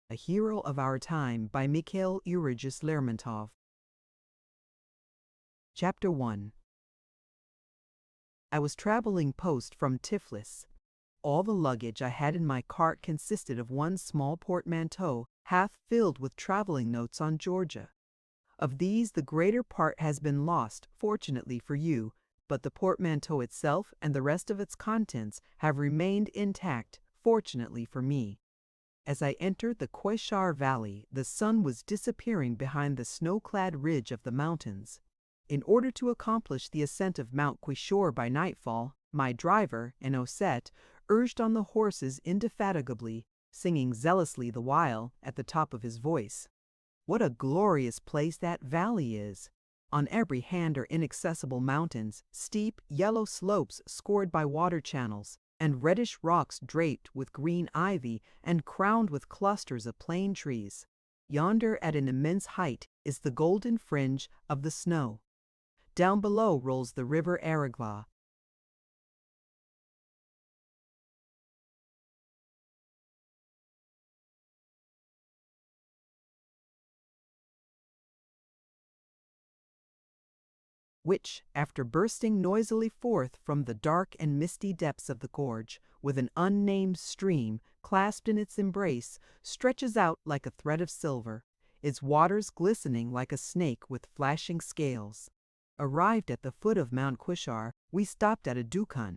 A Hero of Our Time by Mikhail Iurevich Lermontov. Chapter 1. I was traveling post from Tiflis. All the luggage I had in my cart consisted of one small portmanteau, half filled with traveling notes on Georgia. Of these the greater part has been lost, fortunately for you, but the portmanteau itself and the rest of its contents have remained intact, fortunately for me. As I entered the Caucasus Valley, the sun was disappearing behind the snow-clad ridge of the mountains. In order to accomplish the ascent of Mount Quishor by nightfall, my driver, an Osset, urged on the horses indefatigably, singing zealously the while at the top of his voice. What a glorious place that valley is! On every hand are inaccessible mountains, steep, yellow slopes scored by water channels, and reddish rocks draped with green ivy and crowned with clusters of plane trees. Yonder, at an immense height, is the golden fringe of the snow. Down below rolls the river Aragla, which, after bursting noisily forth from the dark and misty depths of the gorge, with an unnamed stream clasped in its embrace, stretches out like a thread of silver, its waters glistening like a snake with flashing scales. Arrived at the foot of Mount Quishar, we stopped at a dukhan.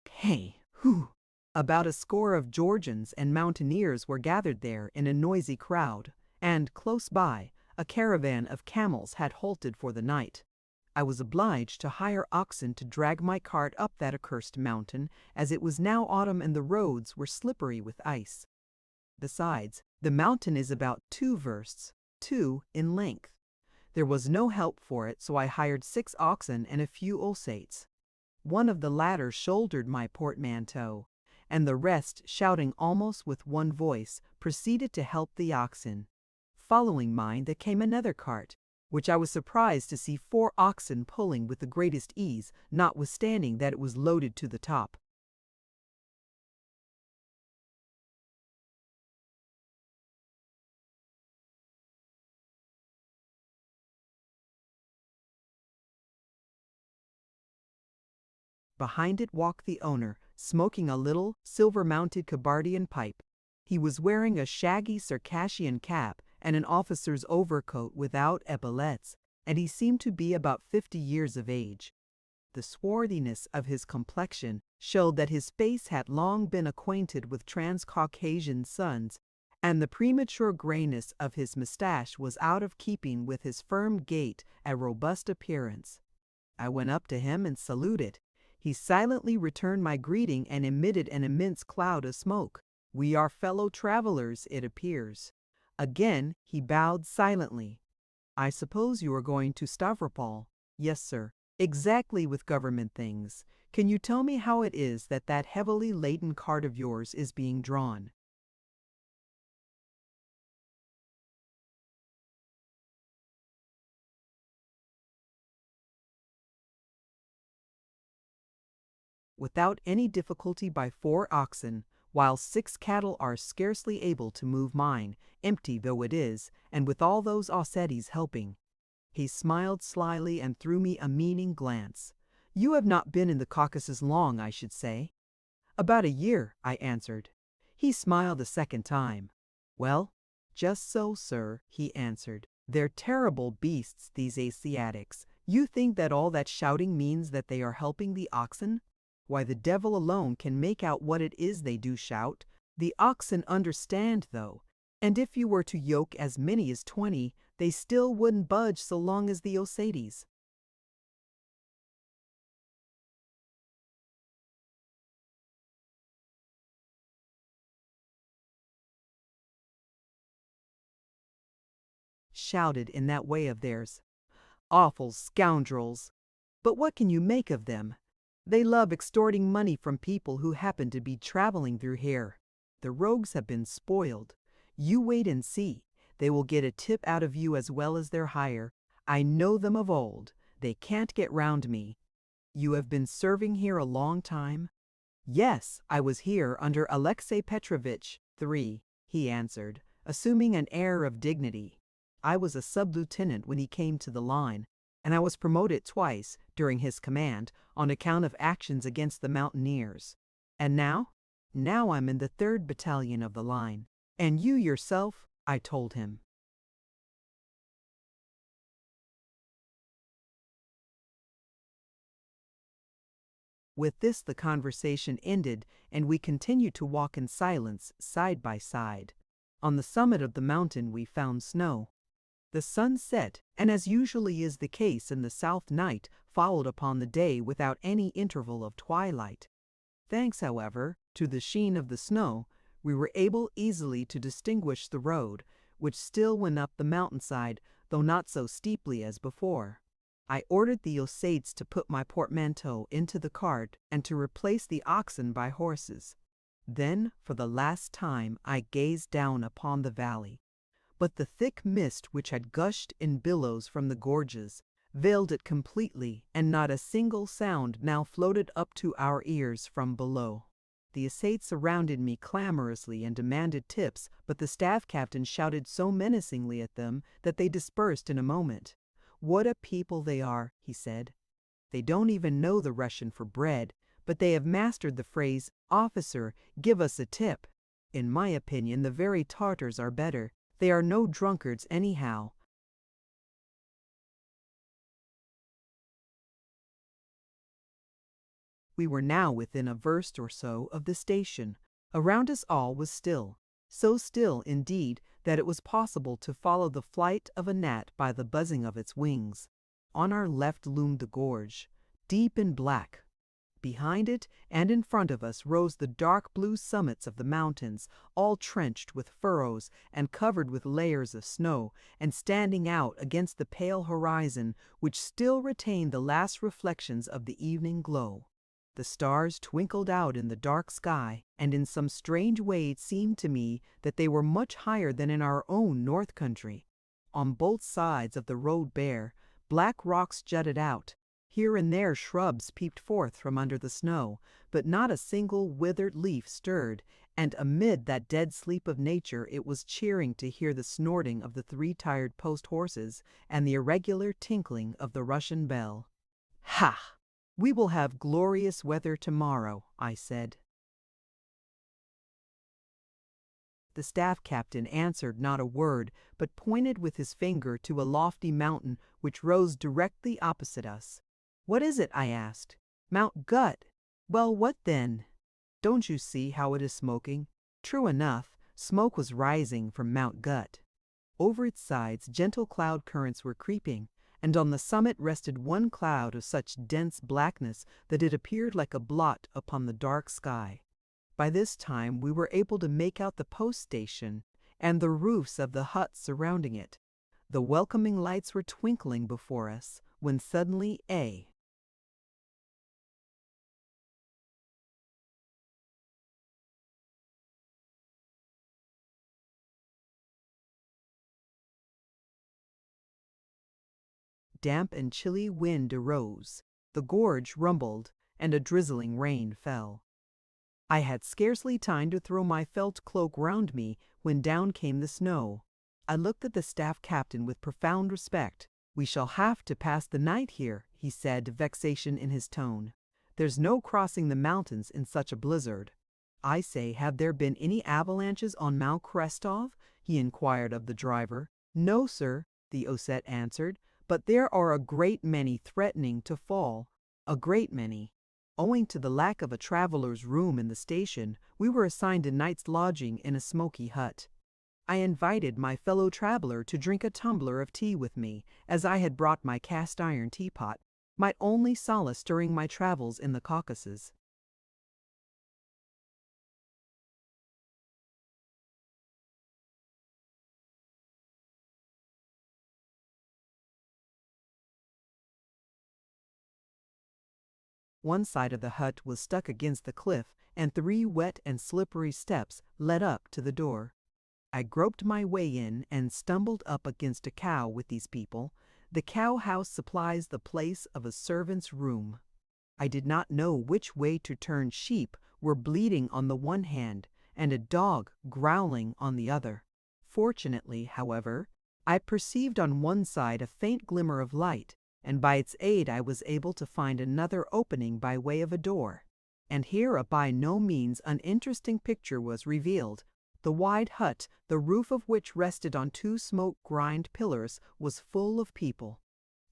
Hey, whew! About a score of Georgians and mountaineers were gathered there in a noisy crowd, and, close by, a caravan of camels had halted for the night. I was obliged to hire oxen to drag my cart up that accursed mountain, as it was now autumn and the roads were slippery with ice. Besides, the mountain is about 2 versts, 2 in length. There was no help for it, so I hired 6 oxen and a few Ossetes. One of the latter shouldered my portmanteau, and the rest, shouting almost with one voice, proceeded to help the oxen. Following mine there came another cart, which I was surprised to see 4 oxen pulling with the greatest ease, notwithstanding that it was loaded to the top. Behind it walked the owner, smoking a little, silver-mounted Kabardian pipe. He was wearing a shaggy Circassian cap and an officer's overcoat without epaulettes, and he seemed to be about 50 years of age. The swarthiness of his complexion showed that his face had long been acquainted with Transcaucasian suns, and the premature grayness of his mustache was out of keeping with his firm gait and robust appearance. I went up to him and saluted. He silently returned my greeting and emitted an immense cloud of smoke. We are fellow travelers, it appears. Again he bowed silently. I suppose you are going to Stavropol? Yes, sir. Exactly, with government things. Can you tell me how it is that that heavily laden cart of yours is being drawn? Without any difficulty by 4 oxen, while 6 cattle are scarcely able to move mine, empty though it is, and with all those Ossetes helping. He smiled slyly and threw me a meaning glance. You have not been in the Caucasus long, I should say. About a year, I answered. He smiled a second time. Well, just so, sir, he answered. They're terrible beasts, these Asiatics. You think that all that shouting means that they are helping the oxen? Why, the devil alone can make out what it is they do shout. The oxen understand, though, and if you were to yoke as many as 20, they still wouldn't budge so long as the Ossetes. Shouted in that way of theirs. Awful scoundrels! But what can you make of them? They love extorting money from people who happen to be traveling through here. The rogues have been spoiled. You wait and see. They will get a tip out of you as well as their hire. I know them of old. They can't get round me. You have been serving here a long time? Yes, I was here under Alexei Petrovitch III, he answered. assuming an air of dignity. I was a sub-lieutenant when he came to the line, and I was promoted twice during his command on account of actions against the mountaineers. And now? Now I'm in the 3rd Battalion of the line. And you yourself? I told him. With this the conversation ended, and we continued to walk in silence, side by side. On the summit of the mountain we found snow. The sun set, and as usually is the case in the south, night followed upon the day without any interval of twilight. Thanks, however, to the sheen of the snow, we were able easily to distinguish the road, which still went up the mountainside, though not so steeply as before. I ordered the Osates to put my portmanteau into the cart and to replace the oxen by horses. Then, for the last time, I gazed down upon the valley. But the thick mist which had gushed in billows from the gorges veiled it completely, and not a single sound now floated up to our ears from below. The Osates surrounded me clamorously and demanded tips, but the staff captain shouted so menacingly at them that they dispersed in a moment. "What a people they are," he said. "They don't even know the Russian for bread, but they have mastered the phrase, 'Officer, give us a tip.' In my opinion, the very Tartars are better. They are no drunkards anyhow." We were now within a verst or so of the station. Around us all was still, so still indeed that it was possible to follow the flight of a gnat by the buzzing of its wings. On our left loomed the gorge, deep and black. Behind it and in front of us rose the dark blue summits of the mountains, all trenched with furrows and covered with layers of snow, and standing out against the pale horizon, which still retained the last reflections of the evening glow. The stars twinkled out in the dark sky, and in some strange way it seemed to me that they were much higher than in our own north country. On both sides of the road bare, black rocks jutted out. Here and there shrubs peeped forth from under the snow, but not a single withered leaf stirred, and amid that dead sleep of nature it was cheering to hear the snorting of the 3 tired post horses and the irregular tinkling of the Russian bell. "Ha! We will have glorious weather tomorrow," I said. The staff captain answered not a word, but pointed with his finger to a lofty mountain which rose directly opposite us. "What is it?" I asked. "Mount Gut." "Well, what then?" "Don't you see how it is smoking?" True enough, smoke was rising from Mount Gut. Over its sides gentle cloud currents were creeping, and on the summit rested one cloud of such dense blackness that it appeared like a blot upon the dark sky. By this time we were able to make out the post station and the roofs of the huts surrounding it. The welcoming lights were twinkling before us, when suddenly a damp and chilly wind arose, the gorge rumbled, and a drizzling rain fell. I had scarcely time to throw my felt cloak round me when down came the snow. I looked at the staff captain with profound respect. "We shall have to pass the night here," he said, vexation in his tone. "There's no crossing the mountains in such a blizzard." "I say, have there been any avalanches on Mount Krestov?" he inquired of the driver. "No, sir," the Osset answered, "but there are a great many threatening to fall. A great many." Owing to the lack of a traveler's room in the station, we were assigned a night's lodging in a smoky hut. I invited my fellow traveler to drink a tumbler of tea with me, as I had brought my cast-iron teapot, my only solace during my travels in the Caucasus. One side of the hut was stuck against the cliff, and 3 wet and slippery steps led up to the door. I groped my way in and stumbled up against a cow with these people. The cow house supplies the place of a servant's room. I did not know which way to turn. Sheep were bleating on the one hand, and a dog growling on the other. Fortunately, however, I perceived on one side a faint glimmer of light, and by its aid I was able to find another opening by way of a door. And here a by no means uninteresting picture was revealed. The wide hut, the roof of which rested on two smoke-grimed pillars, was full of people.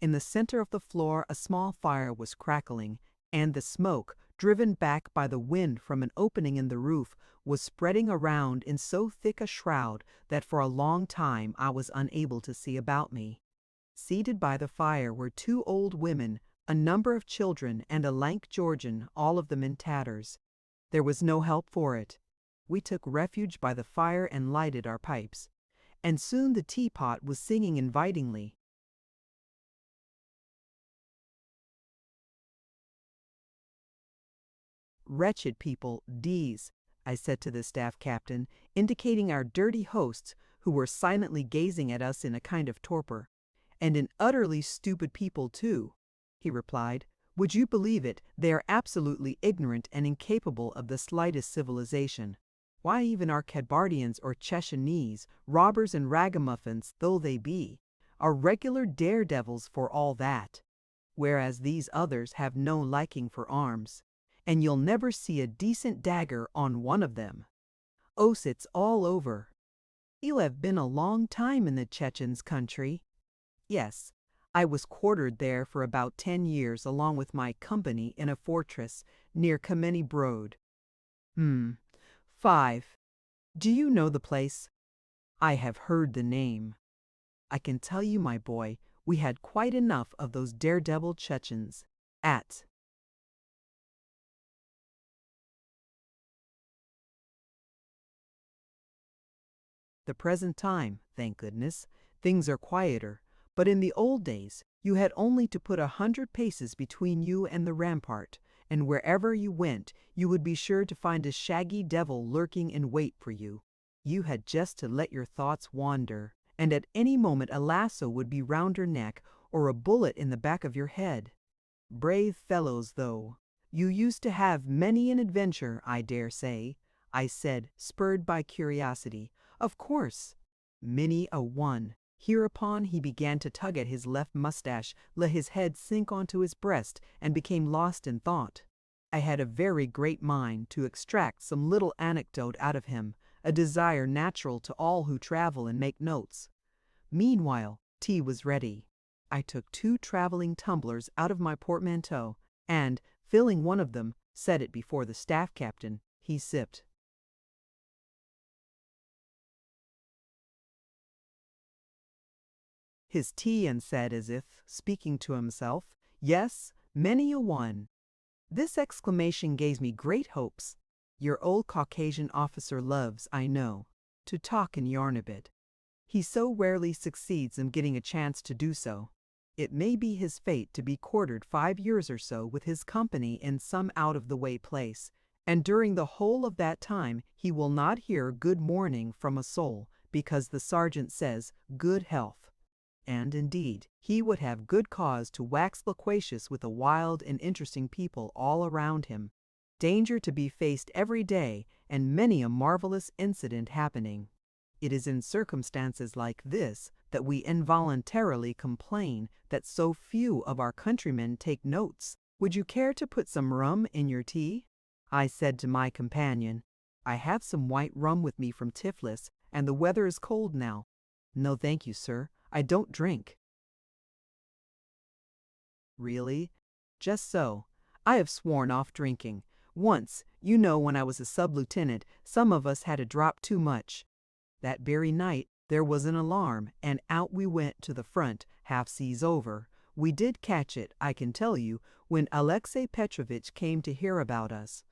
In the center of the floor a small fire was crackling, and the smoke, driven back by the wind from an opening in the roof, was spreading around in so thick a shroud that for a long time I was unable to see about me. Seated by the fire were two old women, a number of children, and a lank Georgian, all of them in tatters. There was no help for it. We took refuge by the fire and lighted our pipes, and soon the teapot was singing invitingly. "Wretched people, D's," I said to the staff captain, indicating our dirty hosts, who were silently gazing at us in a kind of torpor. "And an utterly stupid people, too," he replied. "Would you believe it, they are absolutely ignorant and incapable of the slightest civilization. Why, even our Kabardians or Chechenese, robbers and ragamuffins though they be, are regular daredevils for all that, whereas these others have no liking for arms, and you'll never see a decent dagger on one of them. Ossett's all over." "You have been a long time in the Chechens' country." "Yes, I was quartered there for about 10 years along with my company in a fortress near Kameny Brod." 5. "Do you know the place?" "I have heard the name." "I can tell you, my boy, we had quite enough of those daredevil Chechens at the present time. Thank goodness, things are quieter, but in the old days you had only to put 100 paces between you and the rampart, and wherever you went you would be sure to find a shaggy devil lurking in wait for you. You had just to let your thoughts wander, and at any moment a lasso would be round your neck or a bullet in the back of your head. Brave fellows, though. You used to have many an adventure, I dare say," I said, spurred by curiosity. "Of course, many a one." Hereupon he began to tug at his left mustache, let his head sink onto his breast, and became lost in thought. I had a very great mind to extract some little anecdote out of him, a desire natural to all who travel and make notes. Meanwhile, tea was ready. I took 2 traveling tumblers out of my portmanteau, and, filling one of them, set it before the staff captain. He sipped his tea and said, as if speaking to himself, "Yes, many a one." This exclamation gave me great hopes. Your old Caucasian officer loves, I know, to talk and yarn a bit. He so rarely succeeds in getting a chance to do so. It may be his fate to be quartered 5 years or so with his company in some out-of-the-way place, and during the whole of that time he will not hear good morning from a soul, because the sergeant says good health. And indeed, he would have good cause to wax loquacious with a wild and interesting people all around him. Danger to be faced every day, and many a marvelous incident happening. It is in circumstances like this that we involuntarily complain that so few of our countrymen take notes. "Would you care to put some rum in your tea?" I said to my companion. "I have some white rum with me from Tiflis, and the weather is cold now." "No, thank you, sir. I don't drink." "Really?" "Just so. I have sworn off drinking. Once, you know, when I was a sub-lieutenant, some of us had a drop too much. That very night there was an alarm, and out we went to the front, half seas over. We did catch it, I can tell you, when Alexei Petrovitch came to hear about us.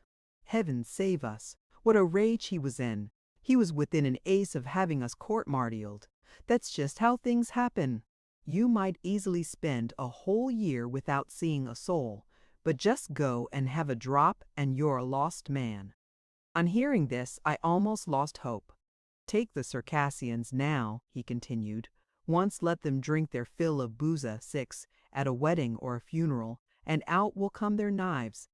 Heaven save us! What a rage he was in! He was within an ace of having us court-martialed. That's just how things happen. You might easily spend a whole year without seeing a soul, but just go and have a drop and you're a lost man." On hearing this, I almost lost hope. "Take the Circassians now," he continued. "Once let them drink their fill of booza 6 at a wedding or a funeral, and out will come their knives.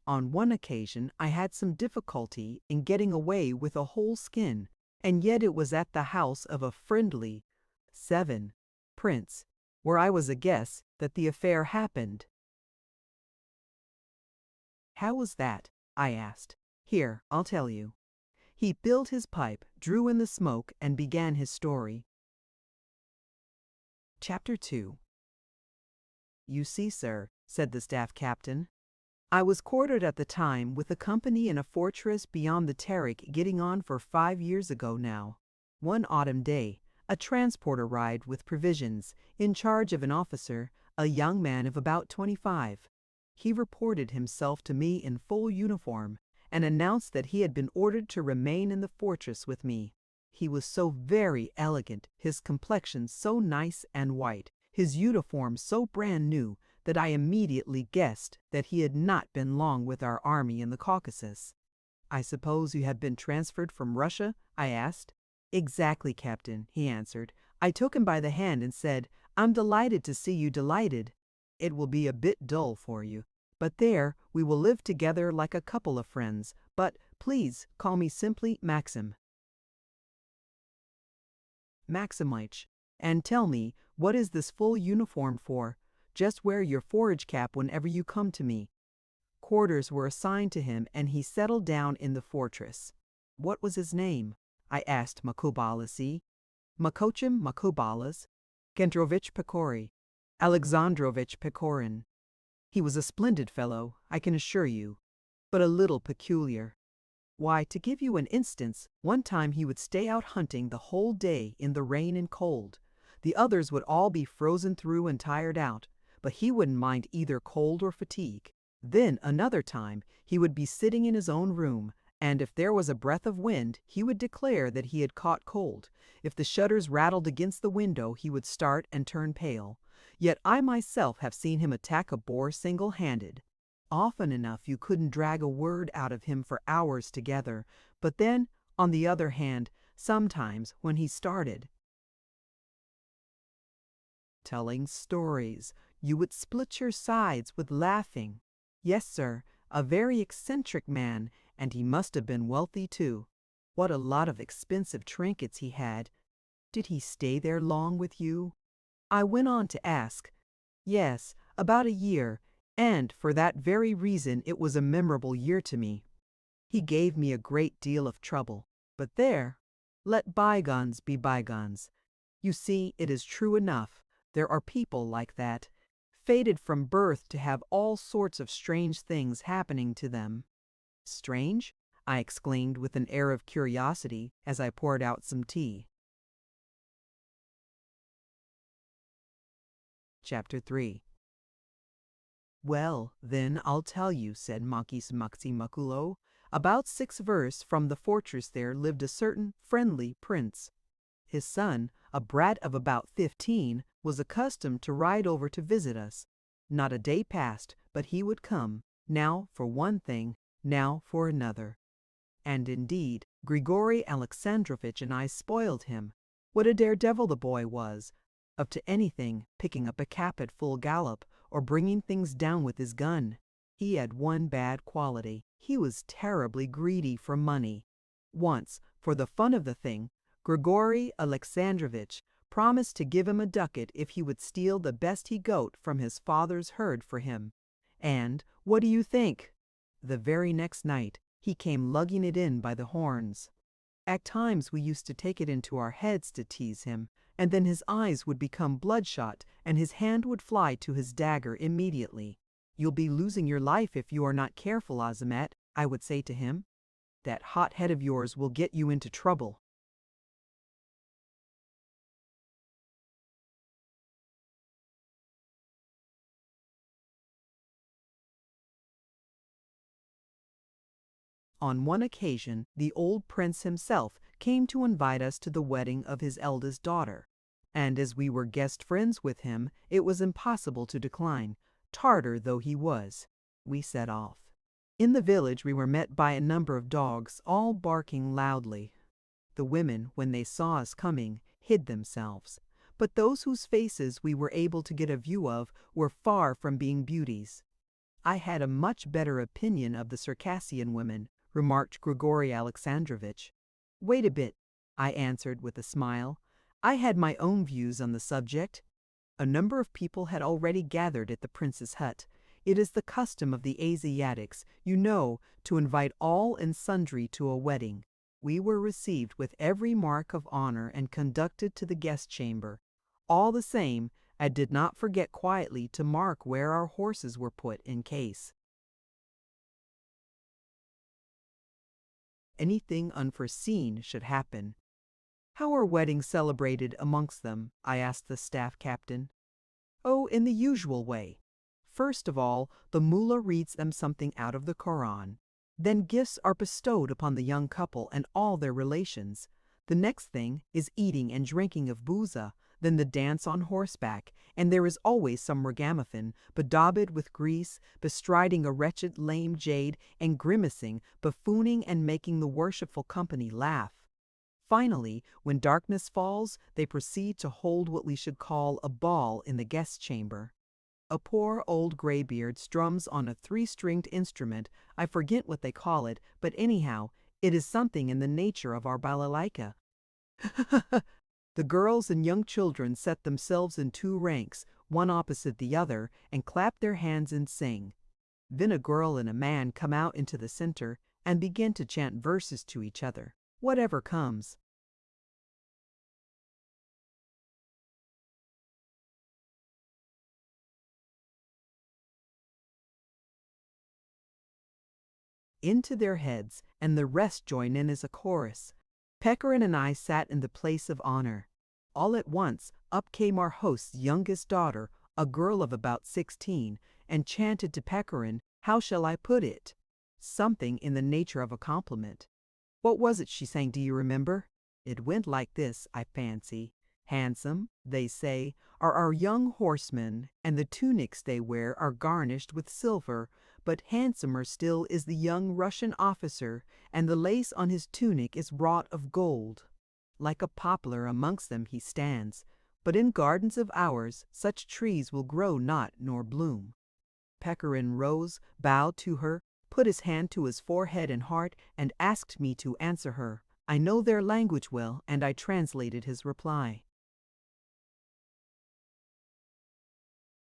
On one occasion I had some difficulty in getting away with a whole skin, And yet it was at the house of a friendly 7 prince, where I was a guest, that the affair happened. How was that? I asked. Here, I'll tell you. He filled his pipe, drew in the smoke, and began his story. Chapter 2. You see, sir, said the staff captain, I was quartered at the time with a company in a fortress beyond the Terek, getting on for 5 years ago now. One autumn day, a transporter arrived with provisions, in charge of an officer, a young man of about 25. He reported himself to me in full uniform, and announced that he had been ordered to remain in the fortress with me. He was so very elegant, his complexion so nice and white, his uniform so brand new, that I immediately guessed that he had not been long with our army in the Caucasus. I suppose you have been transferred from Russia? I asked. Exactly, Captain, he answered. I took him by the hand and said, I'm delighted to see you delighted. It will be a bit dull for you, but there we will live together like a couple of friends, but please call me simply Maxim. Maximych, and tell me, what is this full uniform for? Just wear your forage cap whenever you come to me. Quarters were assigned to him, and he settled down in the fortress. What was his name? I asked Makubalasi. Makochim Makubalas, Gendrovich Pechorin, Alexandrovich Pechorin. He was a splendid fellow, I can assure you, but a little peculiar. Why, to give you an instance, one time he would stay out hunting the whole day in the rain and cold. The others would all be frozen through and tired out, but he wouldn't mind either cold or fatigue. Then another time he would be sitting in his own room, and if there was a breath of wind, he would declare that he had caught cold. If the shutters rattled against the window, he would start and turn pale. Yet I myself have seen him attack a boar single-handed. Often enough you couldn't drag a word out of him for hours together, but then, on the other hand, sometimes when he started telling stories, you would split your sides with laughing. Yes, sir, a very eccentric man, and he must have been wealthy too. What a lot of expensive trinkets he had. Did he stay there long with you? I went on to ask. Yes, about a year, and for that very reason it was a memorable year to me. He gave me a great deal of trouble, but there, let bygones be bygones. You see, it is true enough. There are people like that, fated from birth to have all sorts of strange things happening to them. Strange? I exclaimed with an air of curiosity as I poured out some tea. Chapter 3. Well, then I'll tell you, said Makis Maximakulo. About 6 versts from the fortress there lived a certain friendly prince. His son, a brat of about 15, was accustomed to ride over to visit us. Not a day passed but he would come, now for one thing, now for another. And indeed, Grigory Alexandrovich and I spoiled him. What a daredevil the boy was! Up to anything, picking up a cap at full gallop, or bringing things down with his gun. He had one bad quality. He was terribly greedy for money. Once, for the fun of the thing, Grigory Alexandrovich promised to give him a ducat if he would steal the best he-goat from his father's herd for him. And, what do you think? The very next night, he came lugging it in by the horns. At times we used to take it into our heads to tease him, and then his eyes would become bloodshot and his hand would fly to his dagger immediately. You'll be losing your life if you are not careful, Azamat, I would say to him. That hot head of yours will get you into trouble. On one occasion, the old prince himself came to invite us to the wedding of his eldest daughter, and as we were guest friends with him, it was impossible to decline. Tartar though he was, we set off. In the village we were met by a number of dogs, all barking loudly. The women, when they saw us coming, hid themselves, but those whose faces we were able to get a view of were far from being beauties. I had a much better opinion of the Circassian women, remarked Grigory Alexandrovich. Wait a bit, I answered with a smile. I had my own views on the subject. A number of people had already gathered at the prince's hut. It is the custom of the Asiatics, you know, to invite all and sundry to a wedding. We were received with every mark of honor and conducted to the guest chamber. All the same, I did not forget quietly to mark where our horses were put in case anything unforeseen should happen. "How are weddings celebrated amongst them?" I asked the staff captain. "Oh, in the usual way. First of all, the mullah reads them something out of the Koran. Then gifts are bestowed upon the young couple and all their relations. The next thing is eating and drinking of booza, then the dance on horseback, and there is always some ragamuffin, bedaubed with grease, bestriding a wretched lame jade, and grimacing, buffooning, and making the worshipful company laugh. Finally, when darkness falls, they proceed to hold what we should call a ball in the guest chamber. A poor old graybeard strums on a three-stringed instrument. I forget what they call it, but anyhow, it is something in the nature of our balalaika. The girls and young children set themselves in two ranks, one opposite the other, and clap their hands and sing. Then a girl and a man come out into the center and begin to chant verses to each other. Whatever comes. Into their heads, and the rest join in as a chorus. Pechorin and I sat in the place of honor. All at once, up came our host's youngest daughter, a girl of about 16, and chanted to Pechorin, how shall I put it? Something in the nature of a compliment. What was it she sang, do you remember? It went like this, I fancy. Handsome, they say, are our young horsemen, and the tunics they wear are garnished with silver, but handsomer still is the young Russian officer, and the lace on his tunic is wrought of gold. Like a poplar amongst them he stands, but in gardens of ours such trees will grow not nor bloom. Pechorin rose, bowed to her, put his hand to his forehead and heart, and asked me to answer her. I know their language well, and I translated his reply.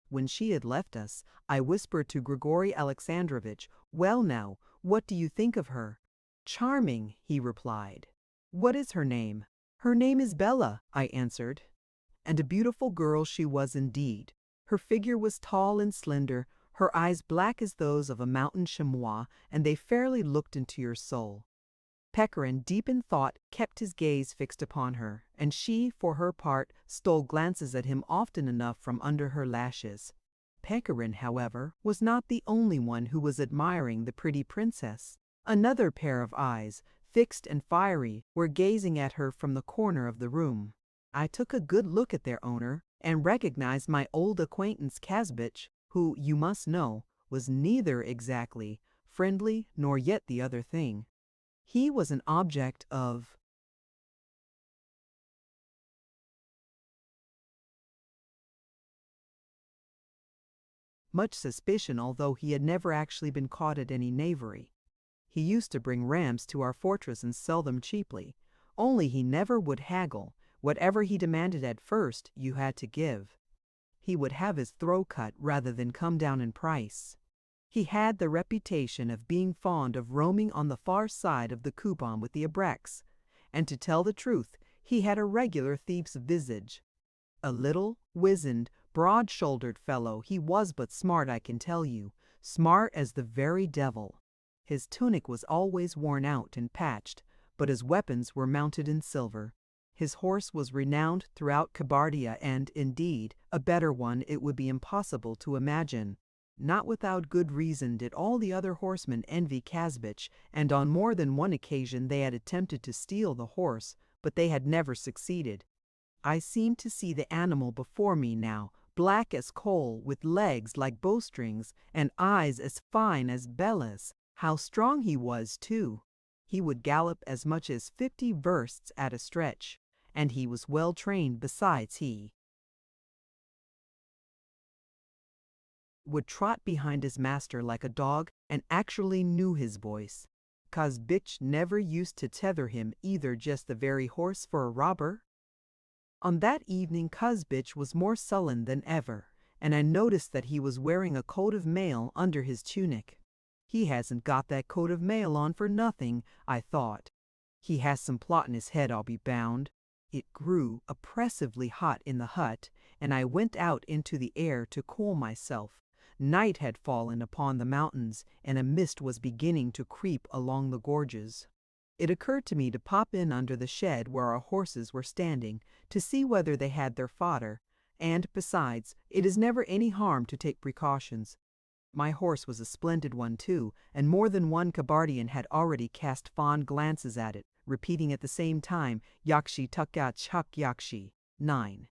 When she had left us, I whispered to Grigory Alexandrovich, "Well now, what do you think of her?" "Charming," he replied. "What is her name?" "Her name is Bella," I answered. And a beautiful girl she was indeed. Her figure was tall and slender, her eyes black as those of a mountain chamois, and they fairly looked into your soul. Pechorin, deep in thought, kept his gaze fixed upon her, and she, for her part, stole glances at him often enough from under her lashes. Pechorin, however, was not the only one who was admiring the pretty princess. Another pair of eyes, fixed and fiery, were gazing at her from the corner of the room. I took a good look at their owner, and recognized my old acquaintance Kazbich, who, you must know, was neither exactly friendly nor yet the other thing. He was an object of much suspicion, although he had never actually been caught at any knavery. He used to bring rams to our fortress and sell them cheaply, only he never would haggle. Whatever he demanded at first, you had to give. He would have his throat cut rather than come down in price. He had the reputation of being fond of roaming on the far side of the Kuban with the abreks, and to tell the truth, he had a regular thief's visage. A little, wizened, broad-shouldered fellow, he was but smart, I can tell you, smart as the very devil. His tunic was always worn out and patched, but his weapons were mounted in silver. His horse was renowned throughout Kabardia, and, indeed, a better one it would be impossible to imagine. Not without good reason did all the other horsemen envy Kazbich, and on more than one occasion they had attempted to steal the horse, but they had never succeeded. I seemed to see the animal before me now, black as coal, with legs like bowstrings, and eyes as fine as Bella's. How strong he was, too! He would gallop as much as 50 versts at a stretch, and he was well trained besides. He would trot behind his master like a dog, and actually knew his voice. Kazbich never used to tether him either, just the very horse for a robber. On that evening Kazbich was more sullen than ever, and I noticed that he was wearing a coat of mail under his tunic. He hasn't got that coat of mail on for nothing, I thought. He has some plot in his head, I'll be bound. It grew oppressively hot in the hut, and I went out into the air to cool myself. Night had fallen upon the mountains, and a mist was beginning to creep along the gorges. It occurred to me to pop in under the shed where our horses were standing, to see whether they had their fodder, and, besides, it is never any harm to take precautions. My horse was a splendid one, too, and more than one Kabardian had already cast fond glances at it, repeating at the same time, Yakshi Tukka Chuk Yakshi. 9.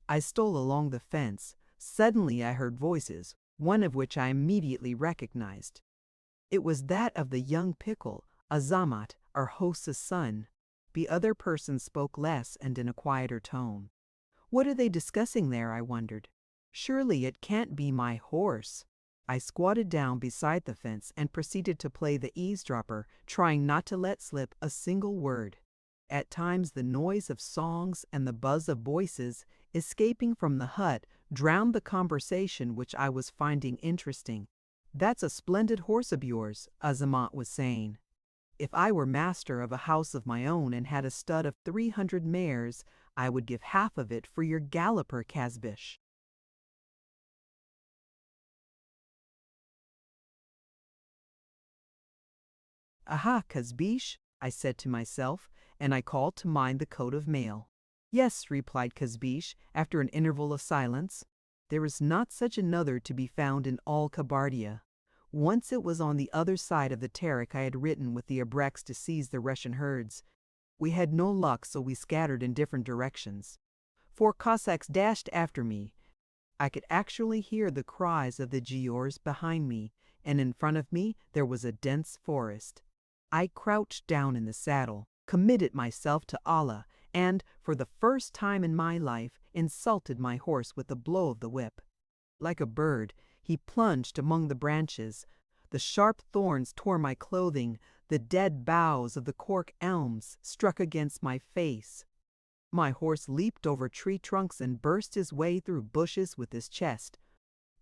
I stole along the fence. Suddenly I heard voices, one of which I immediately recognized. It was that of the young pickle, Azamat, our host's son. The other person spoke less and in a quieter tone. What are they discussing there, I wondered. Surely it can't be my horse. I squatted down beside the fence and proceeded to play the eavesdropper, trying not to let slip a single word. At times the noise of songs and the buzz of voices escaping from the hut drowned the conversation which I was finding interesting. "That's a splendid horse of yours," Azamat was saying. "If I were master of a house of my own and had a stud of 300 mares, I would give half of it for your galloper, Kazbich." "Aha, Kazbich," I said to myself, and I called to mind the coat of mail. "Yes," replied Kazbich, after an interval of silence. "There is not such another to be found in all Kabardia. Once it was on the other side of the Terek I had ridden with the Abreks to seize the Russian herds. We had no luck, so we scattered in different directions. 4 Cossacks dashed after me. I could actually hear the cries of the Giors behind me, and in front of me there was a dense forest. I crouched down in the saddle, committed myself to Allah, and, for the first time in my life, insulted my horse with a blow of the whip. Like a bird, he plunged among the branches. The sharp thorns tore my clothing. The dead boughs of the cork elms struck against my face. My horse leaped over tree trunks and burst his way through bushes with his chest.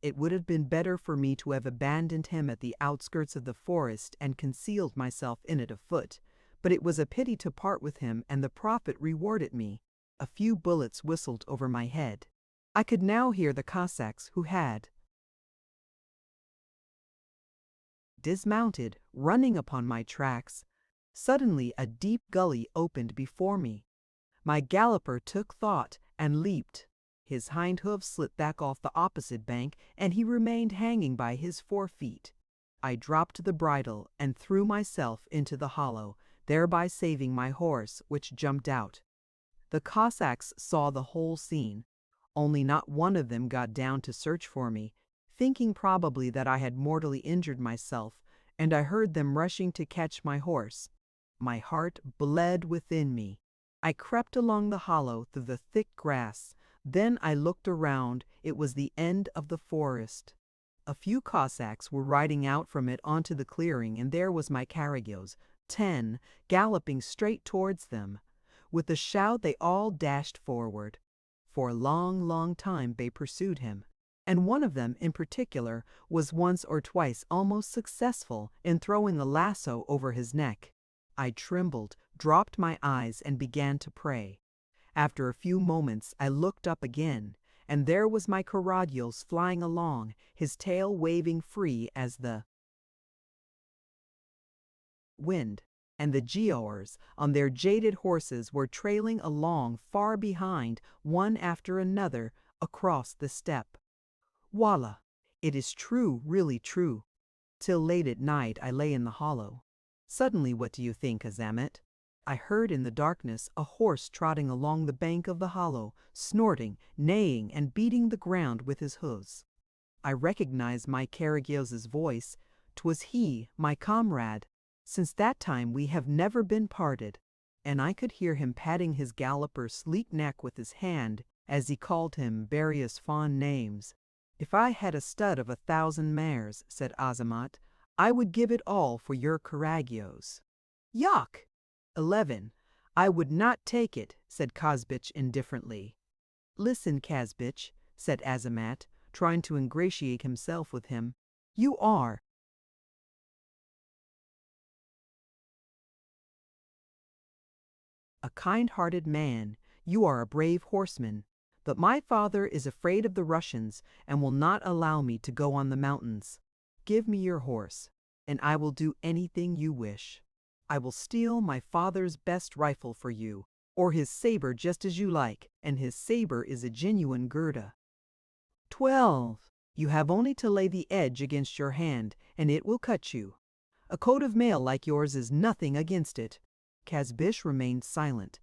It would have been better for me to have abandoned him at the outskirts of the forest and concealed myself in it afoot, but it was a pity to part with him, and the Prophet rewarded me. A few bullets whistled over my head. I could now hear the Cossacks who had dismounted, running upon my tracks. Suddenly a deep gully opened before me. My galloper took thought and leaped. His hind hoofs slipped back off the opposite bank, and he remained hanging by his 4 feet. I dropped the bridle and threw myself into the hollow, thereby saving my horse, which jumped out. The Cossacks saw the whole scene. Only not one of them got down to search for me, thinking probably that I had mortally injured myself, and I heard them rushing to catch my horse. My heart bled within me. I crept along the hollow through the thick grass. Then I looked around. It was the end of the forest. A few Cossacks were riding out from it onto the clearing, and there was my Karagios, 10, galloping straight towards them. With a shout they all dashed forward. For a long, long time they pursued him, and one of them in particular was once or twice almost successful in throwing a lasso over his neck. I trembled, dropped my eyes, and began to pray. After a few moments I looked up again, and there was my Karagios flying along, his tail waving free as the wind, and the Giors on their jaded horses were trailing along far behind, one after another, across the steppe. Wallah, it is true, really true. Till late at night I lay in the hollow. Suddenly, what do you think, Azamat? I heard in the darkness a horse trotting along the bank of the hollow, snorting, neighing, and beating the ground with his hoofs. I recognized my Karagios's voice. 'Twas he, my comrade. Since that time we have never been parted, and I could hear him patting his galloper's sleek neck with his hand. as he called him various fond names. "If I had a stud of 1,000 mares," said Azamat, "I would give it all for your Karagios." "Yuck!" 11. "I would not take it," said Kazbich indifferently. "Listen, Kazbich," said Azamat, trying to ingratiate himself with him. "You are a kind-hearted man. You are a brave horseman. But my father is afraid of the Russians and will not allow me to go on the mountains. Give me your horse, and I will do anything you wish. I will steal my father's best rifle for you, or his saber just as you like, and his saber is a genuine Gerda. 12. You have only to lay the edge against your hand, and it will cut you. A coat of mail like yours is nothing against it." Kazbich remained silent.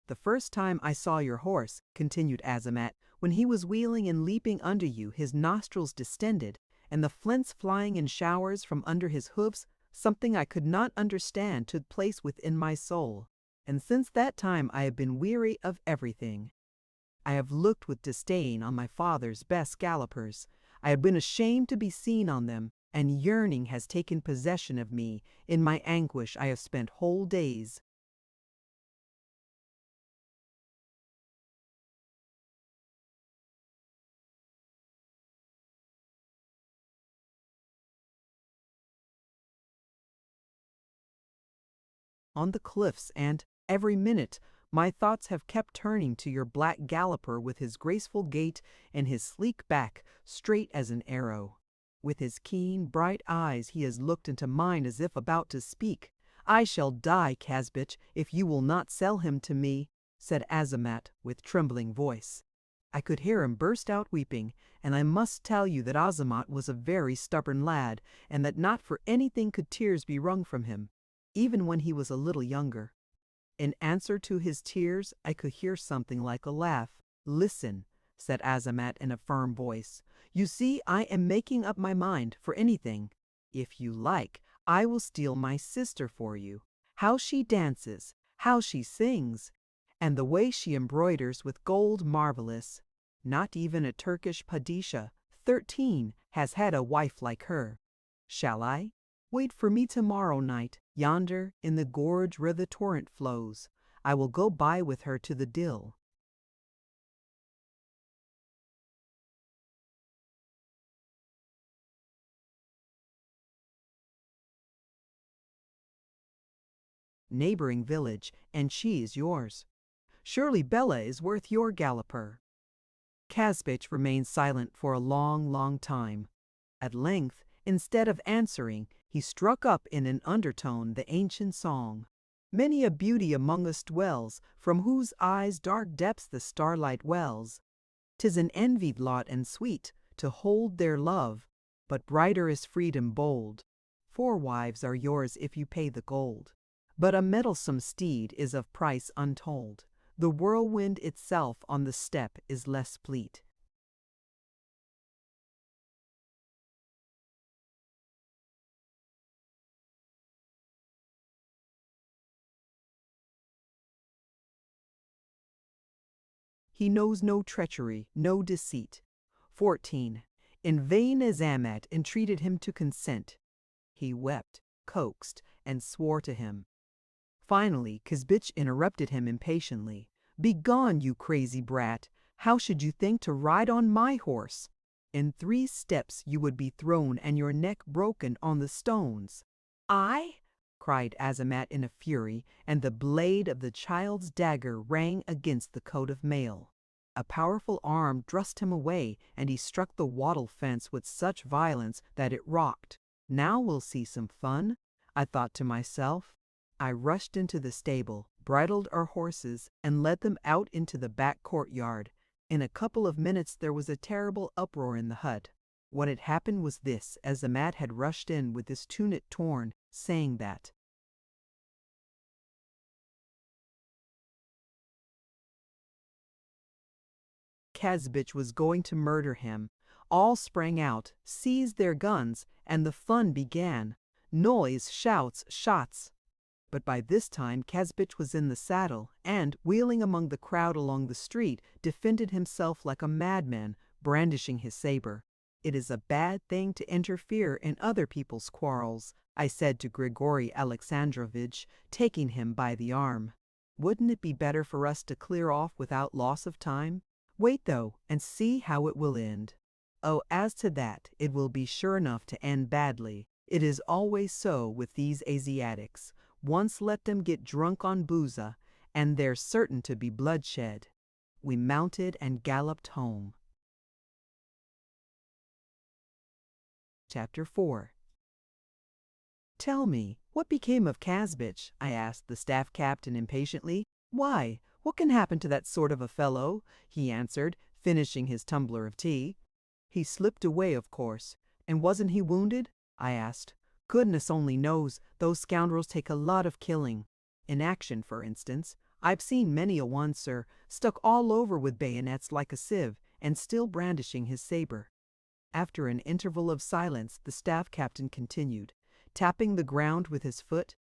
"The first time I saw your horse," continued Azamat, "when he was wheeling and leaping under you, his nostrils distended, and the flints flying in showers from under his hoofs, something I could not understand took place within my soul. And since that time I have been weary of everything. I have looked with disdain on my father's best gallopers. I have been ashamed to be seen on them, and yearning has taken possession of me. In my anguish I have spent whole days. On the cliffs, and every minute my thoughts have kept turning to your black galloper with his graceful gait and his sleek back, straight as an arrow. With his keen, bright eyes he has looked into mine as if about to speak. "I shall die, Kazbich, if you will not sell him to me," said Azamat with trembling voice. I could hear him burst out weeping, and I must tell you that Azamat was a very stubborn lad, and that not for anything could tears be wrung from him, even when he was a little younger. In answer to his tears, I could hear something like a laugh. "Listen," said Azamat in a firm voice. "You see, I am making up my mind for anything. If you like, I will steal my sister for you. How she dances, how she sings, and the way she embroiders with gold marvelous. Not even a Turkish Padisha, 13, has had a wife like her. Shall I? Wait for me tomorrow night, yonder in the gorge where the torrent flows. I will go by with her to the Dill." "Neighboring village, and she is yours. Surely Bella is worth your galloper." Kazbich remained silent for a long, long time. At length, instead of answering, he struck up in an undertone the ancient song. "Many a beauty among us dwells, from whose eyes' dark depths the starlight wells. 'Tis an envied lot and sweet, to hold their love, but brighter is freedom bold. 4 wives are yours if you pay the gold. But a mettlesome steed is of price untold. The whirlwind itself on the steppe is less fleet." He knows no treachery, no deceit. 14. In vain Azamat entreated him to consent. He wept, coaxed, and swore to him. Finally, Kazbich interrupted him impatiently. "Begone, you crazy brat! How should you think to ride on my horse? In 3 steps you would be thrown and your neck broken on the stones." "I?" cried Azamat in a fury, and the blade of the child's dagger rang against the coat of mail. A powerful arm thrust him away, and he struck the wattle fence with such violence that it rocked. "Now we'll see some fun," I thought to myself. I rushed into the stable, bridled our horses, and led them out into the back courtyard. In a couple of minutes there was a terrible uproar in the hut. What had happened was this: Azamat had rushed in with his tunic torn, saying that Kazbich was going to murder him. All sprang out, seized their guns, and the fun began. Noise, shouts, shots. But by this time Kazbich was in the saddle and, wheeling among the crowd along the street, defended himself like a madman, brandishing his saber. "It is a bad thing to interfere in other people's quarrels," I said to Grigory Alexandrovich, taking him by the arm. "Wouldn't it be better for us to clear off without loss of time? Wait, though, and see how it will end." "Oh, as to that, it will be sure enough to end badly. It is always so with these Asiatics. Once let them get drunk on booza, and there's certain to be bloodshed." We mounted and galloped home. Chapter 4. "Tell me, what became of Kazbich?" I asked the staff captain impatiently. "Why, what can happen to that sort of a fellow?" he answered, finishing his tumbler of tea. "He slipped away, of course. And wasn't he wounded?" I asked. "Goodness only knows, those scoundrels take a lot of killing. In action, for instance. I've seen many a one, sir, stuck all over with bayonets like a sieve, and still brandishing his saber." After an interval of silence, the staff captain continued, tapping the ground with his foot.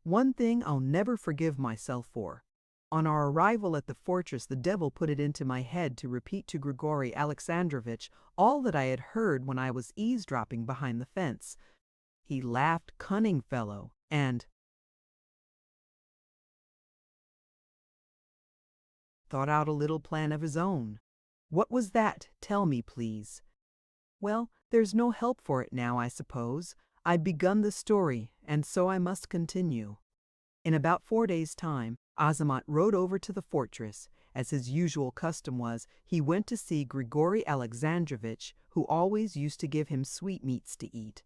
"One thing I'll never forgive myself for. On our arrival at the fortress, the devil put it into my head to repeat to Grigory Alexandrovich all that I had heard when I was eavesdropping behind the fence. He laughed, cunning fellow, and thought out a little plan of his own." "What was that? Tell me, please." "Well, there's no help for it now, I suppose. I've begun the story, and so I must continue." In about 4 days' time, Azamat rode over to the fortress. As his usual custom was, he went to see Grigory Alexandrovich, who always used to give him sweetmeats to eat.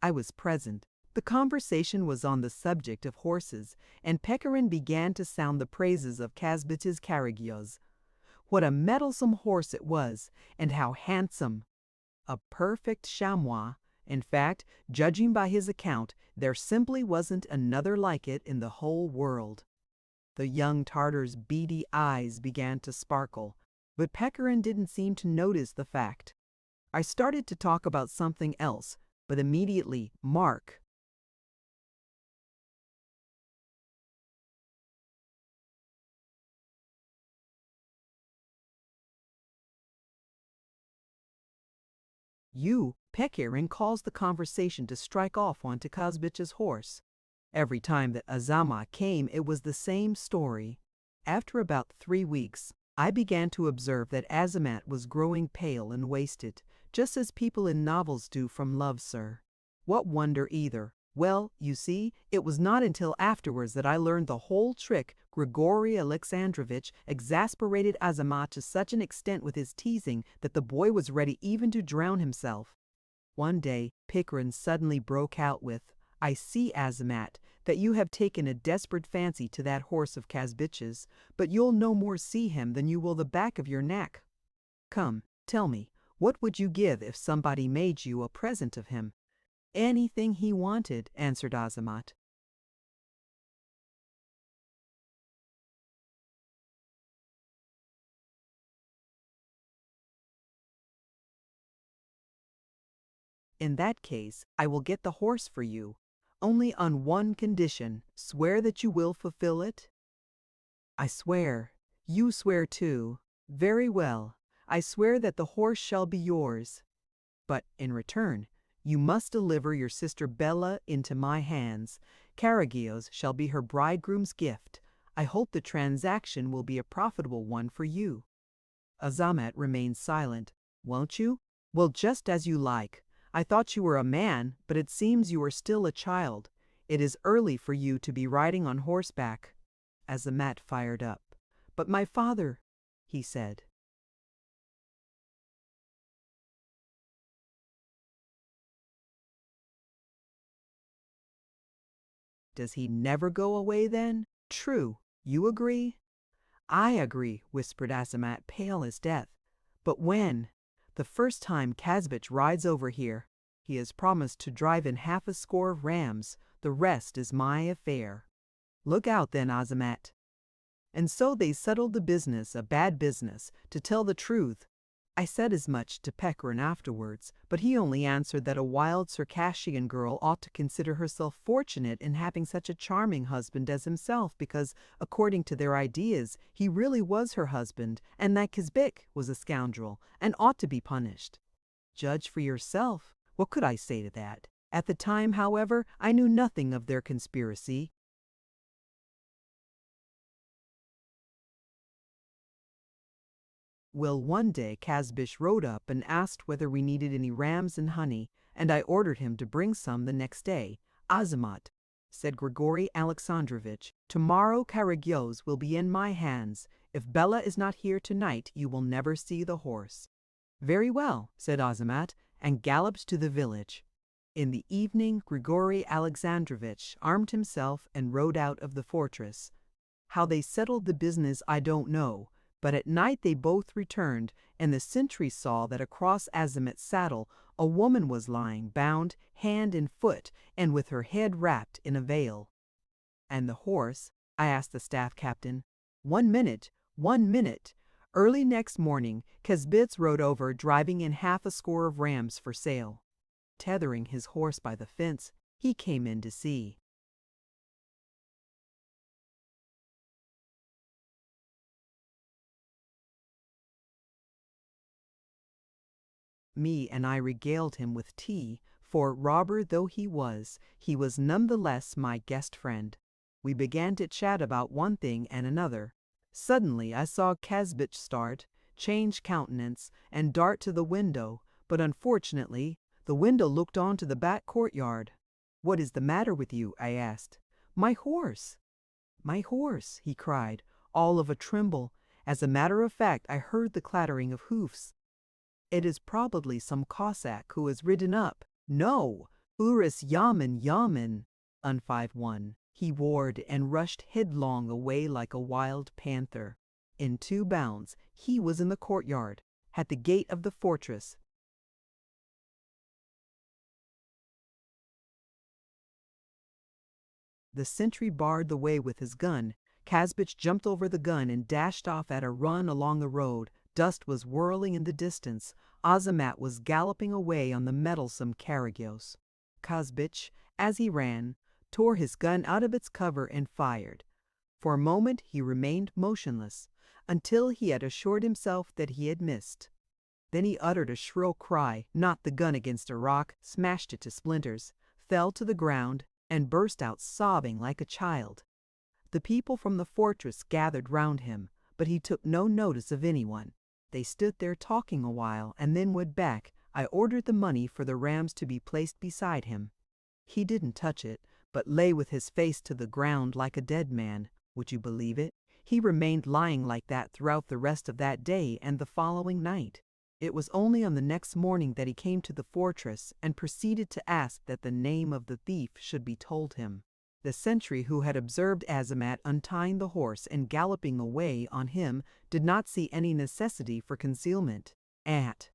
I was present. The conversation was on the subject of horses, and Pechorin began to sound the praises of Kazbich's Karagios. What a mettlesome horse it was, and how handsome! A perfect chamois. In fact, judging by his account, there simply wasn't another like it in the whole world. The young Tartar's beady eyes began to sparkle, but Pechorin didn't seem to notice the fact. I started to talk about something else, but immediately, Mark. Pechorin calls the conversation to strike off onto Kazbich's horse. Every time that Azamat came, it was the same story. After about 3 weeks, I began to observe that Azamat was growing pale and wasted, just as people in novels do from love, sir. What wonder either? Well, you see, it was not until afterwards that I learned the whole trick. Grigory Alexandrovich exasperated Azamat to such an extent with his teasing that the boy was ready even to drown himself. One day, Pechorin suddenly broke out with, "I see, Azamat, that you have taken a desperate fancy to that horse of Kazbich's, but you'll no more see him than you will the back of your neck. Come, tell me, what would you give if somebody made you a present of him?" "Anything he wanted," answered Azamat. "In that case, I will get the horse for you. Only on one condition. Swear that you will fulfill it." "I swear. You swear too. Very well. I swear that the horse shall be yours. But, in return, you must deliver your sister Bella into my hands. Karagios shall be her bridegroom's gift. I hope the transaction will be a profitable one for you." Azamat remained silent. "Won't you? Well, just as you like. I thought you were a man, but it seems you are still a child. It is early for you to be riding on horseback." Azamat fired up. "But my father," he said. "Does he never go away then? True. You agree?" "I agree," whispered Azamat, pale as death. "But when?" "The first time Kazbich rides over here. He has promised to drive in 60 of rams. The rest is my affair." "Look out then, Azamat." And so they settled the business, a bad business, to tell the truth. I said as much to Pechorin afterwards, but he only answered that a wild Circassian girl ought to consider herself fortunate in having such a charming husband as himself because, according to their ideas, he really was her husband, and that Kazbek was a scoundrel and ought to be punished. Judge for yourself. What could I say to that? At the time, however, I knew nothing of their conspiracy. Well, one day Kazbich rode up and asked whether we needed any rams and honey, and I ordered him to bring some the next day. Azamat, said Grigory Alexandrovich, tomorrow Karagios will be in my hands. If Bella is not here tonight, you will never see the horse. Very well, said Azamat, and galloped to the village. In the evening, Grigory Alexandrovich armed himself and rode out of the fortress. How they settled the business I don't know, but at night they both returned, and the sentry saw that across Azamat's saddle a woman was lying, bound hand and foot, and with her head wrapped in a veil. And the horse? I asked the staff captain. 1 minute, 1 minute. Early next morning, Kazbits rode over, driving in half a score of rams for sale. Tethering his horse by the fence, he came in to see. Me and I regaled him with tea, for, robber though he was none the less my guest friend. We began to chat about one thing and another. Suddenly I saw Kazbich start, change countenance, and dart to the window, but unfortunately the window looked on to the back courtyard. "What is the matter with you?" I asked. "My horse!" "My horse!" he cried, all of a tremble. As a matter of fact, I heard the clattering of hoofs. "It is probably some Cossack who has ridden up." "No! Uris Yamen Yamen!" Un-5-1. He roared and rushed headlong away like a wild panther. In 2 bounds he was in the courtyard, at the gate of the fortress. The sentry barred the way with his gun. Kazbich jumped over the gun and dashed off at a run along the road. Dust was whirling in the distance. Azamat was galloping away on the mettlesome Karagios. Kazbich, as he ran, tore his gun out of its cover and fired. For a moment he remained motionless, until he had assured himself that he had missed. Then he uttered a shrill cry, knocked the gun against a rock, smashed it to splinters, fell to the ground, and burst out sobbing like a child. The people from the fortress gathered round him, but he took no notice of anyone. They stood there talking a while and then went back. I ordered the money for the rams to be placed beside him. He didn't touch it, but lay with his face to the ground like a dead man. Would you believe it? He remained lying like that throughout the rest of that day and the following night. It was only on the next morning that he came to the fortress and proceeded to ask that the name of the thief should be told him. The sentry who had observed Azamat untying the horse and galloping away on him did not see any necessity for concealment. At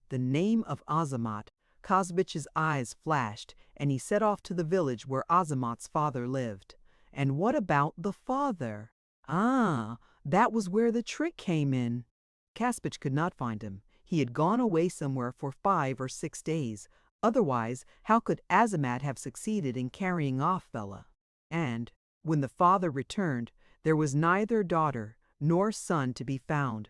the name of Azamat, Kazbich's eyes flashed, and he set off to the village where Azamat's father lived. And what about the father? Ah, that was where the trick came in. Kazbich could not find him. He had gone away somewhere for 5 or 6 days. Otherwise, how could Azamat have succeeded in carrying off Bella? And, when the father returned, there was neither daughter nor son to be found.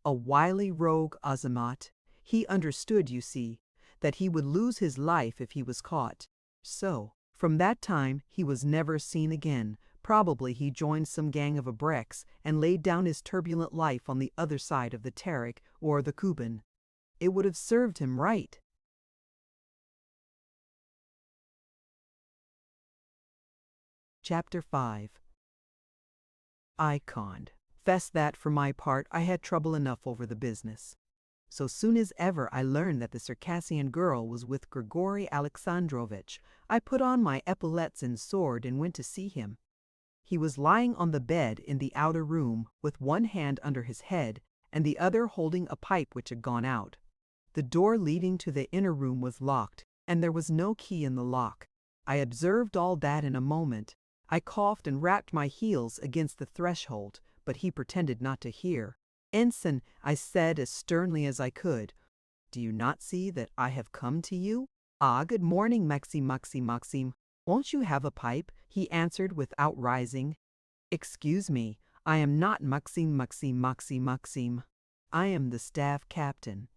A wily rogue, Azamat. He understood, you see, that he would lose his life if he was caught. So, from that time, he was never seen again. Probably he joined some gang of Abreks and laid down his turbulent life on the other side of the Terek or the Kuban. It would have served him right. Chapter 5. I conned. Fess that, for my part, I had trouble enough over the business. So soon as ever I learned that the Circassian girl was with Grigory Alexandrovich, I put on my epaulets and sword and went to see him. He was lying on the bed in the outer room, with one hand under his head and the other holding a pipe which had gone out. The door leading to the inner room was locked, and there was no key in the lock. I observed all that in a moment. I coughed and rapped my heels against the threshold, but he pretended not to hear. "Ensign," I said as sternly as I could, "do you not see that I have come to you?" "Ah, good morning, Maxim. Won't you have a pipe?" he answered without rising. "Excuse me, I am not Maxim. I am the staff captain."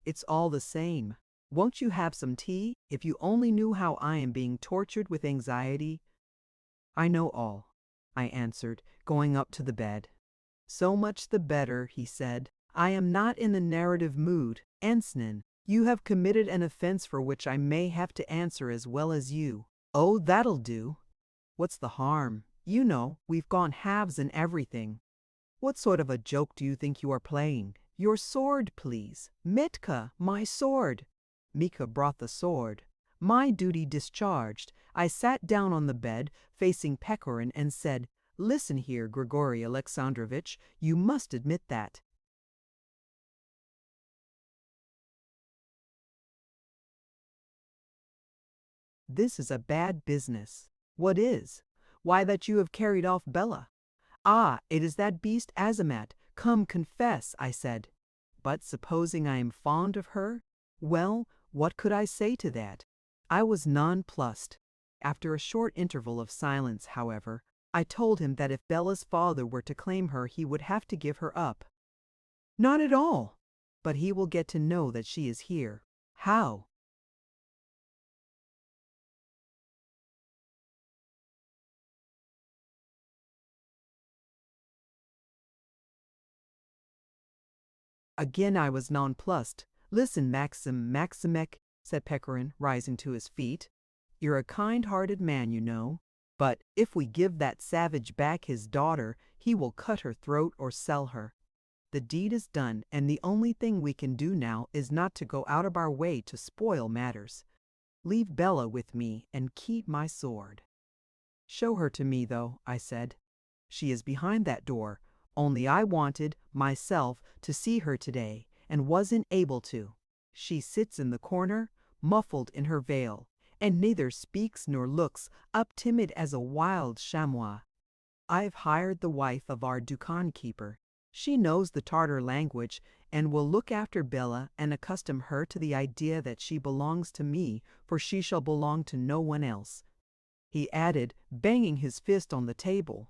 "It's all the same. Won't you have some tea? If you only knew how I am being tortured with anxiety." "I know all," I answered, going up to the bed. "So much the better," he said. "I am not in the narrative mood. Ensign, you have committed an offense for which I may have to answer as well as you." "Oh, that'll do. What's the harm? You know, we've gone halves in everything." "What sort of a joke do you think you are playing? Your sword, please. Mitka, my sword." Mika brought the sword. My duty discharged, I sat down on the bed, facing Pechorin, and said, "Listen here, Grigory Alexandrovich, you must admit that this is a bad business." "What is?" "Why, that you have carried off Bella." "Ah, it is that beast Azamat. Come, confess," I said. "But supposing I am fond of her?" Well, what could I say to that? I was nonplussed. After a short interval of silence, however, I told him that if Bella's father were to claim her, he would have to give her up. "Not at all. But he will get to know that she is here." "How?" Again I was nonplussed. "Listen, Maximek," said Pechorin, rising to his feet. "You're a kind-hearted man, you know. But if we give that savage back his daughter, he will cut her throat or sell her. The deed is done, and the only thing we can do now is not to go out of our way to spoil matters. Leave Bella with me and keep my sword." "Show her to me, though," I said. "She is behind that door. Only I wanted, myself, to see her today, and wasn't able to. She sits in the corner, muffled in her veil, and neither speaks nor looks, up timid as a wild chamois. I've hired the wife of our Dukan keeper. She knows the Tartar language, and will look after Bella and accustom her to the idea that she belongs to me, for she shall belong to no one else," he added, banging his fist on the table.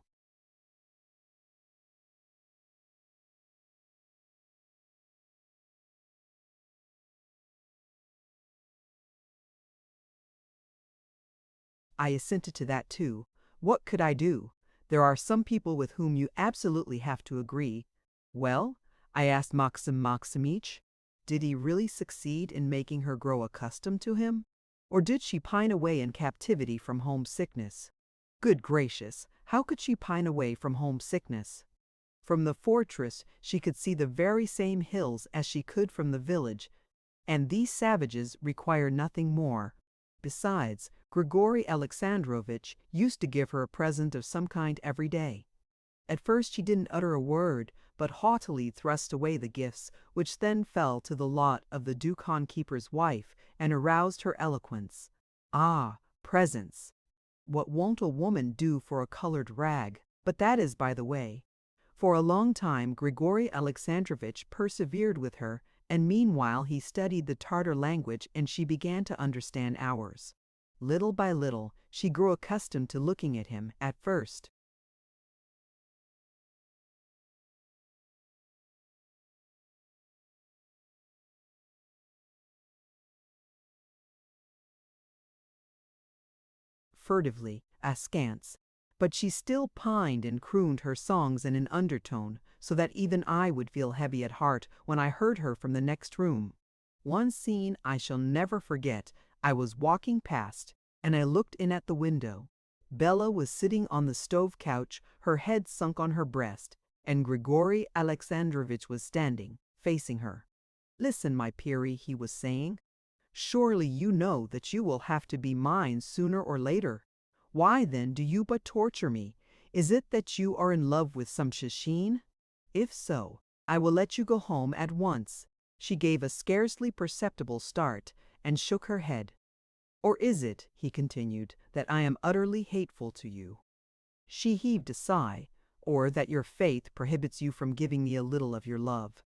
I assented to that too. What could I do? There are some people with whom you absolutely have to agree. "Well," I asked Maxim Maximich, "did he really succeed in making her grow accustomed to him? Or did she pine away in captivity from homesickness?" Good gracious, how could she pine away from homesickness? From the fortress she could see the very same hills as she could from the village, and these savages require nothing more. Besides, Grigory Alexandrovich used to give her a present of some kind every day. At first she didn't utter a word, but haughtily thrust away the gifts, which then fell to the lot of the Dukan keeper's wife and aroused her eloquence. Ah, presents! What won't a woman do for a colored rag? But that is by the way. For a long time Grigory Alexandrovich persevered with her, and meanwhile he studied the Tartar language and she began to understand ours. Little by little she grew accustomed to looking at him at first. Furtively, askance, but she still pined and crooned her songs in an undertone, so that even I would feel heavy at heart when I heard her from the next room. One scene I shall never forget. I was walking past, and I looked in at the window. Bella was sitting on the stove couch, her head sunk on her breast, and Grigory Alexandrovich was standing, facing her. "Listen, my Piri," he was saying. "Surely you know that you will have to be mine sooner or later. Why then do you but torture me? Is it that you are in love with some Shishine? If so, I will let you go home at once." She gave a scarcely perceptible start and shook her head. Or is it," he continued, "that I am utterly hateful to you?" She heaved a sigh. "Or that your faith prohibits you from giving me a little of your love?"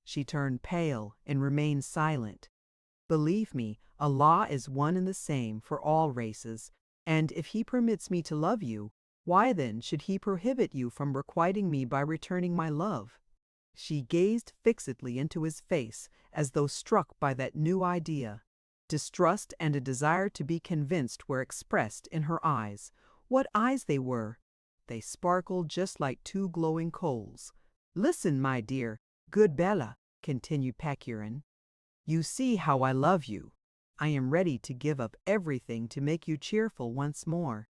She turned pale and remained silent. "Believe me, Allah is one and the same for all races, and if He permits me to love you, why then should He prohibit you from requiting me by returning my love?" She gazed fixedly into his face as though struck by that new idea. Distrust and a desire to be convinced were expressed in her eyes. What eyes they were! They sparkled just like two glowing coals. "Listen, my dear, good Bella," continued Pechorin. "You see how I love you. I am ready to give up everything to make you cheerful once more.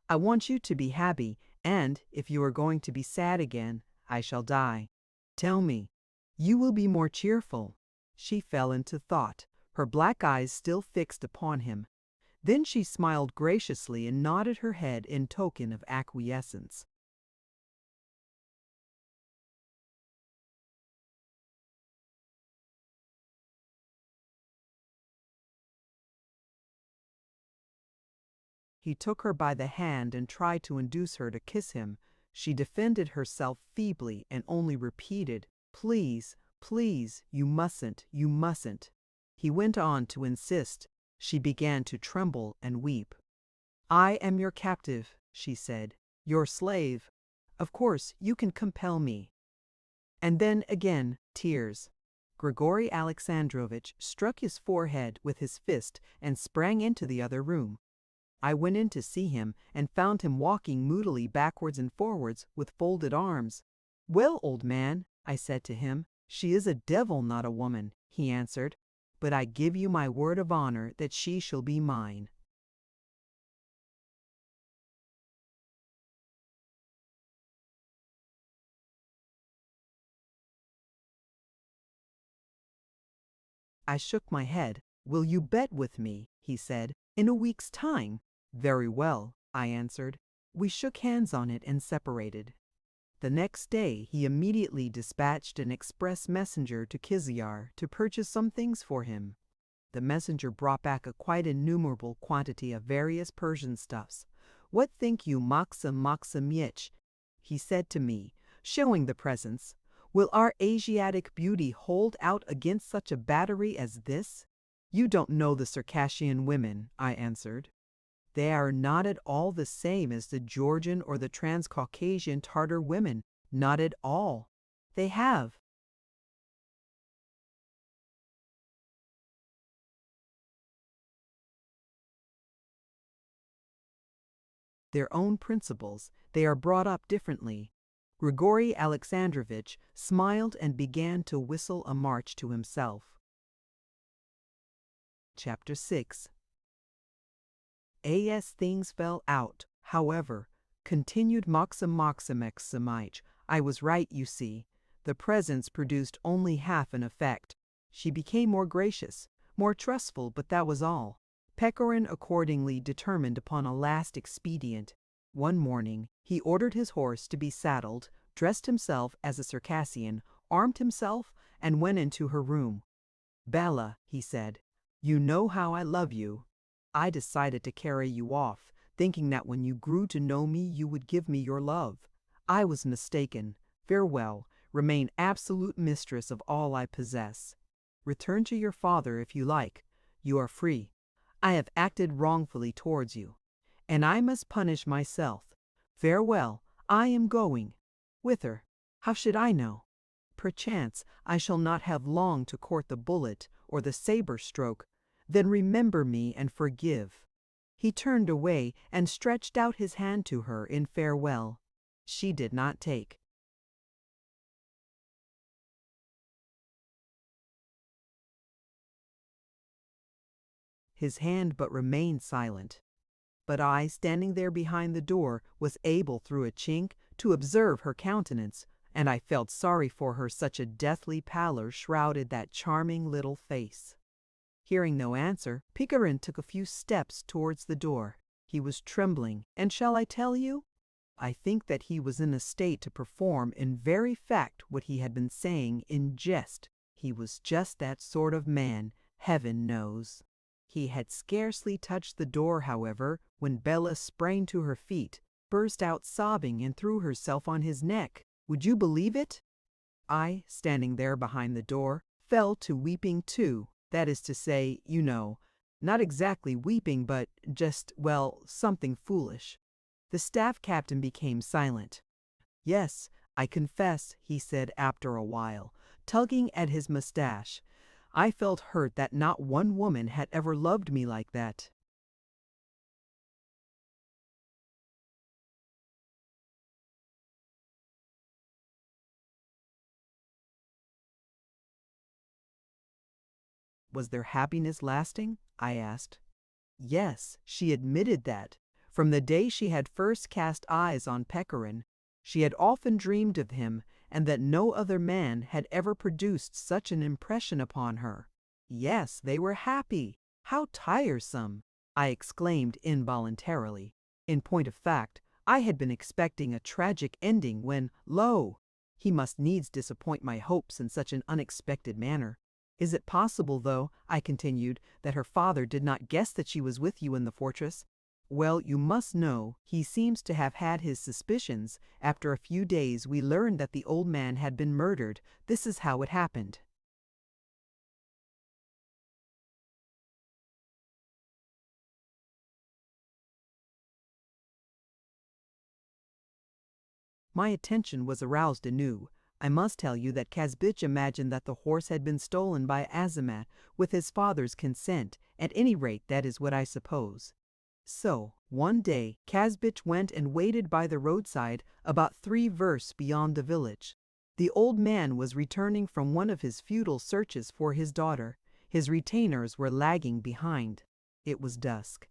I want you to be happy, and if you are going to be sad again, I shall die. Tell me, you will be more cheerful." She fell into thought, her black eyes still fixed upon him. Then she smiled graciously and nodded her head in token of acquiescence. He took her by the hand and tried to induce her to kiss him. She defended herself feebly and only repeated, "Please, please, you mustn't, you mustn't." He went on to insist. She began to tremble and weep. "I am your captive," she said, "your slave. Of course, you can compel me." And then again tears. Grigory Alexandrovitch struck his forehead with his fist and sprang into the other room. I went in to see him and found him walking moodily backwards and forwards with folded arms. "Well, old man," I said to him. "She is a devil, not a woman," he answered, "but I give you my word of honor that she shall be mine." I shook my head. "Will you bet with me?" he said. "In a week's time?" "Very well," I answered. We shook hands on it and separated. The next day he immediately dispatched an express messenger to Kiziar to purchase some things for him. The messenger brought back a quite innumerable quantity of various Persian stuffs. "What think you, Maxim Maximych?" he said to me, showing the presents. "Will our Asiatic beauty hold out against such a battery as this?" "You don't know the Circassian women," I answered. "They are not at all the same as the Georgian or the Transcaucasian Tartar women, not at all. They have their own principles. They are brought up differently." Grigory Alexandrovitch smiled and began to whistle a march to himself. Chapter 6. As things fell out, however, continued Maxim Maximych, I was right, you see. The presents produced only half an effect. She became more gracious, more trustful, but that was all. Pechorin accordingly determined upon a last expedient. One morning he ordered his horse to be saddled, dressed himself as a Circassian, armed himself, and went into her room. "Bella," he said, "you know how I love you. I decided to carry you off, thinking that when you grew to know me you would give me your love. I was mistaken. Farewell. Remain absolute mistress of all I possess. Return to your father if you like. You are free. I have acted wrongfully towards you, and I must punish myself. Farewell. I am going." "Whither? How should I know? Perchance I shall not have long to court the bullet or the saber stroke. Then remember me and forgive." He turned away and stretched out his hand to her in farewell. She did not take. His hand but remained silent. But I, standing there behind the door, was able through a chink to observe her countenance, and I felt sorry for her, such a deathly pallor shrouded that charming little face. Hearing no answer, Pechorin took a few steps towards the door. He was trembling, and shall I tell you? I think that he was in a state to perform in very fact what he had been saying in jest. He was just that sort of man, heaven knows. He had scarcely touched the door, however, when Bella sprang to her feet, burst out sobbing, and threw herself on his neck. Would you believe it? I, standing there behind the door, fell to weeping too. That is to say, you know, not exactly weeping, but just, well, something foolish. The staff captain became silent. "Yes, I confess," he said after a while, tugging at his mustache. "I felt hurt that not one woman had ever loved me like that." Was their happiness lasting? I asked. Yes, she admitted that. From the day she had first cast eyes on Pechorin, she had often dreamed of him, and that no other man had ever produced such an impression upon her. Yes, they were happy. How tiresome! I exclaimed involuntarily. In point of fact, I had been expecting a tragic ending when, lo! He must needs disappoint my hopes in such an unexpected manner. Is it possible, though, I continued, that her father did not guess that she was with you in the fortress? Well, you must know, he seems to have had his suspicions. After a few days we learned that the old man had been murdered. This is how it happened. My attention was aroused anew. I must tell you that Kazbich imagined that the horse had been stolen by Azamat with his father's consent. At any rate, that is what I suppose. So, one day, Kazbich went and waited by the roadside about 3 versts beyond the village. The old man was returning from one of his futile searches for his daughter. His retainers were lagging behind. It was dusk.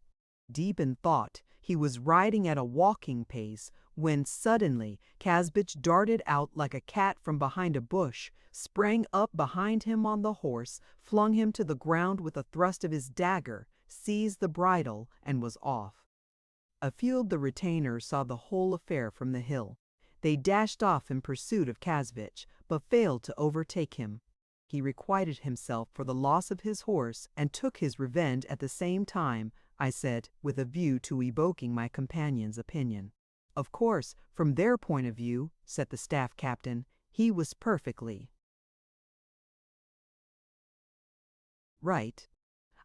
Deep in thought, he was riding at a walking pace when suddenly Kazbich darted out like a cat from behind a bush, sprang up behind him on the horse, flung him to the ground with a thrust of his dagger, seized the bridle, and was off. A few of the retainers saw the whole affair from the hill. They dashed off in pursuit of Kazbich, but failed to overtake him. He requited himself for the loss of his horse and took his revenge at the same time, I said, with a view to evoking my companion's opinion. Of course, from their point of view, said the staff captain, he was perfectly right.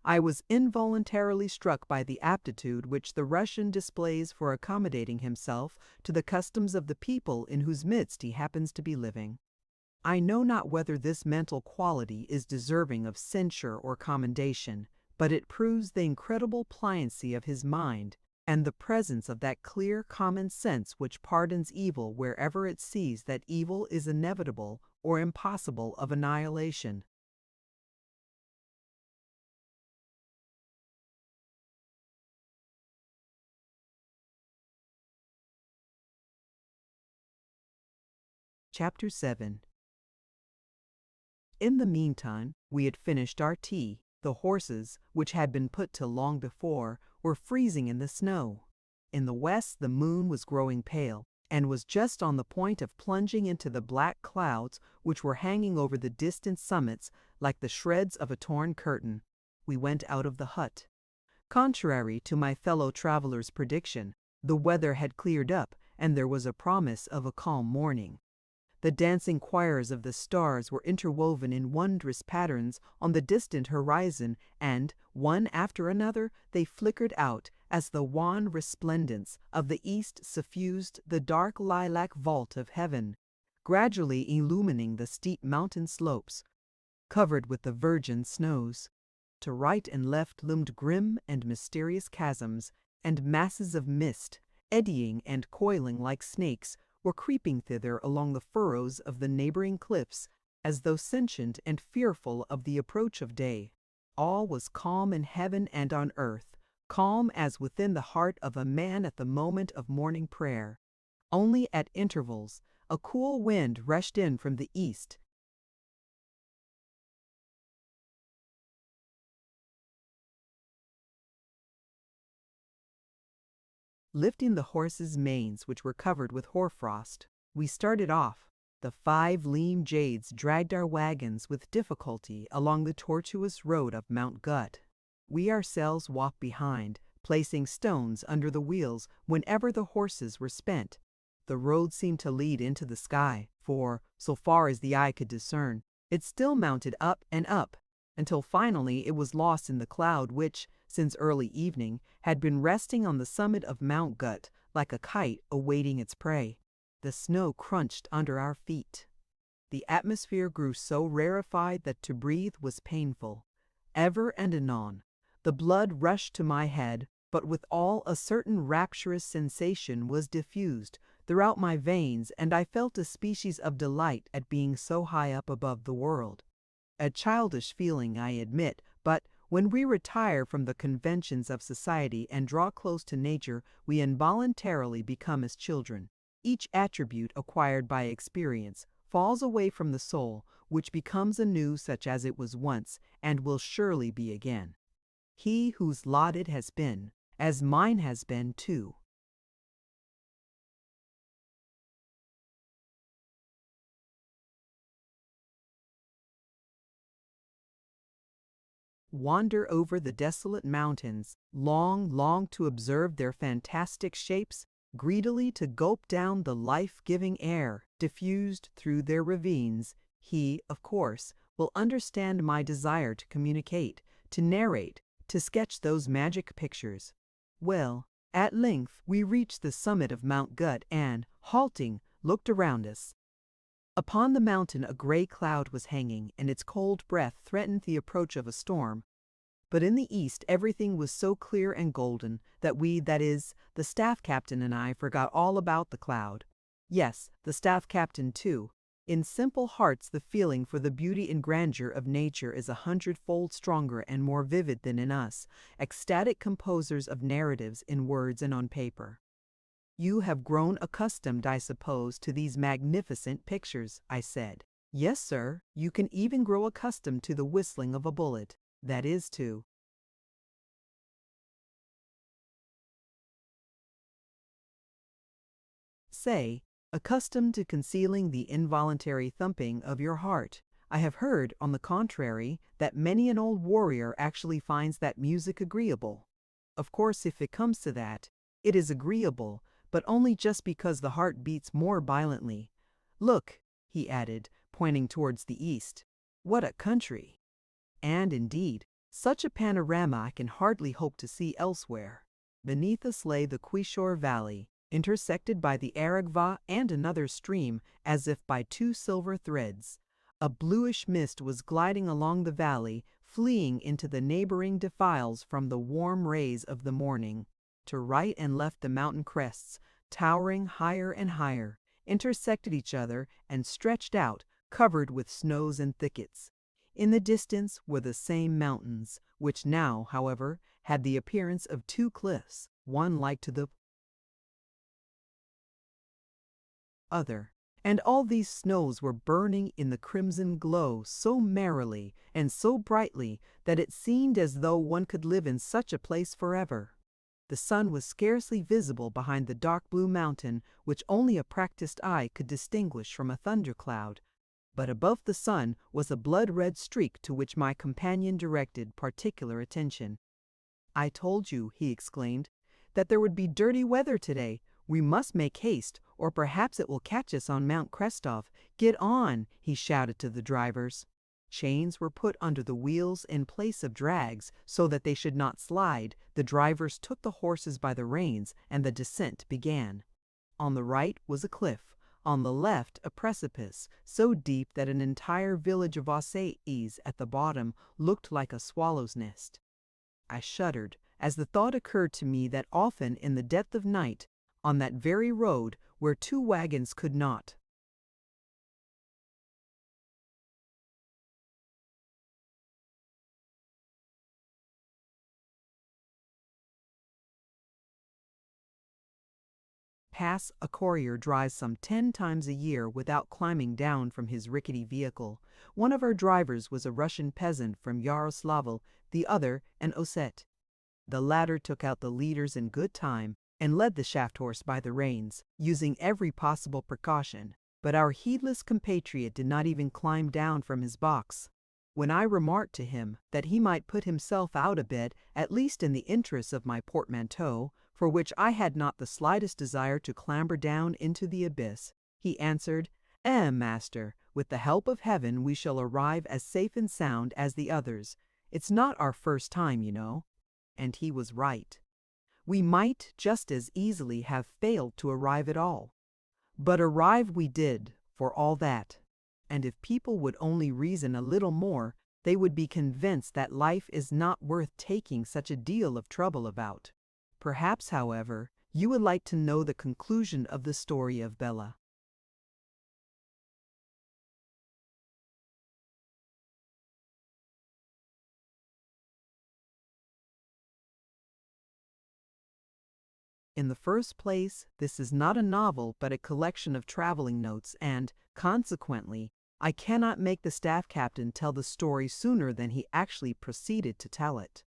I was involuntarily struck by the aptitude which the Russian displays for accommodating himself to the customs of the people in whose midst he happens to be living. I know not whether this mental quality is deserving of censure or commendation, but it proves the incredible pliancy of his mind and the presence of that clear common sense which pardons evil wherever it sees that evil is inevitable or impossible of annihilation. Chapter 7. In the meantime, we had finished our tea. The horses, which had been put till long before, were freezing in the snow. In the west the moon was growing pale, and was just on the point of plunging into the black clouds which were hanging over the distant summits like the shreds of a torn curtain. We went out of the hut. Contrary to my fellow traveler's prediction, the weather had cleared up, and there was a promise of a calm morning. The dancing choirs of the stars were interwoven in wondrous patterns on the distant horizon, and, one after another, they flickered out as the wan resplendence of the east suffused the dark lilac vault of heaven, gradually illumining the steep mountain slopes, covered with the virgin snows. To right and left loomed grim and mysterious chasms, and masses of mist, eddying and coiling like snakes, were creeping thither along the furrows of the neighboring cliffs, as though sentient and fearful of the approach of day. All was calm in heaven and on earth, calm as within the heart of a man at the moment of morning prayer. Only at intervals a cool wind rushed in from the east, lifting the horses' manes which were covered with hoarfrost. We started off. The 5 lean jades dragged our wagons with difficulty along the tortuous road of Mount Gut. We ourselves walked behind, placing stones under the wheels whenever the horses were spent. The road seemed to lead into the sky, for, so far as the eye could discern, it still mounted up and up, until finally it was lost in the cloud which, since early evening, had been resting on the summit of Mount Gut like a kite awaiting its prey. The snow crunched under our feet. The atmosphere grew so rarefied that to breathe was painful. Ever and anon, the blood rushed to my head, but withal a certain rapturous sensation was diffused throughout my veins, and I felt a species of delight at being so high up above the world. A childish feeling, I admit, but when we retire from the conventions of society and draw close to nature, we involuntarily become as children. Each attribute acquired by experience falls away from the soul, which becomes anew such as it was once, and will surely be again. He whose lot it has been, as mine has been too. Wander over the desolate mountains, long to observe their fantastic shapes, greedily to gulp down the life-giving air diffused through their ravines, he, of course, will understand my desire to communicate, to narrate, to sketch those magic pictures. Well, at length we reached the summit of Mount Gut and, halting, looked around us. Upon the mountain a gray cloud was hanging, and its cold breath threatened the approach of a storm. But in the east everything was so clear and golden that that is, the staff captain and I, forgot all about the cloud. Yes, the staff captain too. In simple hearts the feeling for the beauty and grandeur of nature is 100-fold stronger and more vivid than in us, ecstatic composers of narratives in words and on paper. You have grown accustomed, I suppose, to these magnificent pictures, I said. Yes, sir, you can even grow accustomed to the whistling of a bullet. That is to say, accustomed to concealing the involuntary thumping of your heart. I have heard, on the contrary, that many an old warrior actually finds that music agreeable. Of course, if it comes to that, it is agreeable, but only just because the heart beats more violently. Look, he added, pointing towards the east. What a country! And indeed, such a panorama I can hardly hope to see elsewhere. Beneath us lay the Quishor Valley, intersected by the Aragva and another stream, as if by 2 silver threads. A bluish mist was gliding along the valley, fleeing into the neighboring defiles from the warm rays of the morning. To right and left the mountain crests, towering higher and higher, intersected each other and stretched out, covered with snows and thickets. In the distance were the same mountains, which now, however, had the appearance of 2 cliffs, one like to the other. And all these snows were burning in the crimson glow so merrily and so brightly that it seemed as though one could live in such a place forever. The sun was scarcely visible behind the dark blue mountain which only a practiced eye could distinguish from a thundercloud, but above the sun was a blood-red streak to which my companion directed particular attention. "I told you," he exclaimed, "that there would be dirty weather today. We must make haste, or perhaps it will catch us on Mount Krestov. Get on," he shouted to the drivers. Chains were put under the wheels in place of drags, so that they should not slide. The drivers took the horses by the reins, and the descent began. On the right was a cliff, on the left a precipice, so deep that an entire village of Ossetes at the bottom looked like a swallow's nest. I shuddered as the thought occurred to me that often in the depth of night, on that very road where 2 wagons could not pass, a courier drives some 10 times a year without climbing down from his rickety vehicle. One of our drivers was a Russian peasant from Yaroslavl, the other an Osset. The latter took out the leaders in good time, and led the shaft horse by the reins, using every possible precaution. But our heedless compatriot did not even climb down from his box. When I remarked to him that he might put himself out a bit, at least in the interests of my portmanteau, for which I had not the slightest desire to clamber down into the abyss, he answered, master, with the help of heaven we shall arrive as safe and sound as the others. It's not our first time, you know." And he was right. We might just as easily have failed to arrive at all. But arrive we did, for all that. And if people would only reason a little more, they would be convinced that life is not worth taking such a deal of trouble about. Perhaps, however, you would like to know the conclusion of the story of Bella. In the first place, this is not a novel but a collection of traveling notes, and, consequently, I cannot make the staff captain tell the story sooner than he actually proceeded to tell it.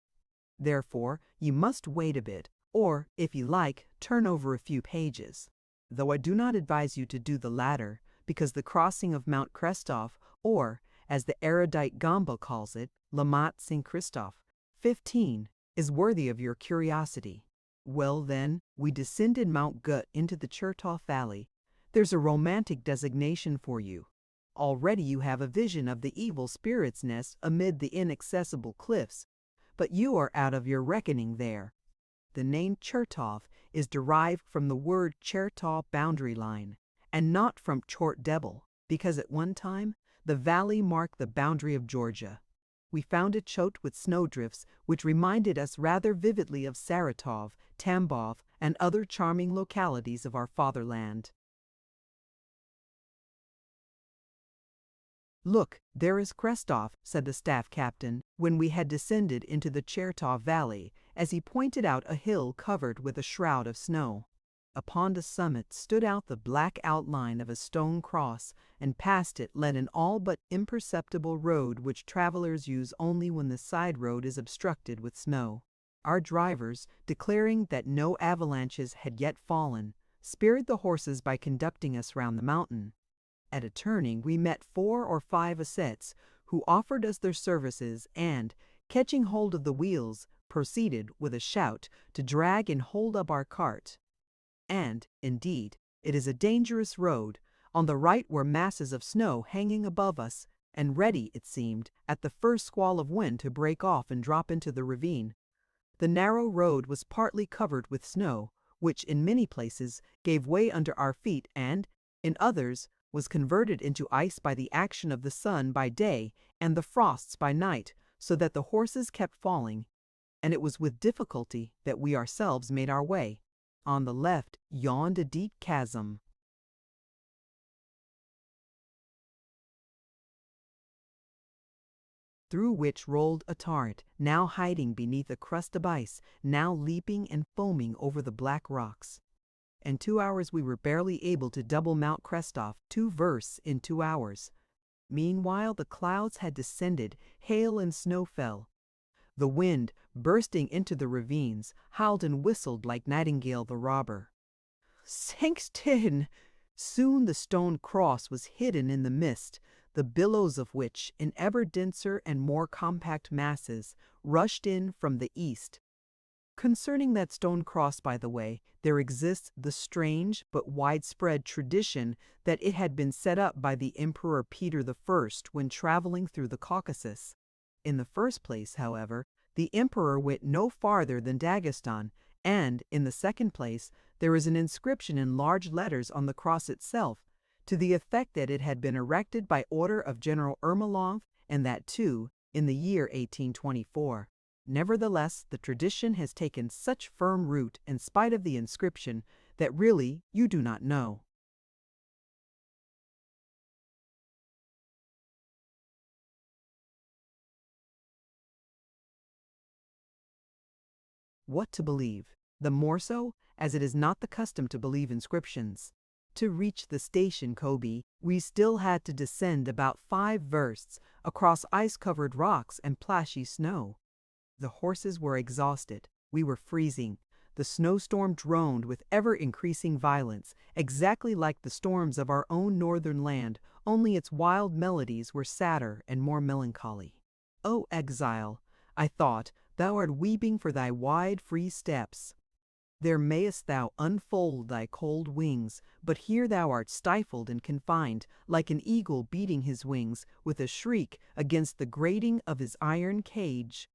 Therefore, you must wait a bit, or, if you like, turn over a few pages. Though I do not advise you to do the latter, because the crossing of Mount Krestov, or, as the erudite Gamba calls it, Le Mont Saint-Christophe, 15, is worthy of your curiosity. Well then, we descended Mount Gut into the Chertoff Valley. There's a romantic designation for you. Already you have a vision of the evil spirit's nest amid the inaccessible cliffs, but you are out of your reckoning there. The name Chertoff is derived from the word Chertoff boundary line, and not from Chort Debel, because at one time the valley marked the boundary of Georgia. We found it choked with snowdrifts, which reminded us rather vividly of Saratov, Tambov, and other charming localities of our fatherland. "Look, there is Krestov," said the staff captain, when we had descended into the Chertov Valley, as he pointed out a hill covered with a shroud of snow. Upon the summit stood out the black outline of a stone cross, and past it led an all but imperceptible road which travelers use only when the side road is obstructed with snow. Our drivers, declaring that no avalanches had yet fallen, spared the horses by conducting us round the mountain. At a turning we met 4 or 5 ascets, who offered us their services and, catching hold of the wheels, proceeded, with a shout, to drag and hold up our cart. And, indeed, it is a dangerous road. On the right were masses of snow hanging above us, and ready, it seemed, at the first squall of wind to break off and drop into the ravine. The narrow road was partly covered with snow, which in many places gave way under our feet and, in others, was converted into ice by the action of the sun by day and the frosts by night, so that the horses kept falling, and it was with difficulty that we ourselves made our way. On the left yawned a deep chasm, through which rolled a torrent, now hiding beneath a crust of ice, now leaping and foaming over the black rocks. In 2 hours we were barely able to double Mount Krestov 2 versts in 2 hours. Meanwhile the clouds had descended, hail and snow fell. The wind, bursting into the ravines, howled and whistled like Nightingale the robber. Sexton! Soon the stone cross was hidden in the mist, the billows of which, in ever denser and more compact masses, rushed in from the east. Concerning that stone cross, by the way, there exists the strange but widespread tradition that it had been set up by the Emperor Peter I when traveling through the Caucasus. In the first place, however, the emperor went no farther than Dagestan, and, in the second place, there is an inscription in large letters on the cross itself, to the effect that it had been erected by order of General Ermolov, and that, too, in the year 1824. Nevertheless, the tradition has taken such firm root in spite of the inscription that really you do not know. What to believe, the more so as it is not the custom to believe inscriptions. To reach the station Kobe, we still had to descend about 5 versts across ice-covered rocks and plashy snow. The horses were exhausted, we were freezing, the snowstorm droned with ever-increasing violence, exactly like the storms of our own northern land, only its wild melodies were sadder and more melancholy. O exile, I thought, thou art weeping for thy wide free steppes. There mayest thou unfold thy cold wings, but here thou art stifled and confined, like an eagle beating his wings with a shriek against the grating of his iron cage.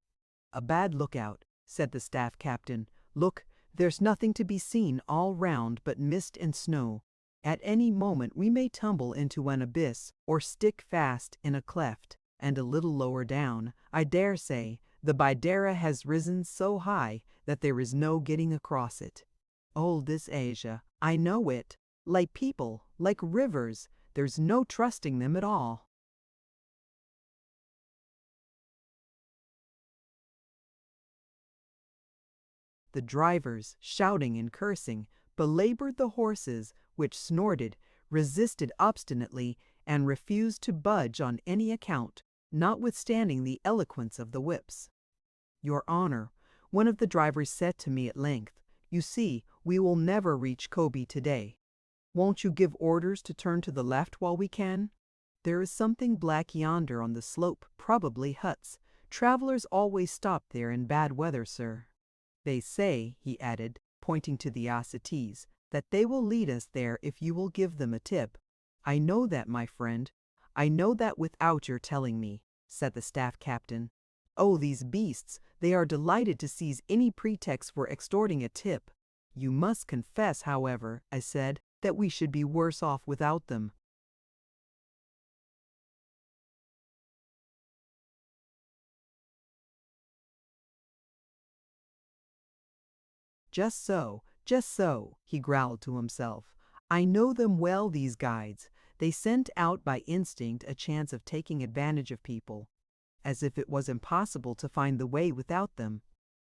A bad lookout, said the staff captain. Look, there's nothing to be seen all round but mist and snow. At any moment we may tumble into an abyss or stick fast in a cleft, and a little lower down, I dare say, the Bidera has risen so high that there is no getting across it. Oh, this Asia, I know it. Like people, like rivers, there's no trusting them at all. The drivers, shouting and cursing, belabored the horses, which snorted, resisted obstinately, and refused to budge on any account, notwithstanding the eloquence of the whips. Your Honor, one of the drivers said to me at length, you see, we will never reach Kobe today. Won't you give orders to turn to the left while we can? There is something black yonder on the slope, probably huts. Travelers always stop there in bad weather, sir. They say, he added, pointing to the Osseties, that they will lead us there if you will give them a tip. I know that, my friend. I know that without your telling me, said the staff captain. Oh, these beasts, they are delighted to seize any pretext for extorting a tip. You must confess, however, I said, that we should be worse off without them. Just so, he growled to himself. I know them well, these guides. They sent out by instinct a chance of taking advantage of people, as if it was impossible to find the way without them.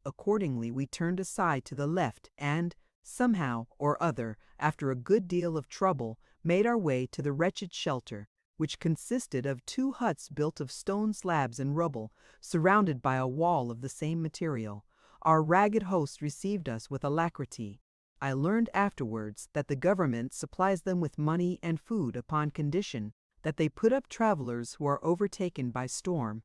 Accordingly, we turned aside to the left and, somehow or other, after a good deal of trouble, made our way to the wretched shelter, which consisted of 2 huts built of stone slabs and rubble, surrounded by a wall of the same material. Our ragged host received us with alacrity. I learned afterwards that the government supplies them with money and food upon condition that they put up travelers who are overtaken by storm.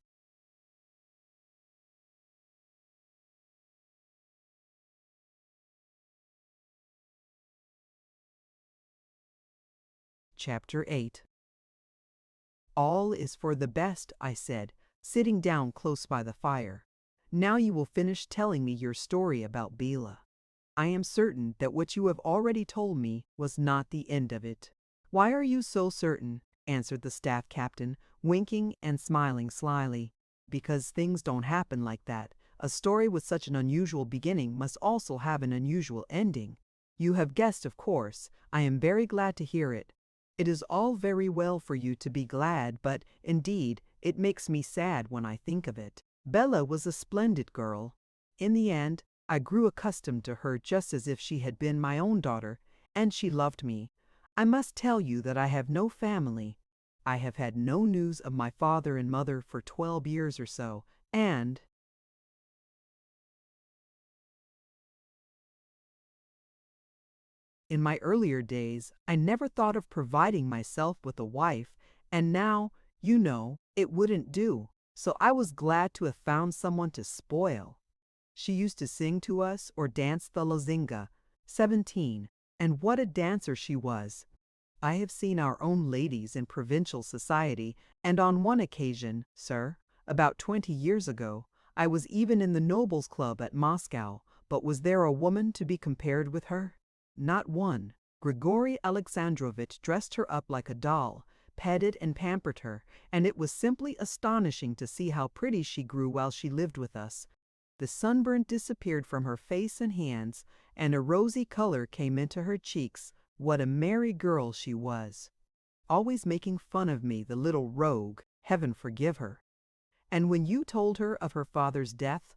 Chapter 8. All is for the best, I said, sitting down close by the fire. Now you will finish telling me your story about Bila. I am certain that what you have already told me was not the end of it. Why are you so certain? Answered the staff captain, winking and smiling slyly. Because things don't happen like that. A story with such an unusual beginning must also have an unusual ending. You have guessed, of course. I am very glad to hear it. It is all very well for you to be glad, but, indeed, it makes me sad when I think of it. Bella was a splendid girl. In the end, I grew accustomed to her just as if she had been my own daughter, and she loved me. I must tell you that I have no family. I have had no news of my father and mother for 12 years or so, and in my earlier days, I never thought of providing myself with a wife, and now, you know, it wouldn't do. So I was glad to have found someone to spoil. She used to sing to us or dance the lozinga, 17, and what a dancer she was. I have seen our own ladies in provincial society, and on one occasion, sir, about 20 years ago, I was even in the Nobles Club at Moscow, but was there a woman to be compared with her? Not one. Grigory Alexandrovitch dressed her up like a doll, petted and pampered her, and it was simply astonishing to see how pretty she grew while she lived with us. The sunburn disappeared from her face and hands, and a rosy color came into her cheeks. What a merry girl she was! Always making fun of me, the little rogue, heaven forgive her. And when you told her of her father's death,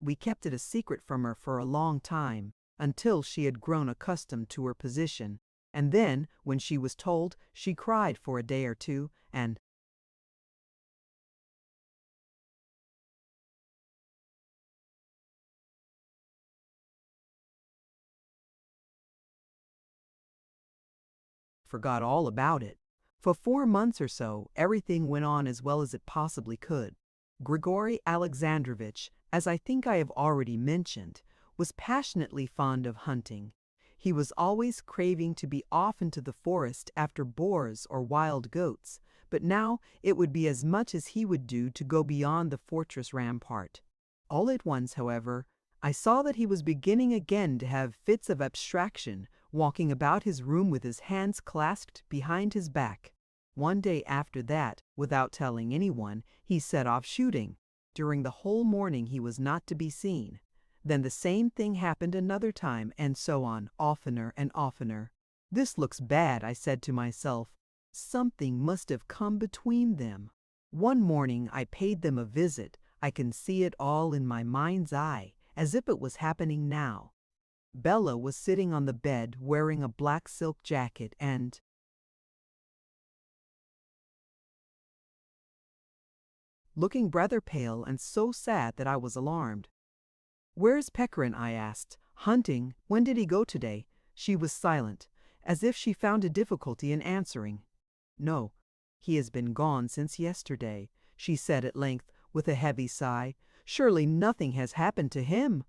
we kept it a secret from her for a long time, until she had grown accustomed to her position, and then, when she was told, she cried for a day or two, and forgot all about it. For 4 months or so, everything went on as well as it possibly could. Grigory Alexandrovich, as I think I have already mentioned, was passionately fond of hunting. He was always craving to be off into the forest after boars or wild goats, but now it would be as much as he would do to go beyond the fortress rampart. All at once, however, I saw that he was beginning again to have fits of abstraction, walking about his room with his hands clasped behind his back. One day after that, without telling anyone, he set off shooting. During the whole morning he was not to be seen. Then the same thing happened another time, and so on, oftener and oftener. This looks bad, I said to myself. Something must have come between them. One morning I paid them a visit. I can see it all in my mind's eye, as if it was happening now. Bella was sitting on the bed wearing a black silk jacket and looking rather pale and so sad that I was alarmed. "Where's Pechorin?" I asked. "Hunting. When did he go today?" She was silent, as if she found a difficulty in answering. "No, he has been gone since yesterday," she said at length, with a heavy sigh. "Surely nothing has happened to him?"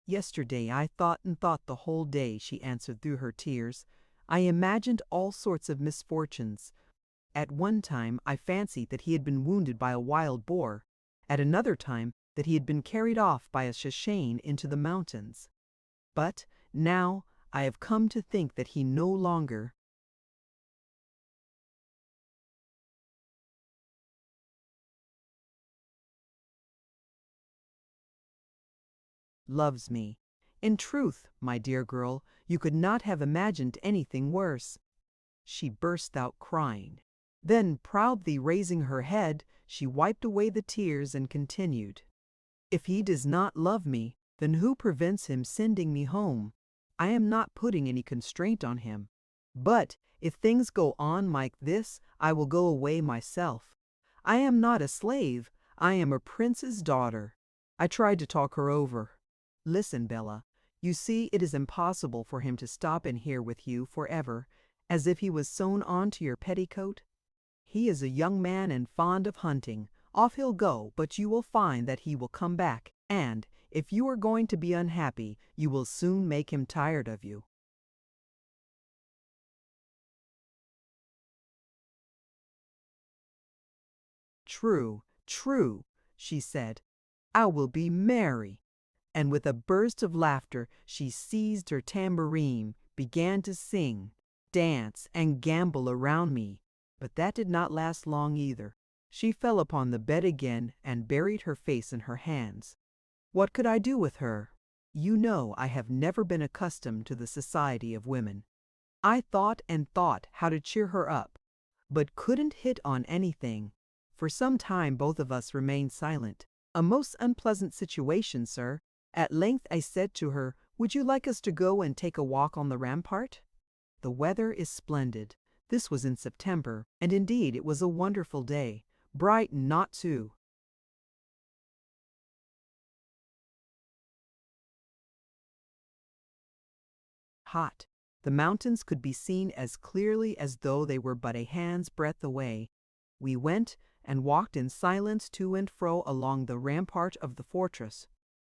"Yesterday I thought and thought the whole day," she answered through her tears. "I imagined all sorts of misfortunes. At one time I fancied that he had been wounded by a wild boar. At another time that he had been carried off by a shashane into the mountains. But now I have come to think that he no longer loves me. In truth, my dear girl, you could not have imagined anything worse." She burst out crying. Then, proudly raising her head, she wiped away the tears and continued, "If he does not love me, then who prevents him sending me home? I am not putting any constraint on him. But if things go on like this, I will go away myself. I am not a slave. I am a prince's daughter." I tried to talk her over. "Listen, Bella. You see, it is impossible for him to stop in here with you forever, as if he was sewn on to your petticoat. He is a young man and fond of hunting. Off he'll go, but you will find that he will come back, and, if you are going to be unhappy, you will soon make him tired of you." "True, true," she said. "I will be merry." And with a burst of laughter she seized her tambourine, began to sing, dance, and gambol around me. But that did not last long either. She fell upon the bed again and buried her face in her hands. What could I do with her? You know I have never been accustomed to the society of women. I thought and thought how to cheer her up, but couldn't hit on anything. For some time both of us remained silent. "A most unpleasant situation, sir." At length I said to her, "Would you like us to go and take a walk on the rampart? The weather is splendid." This was in September, and indeed it was a wonderful day, bright and not too hot. The mountains could be seen as clearly as though they were but a hand's breadth away. We went and walked in silence to and fro along the rampart of the fortress.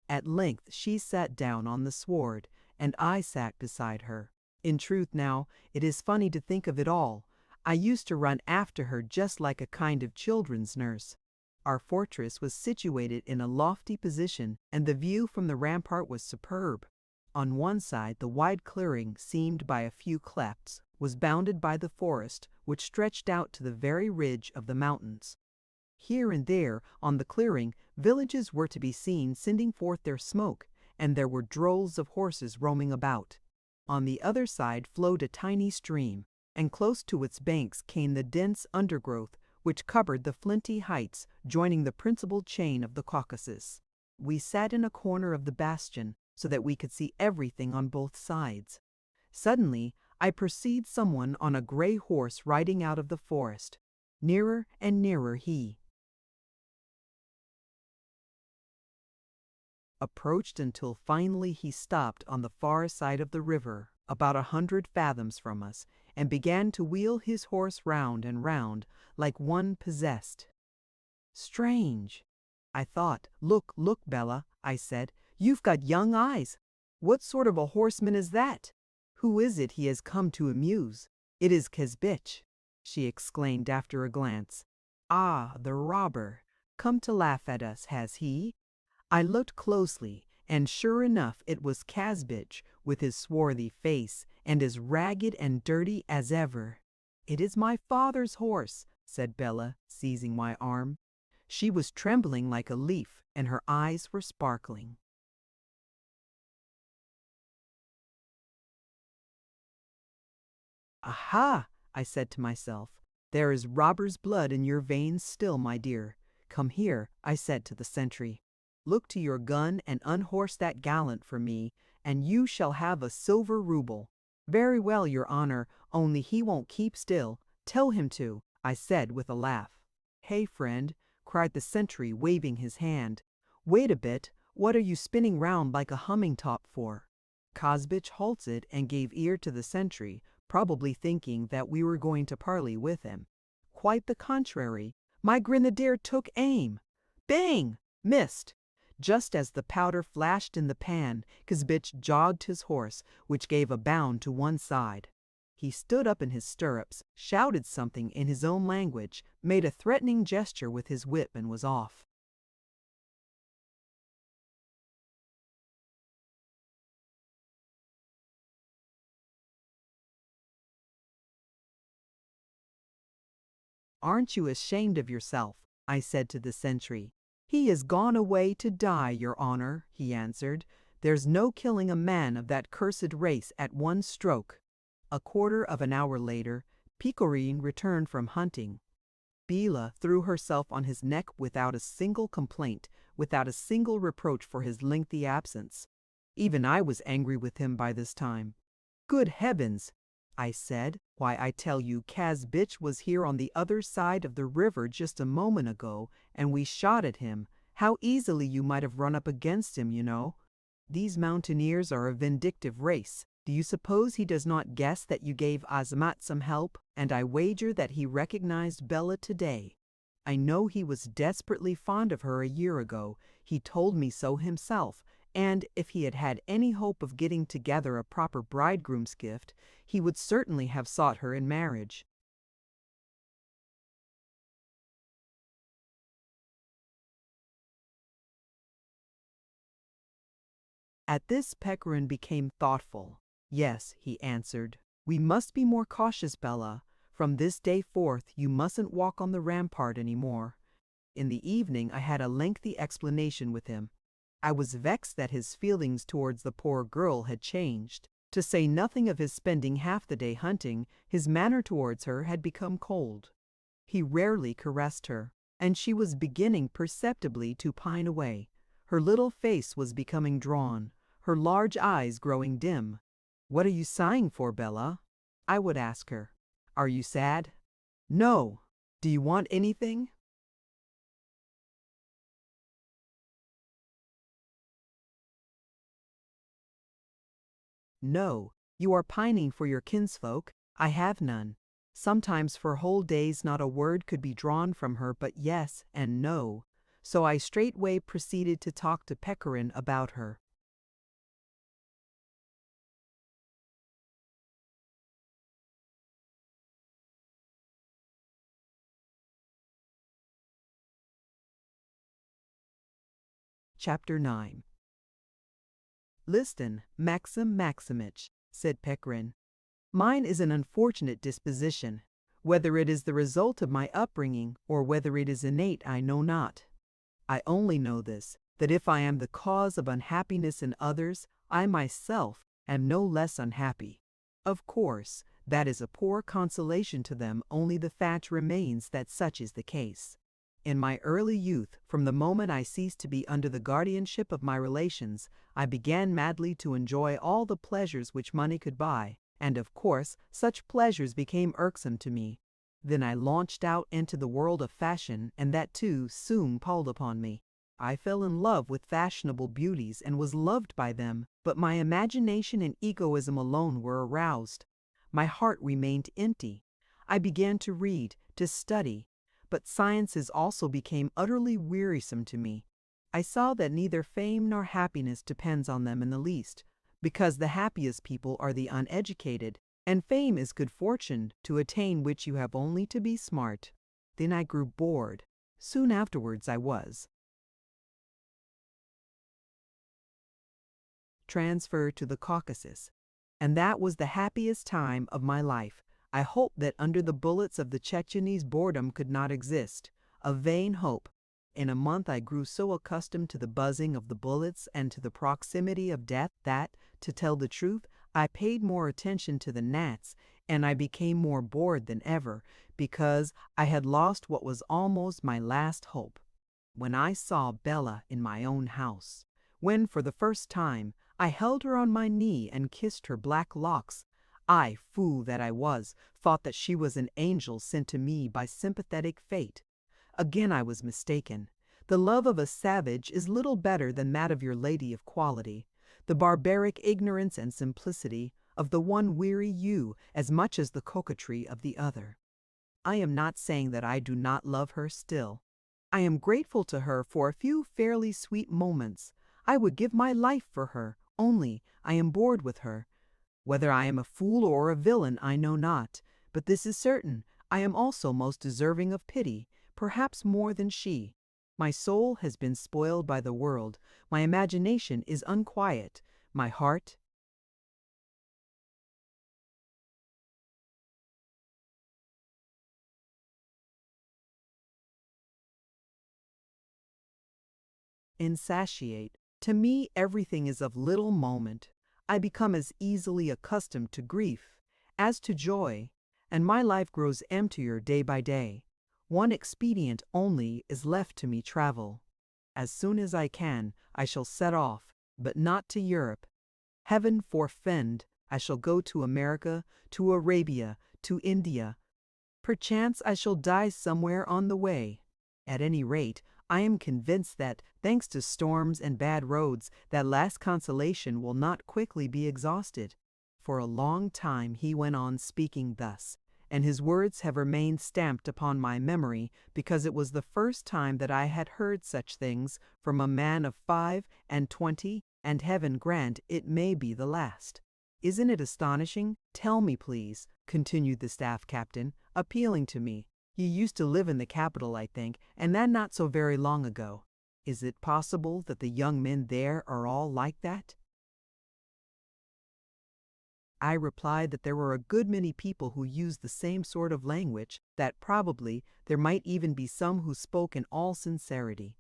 At length she sat down on the sward, and I sat beside her. In truth now, it is funny to think of it all. I used to run after her just like a kind of children's nurse. Our fortress was situated in a lofty position, and the view from the rampart was superb. On one side the wide clearing, seamed by a few clefts, was bounded by the forest, which stretched out to the very ridge of the mountains. Here and there, on the clearing, villages were to be seen sending forth their smoke, and there were droves of horses roaming about. On the other side flowed a tiny stream, and close to its banks came the dense undergrowth which covered the flinty heights joining the principal chain of the Caucasus. We sat in a corner of the bastion, so that we could see everything on both sides. Suddenly I perceived someone on a gray horse riding out of the forest. Nearer and nearer he approached until finally he stopped on the far side of the river. about 100 fathoms from us, and began to wheel his horse round and round like one possessed. Strange, I thought. Look, look, Bella, I said. You've got young eyes. What sort of a horseman is that? Who is it he has come to amuse? It is Kazbich, she exclaimed after a glance. Ah, the robber. Come to laugh at us, has he? I looked closely, and sure enough it was Kazbich, with his swarthy face, and as ragged and dirty as ever. It is my father's horse, said Bella, seizing my arm. She was trembling like a leaf, and her eyes were sparkling. Aha, I said to myself. There is robber's blood in your veins still, my dear. Come here, I said to the sentry. Look to your gun and unhorse that gallant for me, and you shall have a silver rouble. Very well, your honor, only he won't keep still. Tell him to, I said with a laugh. Hey, friend, cried the sentry, waving his hand. Wait a bit, what are you spinning round like a humming top for? Kazbich halted and gave ear to the sentry, probably thinking that we were going to parley with him. Quite the contrary. My grenadier took aim. Bang! Missed. Just as the powder flashed in the pan, Kazbich jogged his horse, which gave a bound to one side. He stood up in his stirrups, shouted something in his own language, made a threatening gesture with his whip, and was off. Aren't you ashamed of yourself? I said to the sentry. He is gone away to die, your honor, he answered. There's no killing a man of that cursed race at one stroke. A quarter of an hour later, Pechorin returned from hunting. Bela threw herself on his neck without a single complaint, without a single reproach for his lengthy absence. Even I was angry with him by this time. Good heavens, I said. Why, I tell you, Kazbich was here on the other side of the river just a moment ago, and we shot at him. How easily you might have run up against him, you know. These mountaineers are a vindictive race. Do you suppose he does not guess that you gave Azmat some help? And I wager that he recognized Bella today. I know he was desperately fond of her a year ago. He told me so himself. And if he had had any hope of getting together a proper bridegroom's gift, he would certainly have sought her in marriage. At this Pechorin became thoughtful. Yes, he answered. We must be more cautious, Bella. From this day forth you mustn't walk on the rampart any more. In the evening I had a lengthy explanation with him. I was vexed that his feelings towards the poor girl had changed. To say nothing of his spending half the day hunting, his manner towards her had become cold. He rarely caressed her, and she was beginning perceptibly to pine away. Her little face was becoming drawn, her large eyes growing dim. What are you sighing for, Bella? I would ask her. Are you sad? No. Do you want anything? No. You are pining for your kinsfolk. I have none. Sometimes for whole days not a word could be drawn from her but yes and no. So I straightway proceeded to talk to Pechorin about her. Chapter 9. Listen, Maxim Maximich, said Pechorin. Mine is an unfortunate disposition. Whether it is the result of my upbringing or whether it is innate, I know not. I only know this, that if I am the cause of unhappiness in others, I myself am no less unhappy. Of course, that is a poor consolation to them, only the fact remains that such is the case. In my early youth, from the moment I ceased to be under the guardianship of my relations, I began madly to enjoy all the pleasures which money could buy, and of course such pleasures became irksome to me. Then I launched out into the world of fashion, and that too soon palled upon me. I fell in love with fashionable beauties and was loved by them, but my imagination and egoism alone were aroused. My heart remained empty. I began to read, to study, but sciences also became utterly wearisome to me. I saw that neither fame nor happiness depends on them in the least, because the happiest people are the uneducated, and fame is good fortune, to attain which you have only to be smart. Then I grew bored. Soon afterwards I was transferred to the Caucasus, and that was the happiest time of my life. I hoped that under the bullets of the Chechenes boredom could not exist. A vain hope. In a month I grew so accustomed to the buzzing of the bullets and to the proximity of death that, to tell the truth, I paid more attention to the gnats, and I became more bored than ever, because I had lost what was almost my last hope. When I saw Bella in my own house, when for the first time I held her on my knee and kissed her black locks, I, fool that I was, thought that she was an angel sent to me by sympathetic fate. Again I was mistaken. The love of a savage is little better than that of your lady of quality. The barbaric ignorance and simplicity of the one weary you as much as the coquetry of the other. I am not saying that I do not love her still. I am grateful to her for a few fairly sweet moments. I would give my life for her, only I am bored with her. Whether I am a fool or a villain I know not, but this is certain, I am also most deserving of pity, perhaps more than she. My soul has been spoiled by the world, my imagination is unquiet, my heart insatiate. To me everything is of little moment. I become as easily accustomed to grief as to joy, and my life grows emptier day by day. One expedient only is left to me: travel. As soon as I can, I shall set off, but not to Europe. Heaven forfend, I shall go to America, to Arabia, to India. Perchance I shall die somewhere on the way. At any rate, I am convinced that, thanks to storms and bad roads, that last consolation will not quickly be exhausted. For a long time he went on speaking thus, and his words have remained stamped upon my memory because it was the first time that I had heard such things from a man of 25, and heaven grant it may be the last. Isn't it astonishing? Tell me, please, continued the staff captain, appealing to me. You used to live in the capital, I think, and that not so very long ago. Is it possible that the young men there are all like that? I replied that there were a good many people who used the same sort of language, that probably there might even be some who spoke in all sincerity.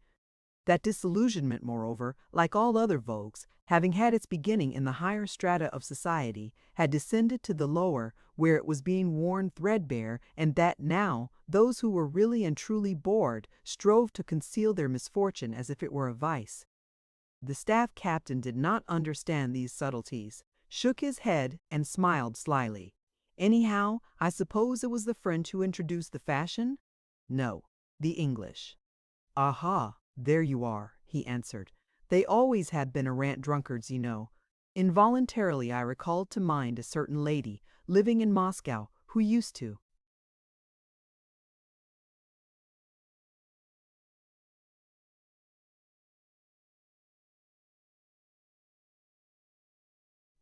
That disillusionment, moreover, like all other vogues, having had its beginning in the higher strata of society, had descended to the lower, where it was being worn threadbare, and that now those who were really and truly bored strove to conceal their misfortune as if it were a vice. The staff captain did not understand these subtleties, shook his head, and smiled slyly. Anyhow, I suppose it was the French who introduced the fashion? No, the English. Aha, there you are, he answered. They always have been arrant drunkards, you know. Involuntarily I recalled to mind a certain lady, living in Moscow, who used to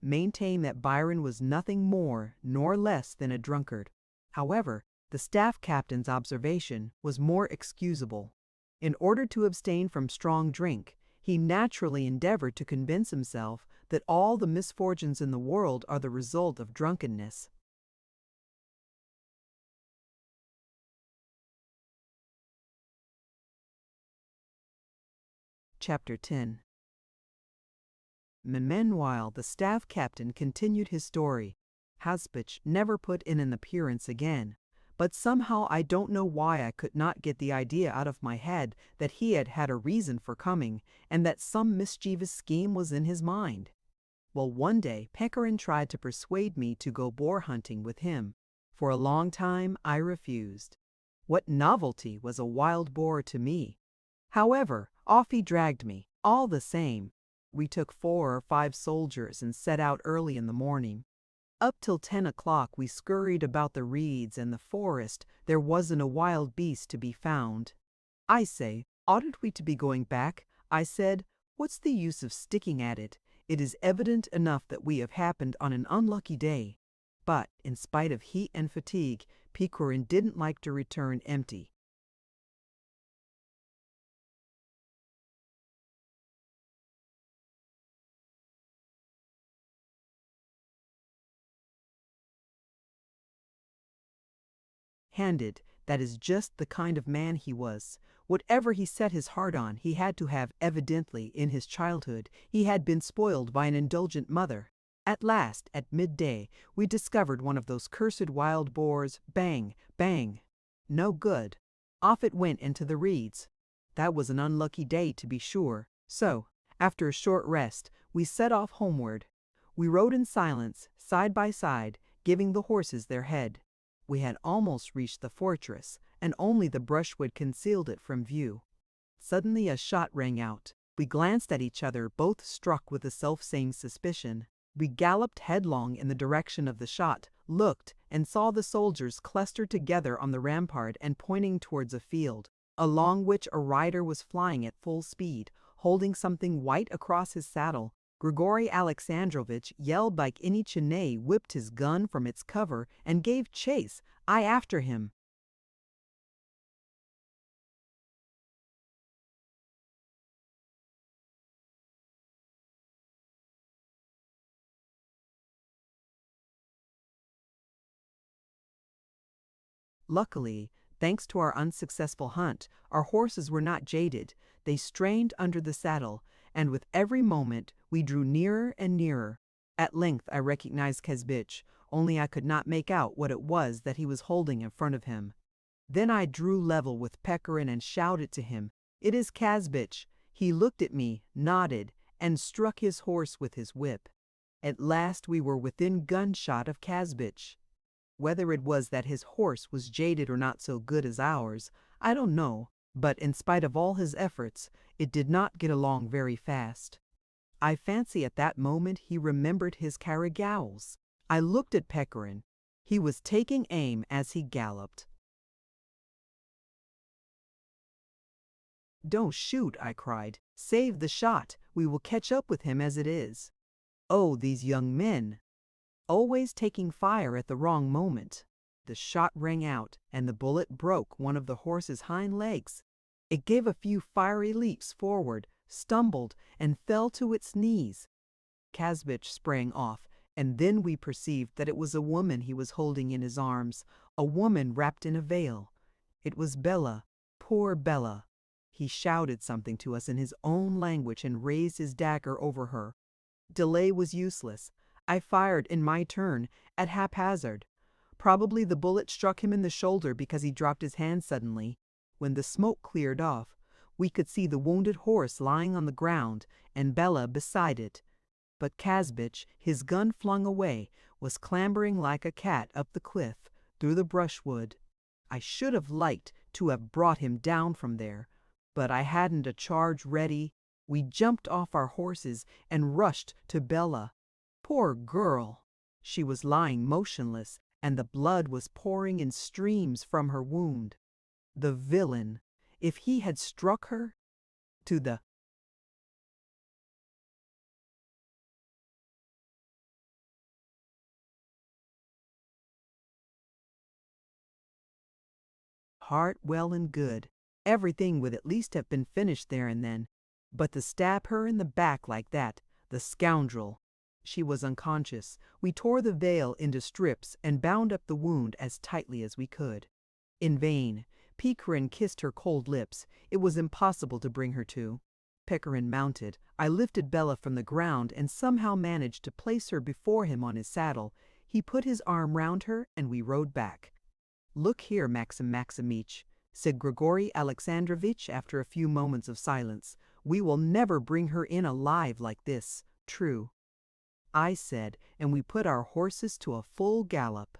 maintain that Byron was nothing more nor less than a drunkard. However, the staff captain's observation was more excusable. In order to abstain from strong drink, he naturally endeavored to convince himself that all the misfortunes in the world are the result of drunkenness. Chapter 10. Meanwhile, the staff captain continued his story. Haspich never put in an appearance again, but somehow I don't know why I could not get the idea out of my head that he had had a reason for coming, and that some mischievous scheme was in his mind. Well, one day Pechorin tried to persuade me to go boar hunting with him. For a long time I refused. What novelty was a wild boar to me? However, Off he dragged me, all the same. We took 4 or 5 soldiers and set out early in the morning. Up till 10 o'clock we scurried about the reeds and the forest. There wasn't a wild beast to be found. "I say, oughtn't we to be going back?" I said. "What's the use of sticking at it? It is evident enough that we have happened on an unlucky day." But, in spite of heat and fatigue, Pechorin didn't like to return empty. Handed, that is just the kind of man he was. Whatever he set his heart on, he had to have. Evidently, in his childhood, he had been spoiled by an indulgent mother. At last, at midday, we discovered one of those cursed wild boars. Bang, bang. No good. Off it went into the reeds. That was an unlucky day, to be sure. So, after a short rest, we set off homeward. We rode in silence, side by side, giving the horses their head. We had almost reached the fortress, and only the brushwood concealed it from view. Suddenly a shot rang out. We glanced at each other, both struck with the self-same suspicion. We galloped headlong in the direction of the shot, looked, and saw the soldiers clustered together on the rampart and pointing towards a field, along which a rider was flying at full speed, holding something white across his saddle. Grigory Alexandrovich yelled like any Chinee, whipped his gun from its cover, and gave chase, I after him. Luckily, thanks to our unsuccessful hunt, our horses were not jaded. They strained under the saddle, and with every moment we drew nearer and nearer. At length I recognized Kazbich, only I could not make out what it was that he was holding in front of him. Then I drew level with Pechorin and shouted to him, "It is Kazbich." He looked at me, nodded, and struck his horse with his whip. At last we were within gunshot of Kazbich. Whether it was that his horse was jaded or not so good as ours, I don't know, but in spite of all his efforts, it did not get along very fast. I fancy at that moment he remembered his karagowls. I looked at Pechorin. He was taking aim as he galloped. "Don't shoot," I cried. "Save the shot. We will catch up with him as it is." Oh, these young men! Always taking fire at the wrong moment. The shot rang out, and the bullet broke one of the horse's hind legs. It gave a few fiery leaps forward, stumbled, and fell to its knees. Kazbich sprang off, and then we perceived that it was a woman he was holding in his arms, a woman wrapped in a veil. It was Bella, poor Bella. He shouted something to us in his own language and raised his dagger over her. Delay was useless. I fired in my turn, at haphazard. Probably the bullet struck him in the shoulder because he dropped his hand suddenly. When the smoke cleared off, we could see the wounded horse lying on the ground and Bella beside it. But Kazbich, his gun flung away, was clambering like a cat up the cliff, through the brushwood. I should have liked to have brought him down from there, but I hadn't a charge ready. We jumped off our horses and rushed to Bella. Poor girl! She was lying motionless, and the blood was pouring in streams from her wound. The villain! If he had struck her, to the heart, well and good. Everything would at least have been finished there and then. But to stab her in the back like that, the scoundrel! She was unconscious. We tore the veil into strips and bound up the wound as tightly as we could. In vain. Pechorin kissed her cold lips. It was impossible to bring her to. Pechorin mounted. I lifted Bella from the ground and somehow managed to place her before him on his saddle. He put his arm round her and we rode back. "Look here, Maxim Maximich," said Grigory Alexandrovich after a few moments of silence. "We will never bring her in alive like this. True," I said, and we put our horses to a full gallop.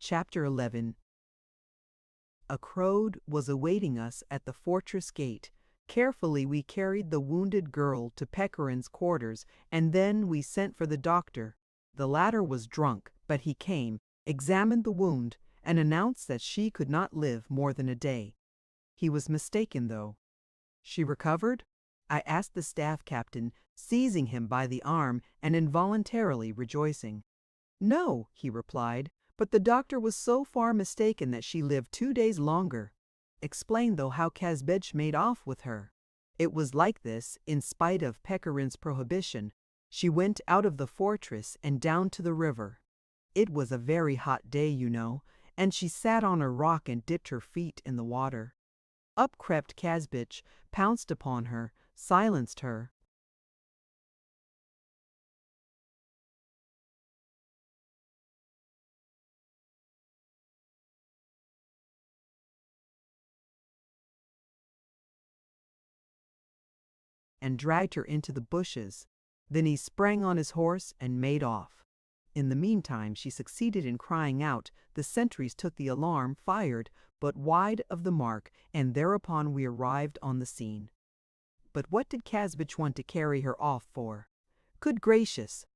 Chapter 11. A crowd was awaiting us at the fortress gate. Carefully we carried the wounded girl to Pechorin's quarters, and then we sent for the doctor. The latter was drunk, but he came, examined the wound, and announced that she could not live more than a day. He was mistaken, though. She recovered? I asked the staff captain, seizing him by the arm and involuntarily rejoicing. No, he replied, but the doctor was so far mistaken that she lived 2 days longer. Explain, though, how Kazbech made off with her. It was like this, in spite of Pechorin's prohibition. She went out of the fortress and down to the river. It was a very hot day, you know, and she sat on a rock and dipped her feet in the water. Up crept Kazbech, pounced upon her, silenced her, and dragged her into the bushes. Then he sprang on his horse and made off. In the meantime she succeeded in crying out. The sentries took the alarm, fired, but wide of the mark, and thereupon we arrived on the scene. But what did Kazbech want to carry her off for? Good gracious!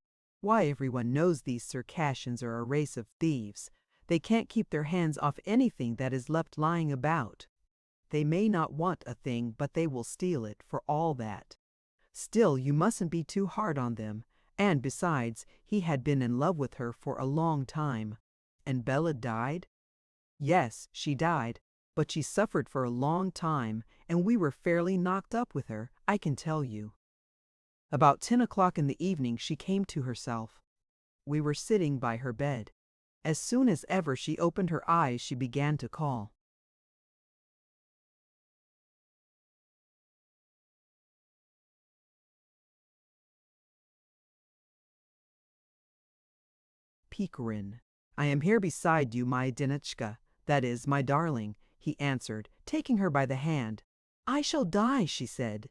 Why, everyone knows these Circassians are a race of thieves. They can't keep their hands off anything that is left lying about. They may not want a thing, but they will steal it, for all that. Still, you mustn't be too hard on them, and besides, he had been in love with her for a long time. And Bella died? Yes, she died, but she suffered for a long time, and we were fairly knocked up with her, I can tell you. About 10 o'clock in the evening she came to herself. We were sitting by her bed. As soon as ever she opened her eyes she began to call. Pechorin. I am here beside you, my Denechka, that is, my darling, he answered, taking her by the hand. I shall die, she said.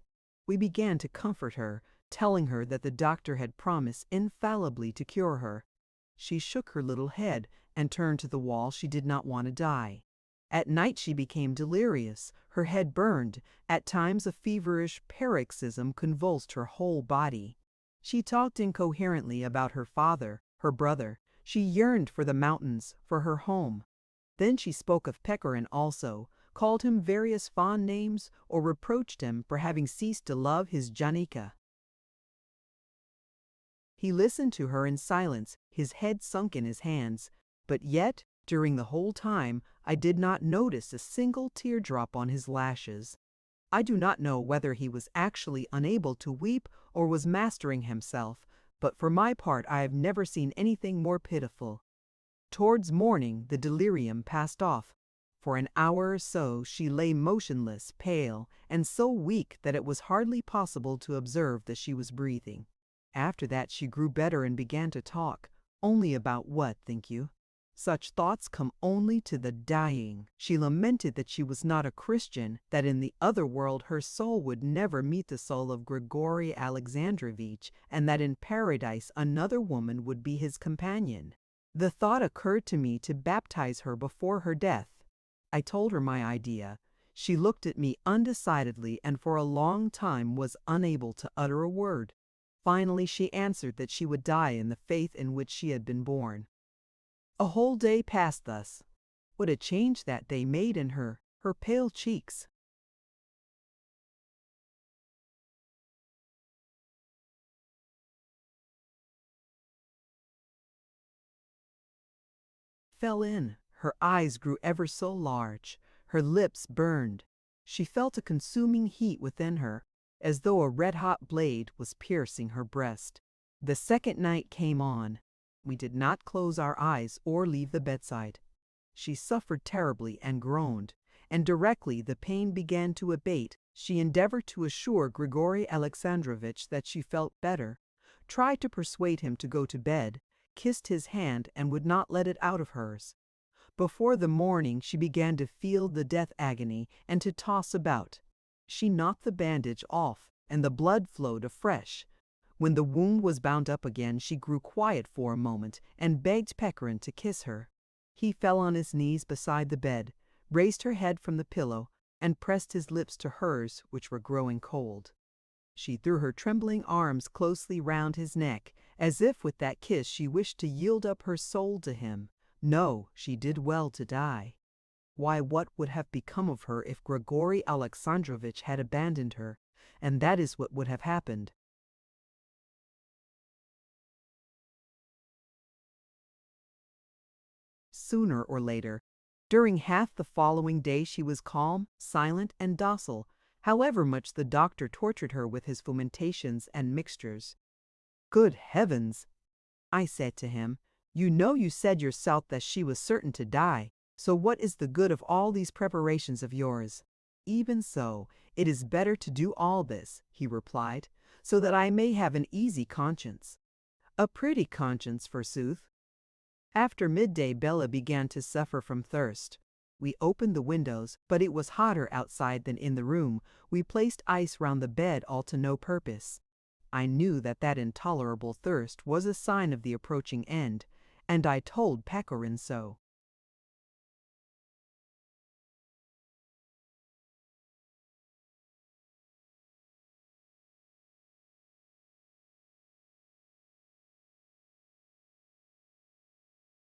We began to comfort her, telling her that the doctor had promised infallibly to cure her. She shook her little head and turned to the wall. She did not want to die. At night she became delirious, her head burned, at times a feverish paroxysm convulsed her whole body. She talked incoherently about her father, her brother. She yearned for the mountains, for her home. Then she spoke of Pechorin also, called him various fond names, or reproached him for having ceased to love his Janika. He listened to her in silence, his head sunk in his hands, but yet, during the whole time, I did not notice a single teardrop on his lashes. I do not know whether he was actually unable to weep or was mastering himself, but for my part I have never seen anything more pitiful. Towards morning the delirium passed off. For an hour or so she lay motionless, pale, and so weak that it was hardly possible to observe that she was breathing. After that she grew better and began to talk. Only about what, think you? Such thoughts come only to the dying. She lamented that she was not a Christian, that in the other world her soul would never meet the soul of Grigory Alexandrovich, and that in paradise another woman would be his companion. The thought occurred to me to baptize her before her death. I told her my idea. She looked at me undecidedly and for a long time was unable to utter a word. Finally she answered that she would die in the faith in which she had been born. A whole day passed thus. What a change that day made in her pale cheeks. Fell in. Her eyes grew ever so large. Her lips burned. She felt a consuming heat within her, as though a red-hot blade was piercing her breast. The second night came on. We did not close our eyes or leave the bedside. She suffered terribly and groaned, and directly the pain began to abate, she endeavored to assure Grigory Alexandrovich that she felt better, tried to persuade him to go to bed, kissed his hand and would not let it out of hers. Before the morning she began to feel the death agony and to toss about. She knocked the bandage off, and the blood flowed afresh. When the wound was bound up again, she grew quiet for a moment and begged Pechorin to kiss her. He fell on his knees beside the bed, raised her head from the pillow, and pressed his lips to hers, which were growing cold. She threw her trembling arms closely round his neck, as if with that kiss she wished to yield up her soul to him. No, she did well to die. Why, what would have become of her if Grigory Alexandrovich had abandoned her? And that is what would have happened. Sooner or later, during half the following day she was calm, silent, and docile, however much the doctor tortured her with his fomentations and mixtures. "Good heavens!" I said to him, you said yourself that she was certain to die, so what is the good of all these preparations of yours?" "Even so, it is better to do all this," he replied, "so that I may have an easy conscience." A pretty conscience, forsooth. After midday Bella began to suffer from thirst. We opened the windows, but it was hotter outside than in the room. We placed ice round the bed, all to no purpose. I knew that intolerable thirst was a sign of the approaching end, and I told Pechorin so.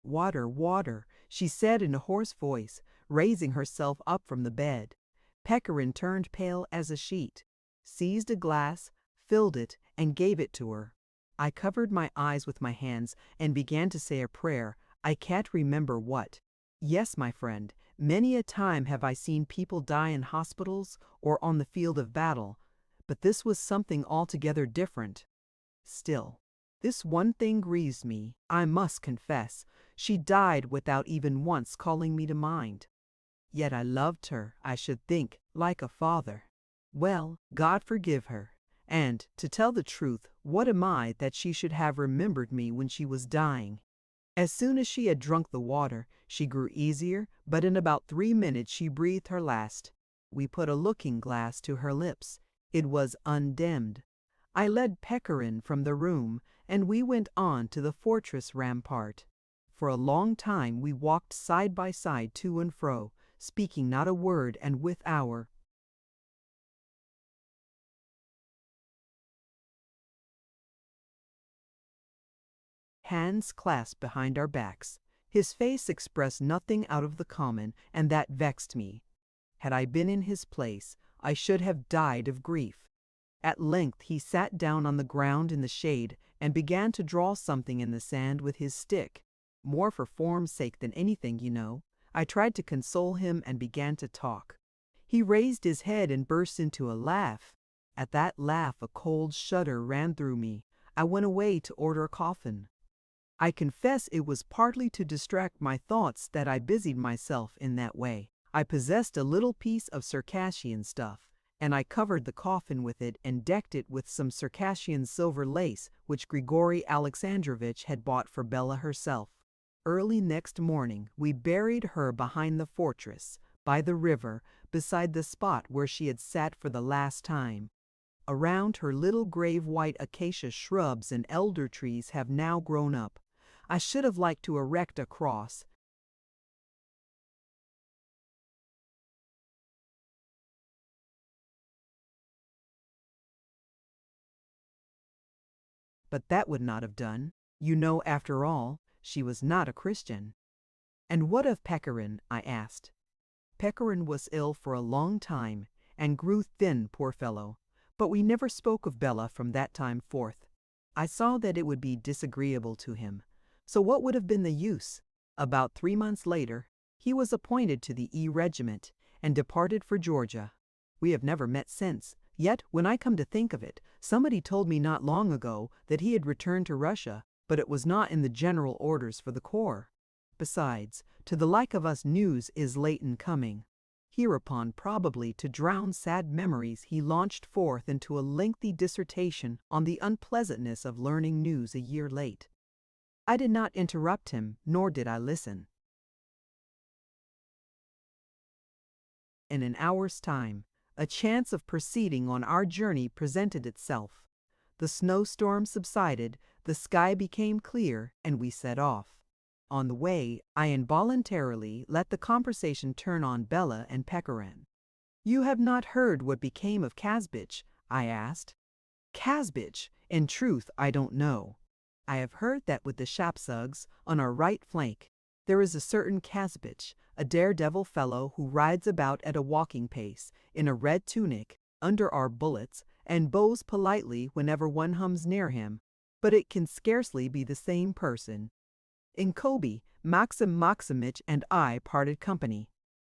"Water, water," she said in a hoarse voice, raising herself up from the bed. Pechorin turned pale as a sheet, seized a glass, filled it, and gave it to her. I covered my eyes with my hands and began to say a prayer, I can't remember what. Yes, my friend, many a time have I seen people die in hospitals or on the field of battle, but this was something altogether different. Still, this one thing grieves me, I must confess. She died without even once calling me to mind. Yet I loved her, I should think, like a father. Well, God forgive her. And, to tell the truth, what am I that she should have remembered me when she was dying? As soon as she had drunk the water, she grew easier, but in about 3 minutes she breathed her last. We put a looking-glass to her lips. It was undimmed. I led Pechorin from the room, and we went on to the fortress rampart. For a long time we walked side by side to and fro, speaking not a word, and with our hands clasped behind our backs. His face expressed nothing out of the common, and that vexed me. Had I been in his place, I should have died of grief. At length he sat down on the ground in the shade and began to draw something in the sand with his stick. More for form's sake than anything, you know. I tried to console him and began to talk. He raised his head and burst into a laugh. At that laugh a cold shudder ran through me. I went away to order a coffin. I confess it was partly to distract my thoughts that I busied myself in that way. I possessed a little piece of Circassian stuff, and I covered the coffin with it and decked it with some Circassian silver lace which Grigory Alexandrovich had bought for Bella herself. Early next morning we buried her behind the fortress, by the river, beside the spot where she had sat for the last time. Around her little grave white acacia shrubs and elder trees have now grown up. I should have liked to erect a cross, but that would not have done. After all, she was not a Christian. "And what of Pechorin?" I asked. Pechorin was ill for a long time, and grew thin, poor fellow, but we never spoke of Bella from that time forth. I saw that it would be disagreeable to him, so what would have been the use? About 3 months later, he was appointed to the E Regiment, and departed for Georgia. We have never met since. Yet, when I come to think of it, somebody told me not long ago that he had returned to Russia, but it was not in the general orders for the corps. Besides, to the like of us news is late in coming. Hereupon, probably to drown sad memories, he launched forth into a lengthy dissertation on the unpleasantness of learning news a year late. I did not interrupt him, nor did I listen. In an hour's time, a chance of proceeding on our journey presented itself. The snowstorm subsided, the sky became clear, and we set off. On the way, I involuntarily let the conversation turn on Bella and Pechorin. "You have not heard what became of Kazbich?" I asked. "Kazbich? In truth, I don't know. I have heard that with the Shapsugs, on our right flank, there is a certain Kazbich, a daredevil fellow who rides about at a walking pace, in a red tunic, under our bullets, and bows politely whenever one hums near him, but it can scarcely be the same person. In Kobe, Maxim Maximich and I parted company.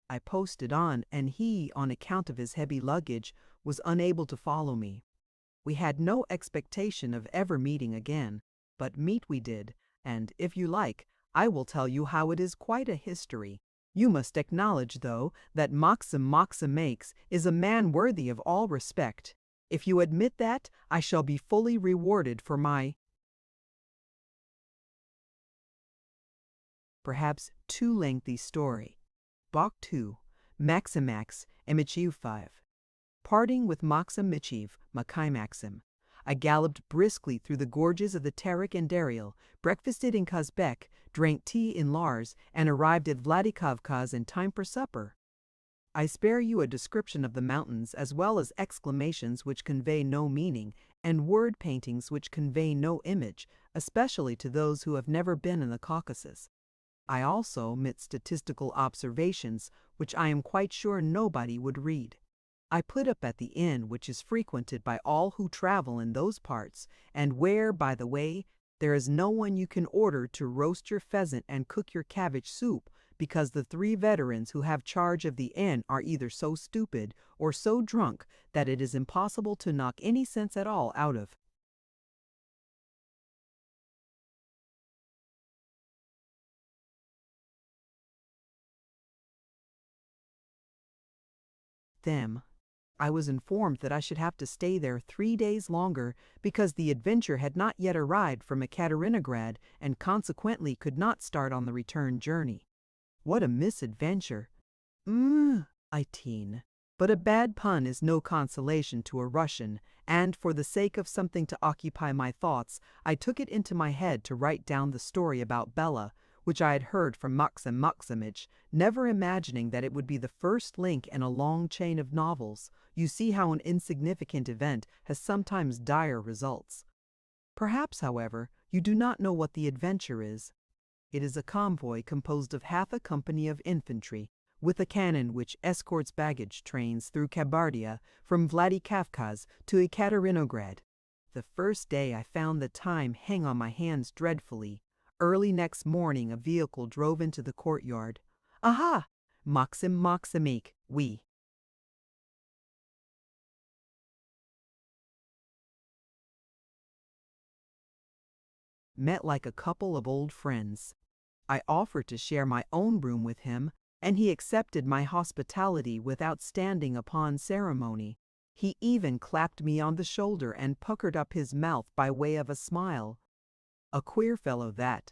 I posted on, and he, on account of his heavy luggage, was unable to follow me. We had no expectation of ever meeting again, but meet we did, and, if you like, I will tell you how it is quite a history. You must acknowledge, though, that Maxim Maximix is a man worthy of all respect. If you admit that, I shall be fully rewarded for my perhaps too lengthy story. Bok 2, Maximax, Emichiv 5. Parting with Maxim Michiv, Makai Maxim, I galloped briskly through the gorges of the Terek and Daryl, breakfasted in Kazbek, drank tea in Lars, and arrived at Vladikavkaz in time for supper. I spare you a description of the mountains, as well as exclamations which convey no meaning, and word paintings which convey no image, especially to those who have never been in the Caucasus. I also omit statistical observations, which I am quite sure nobody would read. I put up at the inn which is frequented by all who travel in those parts, and where, by the way, there is no one you can order to roast your pheasant and cook your cabbage soup, because the 3 veterans who have charge of the inn are either so stupid or so drunk that it is impossible to knock any sense at all out of them. I was informed that I should have to stay there 3 days longer because the adventure had not yet arrived from Ekaterinograd and consequently could not start on the return journey. What a misadventure! I teen. But a bad pun is no consolation to a Russian, and for the sake of something to occupy my thoughts, I took it into my head to write down the story about Bella, which I had heard from Maxim Maximich, never imagining that it would be the first link in a long chain of novels. You see how an insignificant event has sometimes dire results. Perhaps, however, you do not know what the adventure is. It is a convoy composed of half a company of infantry, with a cannon which escorts baggage trains through Kabardia from Vladikavkaz to Ekaterinograd. The first day I found the time hang on my hands dreadfully. Early next morning a vehicle drove into the courtyard. Aha! Maxim Maximik, we. Met like a couple of old friends. I offered to share my own room with him, and he accepted my hospitality without standing upon ceremony. He even clapped me on the shoulder and puckered up his mouth by way of a smile. A queer fellow that.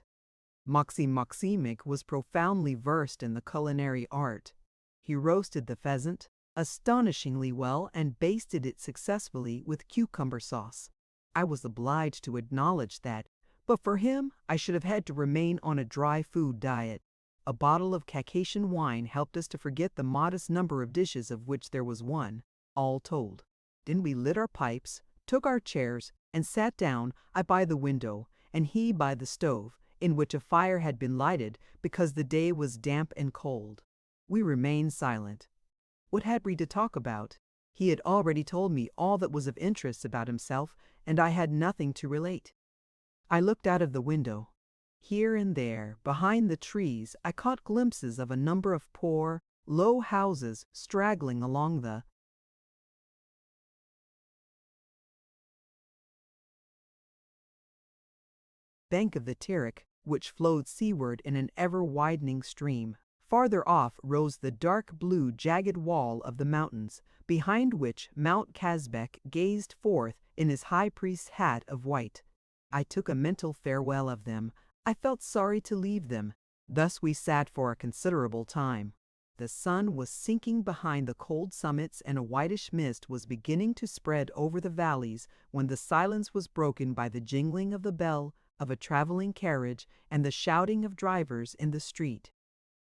Maxim Maximik was profoundly versed in the culinary art. He roasted the pheasant astonishingly well and basted it successfully with cucumber sauce. I was obliged to acknowledge that, but for him, I should have had to remain on a dry food diet. A bottle of Caucasian wine helped us to forget the modest number of dishes of which there was one, all told. Then we lit our pipes, took our chairs, and sat down, I by the window, and he by the stove, in which a fire had been lighted because the day was damp and cold. We remained silent. What had we to talk about? He had already told me all that was of interest about himself, and I had nothing to relate. I looked out of the window. Here and there, behind the trees, I caught glimpses of a number of poor, low houses straggling along the bank of the Terek, which flowed seaward in an ever-widening stream. Farther off rose the dark blue jagged wall of the mountains, behind which Mount Kazbek gazed forth in his high priest's hat of white. I took a mental farewell of them. I felt sorry to leave them. Thus we sat for a considerable time. The sun was sinking behind the cold summits and a whitish mist was beginning to spread over the valleys when the silence was broken by the jingling of the bell of a traveling carriage and the shouting of drivers in the street.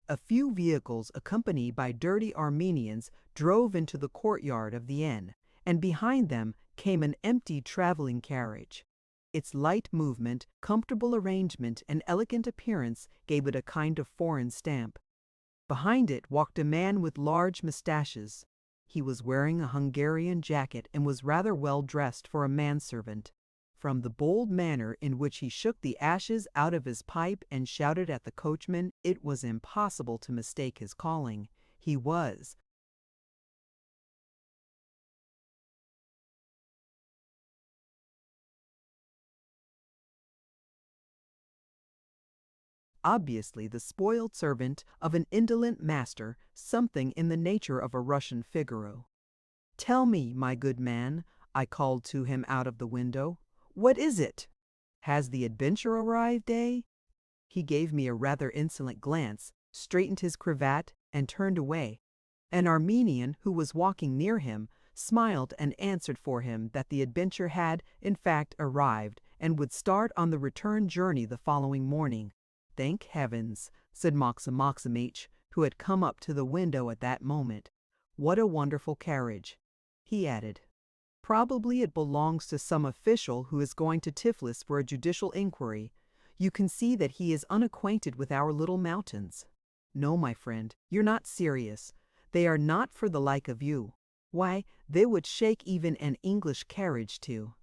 A few vehicles accompanied by dirty Armenians drove into the courtyard of the inn, and behind them came an empty traveling carriage. Its light movement, comfortable arrangement, and elegant appearance gave it a kind of foreign stamp. Behind it walked a man with large mustaches. He was wearing a Hungarian jacket and was rather well dressed for a manservant. From the bold manner in which he shook the ashes out of his pipe and shouted at the coachman, it was impossible to mistake his calling. He was obviously the spoiled servant of an indolent master, something in the nature of a Russian Figaro. "Tell me, my good man," I called to him out of the window, "what is it? Has the adventure arrived, eh?" He gave me a rather insolent glance, straightened his cravat, and turned away. An Armenian, who was walking near him, smiled and answered for him that the adventure had, in fact, arrived, and would start on the return journey the following morning. "Thank heavens," said Maxim Maximych, who had come up to the window at that moment. "What a wonderful carriage!" He added, "Probably it belongs to some official who is going to Tiflis for a judicial inquiry. You can see that he is unacquainted with our little mountains. No, my friend, you're not serious. They are not for the like of you. Why, they would shake even an English carriage too."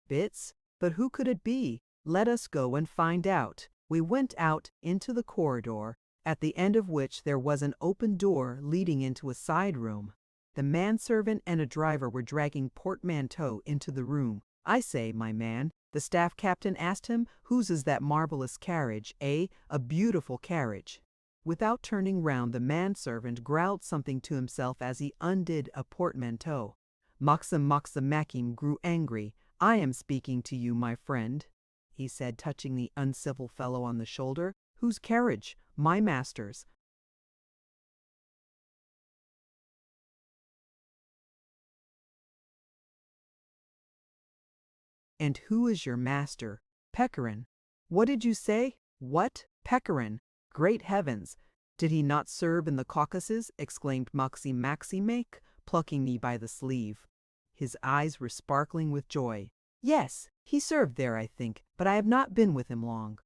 Bits? But who could it be? Let us go and find out. We went out into the corridor, at the end of which there was an open door leading into a side room. The manservant and a driver were dragging portmanteaux into the room. "I say, my man," the staff captain asked him, "whose is that marvelous carriage, eh? A beautiful carriage." Without turning round, the manservant growled something to himself as he undid a portmanteau. Maxim Maximachim grew angry. "I am speaking to you, my friend," he said, touching the uncivil fellow on the shoulder. "Whose carriage? My master's." "And who is your master?" "Pechorin." "What did you say? What? Pechorin? Great heavens! Did he not serve in the Caucasus?" exclaimed Maxim Maximych, plucking me by the sleeve. His eyes were sparkling with joy. "Yes, he served there, I think, but I have not been with him long."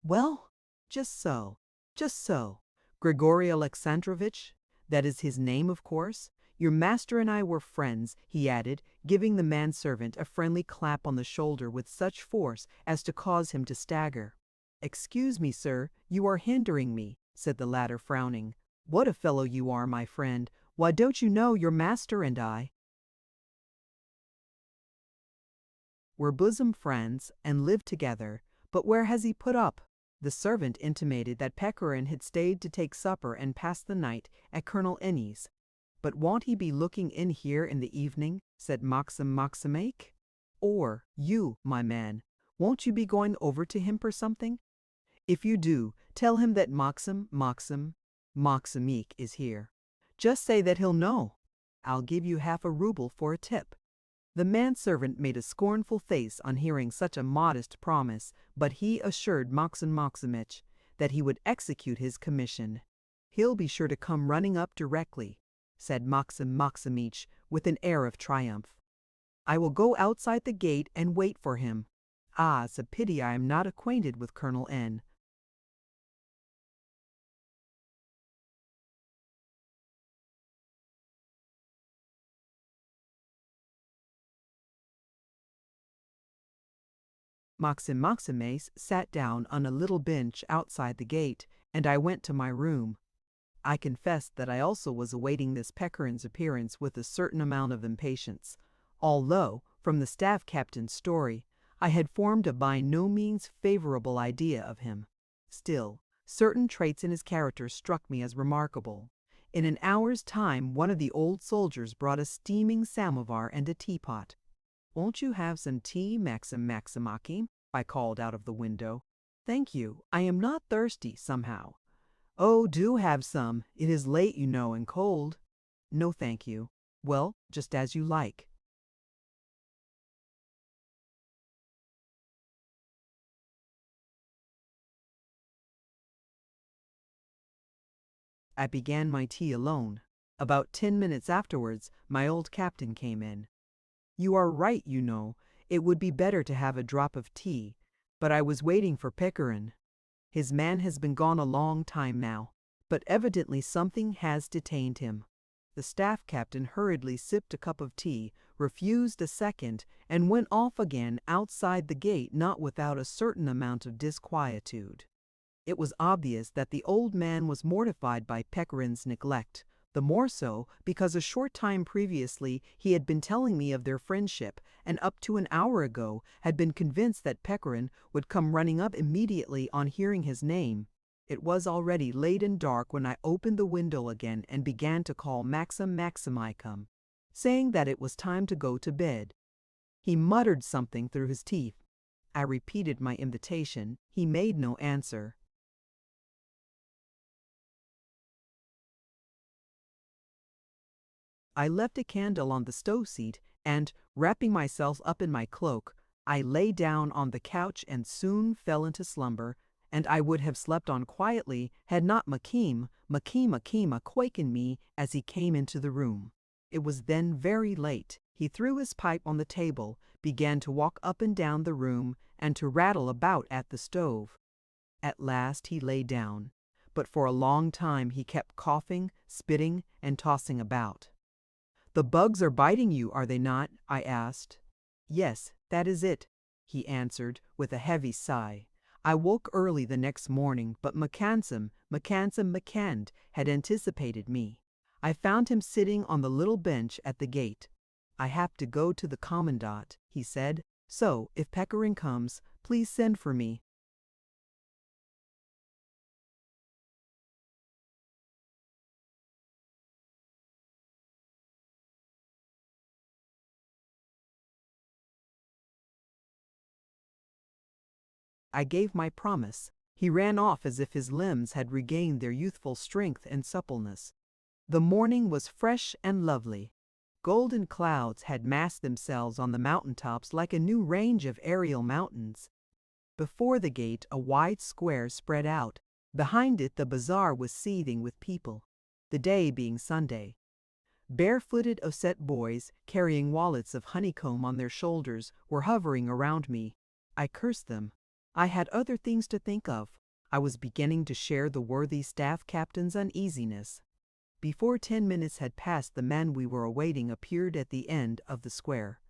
"Well, just so, just so. Grigory Alexandrovich, that is his name, of course. Your master and I were friends," he added, giving the manservant a friendly clap on the shoulder with such force as to cause him to stagger. "Excuse me, sir, you are hindering me," said the latter, frowning. "What a fellow you are, my friend. Why, don't you know your master and I were bosom friends and lived together, but where has he put up?" The servant intimated that Pechorin had stayed to take supper and pass the night at Colonel N.'s. "But won't he be looking in here in the evening?" said Maxim Maximych. "Or you, my man, won't you be going over to him for something? If you do, tell him that Maxim Maximych is here. Just say that he'll know. I'll give you half a ruble for a tip." The manservant made a scornful face on hearing such a modest promise, but he assured Maxim Maximych that he would execute his commission. "He'll be sure to come running up directly," said Maxim Maximych with an air of triumph. "I will go outside the gate and wait for him. Ah, it's a pity I am not acquainted with Colonel N." Maxim Maximych sat down on a little bench outside the gate, and I went to my room. I confess that I also was awaiting this Pechorin's appearance with a certain amount of impatience, although, from the staff captain's story, I had formed a by no means favorable idea of him. Still, certain traits in his character struck me as remarkable. In an hour's time one of the old soldiers brought a steaming samovar and a teapot. "Won't you have some tea, Maxim Maximachim?" I called out of the window. "Thank you, I am not thirsty, somehow." "Oh, do have some. It is late, you know, and cold." "No, thank you." "Well, just as you like." I began my tea alone. About 10 minutes afterwards, my old captain came in. "You are right, you know. It would be better to have a drop of tea. But I was waiting for Pechorin. His man has been gone a long time now, but evidently something has detained him." The staff captain hurriedly sipped a cup of tea, refused a second, and went off again outside the gate, not without a certain amount of disquietude. It was obvious that the old man was mortified by Pechorin's neglect, the more so because a short time previously he had been telling me of their friendship, and up to an hour ago had been convinced that Pechorin would come running up immediately on hearing his name. It was already late and dark when I opened the window again and began to call Maxim Maximicum, saying that it was time to go to bed. He muttered something through his teeth. I repeated my invitation. He made no answer. I left a candle on the stove seat and, wrapping myself up in my cloak, I lay down on the couch and soon fell into slumber, and I would have slept on quietly had not Makima quakened me as he came into the room. It was then very late. He threw his pipe on the table, began to walk up and down the room, and to rattle about at the stove. At last he lay down, but for a long time he kept coughing, spitting, and tossing about. "The bugs are biting you, are they not?" I asked. "Yes, that is it," he answered with a heavy sigh. I woke early the next morning, but McCand had anticipated me. I found him sitting on the little bench at the gate. "I have to go to the commandant," he said, "so, if Pechorin comes, please send for me." I gave my promise. He ran off as if his limbs had regained their youthful strength and suppleness. The morning was fresh and lovely. Golden clouds had massed themselves on the mountain tops like a new range of aerial mountains. Before the gate a wide square spread out. Behind it the bazaar was seething with people, the day being Sunday. Barefooted Osset boys, carrying wallets of honeycomb on their shoulders, were hovering around me. I cursed them. I had other things to think of. I was beginning to share the worthy staff captain's uneasiness. Before 10 minutes had passed, the man we were awaiting appeared at the end of the square.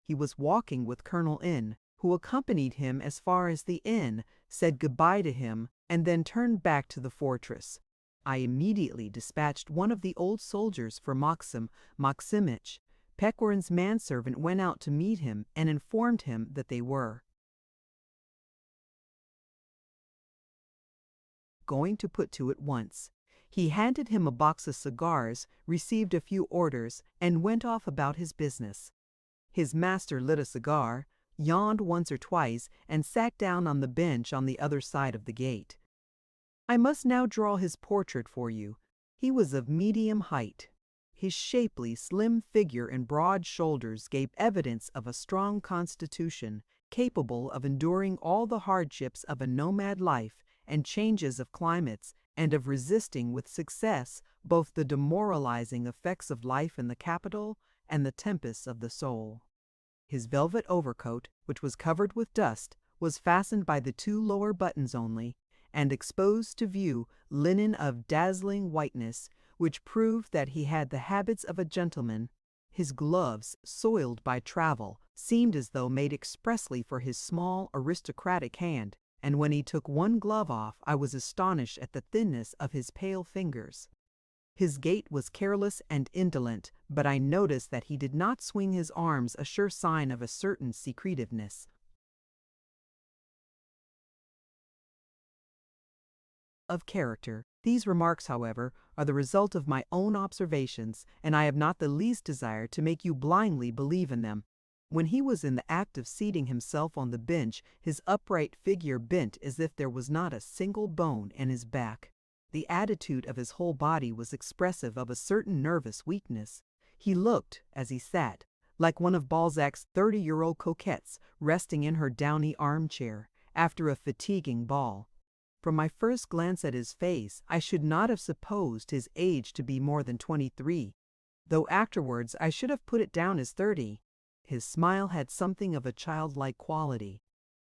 He was walking with Colonel N, who accompanied him as far as the inn, said goodbye to him, and then turned back to the fortress. I immediately dispatched one of the old soldiers for Maxim Maximich. Pechorin's manservant went out to meet him and informed him that they were going to put to at once. He handed him a box of cigars, received a few orders, and went off about his business. His master lit a cigar, yawned once or twice, and sat down on the bench on the other side of the gate. I must now draw his portrait for you. He was of medium height. His shapely, slim figure and broad shoulders gave evidence of a strong constitution, capable of enduring all the hardships of a nomad life and changes of climates, and of resisting with success both the demoralizing effects of life in the capital and the tempests of the soul. His velvet overcoat, which was covered with dust, was fastened by the 2 lower buttons only, and exposed to view linen of dazzling whiteness, which proved that he had the habits of a gentleman. His gloves, soiled by travel, seemed as though made expressly for his small, aristocratic hand, and when he took one glove off, I was astonished at the thinness of his pale fingers. His gait was careless and indolent, but I noticed that he did not swing his arms, a sure sign of a certain secretiveness. Of character. These remarks, however, are the result of my own observations, and I have not the least desire to make you blindly believe in them. When he was in the act of seating himself on the bench, his upright figure bent as if there was not a single bone in his back. The attitude of his whole body was expressive of a certain nervous weakness. He looked, as he sat, like one of Balzac's 30-year-old coquettes resting in her downy armchair after a fatiguing ball. From my first glance at his face, I should not have supposed his age to be more than 23, though afterwards I should have put it down as 30. His smile had something of a childlike quality.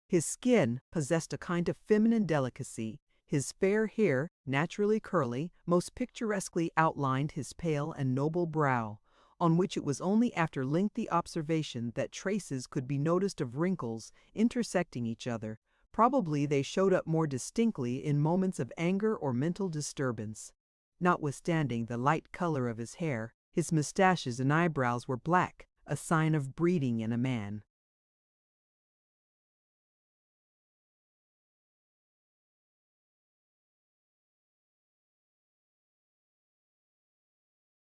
His skin possessed a kind of feminine delicacy. His fair hair, naturally curly, most picturesquely outlined his pale and noble brow, on which it was only after lengthy observation that traces could be noticed of wrinkles intersecting each other. Probably they showed up more distinctly in moments of anger or mental disturbance. Notwithstanding the light color of his hair, his mustaches and eyebrows were black, a sign of breeding in a man.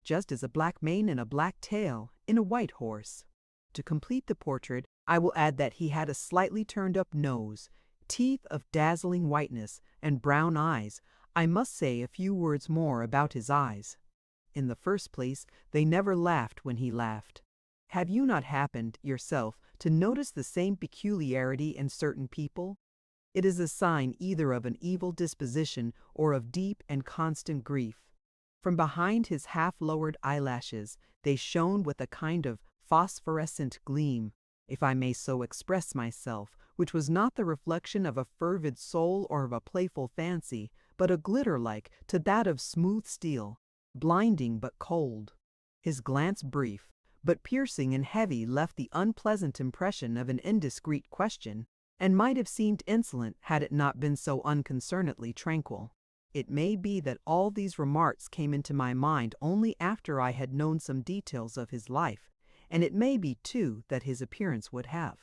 Just as a black mane and a black tail in a white horse. To complete the portrait, I will add that he had a slightly turned-up nose, teeth of dazzling whiteness, and brown eyes. I must say a few words more about his eyes. In the first place, they never laughed when he laughed. Have you not happened, yourself, to notice the same peculiarity in certain people? It is a sign either of an evil disposition or of deep and constant grief. From behind his half-lowered eyelashes, they shone with a kind of phosphorescent gleam, if I may so express myself, which was not the reflection of a fervid soul or of a playful fancy, but a glitter like to that of smooth steel, blinding but cold. His glance brief, but piercing and heavy, left the unpleasant impression of an indiscreet question, and might have seemed insolent had it not been so unconcernedly tranquil. It may be that all these remarks came into my mind only after I had known some details of his life, and it may be, too, that his appearance would have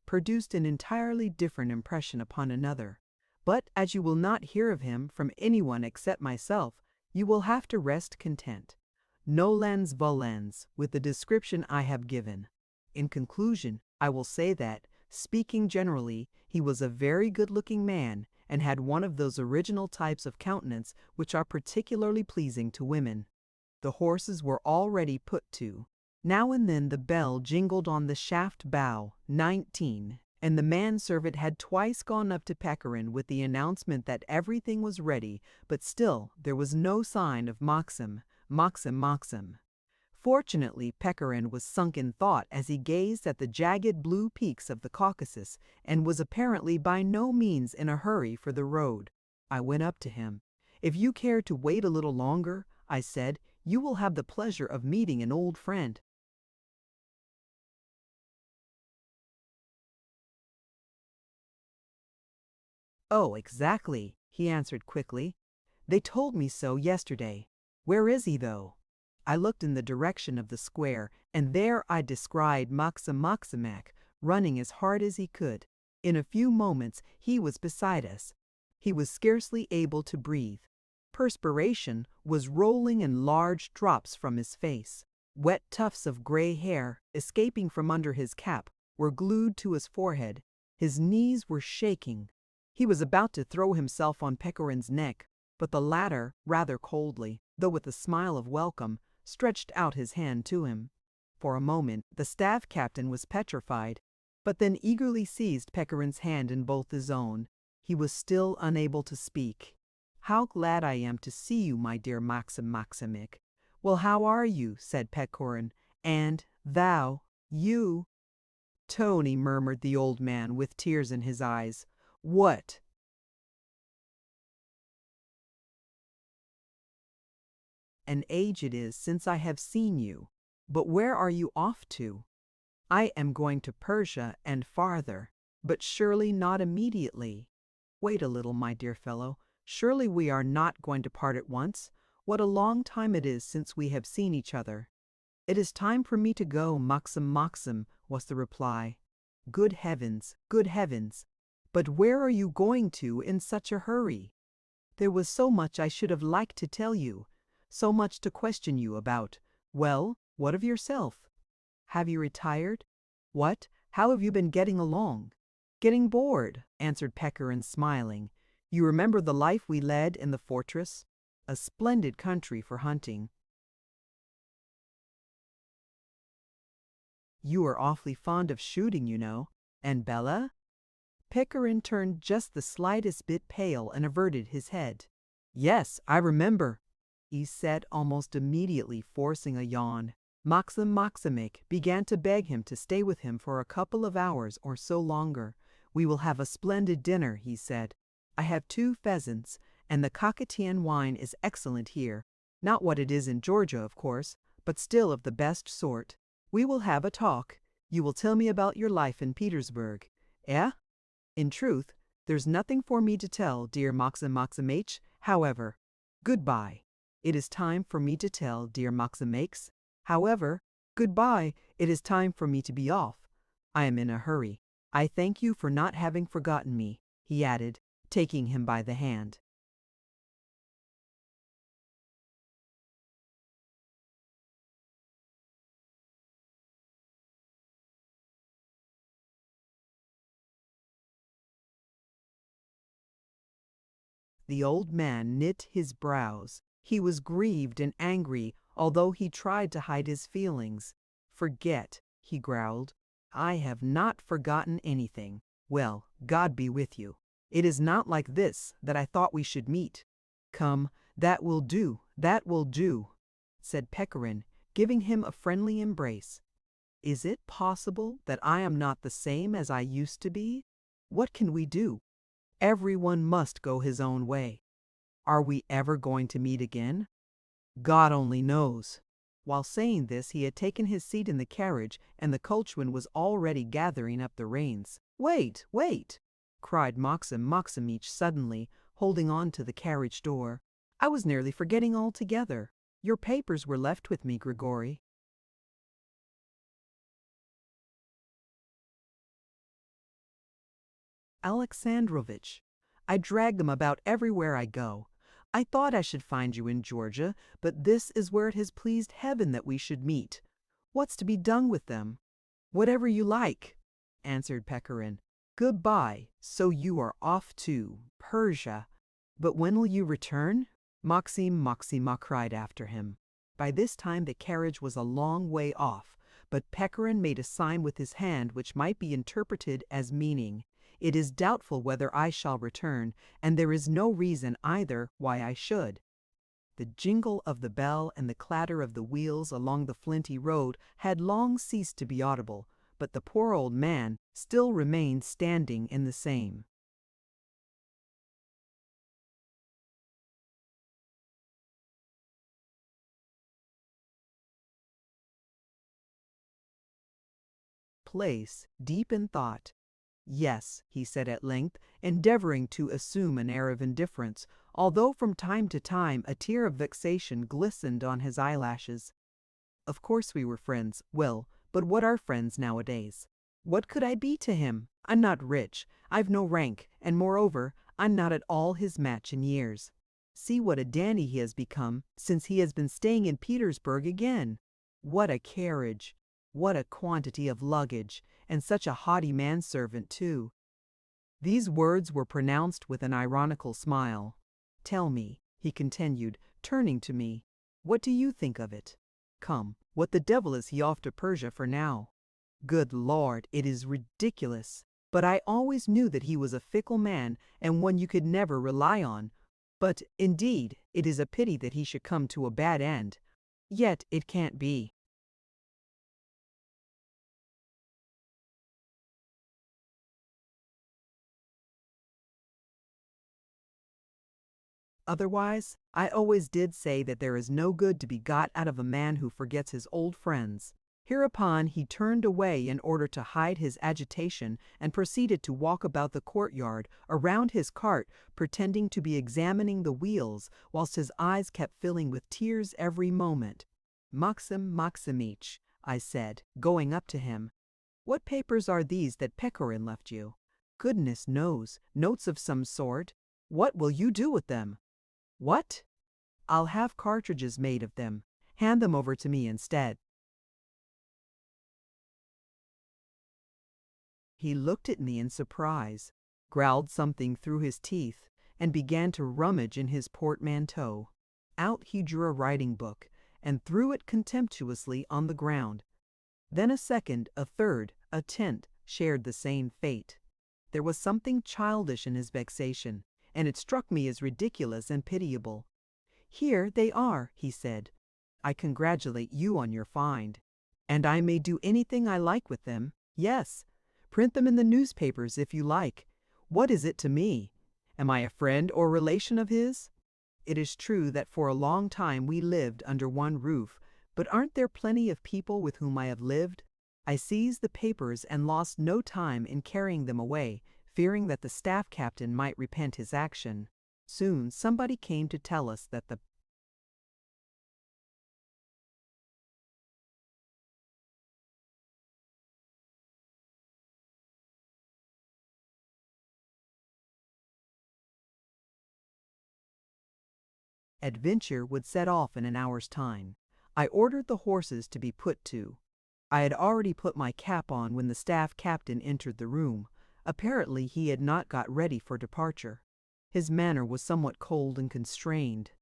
produced an entirely different impression upon another. But as you will not hear of him from anyone except myself, you will have to rest content. Nolens volens with the description I have given. In conclusion, I will say that, speaking generally, he was a very good-looking man and had one of those original types of countenance which are particularly pleasing to women. The horses were already put to. Now and then the bell jingled on the shaft bow, 19, and the manservant had twice gone up to Pechorin with the announcement that everything was ready, but still there was no sign of Maxim. Fortunately, Pechorin was sunk in thought as he gazed at the jagged blue peaks of the Caucasus, and was apparently by no means in a hurry for the road. I went up to him. "If you care to wait a little longer," I said, "you will have the pleasure of meeting an old friend." "Oh, exactly," he answered quickly. "They told me so yesterday. Where is he, though?" I looked in the direction of the square, and there I descried Maximak running as hard as he could. In a few moments he was beside us. He was scarcely able to breathe. Perspiration was rolling in large drops from his face. Wet tufts of gray hair, escaping from under his cap, were glued to his forehead. His knees were shaking. He was about to throw himself on Pechorin's neck, but the latter, rather coldly, though with a smile of welcome, stretched out his hand to him. For a moment the staff captain was petrified, but then eagerly seized Pechorin's hand in both his own. He was still unable to speak. "How glad I am to see you, my dear Maximik." "Well, how are you?" said Pechorin. "And you?" "Tony," murmured the old man with tears in his eyes. "What?" "An age it is since I have seen you. But where are you off to?" "I am going to Persia and farther, but surely not immediately." "Wait a little, my dear fellow. Surely we are not going to part at once? What a long time it is since we have seen each other." "It is time for me to go, Maxim," was the reply. Good heavens, good heavens! But where are you going to in such a hurry?" "There was so much I should have liked to tell you, so much to question you about." "Well, what of yourself?" Have you retired? What? How have you been getting along? Getting bored, answered Pechorin, smiling. You remember the life we led in the fortress? A splendid country for hunting. You are awfully fond of shooting, you know. And Bella? Pechorin turned just the slightest bit pale and averted his head. Yes, I remember, he said almost immediately, forcing a yawn. Maxim Maximych began to beg him to stay with him for a couple of hours or so longer. We will have a splendid dinner, he said. I have 2 pheasants, and the Caucasian wine is excellent here. Not what it is in Georgia, of course, but still of the best sort. We will have a talk. You will tell me about your life in Petersburg. Eh? In truth, there's nothing for me to tell, dear Maxim Maximych. However, goodbye. It is time for me to tell, dear Maximych. However, goodbye. It is time for me to be off. I am in a hurry. I thank you for not having forgotten me, he added, taking him by the hand. The old man knit his brows. He was grieved and angry, although he tried to hide his feelings. Forget, he growled. I have not forgotten anything. Well, God be with you. It is not like this that I thought we should meet. Come, that will do, said Pechorin, giving him a friendly embrace. Is it possible that I am not the same as I used to be? What can we do? Everyone must go his own way. Are we ever going to meet again? God only knows. While saying this, he had taken his seat in the carriage, and the coachman was already gathering up the reins. Wait, wait, cried Maxim Maximych suddenly, holding on to the carriage door. I was nearly forgetting altogether. Your papers were left with me, Grigory. Alexandrovitch, I drag them about everywhere I go. I thought I should find you in Georgia, but this is where it has pleased heaven that we should meet. What's to be done with them? Whatever you like, answered Pechorin. Goodbye, so you are off to Persia. But when will you return? Maxim Maximych cried after him. By this time the carriage was a long way off, but Pechorin made a sign with his hand which might be interpreted as meaning, it is doubtful whether I shall return, and there is no reason either why I should. The jingle of the bell and the clatter of the wheels along the flinty road had long ceased to be audible, but the poor old man still remained standing in the same place, deep in thought. Yes, he said at length, endeavoring to assume an air of indifference, although from time to time a tear of vexation glistened on his eyelashes. Of course we were friends. Well, but what are friends nowadays? What could I be to him? I'm not rich, I've no rank, and moreover, I'm not at all his match in years. See what a dandy he has become since he has been staying in Petersburg again. What a carriage! What a quantity of luggage, and such a haughty manservant, too. These words were pronounced with an ironical smile. Tell me, he continued, turning to me, what do you think of it? Come, what the devil is he off to Persia for now? Good Lord, it is ridiculous. But I always knew that he was a fickle man and one you could never rely on. But, indeed, it is a pity that he should come to a bad end. Yet it can't be. Otherwise, I always did say that there is no good to be got out of a man who forgets his old friends. Hereupon he turned away in order to hide his agitation and proceeded to walk about the courtyard around his cart, pretending to be examining the wheels, whilst his eyes kept filling with tears every moment. Maxim Maximych, I said, going up to him, what papers are these that Pechorin left you? Goodness knows, notes of some sort. What will you do with them? What? I'll have cartridges made of them. Hand them over to me instead. He looked at me in surprise, growled something through his teeth, and began to rummage in his portmanteau. Out he drew a writing book and threw it contemptuously on the ground. Then a second, a third, a tenth shared the same fate. There was something childish in his vexation, and it struck me as ridiculous and pitiable. "Here they are," he said. "I congratulate you on your find. And I may do anything I like with them. Yes, print them in the newspapers if you like. What is it to me? Am I a friend or relation of his? It is true that for a long time we lived under one roof, but aren't there plenty of people with whom I have lived?" I seized the papers and lost no time in carrying them away, fearing that the staff captain might repent his action. Soon somebody came to tell us that the adventure would set off in an hour's time. I ordered the horses to be put to. I had already put my cap on when the staff captain entered the room. Apparently he had not got ready for departure. His manner was somewhat cold and constrained.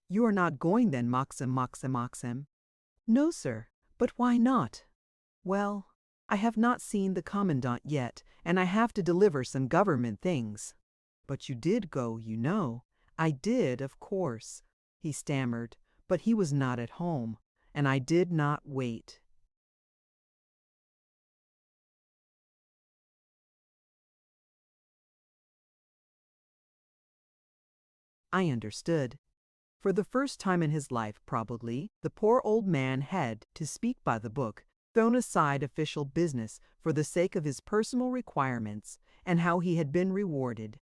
"You are not going then, Maxim?" "No, sir. But why not?" "Well, I have not seen the commandant yet, and I have to deliver some government things." "But you did go, you know." "I did, of course," he stammered, "but he was not at home, and I did not wait." I understood. For the first time in his life, probably, the poor old man had, to speak by the book, thrown aside official business for the sake of his personal requirements, and how he had been rewarded.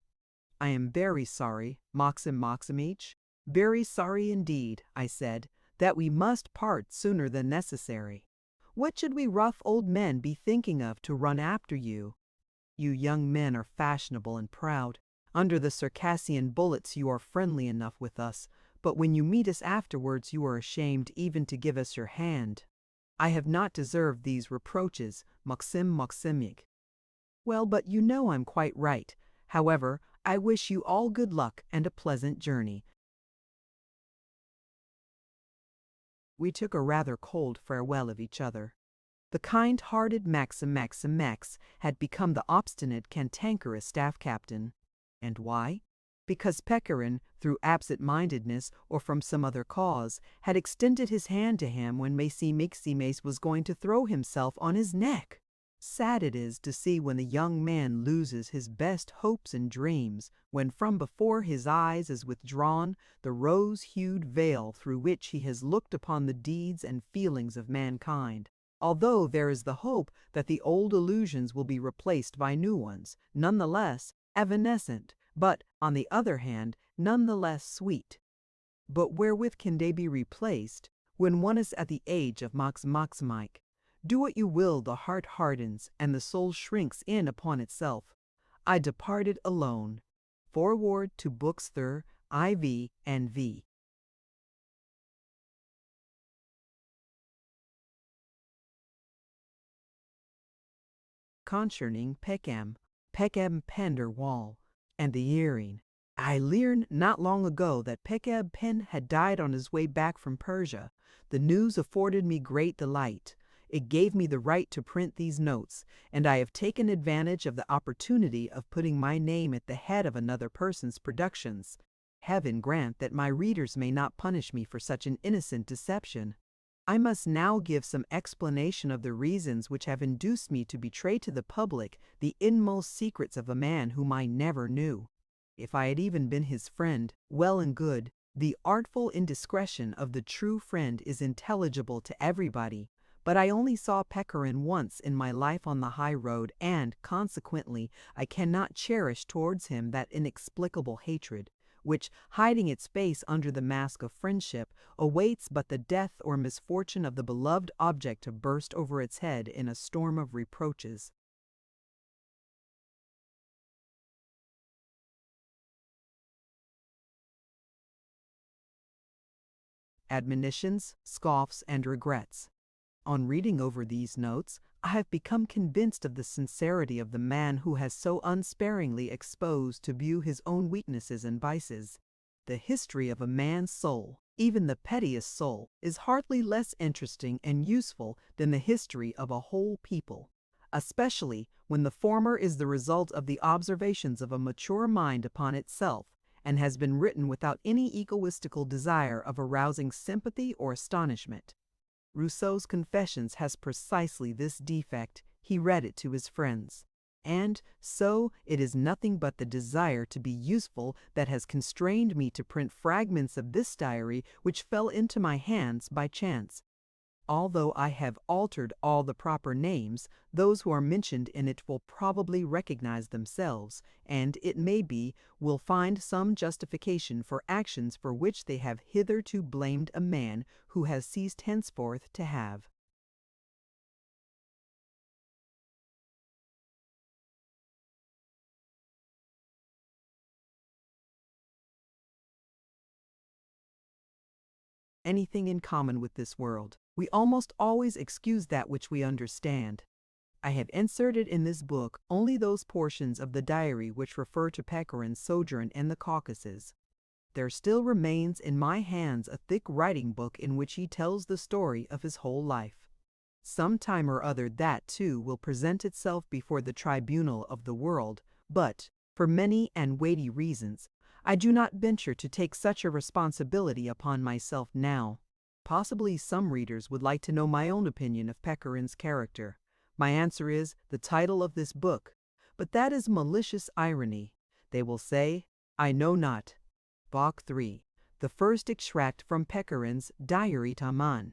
"I am very sorry, Maxim Maximych, very sorry indeed," I said, "that we must part sooner than necessary. What should we rough old men be thinking of to run after you? You young men are fashionable and proud. Under the Circassian bullets you are friendly enough with us, but when you meet us afterwards you are ashamed even to give us your hand. I have not deserved these reproaches, Maxim Maximych." "Well, but you know I'm quite right. However, I wish you all good luck and a pleasant journey." We took a rather cold farewell of each other. The kind-hearted Maxim Max had become the obstinate, cantankerous staff captain. And why? Because Pechorin, through absent-mindedness or from some other cause, had extended his hand to him when Maximace was going to throw himself on his neck. Sad it is to see when the young man loses his best hopes and dreams, when from before his eyes is withdrawn the rose-hued veil through which he has looked upon the deeds and feelings of mankind. Although there is the hope that the old illusions will be replaced by new ones, none the less evanescent, but, on the other hand, none the less sweet. But wherewith can they be replaced when one is at the age of Maximych? Do what you will, the heart hardens, and the soul shrinks in upon itself. I departed alone. Forward to Books Thur, IV and V. Concerning Peckham Pender Wall, and the earring. I learned not long ago that Peckham Pen had died on his way back from Persia. The news afforded me great delight. It gave me the right to print these notes, and I have taken advantage of the opportunity of putting my name at the head of another person's productions. Heaven grant that my readers may not punish me for such an innocent deception. I must now give some explanation of the reasons which have induced me to betray to the public the inmost secrets of a man whom I never knew. If I had even been his friend, well and good. The artful indiscretion of the true friend is intelligible to everybody, but I only saw Pechorin once in my life on the high road, and, consequently, I cannot cherish towards him that inexplicable hatred, which, hiding its face under the mask of friendship, awaits but the death or misfortune of the beloved object to burst over its head in a storm of reproaches. Admonitions, scoffs, and regrets. On reading over these notes, I have become convinced of the sincerity of the man who has so unsparingly exposed to view his own weaknesses and vices. The history of a man's soul, even the pettiest soul, is hardly less interesting and useful than the history of a whole people, especially when the former is the result of the observations of a mature mind upon itself and has been written without any egoistical desire of arousing sympathy or astonishment. Rousseau's Confessions has precisely this defect. He read it to his friends. And so it is nothing but the desire to be useful that has constrained me to print fragments of this diary which fell into my hands by chance. Although I have altered all the proper names, those who are mentioned in it will probably recognize themselves, and, it may be, will find some justification for actions for which they have hitherto blamed a man who has ceased henceforth to have. Anything in common with this world. We almost always excuse that which we understand. I have inserted in this book only those portions of the diary which refer to Pechorin's sojourn in the Caucasus. There still remains in my hands a thick writing book in which he tells the story of his whole life. Some time or other that, too, will present itself before the tribunal of the world, but, for many and weighty reasons, I do not venture to take such a responsibility upon myself now. Possibly some readers would like to know my own opinion of Pechorin's character. My answer is the title of this book, but that is malicious irony. They will say, I know not. Book 3. The first extract from Pechorin's Diary Taman.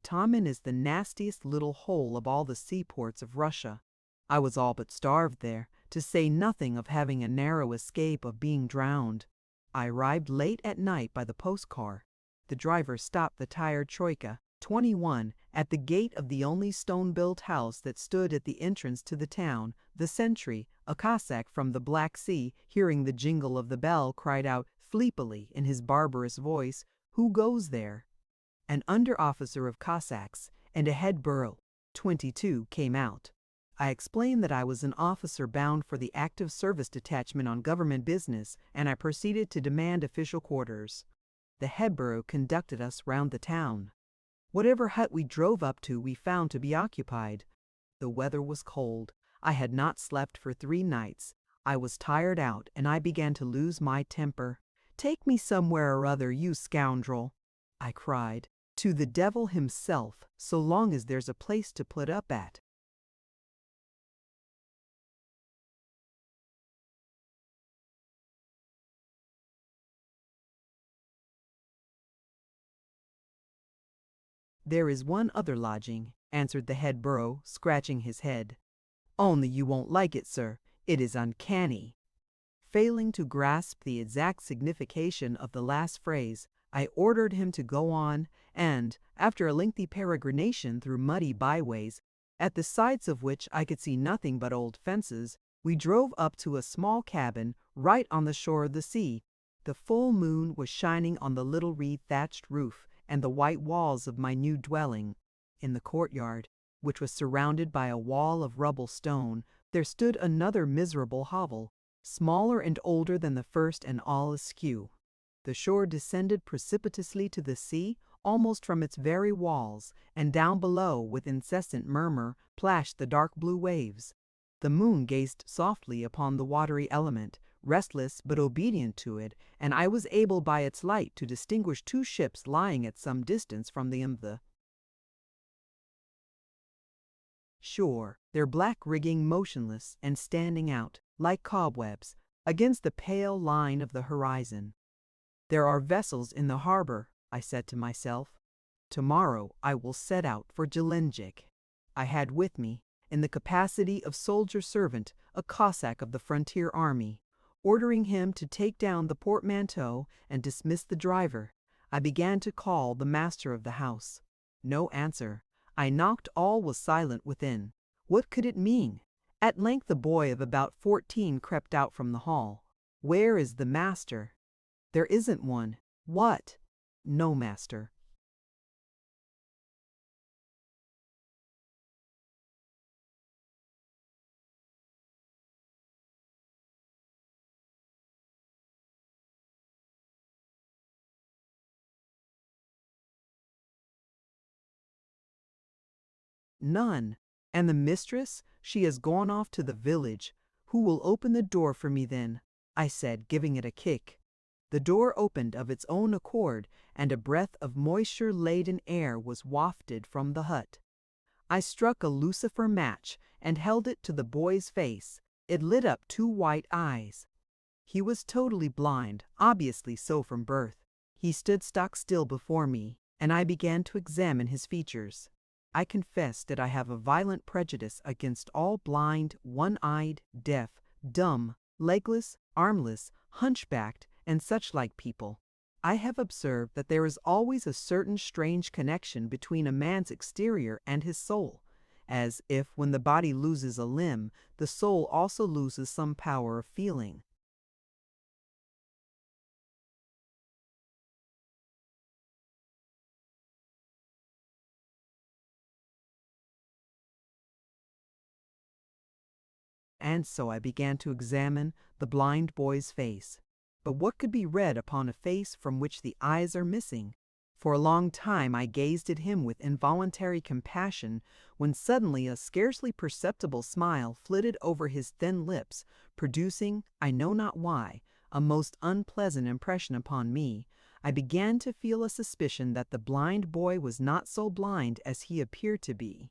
Taman is the nastiest little hole of all the seaports of Russia. I was all but starved there, to say nothing of having a narrow escape of being drowned. I arrived late at night by the postcar. The driver stopped the tired troika, 21, at the gate of the only stone-built house that stood at the entrance to the town. The sentry, a Cossack from the Black Sea, hearing the jingle of the bell, cried out sleepily in his barbarous voice, "Who goes there?" An under-officer of Cossacks and a head burro, 22, came out. I explained that I was an officer bound for the active service detachment on government business, and I proceeded to demand official quarters. The head burro conducted us round the town. Whatever hut we drove up to we found to be occupied. The weather was cold. I had not slept for 3 nights. I was tired out, and I began to lose my temper. "Take me somewhere or other, you scoundrel!" I cried. "To the devil himself, so long as there's a place to put up at." "There is one other lodging," answered the head burro, scratching his head. "Only you won't like it, sir. It is uncanny." Failing to grasp the exact signification of the last phrase, I ordered him to go on, and, after a lengthy peregrination through muddy byways, at the sides of which I could see nothing but old fences, we drove up to a small cabin right on the shore of the sea. The full moon was shining on the little reed-thatched roof and the white walls of my new dwelling. In the courtyard, which was surrounded by a wall of rubble stone, there stood another miserable hovel, smaller and older than the first and all askew. The shore descended precipitously to the sea, almost from its very walls, and down below, with incessant murmur, plashed the dark blue waves. The moon gazed softly upon the watery element, restless but obedient to it, and I was able by its light to distinguish 2 ships lying at some distance from the shore, their black rigging motionless and standing out, like cobwebs, against the pale line of the horizon. "There are vessels in the harbor," I said to myself. "Tomorrow I will set out for Gelendzhik." I had with me, in the capacity of soldier-servant, a Cossack of the frontier army. Ordering him to take down the portmanteau and dismiss the driver, I began to call the master of the house. No answer. I knocked. All was silent within. What could it mean? At length a boy of about 14 crept out from the hall. "Where is the master?" "There isn't one." "What?" "No master." None. And the mistress? She has gone off to the village. Who will open the door for me then? I said, giving it a kick. The door opened of its own accord, and a breath of moisture-laden air was wafted from the hut. I struck a lucifer match and held it to the boy's face. It lit up 2 white eyes. He was totally blind, obviously so from birth. He stood stock still before me, and I began to examine his features. I confess that I have a violent prejudice against all blind, one-eyed, deaf, dumb, legless, armless, hunchbacked, and such-like people. I have observed that there is always a certain strange connection between a man's exterior and his soul, as if when the body loses a limb, the soul also loses some power of feeling. And so I began to examine the blind boy's face. But what could be read upon a face from which the eyes are missing? For a long time I gazed at him with involuntary compassion, when suddenly a scarcely perceptible smile flitted over his thin lips, producing, I know not why, a most unpleasant impression upon me. I began to feel a suspicion that the blind boy was not so blind as he appeared to be.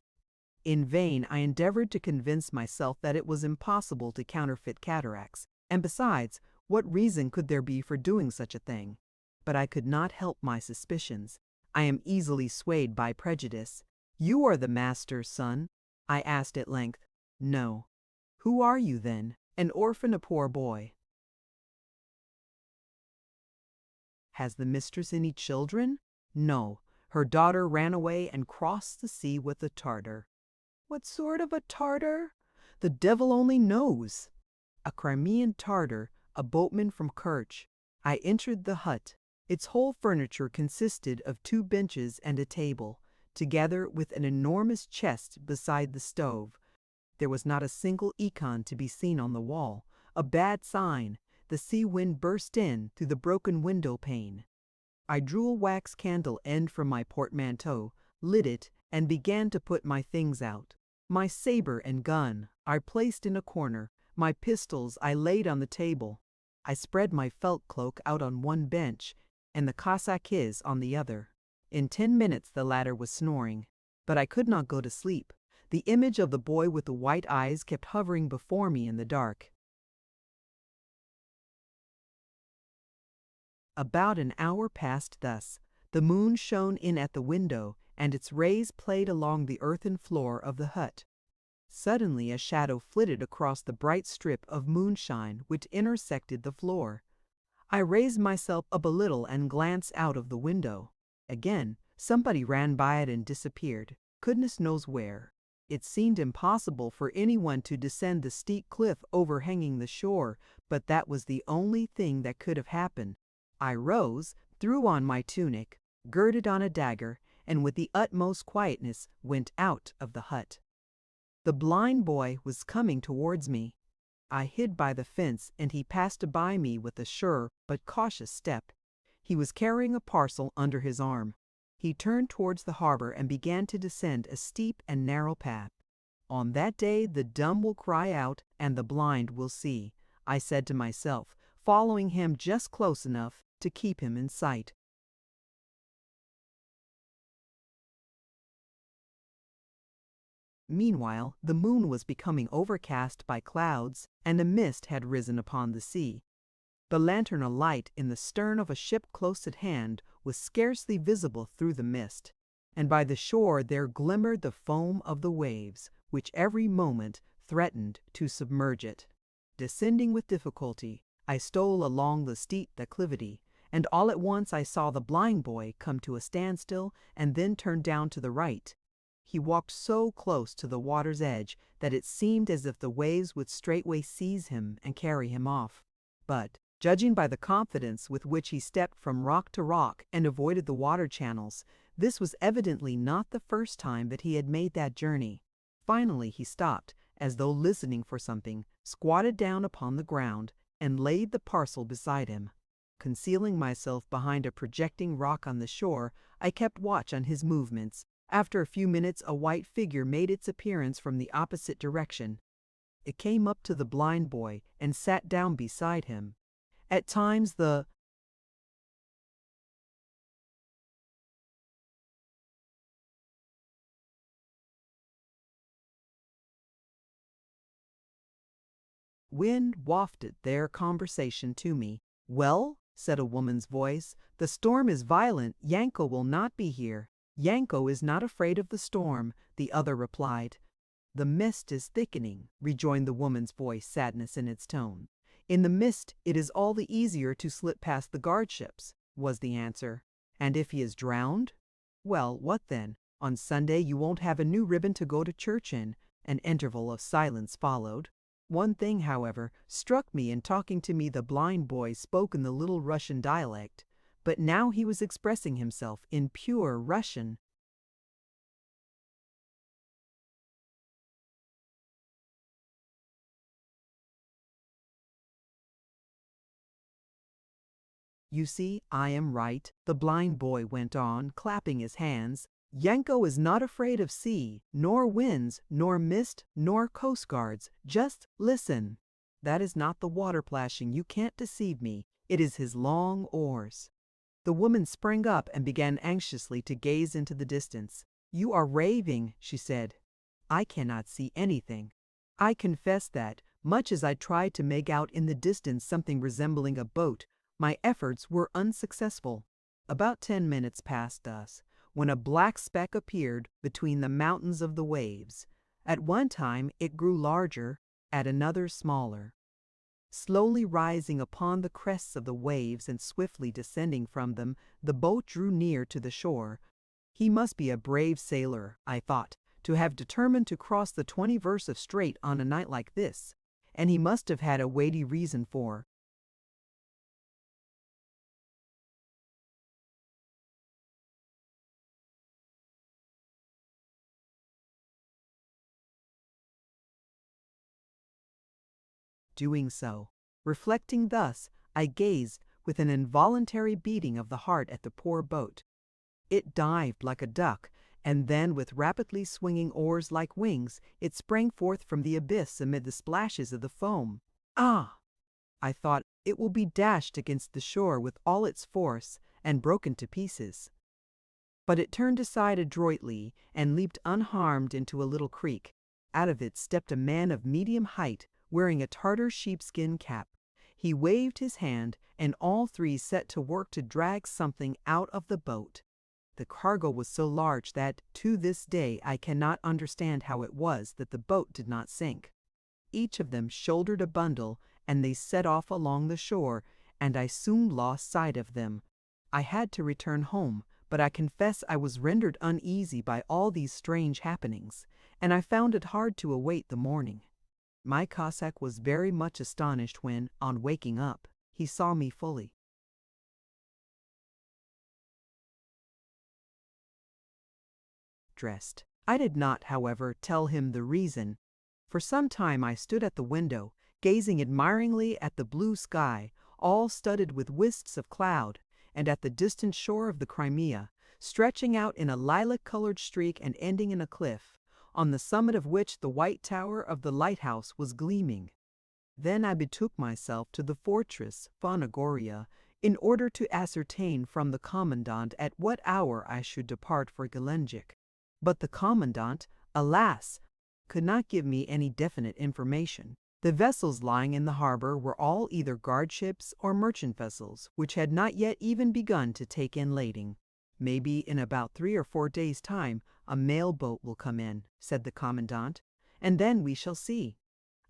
In vain I endeavored to convince myself that it was impossible to counterfeit cataracts, and besides, what reason could there be for doing such a thing? But I could not help my suspicions. I am easily swayed by prejudice. "You are the master's son?" I asked at length. "No." "Who are you, then? An orphan, a poor boy?" "Has the mistress any children?" "No. Her daughter ran away and crossed the sea with a Tartar." "What sort of a Tartar?" "The devil only knows." "A Crimean Tartar, a boatman from Kerch." I entered the hut. Its whole furniture consisted of 2 benches and a table, together with an enormous chest beside the stove. There was not a single icon to be seen on the wall. A bad sign. The sea wind burst in through the broken window pane. I drew a wax candle end from my portmanteau, lit it, and began to put my things out. My saber and gun I placed in a corner. My pistols I laid on the table. I spread my felt cloak out on one bench, and the Caucasus on the other. In 10 minutes the latter was snoring, but I could not go to sleep. The image of the boy with the white eyes kept hovering before me in the dark. About an hour passed thus. The moon shone in at the window, and its rays played along the earthen floor of the hut. Suddenly a shadow flitted across the bright strip of moonshine which intersected the floor. I raised myself up a little and glanced out of the window. Again, somebody ran by it and disappeared, goodness knows where. It seemed impossible for anyone to descend the steep cliff overhanging the shore, but that was the only thing that could have happened. I rose, threw on my tunic, girded on a dagger, and with the utmost quietness went out of the hut. The blind boy was coming towards me. I hid by the fence, and he passed by me with a sure but cautious step. He was carrying a parcel under his arm. He turned towards the harbor and began to descend a steep and narrow path. "On that day the dumb will cry out and the blind will see," I said to myself, following him just close enough to keep him in sight. Meanwhile, the moon was becoming overcast by clouds, and a mist had risen upon the sea. The lantern alight in the stern of a ship close at hand was scarcely visible through the mist, and by the shore there glimmered the foam of the waves, which every moment threatened to submerge it. Descending with difficulty, I stole along the steep declivity, and all at once I saw the blind boy come to a standstill and then turn down to the right. He walked so close to the water's edge that it seemed as if the waves would straightway seize him and carry him off. But, judging by the confidence with which he stepped from rock to rock and avoided the water channels, this was evidently not the first time that he had made that journey. Finally he stopped, as though listening for something, squatted down upon the ground, and laid the parcel beside him. Concealing myself behind a projecting rock on the shore, I kept watch on his movements. After a few minutes, a white figure made its appearance from the opposite direction. It came up to the blind boy and sat down beside him. At times the wind wafted their conversation to me. "Well," said a woman's voice, "the storm is violent. Yanko will not be here." "Yanko is not afraid of the storm," the other replied. "The mist is thickening," rejoined the woman's voice, sadness in its tone. "In the mist it is all the easier to slip past the guardships," was the answer. "And if he is drowned?" "Well, what then? On Sunday you won't have a new ribbon to go to church in." An interval of silence followed. One thing, however, struck me in talking to me. The blind boy spoke in the Little Russian dialect, but now he was expressing himself in pure Russian. "You see, I am right," the blind boy went on, clapping his hands. "Yanko is not afraid of sea, nor winds, nor mist, nor coast guards. Just listen. That is not the water plashing. You can't deceive me. It is his long oars." The woman sprang up and began anxiously to gaze into the distance. "You are raving," she said. "I cannot see anything." I confess that, much as I tried to make out in the distance something resembling a boat, my efforts were unsuccessful. About 10 minutes passed us, when a black speck appeared between the mountains of the waves. At one time it grew larger, at another smaller. Slowly rising upon the crests of the waves and swiftly descending from them, the boat drew near to the shore. He must be a brave sailor, I thought, to have determined to cross the 20 versts of strait on a night like this, and he must have had a weighty reason for doing so. Reflecting thus, I gazed with an involuntary beating of the heart at the poor boat. It dived like a duck, and then with rapidly swinging oars like wings, it sprang forth from the abyss amid the splashes of the foam. "Ah!" I thought, "it will be dashed against the shore with all its force and broken to pieces." But it turned aside adroitly and leaped unharmed into a little creek. Out of it stepped a man of medium height, wearing a Tartar sheepskin cap. He waved his hand, and all three set to work to drag something out of the boat. The cargo was so large that, to this day, I cannot understand how it was that the boat did not sink. Each of them shouldered a bundle, and they set off along the shore, and I soon lost sight of them. I had to return home, but I confess I was rendered uneasy by all these strange happenings, and I found it hard to await the morning. My Cossack was very much astonished when, on waking up, he saw me fully dressed. I did not, however, tell him the reason. For some time I stood at the window, gazing admiringly at the blue sky, all studded with wisps of cloud, and at the distant shore of the Crimea, stretching out in a lilac-colored streak and ending in a cliff, on the summit of which the white tower of the lighthouse was gleaming. Then I betook myself to the fortress Phanagoria in order to ascertain from the commandant at what hour I should depart for Gelendzhik. But the commandant, alas, could not give me any definite information. The vessels lying in the harbor were all either guard ships or merchant vessels, which had not yet even begun to take in lading. "Maybe in about 3 or 4 days' time a mail boat will come in," said the commandant, "and then we shall see."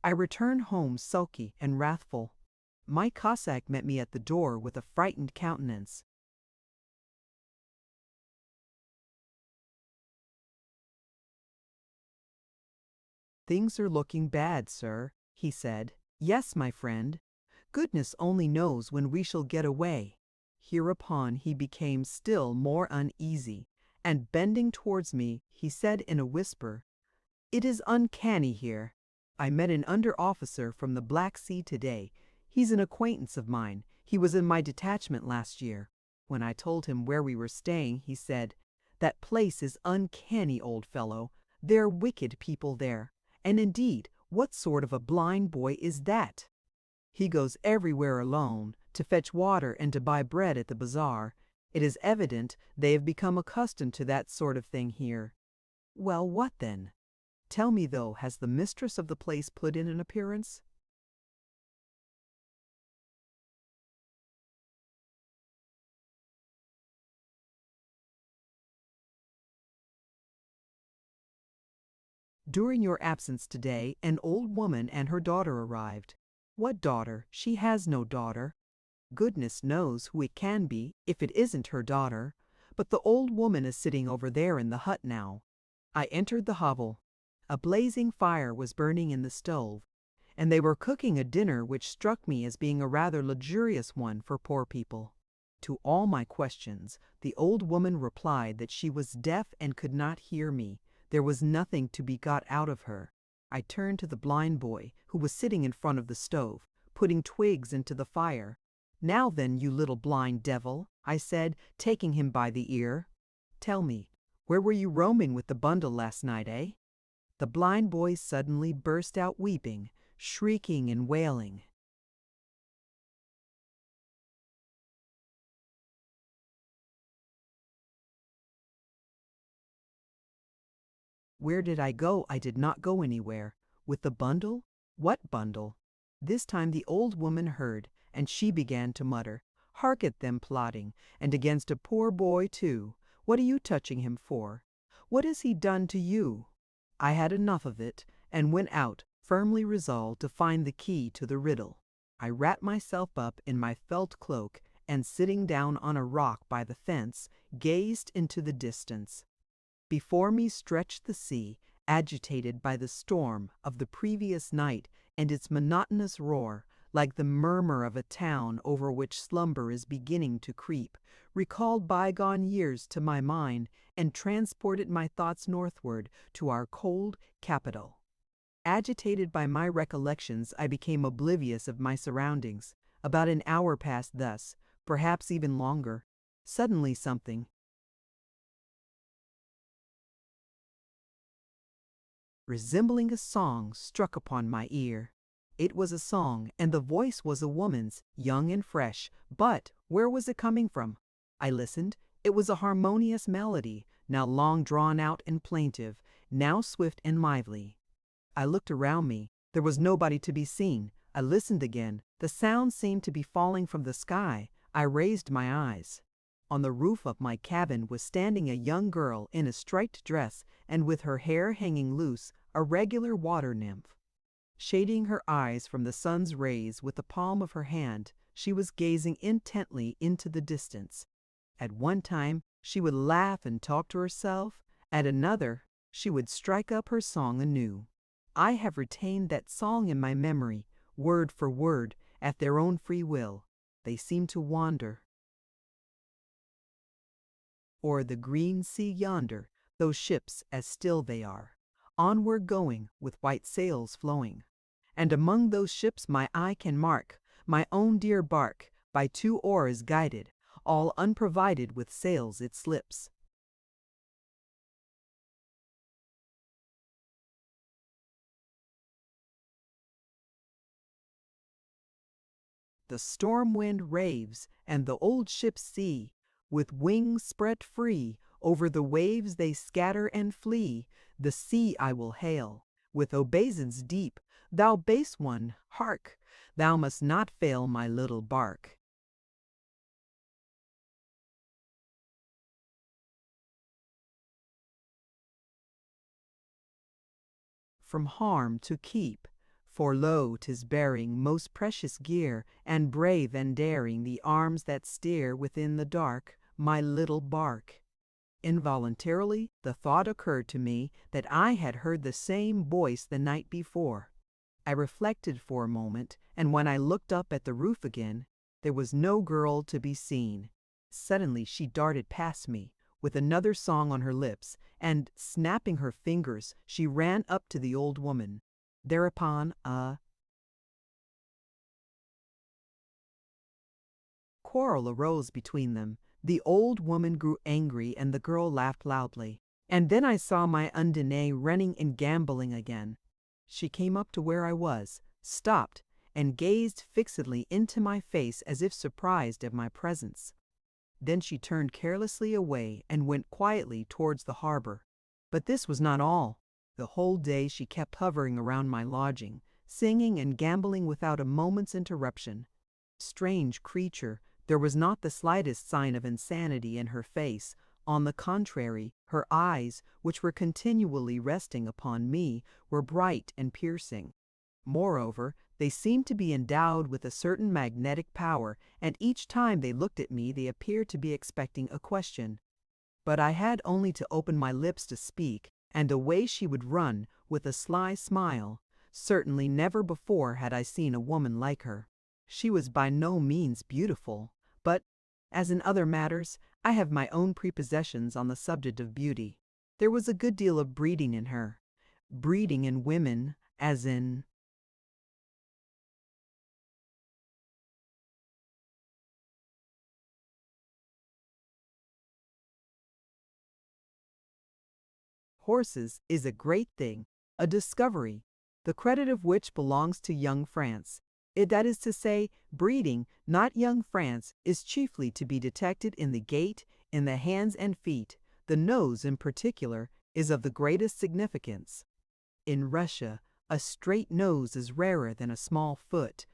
I returned home sulky and wrathful. My Cossack met me at the door with a frightened countenance. "Things are looking bad, sir," he said. "Yes, my friend. Goodness only knows when we shall get away." Hereupon he became still more uneasy, and bending towards me, he said in a whisper, "It is uncanny here. I met an under-officer from the Black Sea today. He's an acquaintance of mine. He was in my detachment last year. When I told him where we were staying, he said, That place is uncanny, old fellow. They're wicked people there. And indeed, what sort of a blind boy is that? He goes everywhere alone, to fetch water and to buy bread at the bazaar. It is evident they have become accustomed to that sort of thing here. Well, what then? Tell me, though, has the mistress of the place put in an appearance? During your absence today, an old woman and her daughter arrived. What daughter? She has no daughter. Goodness knows who it can be, if it isn't her daughter. But the old woman is sitting over there in the hut now. I entered the hovel. A blazing fire was burning in the stove, and they were cooking a dinner which struck me as being a rather luxurious one for poor people. To all my questions, the old woman replied that she was deaf and could not hear me. There was nothing to be got out of her. I turned to the blind boy, who was sitting in front of the stove, putting twigs into the fire. "Now then, you little blind devil," I said, taking him by the ear. "Tell me, where were you roaming with the bundle last night, eh?" The blind boy suddenly burst out weeping, shrieking and wailing. Where did I go? I did not go anywhere. With the bundle? What bundle? This time the old woman heard, and she began to mutter, "Hark at them plotting, and against a poor boy too. What are you touching him for? What has he done to you?" I had enough of it, and went out, firmly resolved to find the key to the riddle. I wrapped myself up in my felt cloak, and sitting down on a rock by the fence, gazed into the distance. Before me stretched the sea, agitated by the storm of the previous night and its monotonous roar, like the murmur of a town over which slumber is beginning to creep, recalled bygone years to my mind and transported my thoughts northward to our cold capital. Agitated by my recollections, I became oblivious of my surroundings. About an hour passed thus, perhaps even longer. Suddenly something, resembling a song, struck upon my ear. It was a song, and the voice was a woman's, young and fresh, but where was it coming from? I listened. It was a harmonious melody, now long drawn out and plaintive, now swift and lively. I looked around me. There was nobody to be seen. I listened again. The sound seemed to be falling from the sky. I raised my eyes. On the roof of my cabin was standing a young girl in a striped dress and with her hair hanging loose, a regular water nymph. Shading her eyes from the sun's rays with the palm of her hand, she was gazing intently into the distance. At one time, she would laugh and talk to herself. At another, she would strike up her song anew. I have retained that song in my memory, word for word, at their own free will. They seem to wander. O'er the green sea yonder, those ships as still they are, onward going with white sails flowing. And among those ships my eye can mark my own dear bark, by 2 oars guided, all unprovided with sails it slips. The storm wind raves, and the old ships see, with wings spread free, over the waves they scatter and flee. The sea I will hail, with obeisance deep. Thou base one, hark! Thou must not fail my little bark. From harm to keep, for lo, 'tis bearing most precious gear, and brave and daring the arms that steer within the dark, my little bark. Involuntarily the thought occurred to me that I had heard the same voice the night before. I reflected for a moment, and when I looked up at the roof again, there was no girl to be seen. Suddenly she darted past me, with another song on her lips, and, snapping her fingers, she ran up to the old woman. Thereupon a quarrel arose between them. The old woman grew angry and the girl laughed loudly. And then I saw my Undine running and gambolling again. She came up to where I was, stopped, and gazed fixedly into my face as if surprised at my presence. Then she turned carelessly away and went quietly towards the harbor. But this was not all. The whole day she kept hovering around my lodging, singing and gambolling without a moment's interruption. Strange creature, there was not the slightest sign of insanity in her face. On the contrary, her eyes, which were continually resting upon me, were bright and piercing. Moreover, they seemed to be endowed with a certain magnetic power, and each time they looked at me they appeared to be expecting a question. But I had only to open my lips to speak, and away she would run, with a sly smile. Certainly never before had I seen a woman like her. She was by no means beautiful, but, as in other matters, I have my own prepossessions on the subject of beauty. There was a good deal of breeding in her. Breeding in women, as in horses, is a great thing, a discovery, the credit of which belongs to young France. That is to say, breeding, not young France, is chiefly to be detected in the gait, in the hands and feet. The nose, in particular, is of the greatest significance. In Russia, a straight nose is rarer than a small foot.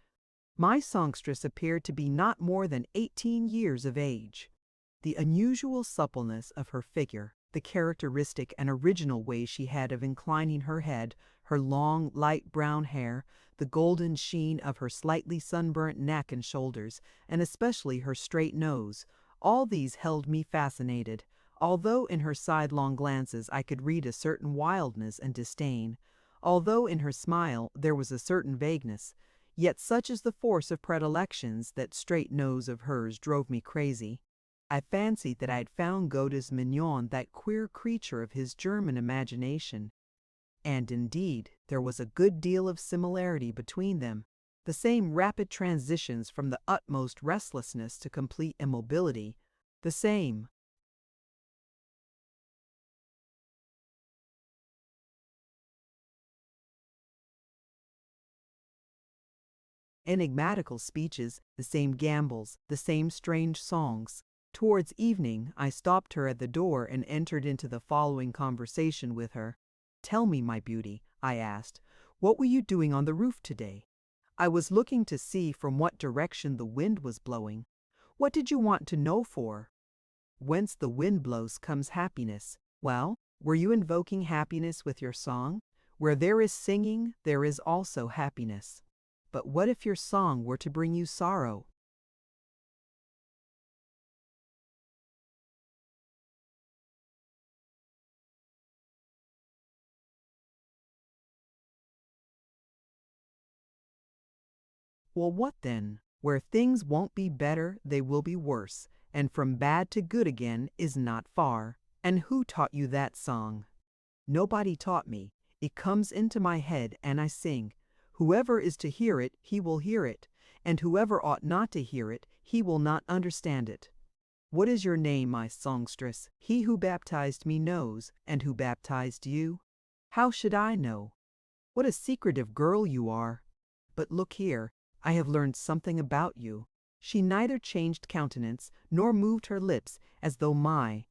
My songstress appeared to be not more than 18 years of age. The unusual suppleness of her figure, the characteristic and original way she had of inclining her head, her long, light brown hair, the golden sheen of her slightly sunburnt neck and shoulders, and especially her straight nose, all these held me fascinated, although in her sidelong glances I could read a certain wildness and disdain, although in her smile there was a certain vagueness. Yet such is the force of predilections that straight nose of hers drove me crazy. I fancied that I had found Godeh's Mignon, that queer creature of his German imagination. And indeed, there was a good deal of similarity between them. The same rapid transitions from the utmost restlessness to complete immobility. The same enigmatical speeches, the same gambols, the same strange songs. Towards evening, I stopped her at the door and entered into the following conversation with her. "Tell me, my beauty," I asked, "what were you doing on the roof today?" "I was looking to see from what direction the wind was blowing." "What did you want to know for?" "Whence the wind blows comes happiness." "Well, were you invoking happiness with your song?" "Where there is singing, there is also happiness." "But what if your song were to bring you sorrow?" "Well, what then? Where things won't be better, they will be worse, and from bad to good again is not far." "And who taught you that song?" "Nobody taught me. It comes into my head and I sing. Whoever is to hear it, he will hear it, and whoever ought not to hear it, he will not understand it." "What is your name, my songstress?" "He who baptized me knows." "And who baptized you?" "How should I know?" "What a secretive girl you are! But look here, I have learned something about you." She neither changed countenance nor moved her lips, as though my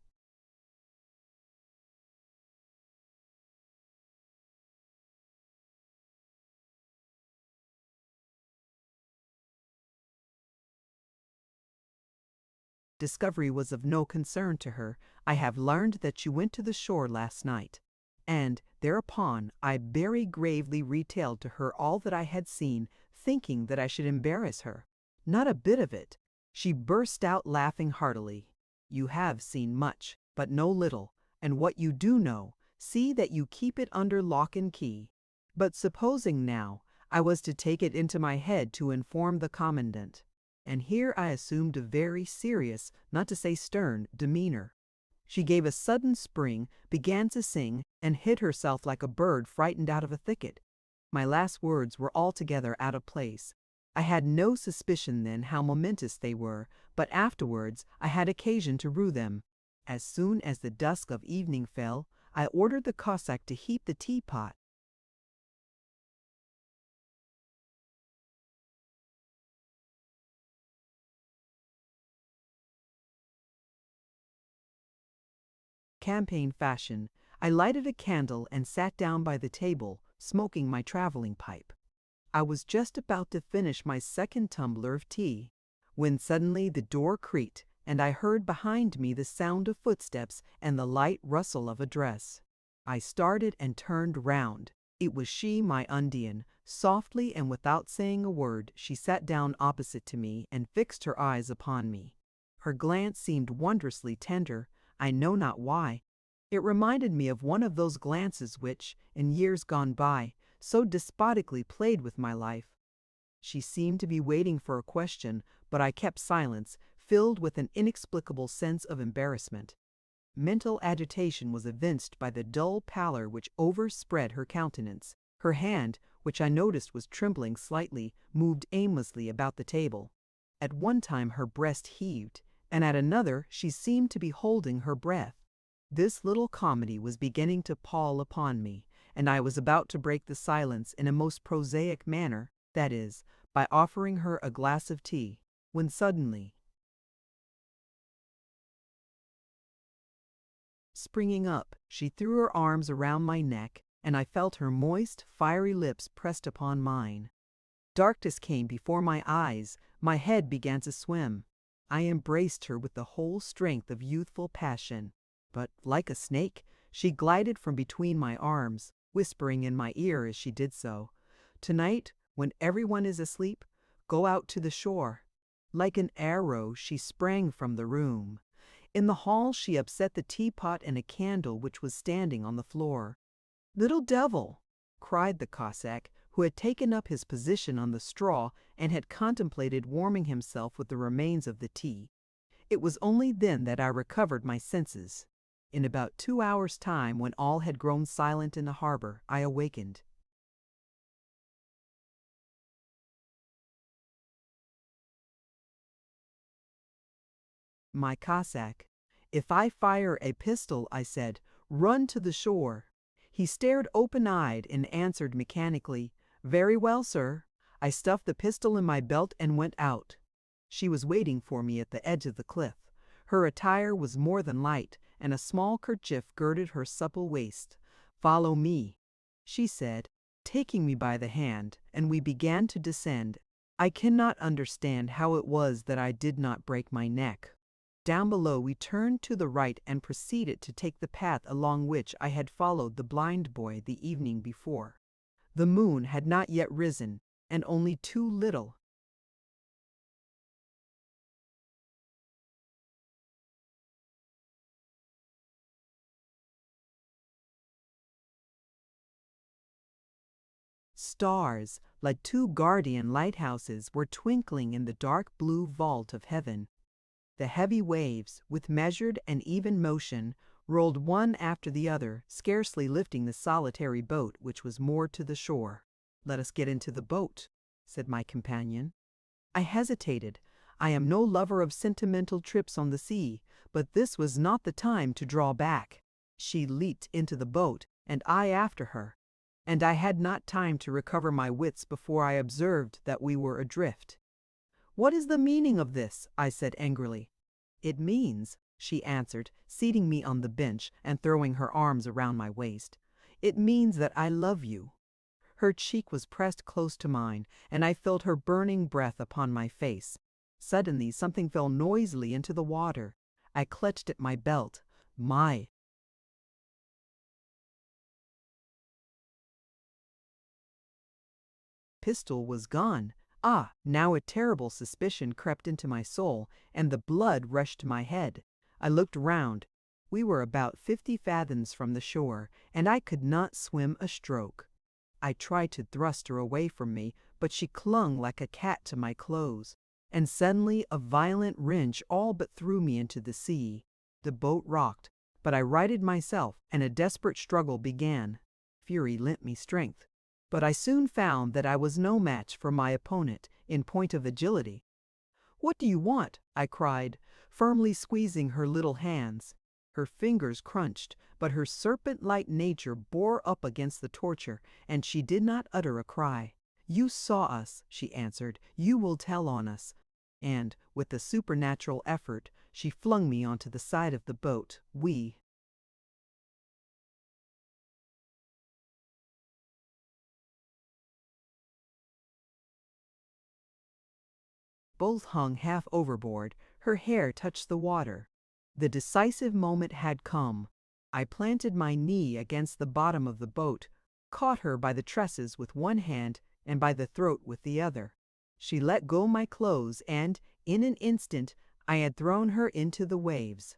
discovery was of no concern to her. "I have learned that you went to the shore last night." And thereupon I very gravely retailed to her all that I had seen, thinking that I should embarrass her. Not a bit of it. She burst out laughing heartily. "You have seen much, but no little, and what you do know, see that you keep it under lock and key." But supposing now I was to take it into my head to inform the commandant, and here I assumed a very serious, not to say stern, demeanor. She gave a sudden spring, began to sing, and hid herself like a bird frightened out of a thicket. My last words were altogether out of place. I had no suspicion then how momentous they were, but afterwards I had occasion to rue them. As soon as the dusk of evening fell, I ordered the Cossack to heat the teapot. Campaign fashion, I lighted a candle and sat down by the table, smoking my traveling pipe. I was just about to finish my second tumbler of tea, when suddenly the door creaked, and I heard behind me the sound of footsteps and the light rustle of a dress. I started and turned round. It was she, my Undian. Softly and without saying a word, she sat down opposite to me and fixed her eyes upon me. Her glance seemed wondrously tender, I know not why. It reminded me of one of those glances which, in years gone by, so despotically played with my life. She seemed to be waiting for a question, but I kept silence, filled with an inexplicable sense of embarrassment. Mental agitation was evinced by the dull pallor which overspread her countenance. Her hand, which I noticed was trembling slightly, moved aimlessly about the table. At one time her breast heaved, and at another she seemed to be holding her breath. This little comedy was beginning to pall upon me, and I was about to break the silence in a most prosaic manner, that is, by offering her a glass of tea, when suddenly, springing up, she threw her arms around my neck, and I felt her moist, fiery lips pressed upon mine. Darkness came before my eyes, my head began to swim. I embraced her with the whole strength of youthful passion, but, like a snake, she glided from between my arms, whispering in my ear as she did so, "Tonight, when everyone is asleep, go out to the shore." Like an arrow, she sprang from the room. In the hall she upset the teapot and a candle which was standing on the floor. "Little devil!" cried the Cossack, who had taken up his position on the straw and had contemplated warming himself with the remains of the tea. It was only then that I recovered my senses. In about 2 hours' time, when all had grown silent in the harbor, I awakened. My Cossack: "If I fire a pistol," I said, "run to the shore." He stared open-eyed and answered mechanically, "Very well, sir." I stuffed the pistol in my belt and went out. She was waiting for me at the edge of the cliff. Her attire was more than light, and a small kerchief girded her supple waist. "Follow me," she said, taking me by the hand, and we began to descend. I cannot understand how it was that I did not break my neck. Down below we turned to the right and proceeded to take the path along which I had followed the blind boy the evening before. The moon had not yet risen, and only too little. Stars, like two guardian lighthouses, were twinkling in the dark blue vault of heaven. The heavy waves, with measured and even motion, rolled one after the other, scarcely lifting the solitary boat which was moored to the shore. "Let us get into the boat," said my companion. I hesitated. I am no lover of sentimental trips on the sea, but this was not the time to draw back. She leaped into the boat, and I after her, and I had not time to recover my wits before I observed that we were adrift. "What is the meaning of this?" I said angrily. "It means," she answered, seating me on the bench and throwing her arms around my waist, "it means that I love you." Her cheek was pressed close to mine, and I felt her burning breath upon my face. Suddenly something fell noisily into the water. I clutched at my belt. My pistol was gone. Ah, now a terrible suspicion crept into my soul, and the blood rushed to my head. I looked round. We were about 50 fathoms from the shore, and I could not swim a stroke. I tried to thrust her away from me, but she clung like a cat to my clothes, and suddenly a violent wrench all but threw me into the sea. The boat rocked, but I righted myself, and a desperate struggle began. Fury lent me strength. But I soon found that I was no match for my opponent in point of agility. "What do you want?" I cried, firmly squeezing her little hands. Her fingers crunched, but her serpent-like nature bore up against the torture, and she did not utter a cry. "You saw us," she answered. "You will tell on us." And, with a supernatural effort, she flung me onto the side of the boat. We both hung half overboard. Her hair touched the water. The decisive moment had come. I planted my knee against the bottom of the boat, caught her by the tresses with one hand and by the throat with the other. She let go my clothes, and, in an instant, I had thrown her into the waves.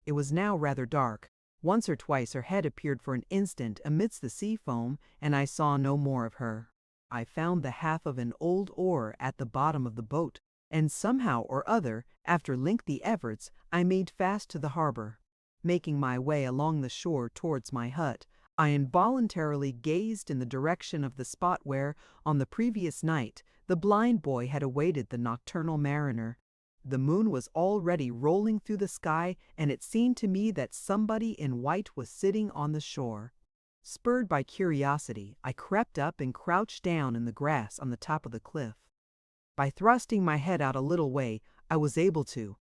It was now rather dark. Once or twice her head appeared for an instant amidst the sea foam, and I saw no more of her. I found the half of an old oar at the bottom of the boat, and somehow or other, after lengthy efforts, I made fast to the harbor. Making my way along the shore towards my hut, I involuntarily gazed in the direction of the spot where, on the previous night, the blind boy had awaited the nocturnal mariner. The moon was already rolling through the sky, and it seemed to me that somebody in white was sitting on the shore. Spurred by curiosity, I crept up and crouched down in the grass on the top of the cliff. By thrusting my head out a little way, I was able to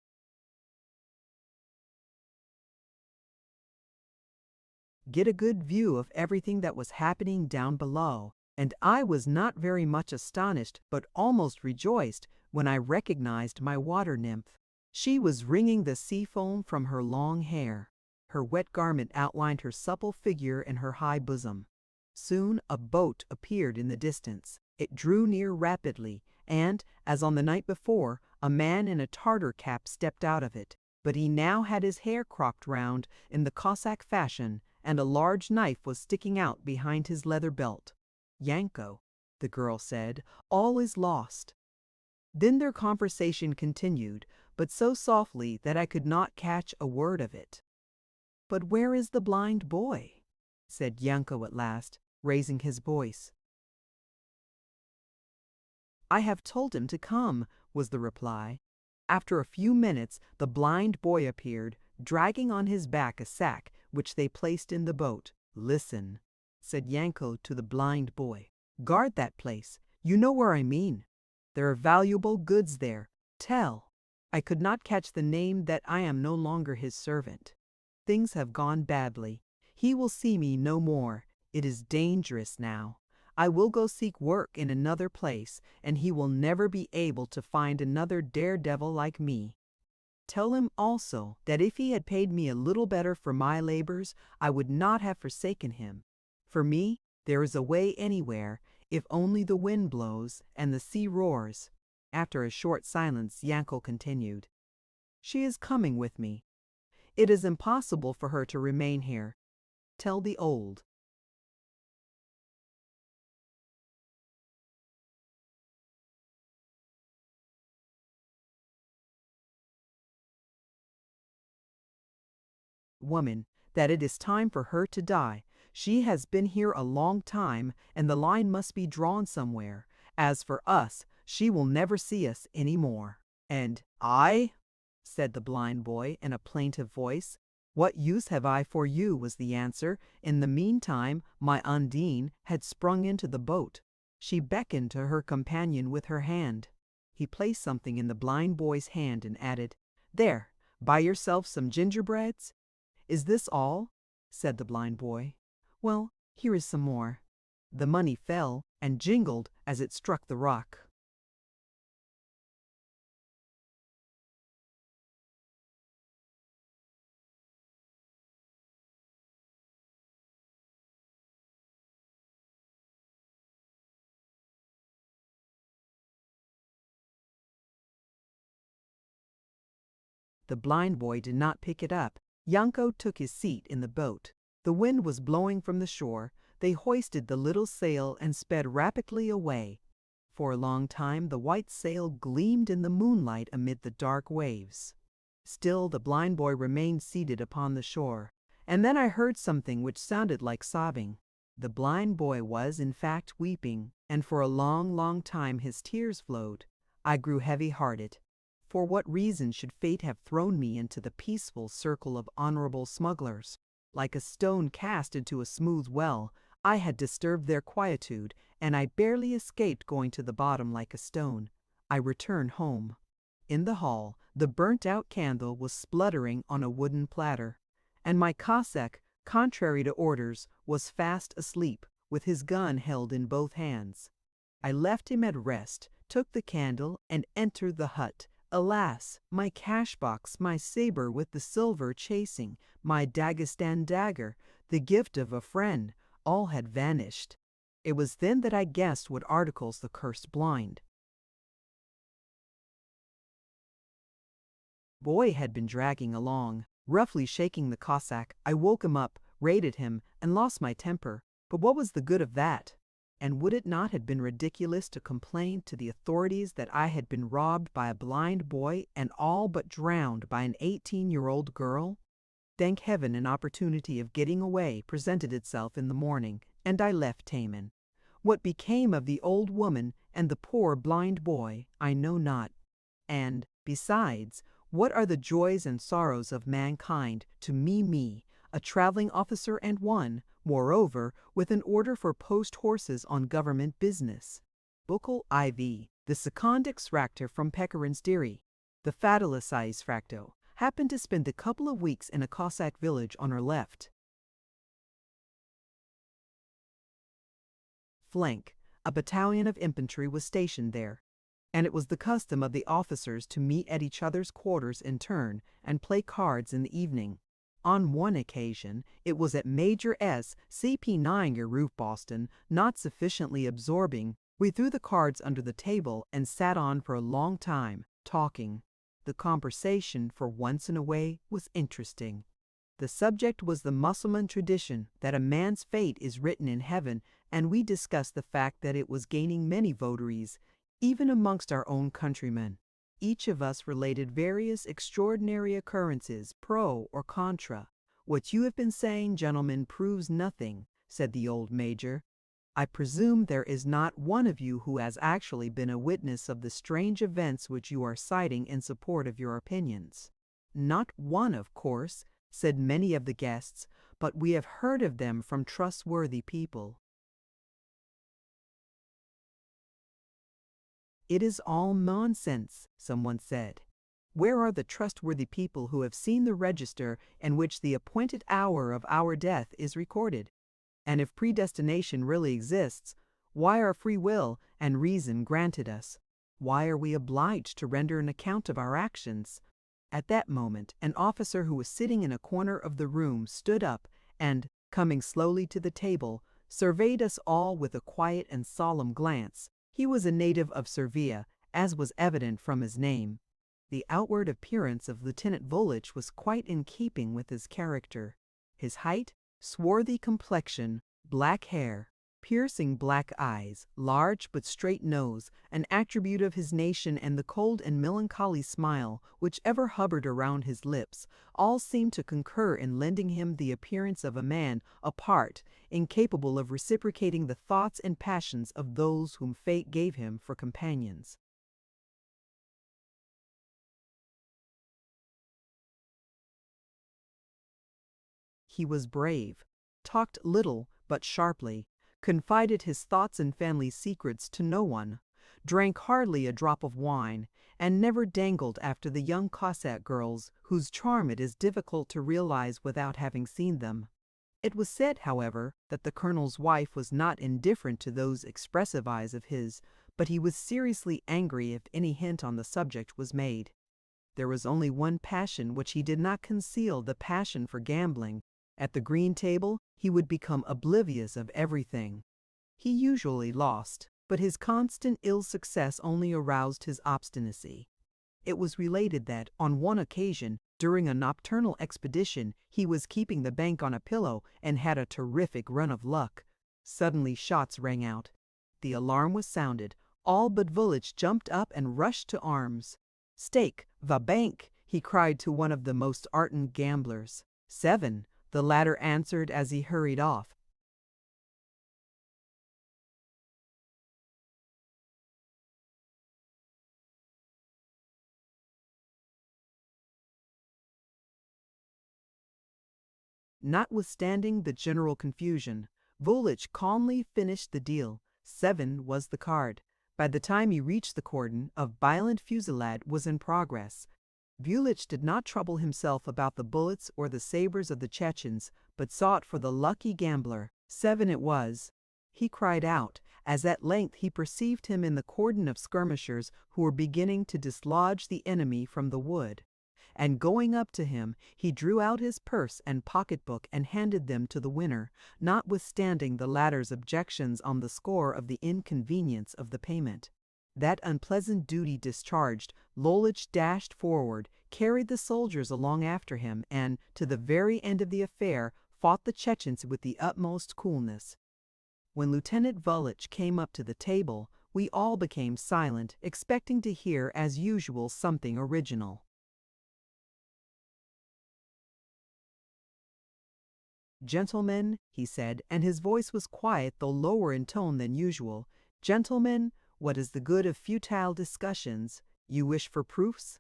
get a good view of everything that was happening down below, and I was not very much astonished, but almost rejoiced, when I recognized my water nymph. She was wringing the sea foam from her long hair. Her wet garment outlined her supple figure and her high bosom. Soon a boat appeared in the distance. It drew near rapidly, and, as on the night before, a man in a Tartar cap stepped out of it, but he now had his hair cropped round in the Cossack fashion, and a large knife was sticking out behind his leather belt. "Yanko," the girl said, "all is lost." Then their conversation continued, but so softly that I could not catch a word of it. "But where is the blind boy?" said Yanko at last, raising his voice. "I have told him to come," was the reply. After a few minutes the blind boy appeared, dragging on his back a sack which they placed in the boat. "Listen," said Yanko to the blind boy. "Guard that place. You know where I mean. There are valuable goods there. Tell." I could not catch the name that I am no longer his servant. Things have gone badly. He will see me no more. It is dangerous now. I will go seek work in another place, and he will never be able to find another daredevil like me. Tell him also that if he had paid me a little better for my labors, I would not have forsaken him. For me, there is a way anywhere, if only the wind blows and the sea roars. After a short silence, Yanko continued. "She is coming with me. It is impossible for her to remain here. Tell the old." "Woman, that it is time for her to die. She has been here a long time, and the line must be drawn somewhere. As for us, she will never see us any more." "And I?" said the blind boy in a plaintive voice. "What use have I for you?" was the answer. In the meantime, my Undine had sprung into the boat. She beckoned to her companion with her hand. He placed something in the blind boy's hand and added, "There, buy yourself some gingerbreads." "Is this all?" said the blind boy. "Well, here is some more." The money fell and jingled as it struck the rock. The blind boy did not pick it up. Yanko took his seat in the boat. The wind was blowing from the shore. They hoisted the little sail and sped rapidly away. For a long time the white sail gleamed in the moonlight amid the dark waves. Still the blind boy remained seated upon the shore. And then I heard something which sounded like sobbing. The blind boy was, in fact, weeping, and for a long, long time his tears flowed. I grew heavy-hearted. For what reason should fate have thrown me into the peaceful circle of honorable smugglers? Like a stone cast into a smooth well, I had disturbed their quietude, and I barely escaped going to the bottom like a stone. I returned home. In the hall, the burnt-out candle was spluttering on a wooden platter, and my Cossack, contrary to orders, was fast asleep, with his gun held in both hands. I left him at rest, took the candle, and entered the hut. Alas, my cash-box, my saber with the silver chasing, my Dagestan dagger, the gift of a friend, all had vanished. It was then that I guessed what articles the cursed blind boy had been dragging along. Roughly shaking the Cossack, I woke him up, rated him, and lost my temper. But what was the good of that? And would it not have been ridiculous to complain to the authorities that I had been robbed by a blind boy and all but drowned by an 18-year-old girl? Thank heaven an opportunity of getting away presented itself in the morning, and I left Taman. What became of the old woman and the poor blind boy, I know not. And, besides, what are the joys and sorrows of mankind to me, a traveling officer and one, moreover, with an order for post-horses on government business? Buccal IV, the second extractor from Pechorin's diary, the Fatalicized fracto, happened to spend a couple of weeks in a Cossack village on her left flank. A battalion of infantry was stationed there, and it was the custom of the officers to meet at each other's quarters in turn and play cards in the evening. On one occasion, it was at Major S. CP9 Roof Boston, not sufficiently absorbing. We threw the cards under the table and sat on for a long time, talking. The conversation, for once in a way, was interesting. The subject was the Mussulman tradition that a man's fate is written in heaven, and we discussed the fact that it was gaining many votaries, even amongst our own countrymen. Each of us related various extraordinary occurrences, pro or contra. "What you have been saying, gentlemen, proves nothing," said the old major. "I presume there is not one of you who has actually been a witness of the strange events which you are citing in support of your opinions." "Not one, of course," said many of the guests, "but we have heard of them from trustworthy people." "It is all nonsense," someone said. "Where are the trustworthy people who have seen the register in which the appointed hour of our death is recorded? And if predestination really exists, why are free will and reason granted us? Why are we obliged to render an account of our actions?" At that moment, an officer who was sitting in a corner of the room stood up and, coming slowly to the table, surveyed us all with a quiet and solemn glance. He was a native of Servia, as was evident from his name. The outward appearance of Lieutenant Volitch was quite in keeping with his character. His height, swarthy complexion, black hair, piercing black eyes, large but straight nose, an attribute of his nation, and the cold and melancholy smile which ever hovered around his lips, all seemed to concur in lending him the appearance of a man apart, incapable of reciprocating the thoughts and passions of those whom fate gave him for companions. He was brave, talked little but sharply, confided his thoughts and family secrets to no one, drank hardly a drop of wine, and never dangled after the young Cossack girls whose charm it is difficult to realize without having seen them. It was said, however, that the colonel's wife was not indifferent to those expressive eyes of his, but he was seriously angry if any hint on the subject was made. There was only one passion which he did not conceal, the passion for gambling. At the green table, he would become oblivious of everything. He usually lost, but his constant ill success only aroused his obstinacy. It was related that, on one occasion, during a nocturnal expedition, he was keeping the bank on a pillow and had a terrific run of luck. Suddenly shots rang out. The alarm was sounded. All but Volitch jumped up and rushed to arms. "Stake, va bank!" he cried to one of the most ardent gamblers. "7," the latter answered as he hurried off. Notwithstanding the general confusion, Volich calmly finished the deal. 7 was the card. By the time he reached the cordon, a violent fusillade was in progress. Volich did not trouble himself about the bullets or the sabers of the Chechens, but sought for the lucky gambler. 7 it was. He cried out, as at length he perceived him in the cordon of skirmishers who were beginning to dislodge the enemy from the wood. And going up to him, he drew out his purse and pocketbook and handed them to the winner, notwithstanding the latter's objections on the score of the inconvenience of the payment. That unpleasant duty discharged, Volich dashed forward, carried the soldiers along after him, and, to the very end of the affair, fought the Chechens with the utmost coolness. When Lieutenant Volich came up to the table, we all became silent, expecting to hear, as usual, something original. "Gentlemen," he said, and his voice was quiet though lower in tone than usual, "gentlemen, what is the good of futile discussions? You wish for proofs?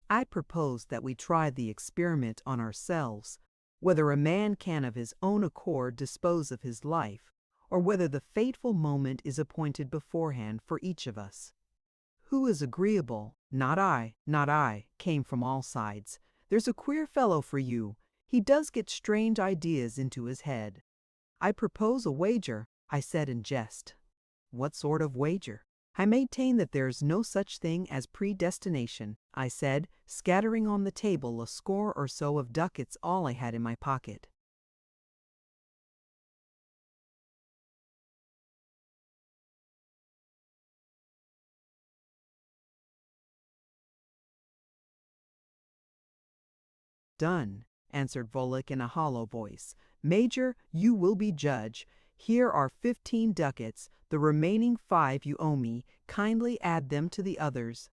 I propose that we try the experiment on ourselves, whether a man can of his own accord dispose of his life, or whether the fateful moment is appointed beforehand for each of us." "Who is agreeable?" "Not I," came from all sides. "There's a queer fellow for you. He does get strange ideas into his head." "I propose a wager," I said in jest. "What sort of wager?" "I maintain that there's no such thing as predestination," I said, scattering on the table a score or so of ducats, all I had in my pocket. "Done," answered Volich in a hollow voice. "Major, you will be judge. Here are 15 ducats. The remaining 5 you owe me. Kindly add them to the others."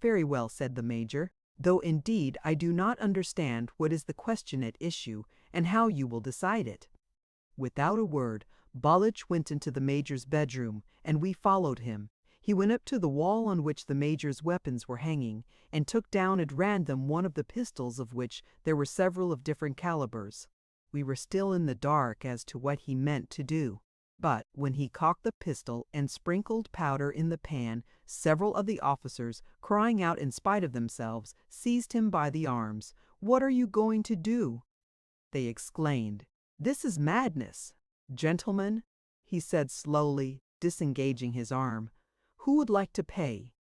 "Very well," said the Major, "though indeed I do not understand what is the question at issue, and how you will decide it." Without a word, Volich went into the Major's bedroom, and we followed him. He went up to the wall on which the Major's weapons were hanging, and took down at random one of the pistols, of which there were several of different calibers. We were still in the dark as to what he meant to do. But when he cocked the pistol and sprinkled powder in the pan, several of the officers, crying out in spite of themselves, seized him by the arms. "What are you going to do?" they exclaimed. "This is madness." "Gentlemen," he said slowly, disengaging his arm, "who would like to pay?"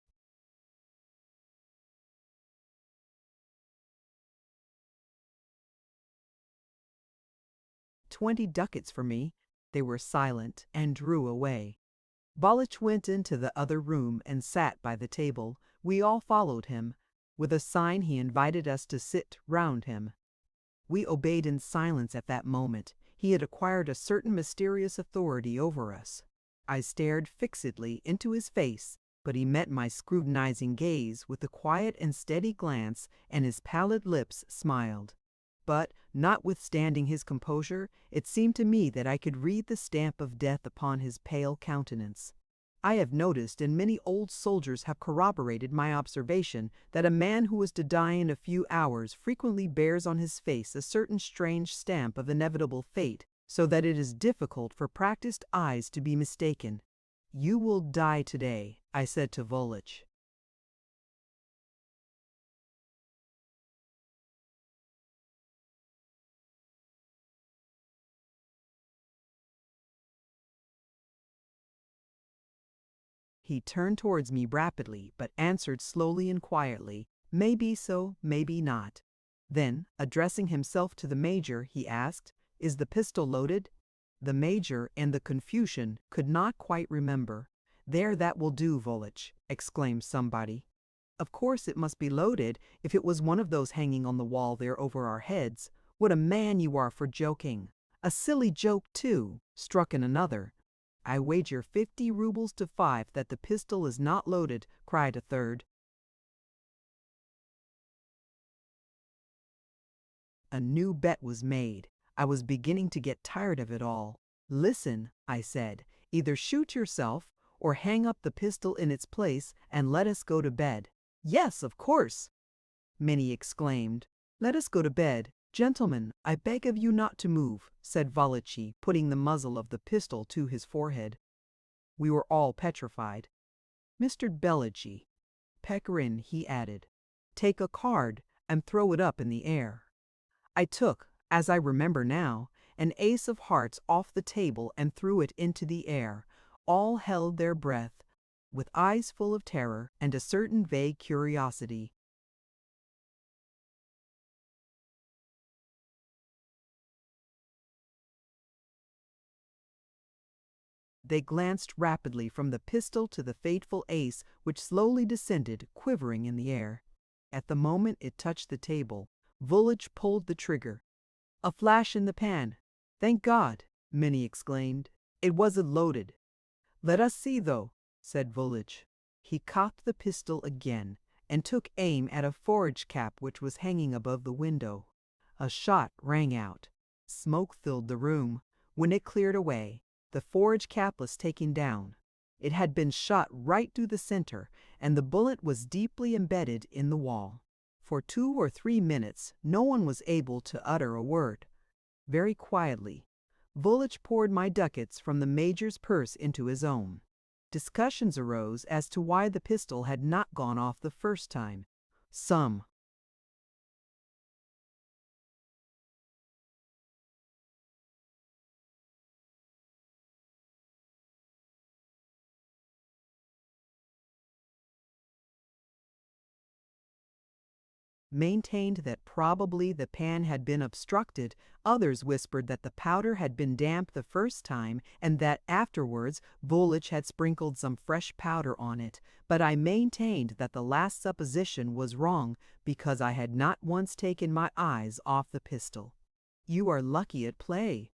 "20 ducats for me." They were silent and drew away. Volich went into the other room and sat by the table. We all followed him. With a sign he invited us to sit round him. We obeyed in silence at that moment. He had acquired a certain mysterious authority over us. I stared fixedly into his face, but he met my scrutinizing gaze with a quiet and steady glance, and his pallid lips smiled. But, notwithstanding his composure, it seemed to me that I could read the stamp of death upon his pale countenance. I have noticed, and many old soldiers have corroborated my observation, that a man who is to die in a few hours frequently bears on his face a certain strange stamp of inevitable fate, so that it is difficult for practiced eyes to be mistaken. "You will die today," I said to Volich. He turned towards me rapidly, but answered slowly and quietly, "Maybe so, maybe not." Then, addressing himself to the Major, he asked, "Is the pistol loaded?" The Major, in the confusion, could not quite remember. "There, that will do, Volich," exclaimed somebody. "Of course it must be loaded, if it was one of those hanging on the wall there over our heads. What a man you are for joking!" "A silly joke, too," struck in another. "I wager 50 rubles to 5 that the pistol is not loaded," cried a third. A new bet was made. I was beginning to get tired of it all. "Listen," I said, "either shoot yourself, or hang up the pistol in its place and let us go to bed." "Yes, of course," many exclaimed. "Let us go to bed. "Gentlemen, I beg of you not to move," said Valichi, putting the muzzle of the pistol to his forehead. We were all petrified. "Mr. Belichi, Pechorin," he added, "take a card and throw it up in the air." I took, as I remember now, an ace of hearts off the table and threw it into the air. All held their breath, with eyes full of terror and a certain vague curiosity. They glanced rapidly from the pistol to the fateful ace, which slowly descended, quivering in the air. At the moment it touched the table, Vulich pulled the trigger. "A flash in the pan! Thank God!" many exclaimed. "It wasn't loaded." "Let us see, though," said Vulich. He cocked the pistol again and took aim at a forage cap which was hanging above the window. A shot rang out. Smoke filled the room. When it cleared away, the forage cap was taken down. It had been shot right through the center, and the bullet was deeply embedded in the wall. For 2 or 3 minutes no one was able to utter a word. Very quietly, Vulich poured my ducats from the major's purse into his own. Discussions arose as to why the pistol had not gone off the first time. Some maintained that probably the pan had been obstructed, others whispered that the powder had been damp the first time and that afterwards Vulich had sprinkled some fresh powder on it, but I maintained that the last supposition was wrong because I had not once taken my eyes off the pistol. "You are lucky at play,"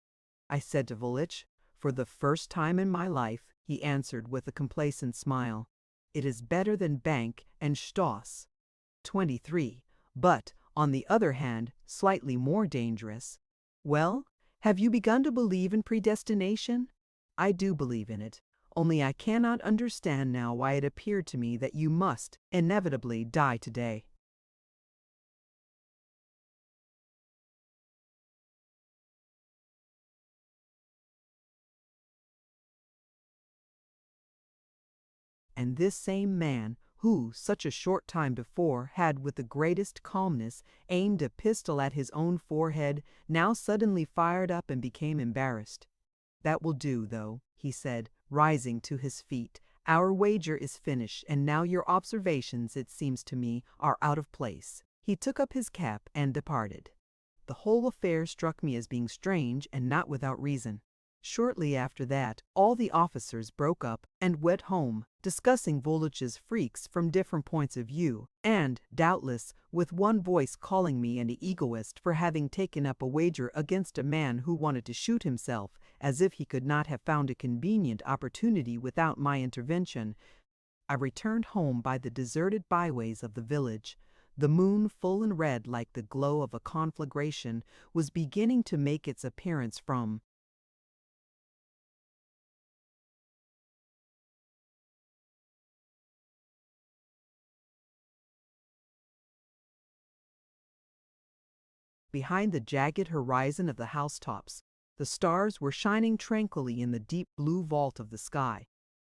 I said to Vulich. "For the first time in my life," he answered with a complacent smile. "It is better than bank and Stoss." 23. But, on the other hand, slightly more dangerous. Well, have you begun to believe in predestination? I do believe in it, only I cannot understand now why it appeared to me that you must inevitably die today. And this same man, who, such a short time before, had with the greatest calmness aimed a pistol at his own forehead, now suddenly fired up and became embarrassed. "That will do, though," he said, rising to his feet. "Our wager is finished, and now your observations, it seems to me, are out of place." He took up his cap and departed. The whole affair struck me as being strange, and not without reason. Shortly after that, all the officers broke up and went home, discussing Vulich's freaks from different points of view, and, doubtless, with one voice calling me an egoist for having taken up a wager against a man who wanted to shoot himself, as if he could not have found a convenient opportunity without my intervention. I returned home by the deserted byways of the village. The moon, full and red like the glow of a conflagration, was beginning to make its appearance from behind the jagged horizon of the housetops. The stars were shining tranquilly in the deep blue vault of the sky,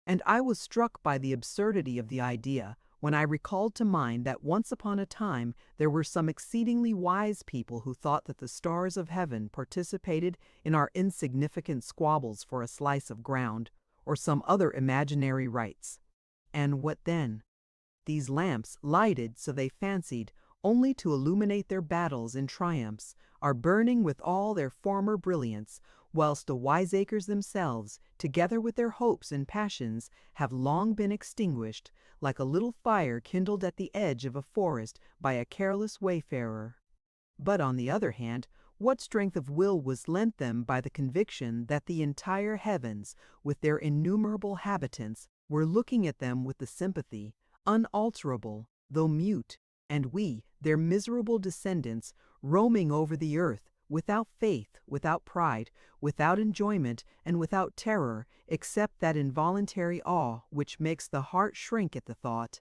and I was struck by the absurdity of the idea when I recalled to mind that once upon a time there were some exceedingly wise people who thought that the stars of heaven participated in our insignificant squabbles for a slice of ground, or some other imaginary rights. And what then? These lamps, lighted, so they fancied, only to illuminate their battles and triumphs, are burning with all their former brilliance, whilst the wiseacres themselves, together with their hopes and passions, have long been extinguished, like a little fire kindled at the edge of a forest by a careless wayfarer. But on the other hand, what strength of will was lent them by the conviction that the entire heavens, with their innumerable habitants, were looking at them with the sympathy, unalterable, though mute, and we, their miserable descendants, roaming over the earth, without faith, without pride, without enjoyment, and without terror, except that involuntary awe which makes the heart shrink at the thought.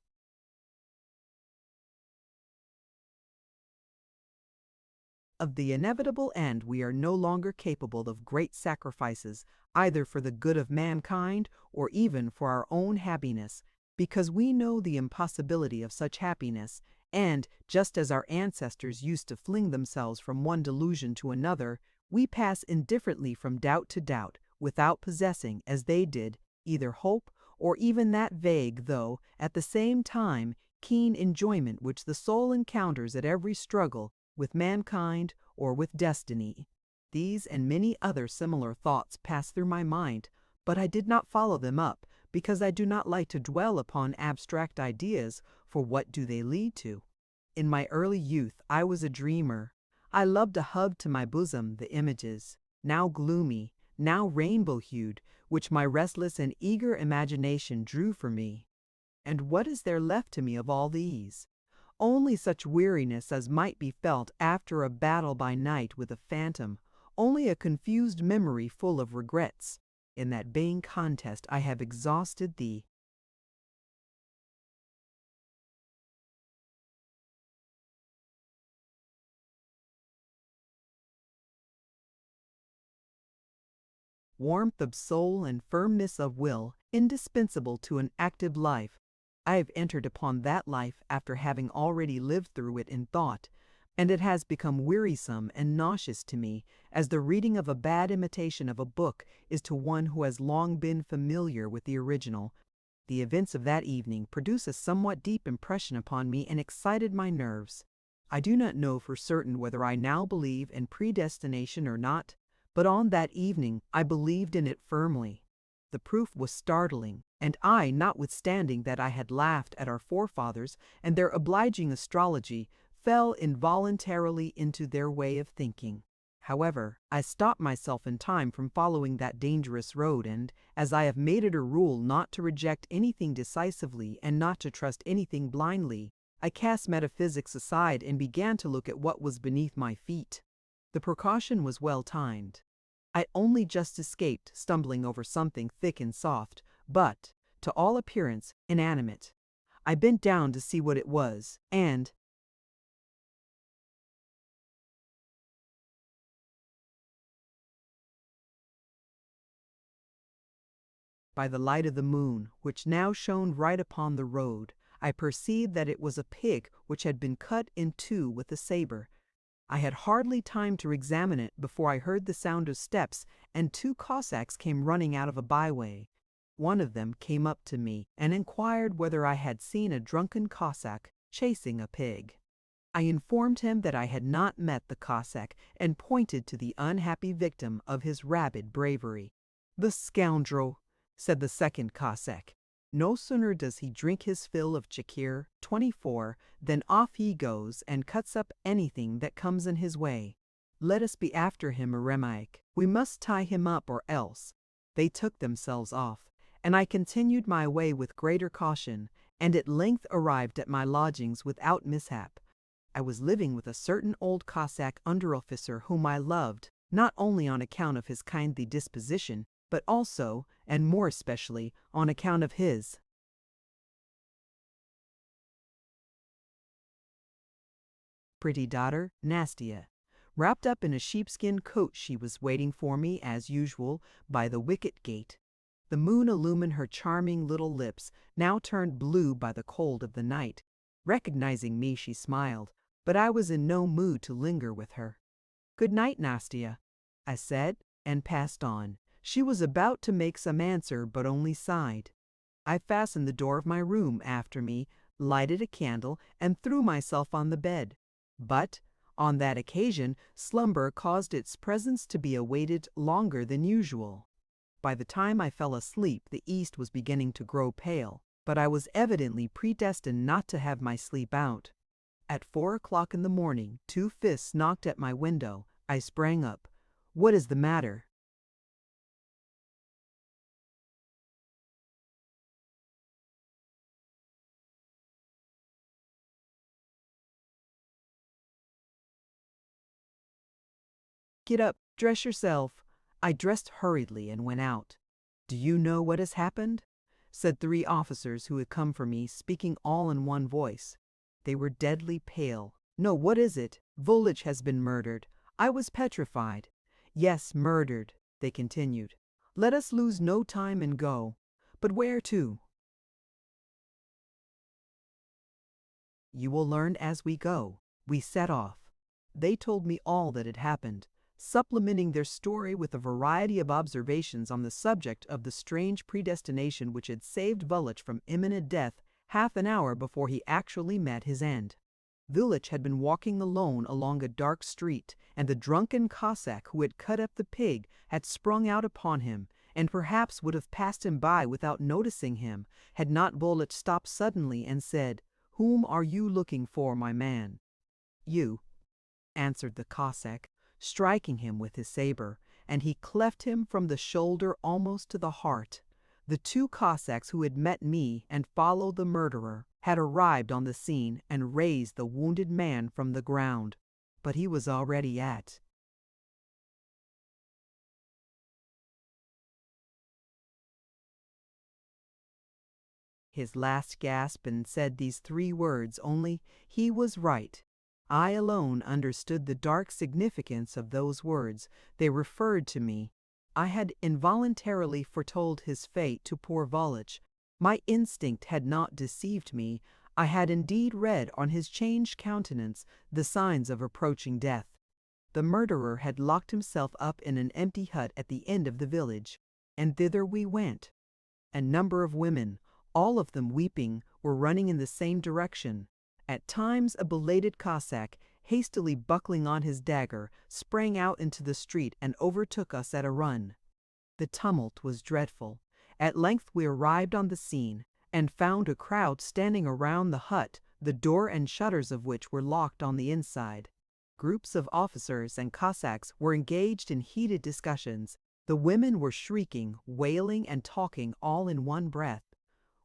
of the inevitable end, we are no longer capable of great sacrifices, either for the good of mankind or even for our own happiness, because we know the impossibility of such happiness, and, just as our ancestors used to fling themselves from one delusion to another, we pass indifferently from doubt to doubt, without possessing, as they did, either hope or even that vague, though, at the same time, keen enjoyment which the soul encounters at every struggle with mankind or with destiny. These and many other similar thoughts passed through my mind, but I did not follow them up, because I do not like to dwell upon abstract ideas, for what do they lead to? In my early youth I was a dreamer. I loved to hug to my bosom the images, now gloomy, now rainbow-hued, which my restless and eager imagination drew for me. And what is there left to me of all these? Only such weariness as might be felt after a battle by night with a phantom, only a confused memory full of regrets. In that vain contest I have exhausted thee. Warmth of soul and firmness of will, indispensable to an active life. I have entered upon that life after having already lived through it in thought, and it has become wearisome and nauseous to me, as the reading of a bad imitation of a book is to one who has long been familiar with the original. The events of that evening produced a somewhat deep impression upon me and excited my nerves. I do not know for certain whether I now believe in predestination or not, but on that evening I believed in it firmly. The proof was startling, and I, notwithstanding that I had laughed at our forefathers and their obliging astrology, fell involuntarily into their way of thinking. However, I stopped myself in time from following that dangerous road, and, as I have made it a rule not to reject anything decisively and not to trust anything blindly, I cast metaphysics aside and began to look at what was beneath my feet. The precaution was well timed. I only just escaped stumbling over something thick and soft, but, to all appearance, inanimate. I bent down to see what it was, and, by the light of the moon, which now shone right upon the road, I perceived that it was a pig which had been cut in two with a saber. I had hardly time to examine it before I heard the sound of steps, and two Cossacks came running out of a byway. One of them came up to me and inquired whether I had seen a drunken Cossack chasing a pig. I informed him that I had not met the Cossack, and pointed to the unhappy victim of his rabid bravery. "The scoundrel!" said the second Cossack. "No sooner does he drink his fill of Chikir 24 than off he goes and cuts up anything that comes in his way. Let us be after him, Eremaik. We must tie him up or else." They took themselves off, and I continued my way with greater caution, and at length arrived at my lodgings without mishap. I was living with a certain old Cossack under-officer whom I loved, not only on account of his kindly disposition, but also, and more especially, on account of his pretty daughter, Nastia. Wrapped up in a sheepskin coat, she was waiting for me, as usual, by the wicket gate. The moon illumined her charming little lips, now turned blue by the cold of the night. Recognizing me, she smiled, but I was in no mood to linger with her. "Good night, Nastia," I said, and passed on. She was about to make some answer, but only sighed. I fastened the door of my room after me, lighted a candle, and threw myself on the bed. But, on that occasion, slumber caused its presence to be awaited longer than usual. By the time I fell asleep, the east was beginning to grow pale, but I was evidently predestined not to have my sleep out. At 4 o'clock in the morning, two fists knocked at my window. I sprang up. "What is the matter?" "Get up, dress yourself." I dressed hurriedly and went out. "Do you know what has happened?" said 3 officers who had come for me, speaking all in one voice. They were deadly pale. "No, what is it? Vulich has been murdered." I was petrified. "Yes, murdered," they continued. "Let us lose no time and go." "But where to?" "You will learn as we go." We set off. They told me all that had happened, supplementing their story with a variety of observations on the subject of the strange predestination which had saved Vulich from imminent death half an hour before he actually met his end. Vulich had been walking alone along a dark street, and the drunken Cossack who had cut up the pig had sprung out upon him, and perhaps would have passed him by without noticing him, had not Vulich stopped suddenly and said, "Whom are you looking for, my man?" "You," answered the Cossack, striking him with his saber, and he cleft him from the shoulder almost to the heart. The two Cossacks who had met me and followed the murderer had arrived on the scene and raised the wounded man from the ground, but he was already at his last gasp and said these three words only. He was right. I alone understood the dark significance of those words. They referred to me. I had involuntarily foretold his fate to poor Vulich. My instinct had not deceived me. I had indeed read on his changed countenance the signs of approaching death. The murderer had locked himself up in an empty hut at the end of the village, and thither we went. A number of women, all of them weeping, were running in the same direction. At times a belated Cossack, hastily buckling on his dagger, sprang out into the street and overtook us at a run. The tumult was dreadful. At length we arrived on the scene, and found a crowd standing around the hut, the door and shutters of which were locked on the inside. Groups of officers and Cossacks were engaged in heated discussions. The women were shrieking, wailing, and talking all in one breath.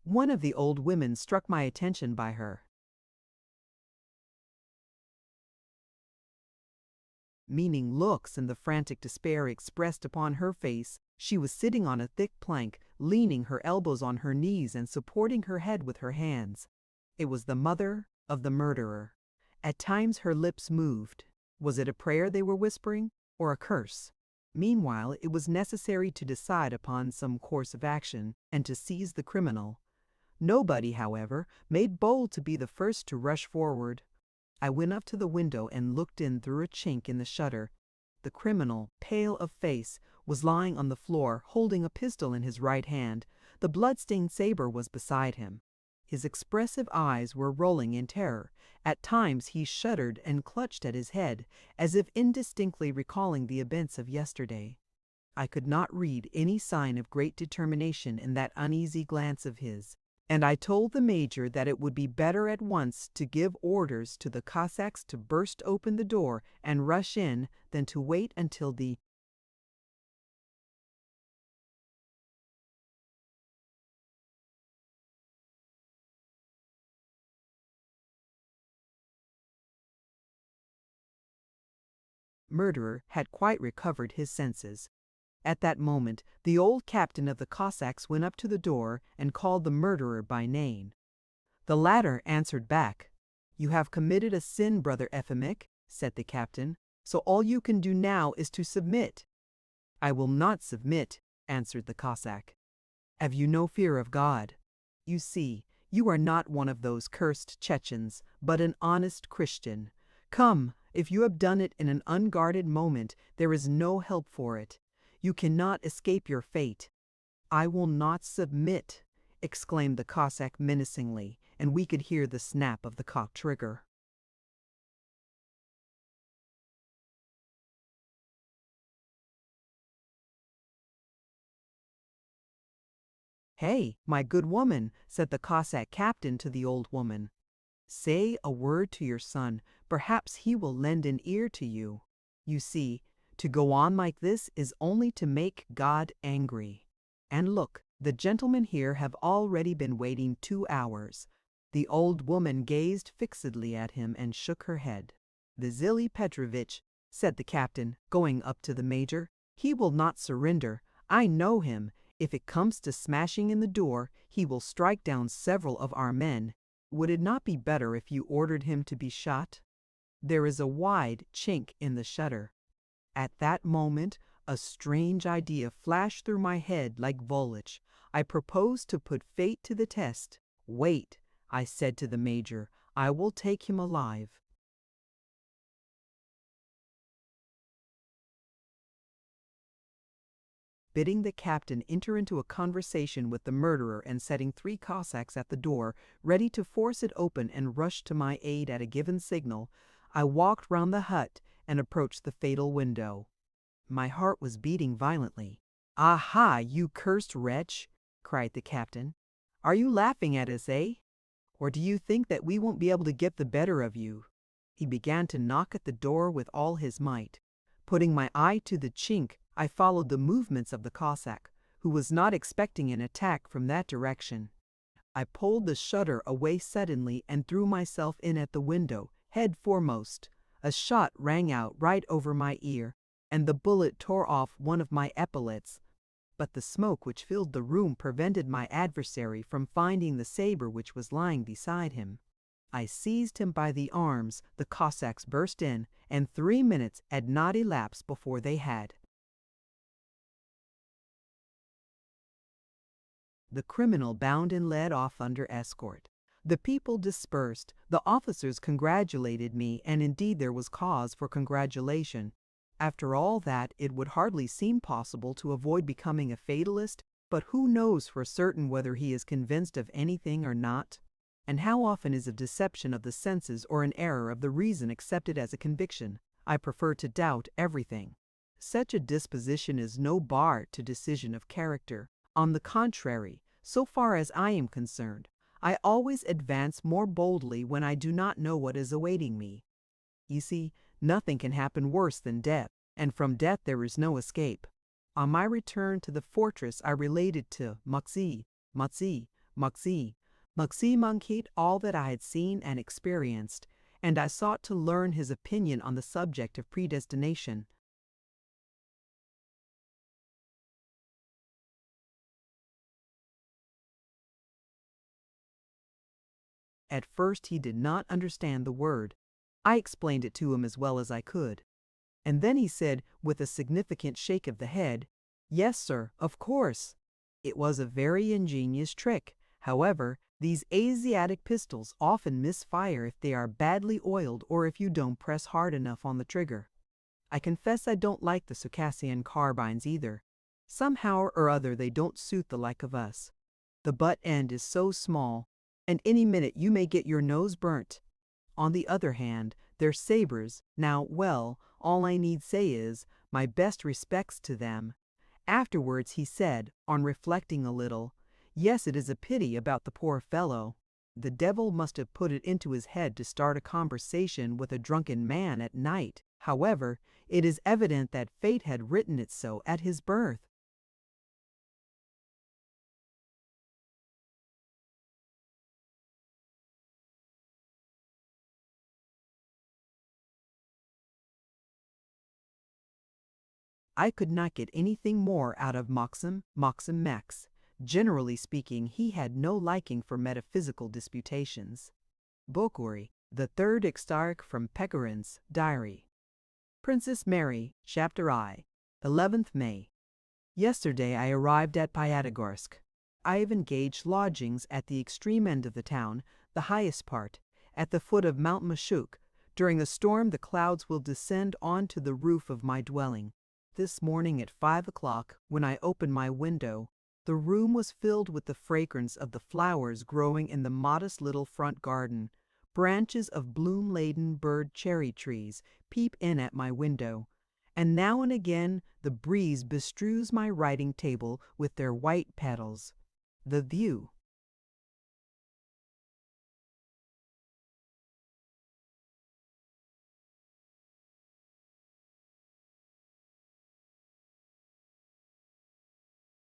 One of the old women struck my attention by her meaning looks and the frantic despair expressed upon her face. She was sitting on a thick plank, leaning her elbows on her knees and supporting her head with her hands. It was the mother of the murderer. At times her lips moved. Was it a prayer they were whispering, or a curse? Meanwhile, it was necessary to decide upon some course of action, and to seize the criminal. Nobody, however, made bold to be the first to rush forward. I went up to the window and looked in through a chink in the shutter. The criminal, pale of face, was lying on the floor, holding a pistol in his right hand. The blood-stained saber was beside him. His expressive eyes were rolling in terror. At times he shuddered and clutched at his head, as if indistinctly recalling the events of yesterday. I could not read any sign of great determination in that uneasy glance of his, and I told the major that it would be better at once to give orders to the Cossacks to burst open the door and rush in than to wait until the murderer had quite recovered his senses. At that moment, the old captain of the Cossacks went up to the door and called the murderer by name. The latter answered back. "You have committed a sin, brother Efimik," said the captain, "so all you can do now is to submit." "I will not submit," answered the Cossack. "Have you no fear of God? You see, you are not one of those cursed Chechens, but an honest Christian. Come, if you have done it in an unguarded moment, there is no help for it. You cannot escape your fate." "I will not submit," exclaimed the Cossack menacingly, and we could hear the snap of the cock trigger. "Hey, my good woman," said the Cossack captain to the old woman. "Say a word to your son. Perhaps he will lend an ear to you. You see, to go on like this is only to make God angry. And look, the gentlemen here have already been waiting 2 hours." The old woman gazed fixedly at him and shook her head. "Vasily Petrovitch," said the captain, going up to the major, "he will not surrender. I know him. If it comes to smashing in the door, he will strike down several of our men. Would it not be better if you ordered him to be shot?" There is a wide chink in the shutter. At that moment, a strange idea flashed through my head like volage. I proposed to put fate to the test. "Wait," I said to the major, "I will take him alive." Bidding the captain enter into a conversation with the murderer and setting 3 Cossacks at the door, ready to force it open and rush to my aid at a given signal, I walked round the hut and approached the fatal window. My heart was beating violently. "Aha, you cursed wretch!" cried the captain. "Are you laughing at us, eh? Or do you think that we won't be able to get the better of you?" He began to knock at the door with all his might. Putting my eye to the chink, I followed the movements of the Cossack, who was not expecting an attack from that direction. I pulled the shutter away suddenly and threw myself in at the window, head foremost. A shot rang out right over my ear, and the bullet tore off one of my epaulets. But the smoke which filled the room prevented my adversary from finding the saber which was lying beside him. I seized him by the arms, the Cossacks burst in, and 3 minutes had not elapsed before they had. The criminal bound and led off under escort. The people dispersed. The officers congratulated me, and indeed there was cause for congratulation. After all that, it would hardly seem possible to avoid becoming a fatalist, but who knows for certain whether he is convinced of anything or not? And how often is a deception of the senses or an error of the reason accepted as a conviction? I prefer to doubt everything. Such a disposition is no bar to decision of character. On the contrary, so far as I am concerned, I always advance more boldly when I do not know what is awaiting me. You see, nothing can happen worse than death, and from death there is no escape. On my return to the fortress, I related to Maxim Mankit all that I had seen and experienced, and I sought to learn his opinion on the subject of predestination. At first he did not understand the word. I explained it to him as well as I could. And then he said, with a significant shake of the head, "Yes, sir, of course." It was a very ingenious trick. However, these Asiatic pistols often misfire if they are badly oiled or if you don't press hard enough on the trigger. I confess I don't like the Circassian carbines either. Somehow or other they don't suit the like of us. The butt end is so small, and any minute you may get your nose burnt. On the other hand, their sabers, all I need say is, my best respects to them. Afterwards he said, on reflecting a little, "Yes, it is a pity about the poor fellow. The devil must have put it into his head to start a conversation with a drunken man at night. However, it is evident that fate had written it so at his birth." I could not get anything more out of Maxim Max. Generally speaking, he had no liking for metaphysical disputations. Bokury, the third extract from Pechorin's diary. Princess Mary, Chapter I, 11th May. Yesterday I arrived at Pyatagorsk. I have engaged lodgings at the extreme end of the town, the highest part, at the foot of Mount Mashuk. During a storm the clouds will descend on to the roof of my dwelling. This morning at 5 o'clock, when I opened my window, the room was filled with the fragrance of the flowers growing in the modest little front garden. Branches of bloom-laden bird cherry trees peep in at my window, and now and again the breeze bestrews my writing table with their white petals. The view,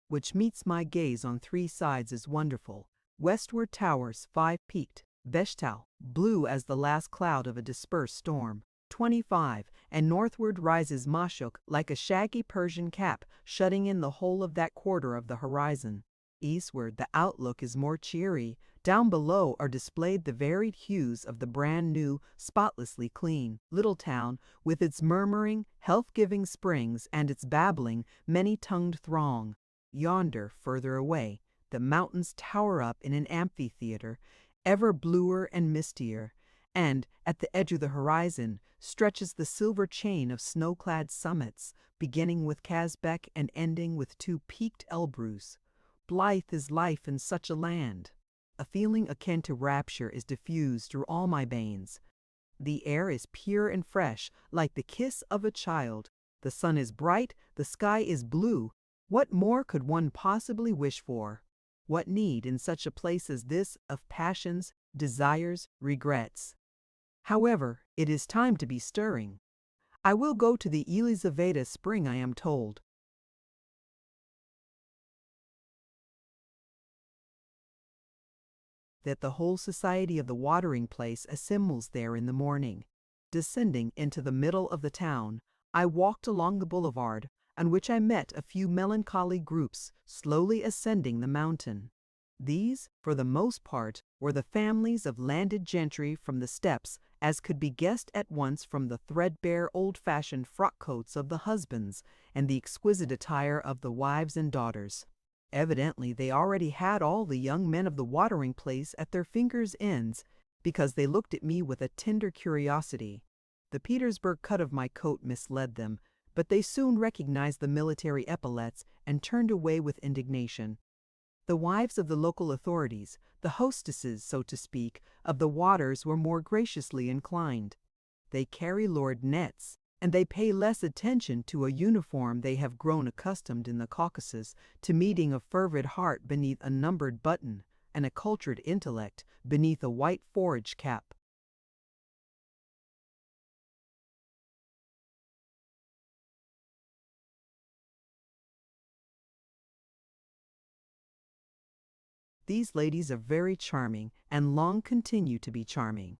which meets my gaze on 3 sides, is wonderful. Westward towers 5-peaked, Veshtal, blue as the last cloud of a dispersed storm, 25, and northward rises Mashuk like a shaggy Persian cap, shutting in the whole of that quarter of the horizon. Eastward the outlook is more cheery. Down below are displayed the varied hues of the brand new, spotlessly clean little town with its murmuring, health-giving springs and its babbling, many-tongued throng. Yonder, further away, the mountains tower up in an amphitheater, ever bluer and mistier, and, at the edge of the horizon, stretches the silver chain of snow-clad summits, beginning with Kazbek and ending with two peaked Elbrus. Blithe is life in such a land. A feeling akin to rapture is diffused through all my veins. The air is pure and fresh, like the kiss of a child. The sun is bright, the sky is blue. What more could one possibly wish for? What need in such a place as this of passions, desires, regrets? However, it is time to be stirring. I will go to the Elizaveta spring, I am told. That the whole society of the watering place assembles there in the morning. Descending into the middle of the town, I walked along the boulevard, on which I met a few melancholy groups slowly ascending the mountain. These, for the most part, were the families of landed gentry from the steppes, as could be guessed at once from the threadbare old-fashioned frock-coats of the husbands and the exquisite attire of the wives and daughters. Evidently they already had all the young men of the watering place at their fingers' ends, because they looked at me with a tender curiosity. The Petersburg cut of my coat misled them, but they soon recognized the military epaulets and turned away with indignation. The wives of the local authorities, the hostesses, so to speak, of the waters were more graciously inclined. They carry lorgnettes, and they pay less attention to a uniform they have grown accustomed in the Caucasus to meeting a fervid heart beneath a numbered button and a cultured intellect beneath a white forage cap. These ladies are very charming and long continue to be charming.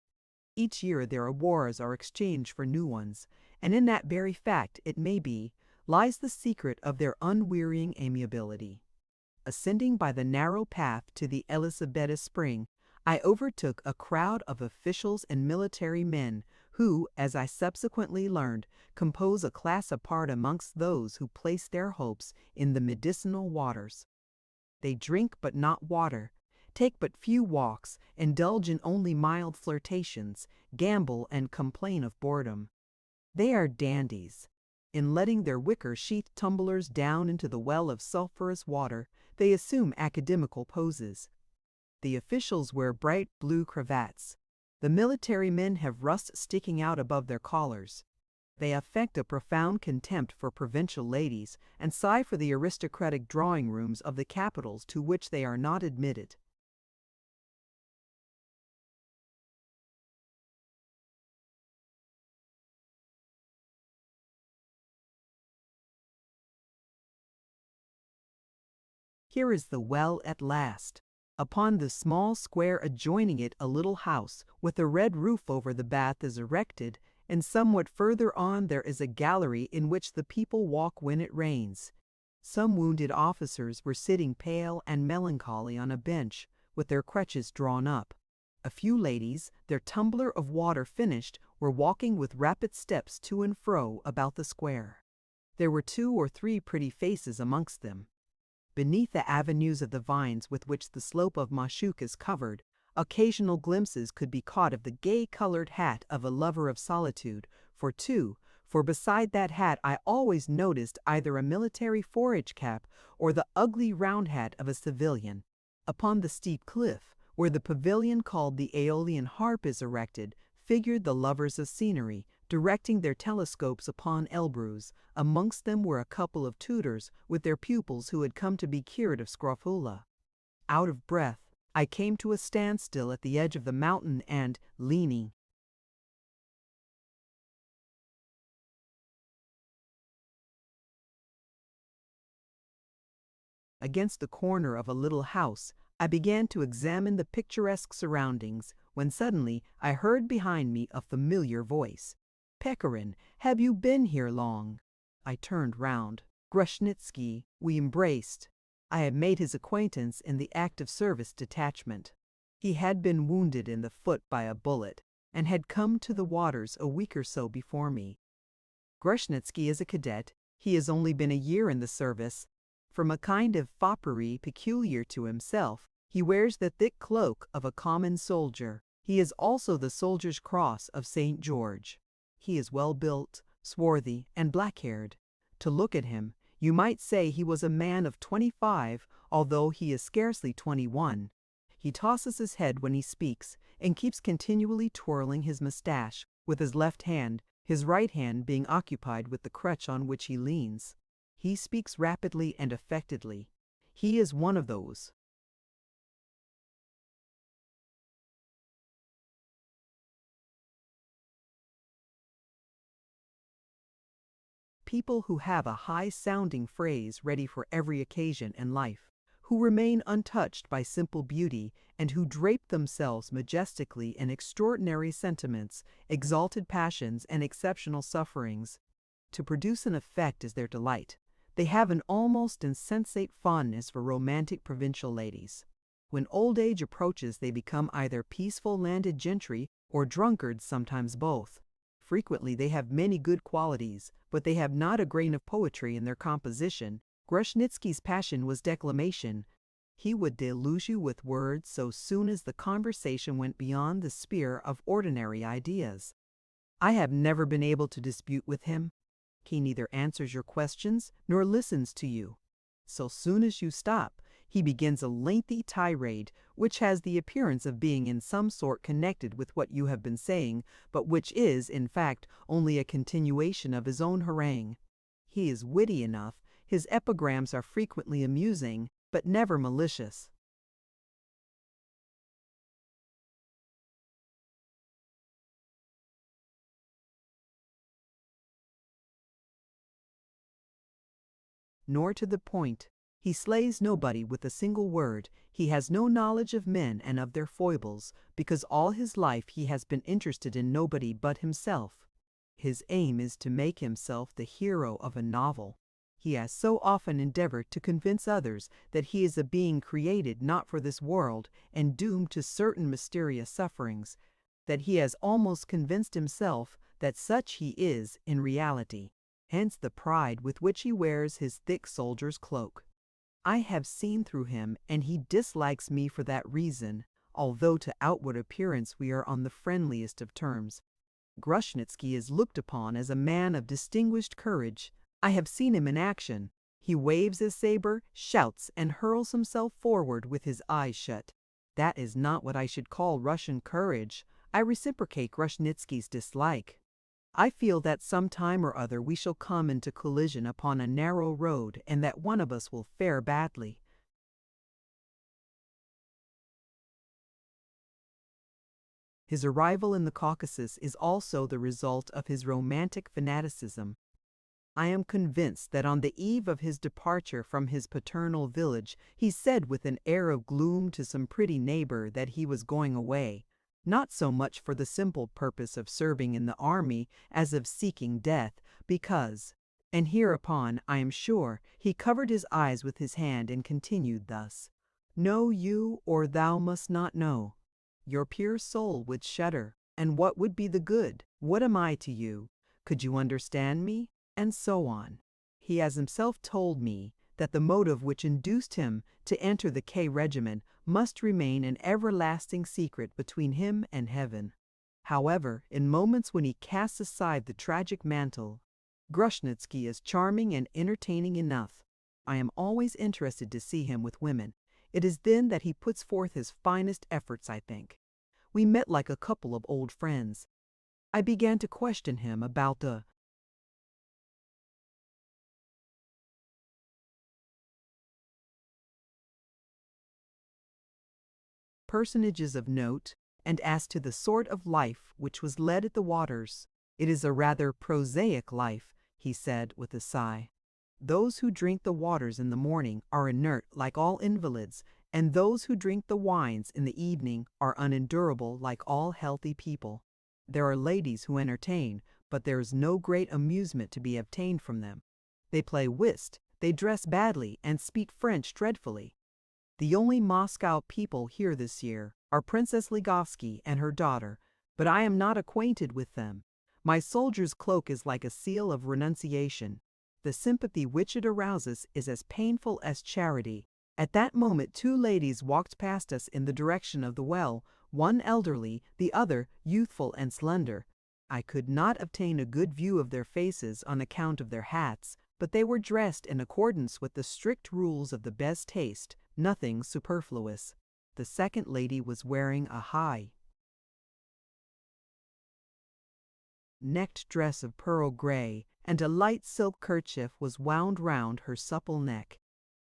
Each year their awards are exchanged for new ones, and in that very fact, it may be, lies the secret of their unwearying amiability. Ascending by the narrow path to the Elizabeta spring, I overtook a crowd of officials and military men who, as I subsequently learned, compose a class apart amongst those who place their hopes in the medicinal waters. They drink but not water, take but few walks, indulge in only mild flirtations, gamble and complain of boredom. They are dandies. In letting their wicker-sheathed tumblers down into the well of sulphurous water, they assume academical poses. The officials wear bright blue cravats. The military men have rust sticking out above their collars. They affect a profound contempt for provincial ladies and sigh for the aristocratic drawing rooms of the capitals to which they are not admitted. Here is the well at last. Upon the small square adjoining it a little house with a red roof over the bath is erected, and somewhat further on there is a gallery in which the people walk when it rains. Some wounded officers were sitting pale and melancholy on a bench, with their crutches drawn up. A few ladies, their tumbler of water finished, were walking with rapid steps to and fro about the square. There were 2 or 3 pretty faces amongst them. Beneath the avenues of the vines with which the slope of Mashuk is covered, occasional glimpses could be caught of the gay-colored hat of a lover of solitude, for beside that hat I always noticed either a military forage cap or the ugly round hat of a civilian. Upon the steep cliff, where the pavilion called the Aeolian Harp is erected, figured the lovers of scenery, directing their telescopes upon Elbrus. Amongst them were a couple of tutors with their pupils who had come to be cured of scrofula. Out of breath, I came to a standstill at the edge of the mountain and, leaning against the corner of a little house, I began to examine the picturesque surroundings, when suddenly I heard behind me a familiar voice. "Pechorin, have you been here long?" I turned round. Grushnitsky, we embraced. I had made his acquaintance in the active service detachment. He had been wounded in the foot by a bullet, and had come to the waters a week or so before me. Grushnitsky is a cadet. He has only been a year in the service. From a kind of foppery peculiar to himself, he wears the thick cloak of a common soldier. He is also the soldier's cross of St. George. He is well built, swarthy, and black-haired. To look at him, you might say he was a man of 25, although he is scarcely 21. He tosses his head when he speaks, and keeps continually twirling his mustache with his left hand, his right hand being occupied with the crutch on which he leans. He speaks rapidly and affectedly. He is one of those people who have a high-sounding phrase ready for every occasion in life, who remain untouched by simple beauty, and who drape themselves majestically in extraordinary sentiments, exalted passions, and exceptional sufferings. To produce an effect is their delight. They have an almost insensate fondness for romantic provincial ladies. When old age approaches, they become either peaceful landed gentry or drunkards, sometimes both. Frequently they have many good qualities, but they have not a grain of poetry in their composition. Grushnitsky's passion was declamation. He would deluge you with words so soon as the conversation went beyond the sphere of ordinary ideas. I have never been able to dispute with him. He neither answers your questions nor listens to you. So soon as you stop, he begins a lengthy tirade, which has the appearance of being in some sort connected with what you have been saying, but which is, in fact, only a continuation of his own harangue. He is witty enough, his epigrams are frequently amusing, but never malicious. Nor to the point. He slays nobody with a single word. He has no knowledge of men and of their foibles, because all his life he has been interested in nobody but himself. His aim is to make himself the hero of a novel. He has so often endeavored to convince others that he is a being created not for this world and doomed to certain mysterious sufferings, that he has almost convinced himself that such he is in reality. Hence the pride with which he wears his thick soldier's cloak. I have seen through him, and he dislikes me for that reason, although to outward appearance we are on the friendliest of terms. Grushnitsky is looked upon as a man of distinguished courage. I have seen him in action. He waves his saber, shouts, and hurls himself forward with his eyes shut. That is not what I should call Russian courage. I reciprocate Grushnitsky's dislike. I feel that some time or other we shall come into collision upon a narrow road, and that one of us will fare badly. His arrival in the Caucasus is also the result of his romantic fanaticism. I am convinced that on the eve of his departure from his paternal village, he said with an air of gloom to some pretty neighbor that he was going away, not so much for the simple purpose of serving in the army as of seeking death, because, and hereupon, I am sure, he covered his eyes with his hand and continued thus: "Know you, or thou must not know. Your pure soul would shudder, and what would be the good? What am I to you? Could you understand me?" And so on. He has himself told me that the motive which induced him to enter the K regiment must remain an everlasting secret between him and heaven. However, in moments when he casts aside the tragic mantle, Grushnitsky is charming and entertaining enough. I am always interested to see him with women. It is then that he puts forth his finest efforts, I think. We met like a couple of old friends. I began to question him about the personages of note, and as to the sort of life which was led at the waters. "It is a rather prosaic life," he said with a sigh. "Those who drink the waters in the morning are inert like all invalids, and those who drink the wines in the evening are unendurable like all healthy people. There are ladies who entertain, but there is no great amusement to be obtained from them. They play whist, they dress badly, and speak French dreadfully. The only Moscow people here this year are Princess Ligovsky and her daughter, but I am not acquainted with them. My soldier's cloak is like a seal of renunciation. The sympathy which it arouses is as painful as charity. At that moment 2 ladies walked past us in the direction of the well, one elderly, the other youthful and slender. I could not obtain a good view of their faces on account of their hats, but they were dressed in accordance with the strict rules of the best taste, nothing superfluous. The second lady was wearing a high necked dress of pearl gray, and a light silk kerchief was wound round her supple neck.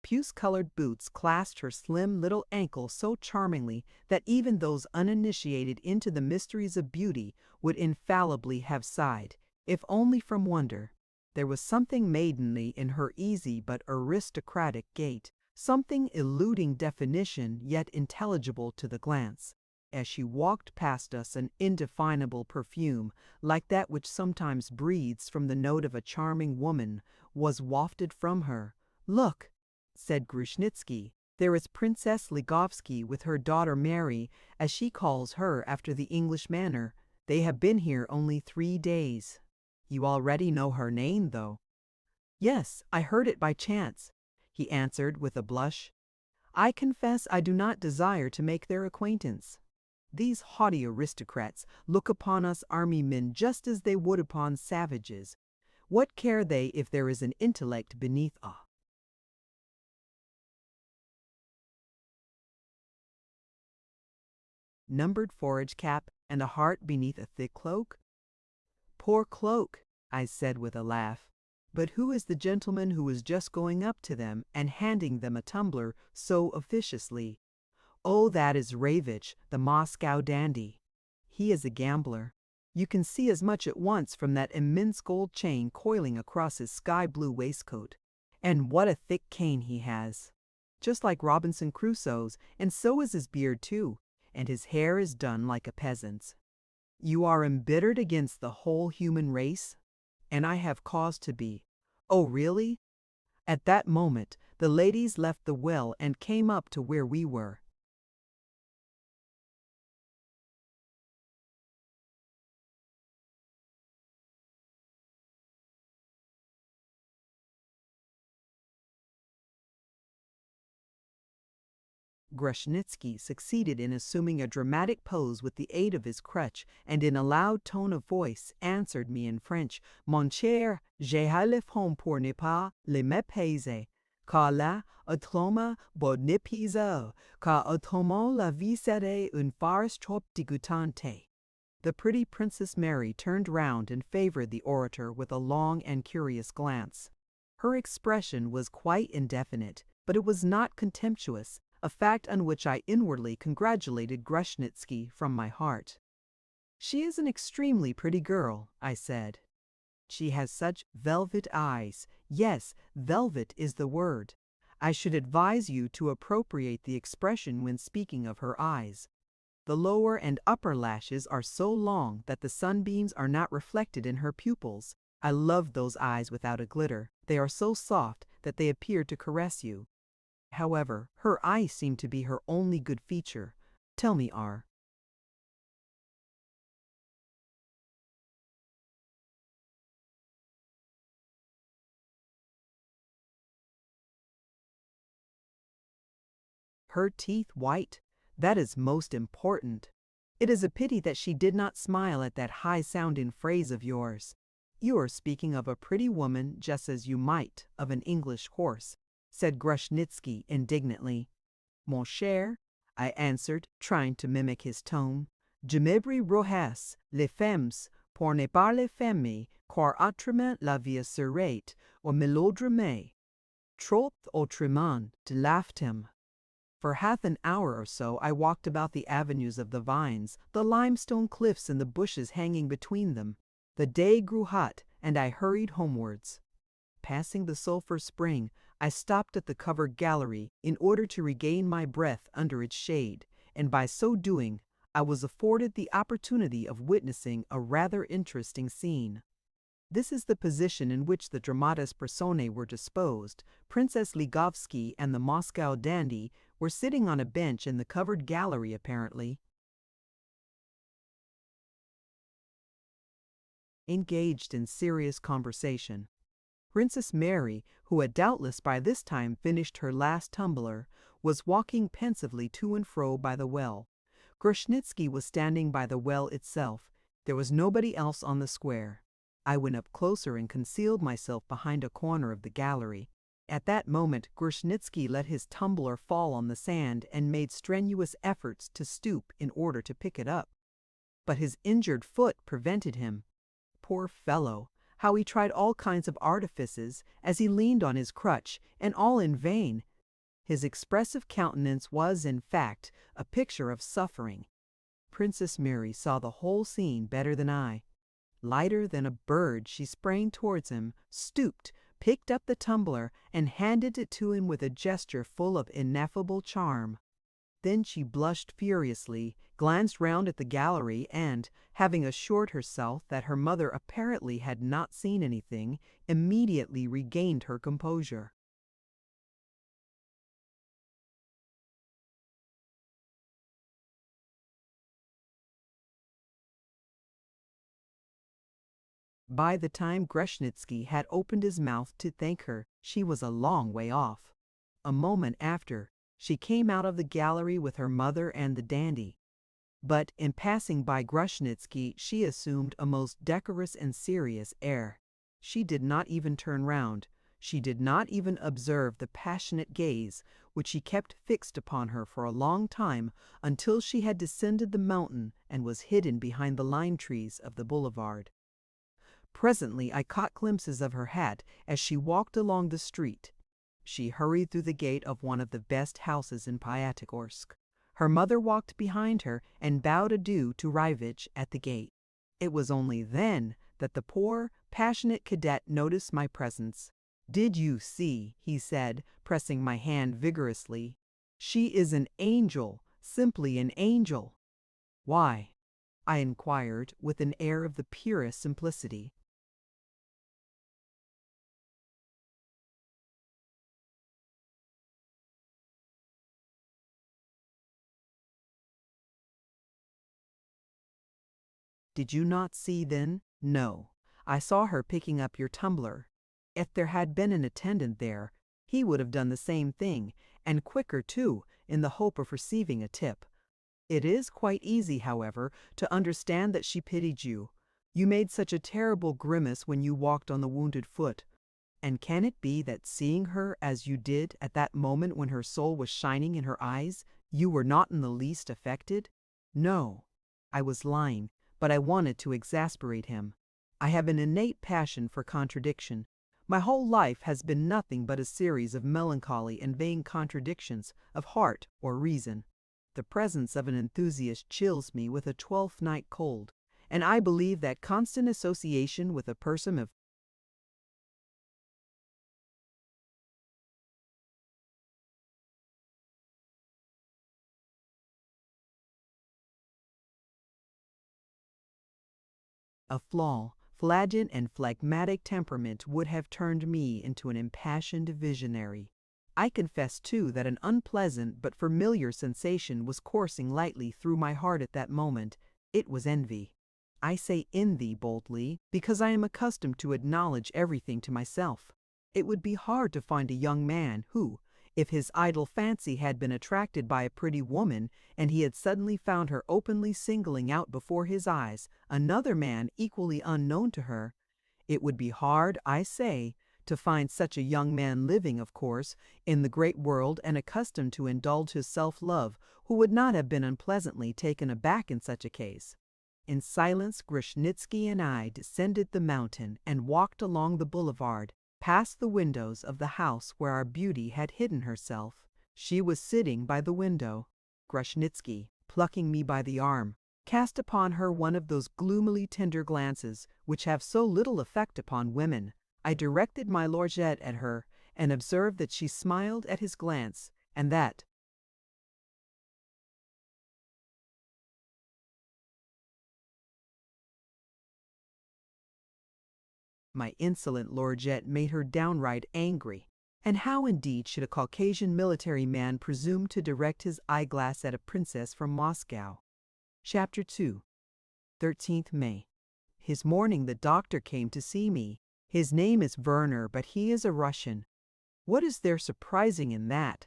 Puce-colored boots clasped her slim little ankle so charmingly that even those uninitiated into the mysteries of beauty would infallibly have sighed, if only from wonder. There was something maidenly in her easy but aristocratic gait, something eluding definition yet intelligible to the glance. As she walked past us, an indefinable perfume, like that which sometimes breathes from the note of a charming woman, was wafted from her. "Look," said Grushnitsky, "there is Princess Ligovsky with her daughter Mary, as she calls her after the English manner. They have been here only 3 days. You already know her name, though." "Yes, I heard it by chance," he answered with a blush. "I confess I do not desire to make their acquaintance. These haughty aristocrats look upon us army men just as they would upon savages. What care they if there is an intellect beneath us?" Numbered forage cap and a heart beneath a thick cloak? "Poor cloak," I said with a laugh. "But who is the gentleman who was just going up to them and handing them a tumbler so officiously?" "Oh, that is Iurevich, the Moscow dandy. He is a gambler. You can see as much at once from that immense gold chain coiling across his sky-blue waistcoat. And what a thick cane he has! Just like Robinson Crusoe's, and so is his beard too, and his hair is done like a peasant's." "You are embittered against the whole human race?" "And I have cause to be." "Oh, really?" At that moment the ladies left the well and came up to where we were. Grushnitsky succeeded in assuming a dramatic pose with the aid of his crutch, and in a loud tone of voice answered me in French, "Mon cher, j'ai le fond pour ne pas le mépriser, car là, autrement, bon n'épuise, car autrement la vie serait une farce trop dégoûtante." The pretty Princess Mary turned round and favored the orator with a long and curious glance. Her expression was quite indefinite, but it was not contemptuous, a fact on which I inwardly congratulated Grushnitsky from my heart. "She is an extremely pretty girl," I said. "She has such velvet eyes. Yes, velvet is the word. I should advise you to appropriate the expression when speaking of her eyes. The lower and upper lashes are so long that the sunbeams are not reflected in her pupils. I love those eyes without a glitter. They are so soft that they appear to caress you. However, her eyes seem to be her only good feature. Tell me, R. Her teeth white? That is most important. It is a pity that she did not smile at that high-sounding phrase of yours. You are speaking of a pretty woman just as you might of an English horse," said Grushnitsky indignantly. "Mon cher," I answered, trying to mimic his tone, "je m'ébris rohes les femmes pour ne pas les femmes, car autrement la vie serait au mélodrame." Trop autrement, laughed him. For half an hour or so I walked about the avenues of the vines, the limestone cliffs and the bushes hanging between them. The day grew hot, and I hurried homewards. Passing the sulphur spring, I stopped at the covered gallery in order to regain my breath under its shade, and by so doing I was afforded the opportunity of witnessing a rather interesting scene. This is the position in which the dramatis personae were disposed. Princess Ligovsky and the Moscow dandy were sitting on a bench in the covered gallery apparently, engaged in serious conversation. Princess Mary, who had doubtless by this time finished her last tumbler, was walking pensively to and fro by the well. Grushnitsky was standing by the well itself. There was nobody else on the square. I went up closer and concealed myself behind a corner of the gallery. At that moment, Grushnitsky let his tumbler fall on the sand and made strenuous efforts to stoop in order to pick it up. But his injured foot prevented him. Poor fellow! How he tried all kinds of artifices as he leaned on his crutch, and all in vain. His expressive countenance was, in fact, a picture of suffering. Princess Mary saw the whole scene better than I. Lighter than a bird, she sprang towards him, stooped, picked up the tumbler, and handed it to him with a gesture full of ineffable charm. Then she blushed furiously, glanced round at the gallery, and, having assured herself that her mother apparently had not seen anything, immediately regained her composure. By the time Grushnitsky had opened his mouth to thank her, she was a long way off. A moment after, she came out of the gallery with her mother and the dandy. But in passing by Grushnitsky, she assumed a most decorous and serious air. She did not even turn round. She did not even observe the passionate gaze which he kept fixed upon her for a long time, until she had descended the mountain and was hidden behind the lime trees of the boulevard. Presently I caught glimpses of her hat as she walked along the street. She hurried through the gate of one of the best houses in Pyatigorsk. Her mother walked behind her and bowed adieu to Iurevich at the gate. It was only then that the poor, passionate cadet noticed my presence. "Did you see?" he said, pressing my hand vigorously. "She is an angel, simply an angel." "Why?" I inquired with an air of the purest simplicity. "Did you not see then?" "No. I saw her picking up your tumbler. If there had been an attendant there, he would have done the same thing, and quicker too, in the hope of receiving a tip. It is quite easy, however, to understand that she pitied you. You made such a terrible grimace when you walked on the wounded foot. And can it be that seeing her as you did at that moment when her soul was shining in her eyes, you were not in the least affected?" "No. I was lying, but I wanted to exasperate him. I have an innate passion for contradiction. My whole life has been nothing but a series of melancholy and vain contradictions of heart or reason. The presence of an enthusiast chills me with a 12th night cold, and I believe that constant association with a person of a flagrant and phlegmatic temperament would have turned me into an impassioned visionary. I confess too that an unpleasant but familiar sensation was coursing lightly through my heart at that moment. It was envy. I say envy boldly because I am accustomed to acknowledge everything to myself. It would be hard to find a young man who, if his idle fancy had been attracted by a pretty woman, and he had suddenly found her openly singling out before his eyes another man equally unknown to her, it would be hard, I say, to find such a young man living, of course, in the great world and accustomed to indulge his self-love, who would not have been unpleasantly taken aback in such a case. In silence, Grushnitsky and I descended the mountain and walked along the boulevard, past the windows of the house where our beauty had hidden herself. She was sitting by the window. Grushnitsky, plucking me by the arm, cast upon her one of those gloomily tender glances which have so little effect upon women. I directed my lorgnette at her, and observed that she smiled at his glance, and that, my insolent lorgnette made her downright angry. And how indeed should a Caucasian military man presume to direct his eyeglass at a princess from Moscow? Chapter 2. 13th May. His morning the doctor came to see me. His name is Werner, but he is a Russian. What is there surprising in that?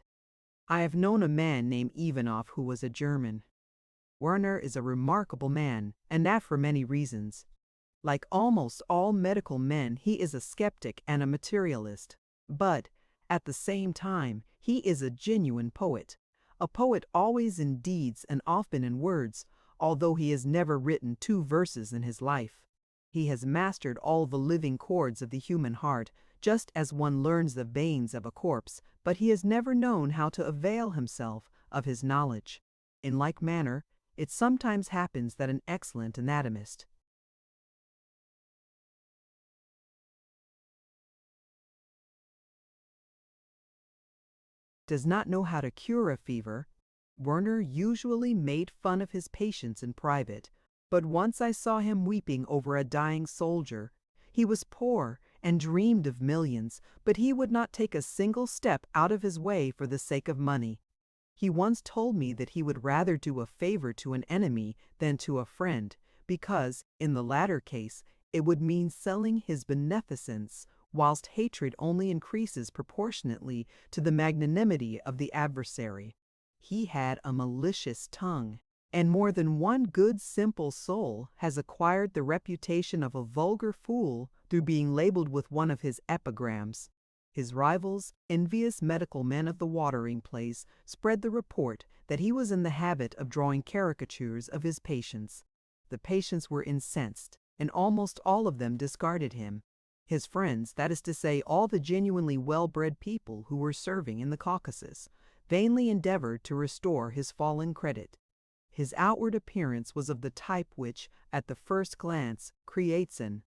I have known a man named Ivanov who was a German. Werner is a remarkable man, and that for many reasons. Like almost all medical men, he is a skeptic and a materialist. But, at the same time, he is a genuine poet. A poet always in deeds and often in words, although he has never written 2 verses in his life. He has mastered all the living chords of the human heart, just as one learns the veins of a corpse, but he has never known how to avail himself of his knowledge. In like manner, it sometimes happens that an excellent anatomist does not know how to cure a fever. Werner usually made fun of his patients in private, but once I saw him weeping over a dying soldier. He was poor and dreamed of millions, but he would not take a single step out of his way for the sake of money. He once told me that he would rather do a favor to an enemy than to a friend, because, in the latter case, it would mean selling his beneficence, whilst hatred only increases proportionately to the magnanimity of the adversary. He had a malicious tongue, and more than one good simple soul has acquired the reputation of a vulgar fool through being labeled with one of his epigrams. His rivals, envious medical men of the watering place, spread the report that he was in the habit of drawing caricatures of his patients. The patients were incensed, and almost all of them discarded him. His friends, that is to say, all the genuinely well-bred people who were serving in the Caucasus, vainly endeavored to restore his fallen credit. His outward appearance was of the type which, at the first glance, creates an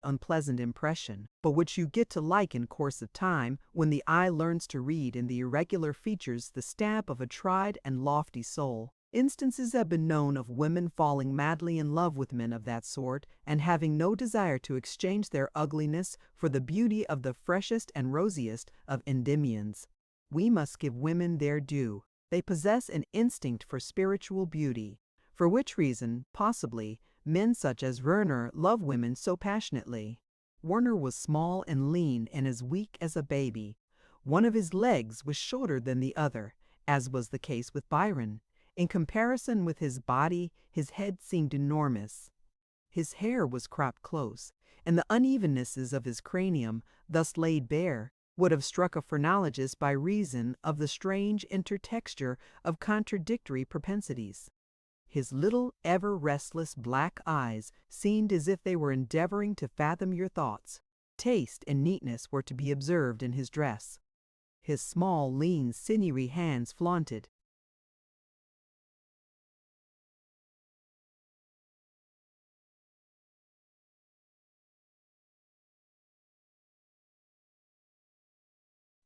unpleasant impression, but which you get to like in course of time when the eye learns to read in the irregular features the stamp of a tried and lofty soul. Instances have been known of women falling madly in love with men of that sort, and having no desire to exchange their ugliness for the beauty of the freshest and rosiest of Endymions. We must give women their due. They possess an instinct for spiritual beauty, for which reason, possibly, men such as Werner love women so passionately. Werner was small and lean and as weak as a baby. One of his legs was shorter than the other, as was the case with Byron. In comparison with his body, his head seemed enormous. His hair was cropped close, and the unevennesses of his cranium, thus laid bare, would have struck a phrenologist by reason of the strange intertexture of contradictory propensities. His little, ever-restless black eyes seemed as if they were endeavoring to fathom your thoughts. Taste and neatness were to be observed in his dress. His small, lean, sinewy hands flaunted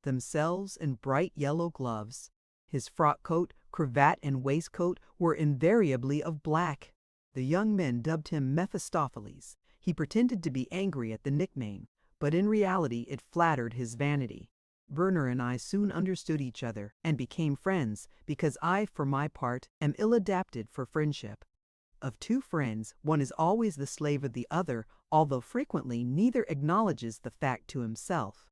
themselves in bright yellow gloves. His frock coat, cravat, and waistcoat were invariably of black. The young men dubbed him Mephistopheles. He pretended to be angry at the nickname, but in reality it flattered his vanity. Werner and I soon understood each other and became friends, because I, for my part, am ill-adapted for friendship. Of 2 friends, one is always the slave of the other, although frequently neither acknowledges the fact to himself.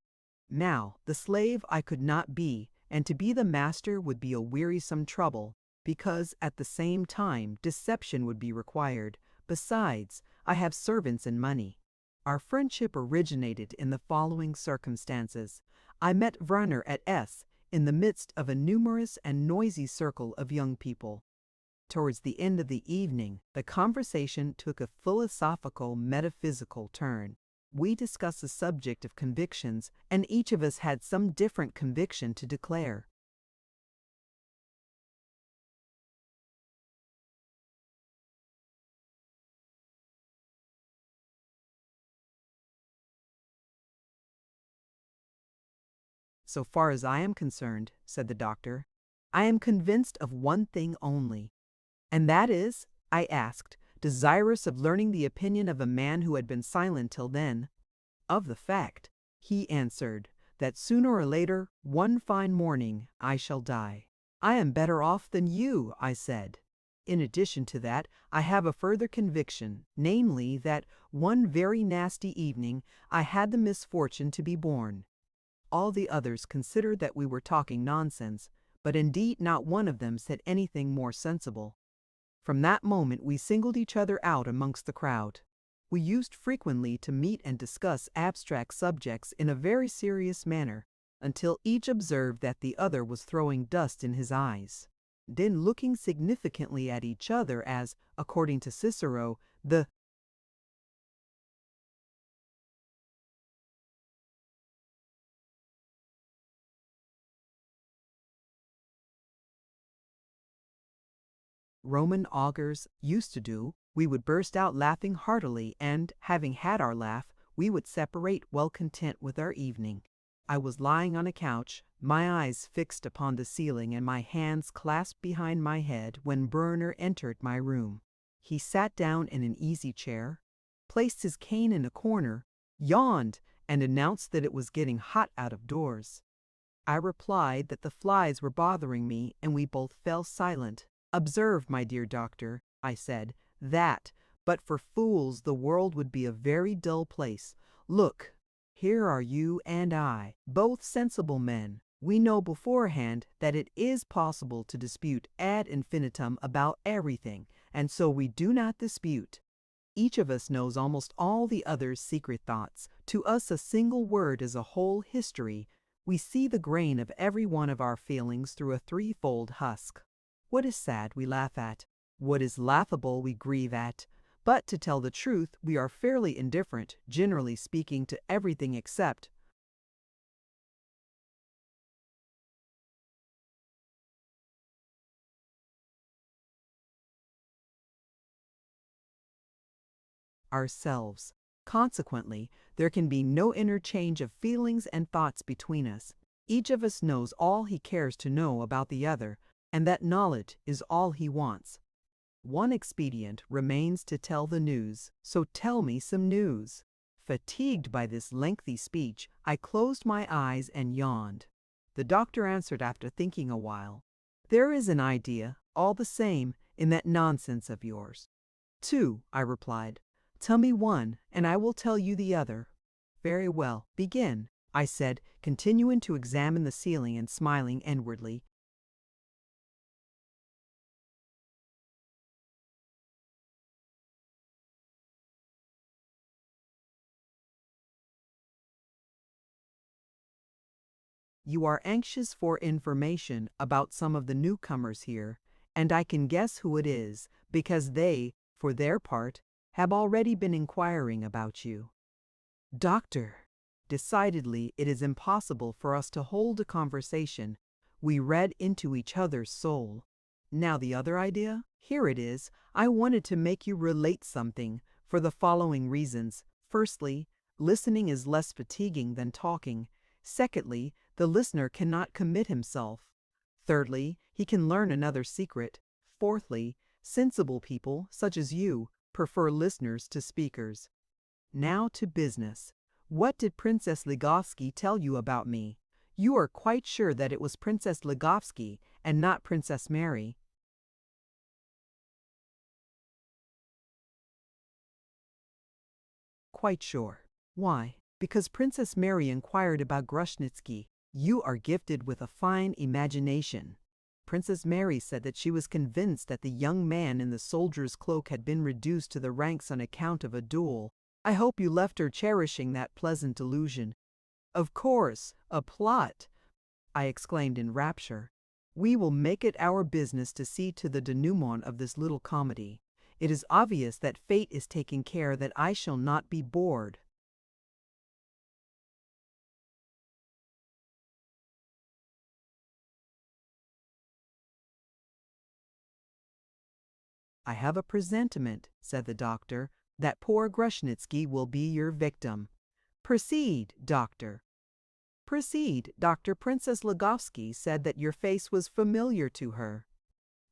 Now, the slave I could not be, and to be the master would be a wearisome trouble, because at the same time deception would be required. Besides, I have servants and money. Our friendship originated in the following circumstances. I met Werner at S, in the midst of a numerous and noisy circle of young people. Towards the end of the evening, the conversation took a philosophical, metaphysical turn. We discussed the subject of convictions, and each of us had some different conviction to declare. So far as I am concerned, said the doctor, I am convinced of one thing only. And that is, I asked, desirous of learning the opinion of a man who had been silent till then. Of the fact, he answered, that sooner or later, one fine morning, I shall die. I am better off than you, I said. In addition to that, I have a further conviction, namely that one very nasty evening I had the misfortune to be born. All the others considered that we were talking nonsense, but indeed not one of them said anything more sensible. From that moment we singled each other out amongst the crowd. We used frequently to meet and discuss abstract subjects in a very serious manner, until each observed that the other was throwing dust in his eyes. Then looking significantly at each other as, according to Cicero, the Roman augurs used to do, we would burst out laughing heartily, and, having had our laugh, we would separate well content with our evening. I was lying on a couch, my eyes fixed upon the ceiling and my hands clasped behind my head, when Brunner entered my room. He sat down in an easy chair, placed his cane in a corner, yawned, and announced that it was getting hot out of doors. I replied that the flies were bothering me, and we both fell silent. Observe, my dear doctor, I said, that, but for fools, the world would be a very dull place. Look, here are you and I, both sensible men. We know beforehand that it is possible to dispute ad infinitum about everything, and so we do not dispute. Each of us knows almost all the other's secret thoughts. To us a single word is a whole history. We see the grain of every one of our feelings through a threefold husk. What is sad we laugh at. What is laughable we grieve at. But to tell the truth, we are fairly indifferent, generally speaking, to everything except ourselves. Consequently, there can be no interchange of feelings and thoughts between us. Each of us knows all he cares to know about the other, and that knowledge is all he wants. One expedient remains to tell the news, so tell me some news. Fatigued by this lengthy speech, I closed my eyes and yawned. The doctor answered after thinking a while, "There is an idea, all the same, in that nonsense of yours." "Two," I replied. "Tell me one, and I will tell you the other." "Very well, begin," I said, continuing to examine the ceiling and smiling inwardly. You are anxious for information about some of the newcomers here, and I can guess who it is, because they, for their part, have already been inquiring about you. Doctor, decidedly it is impossible for us to hold a conversation. We read into each other's soul. Now the other idea? Here it is. I wanted to make you relate something, for the following reasons. Firstly, listening is less fatiguing than talking. Secondly, the listener cannot commit himself. Thirdly, he can learn another secret. Fourthly, sensible people, such as you, prefer listeners to speakers. Now to business. What did Princess Ligovsky tell you about me? You are quite sure that it was Princess Ligovsky and not Princess Mary? Quite sure. Why? Because Princess Mary inquired about Grushnitsky. You are gifted with a fine imagination. Princess Mary said that she was convinced that the young man in the soldier's cloak had been reduced to the ranks on account of a duel. I hope you left her cherishing that pleasant delusion. Of course, a plot, I exclaimed in rapture. We will make it our business to see to the denouement of this little comedy. It is obvious that fate is taking care that I shall not be bored. I have a presentiment, said the doctor, that poor Grushnitsky will be your victim. Proceed, doctor. Proceed, Doctor. Princess Ligovsky said that your face was familiar to her.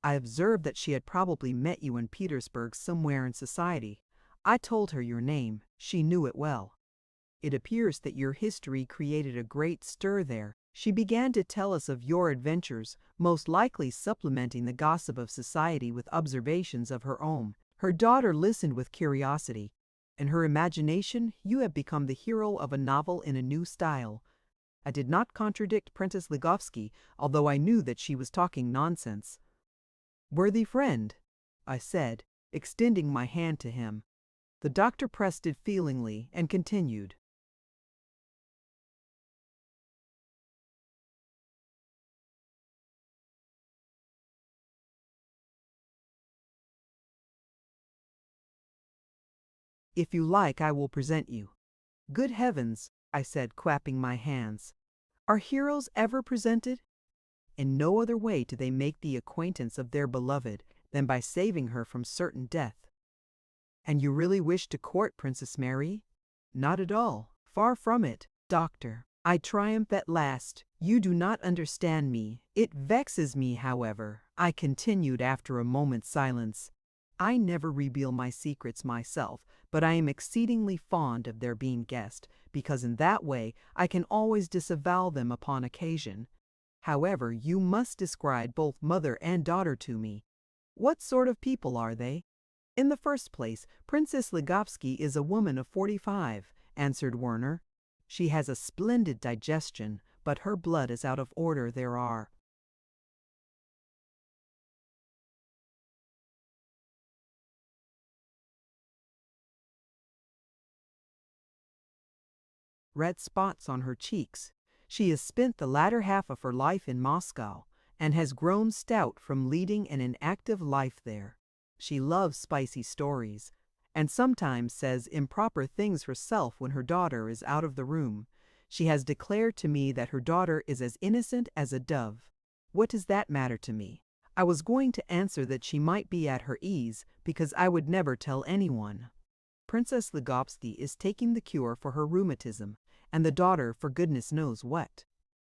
I observed that she had probably met you in Petersburg somewhere in society. I told her your name. She knew it well. It appears that your history created a great stir there. She began to tell us of your adventures, most likely supplementing the gossip of society with observations of her own. Her daughter listened with curiosity. In her imagination, you have become the hero of a novel in a new style. I did not contradict Princess Ligovsky, although I knew that she was talking nonsense. "Worthy friend," I said, extending my hand to him. The doctor pressed it feelingly and continued. "If you like, I will present you." "Good heavens," I said, clapping my hands. "Are heroes ever presented?" In no other way do they make the acquaintance of their beloved than by saving her from certain death. "And you really wish to court Princess Mary?" "Not at all. Far from it, doctor. I triumph at last. You do not understand me. It vexes me, however," I continued after a moment's silence. "I never reveal my secrets myself, but I am exceedingly fond of their being guessed, because in that way I can always disavow them upon occasion. However, you must describe both mother and daughter to me. What sort of people are they?" "In the first place, Princess Ligovsky is a woman of 45, answered Werner. "She has a splendid digestion, but her blood is out of order. There are red spots on her cheeks. She has spent the latter half of her life in Moscow, and has grown stout from leading an inactive life there. She loves spicy stories, and sometimes says improper things herself when her daughter is out of the room. She has declared to me that her daughter is as innocent as a dove. What does that matter to me? I was going to answer that she might be at her ease, because I would never tell anyone. Princess Ligovsky is taking the cure for her rheumatism, and the daughter for goodness knows what.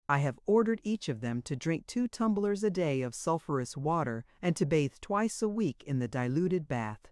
I have ordered each of them to drink 2 tumblers a day of sulphurous water and to bathe twice a week in the diluted bath.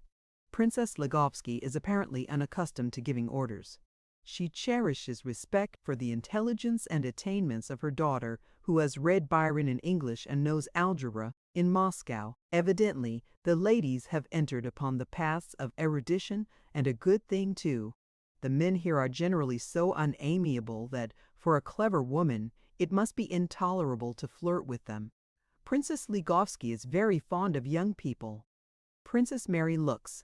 Princess Ligovsky is apparently unaccustomed to giving orders. She cherishes respect for the intelligence and attainments of her daughter, who has read Byron in English and knows algebra in Moscow. Evidently, the ladies have entered upon the paths of erudition, and a good thing too. The men here are generally so unamiable that, for a clever woman, it must be intolerable to flirt with them. Princess Ligovsky is very fond of young people. Princess Mary looks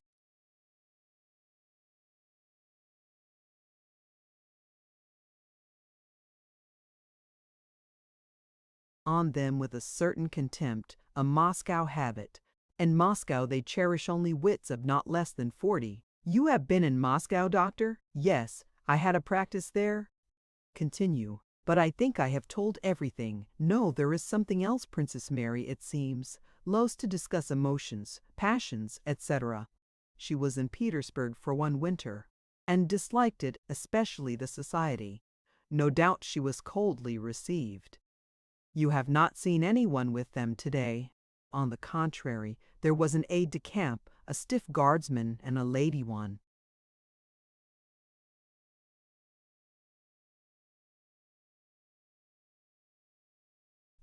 on them with a certain contempt, a Moscow habit. In Moscow they cherish only wits of not less than 40. You have been in Moscow, doctor? Yes, I had a practice there. Continue. But I think I have told everything. No, there is something else, Princess Mary, it seems. Loves to discuss emotions, passions, etc. She was in Petersburg for one winter, and disliked it, especially the society. No doubt she was coldly received. You have not seen anyone with them today. On the contrary, there was an aide-de-camp, a stiff guardsman, and a lady one.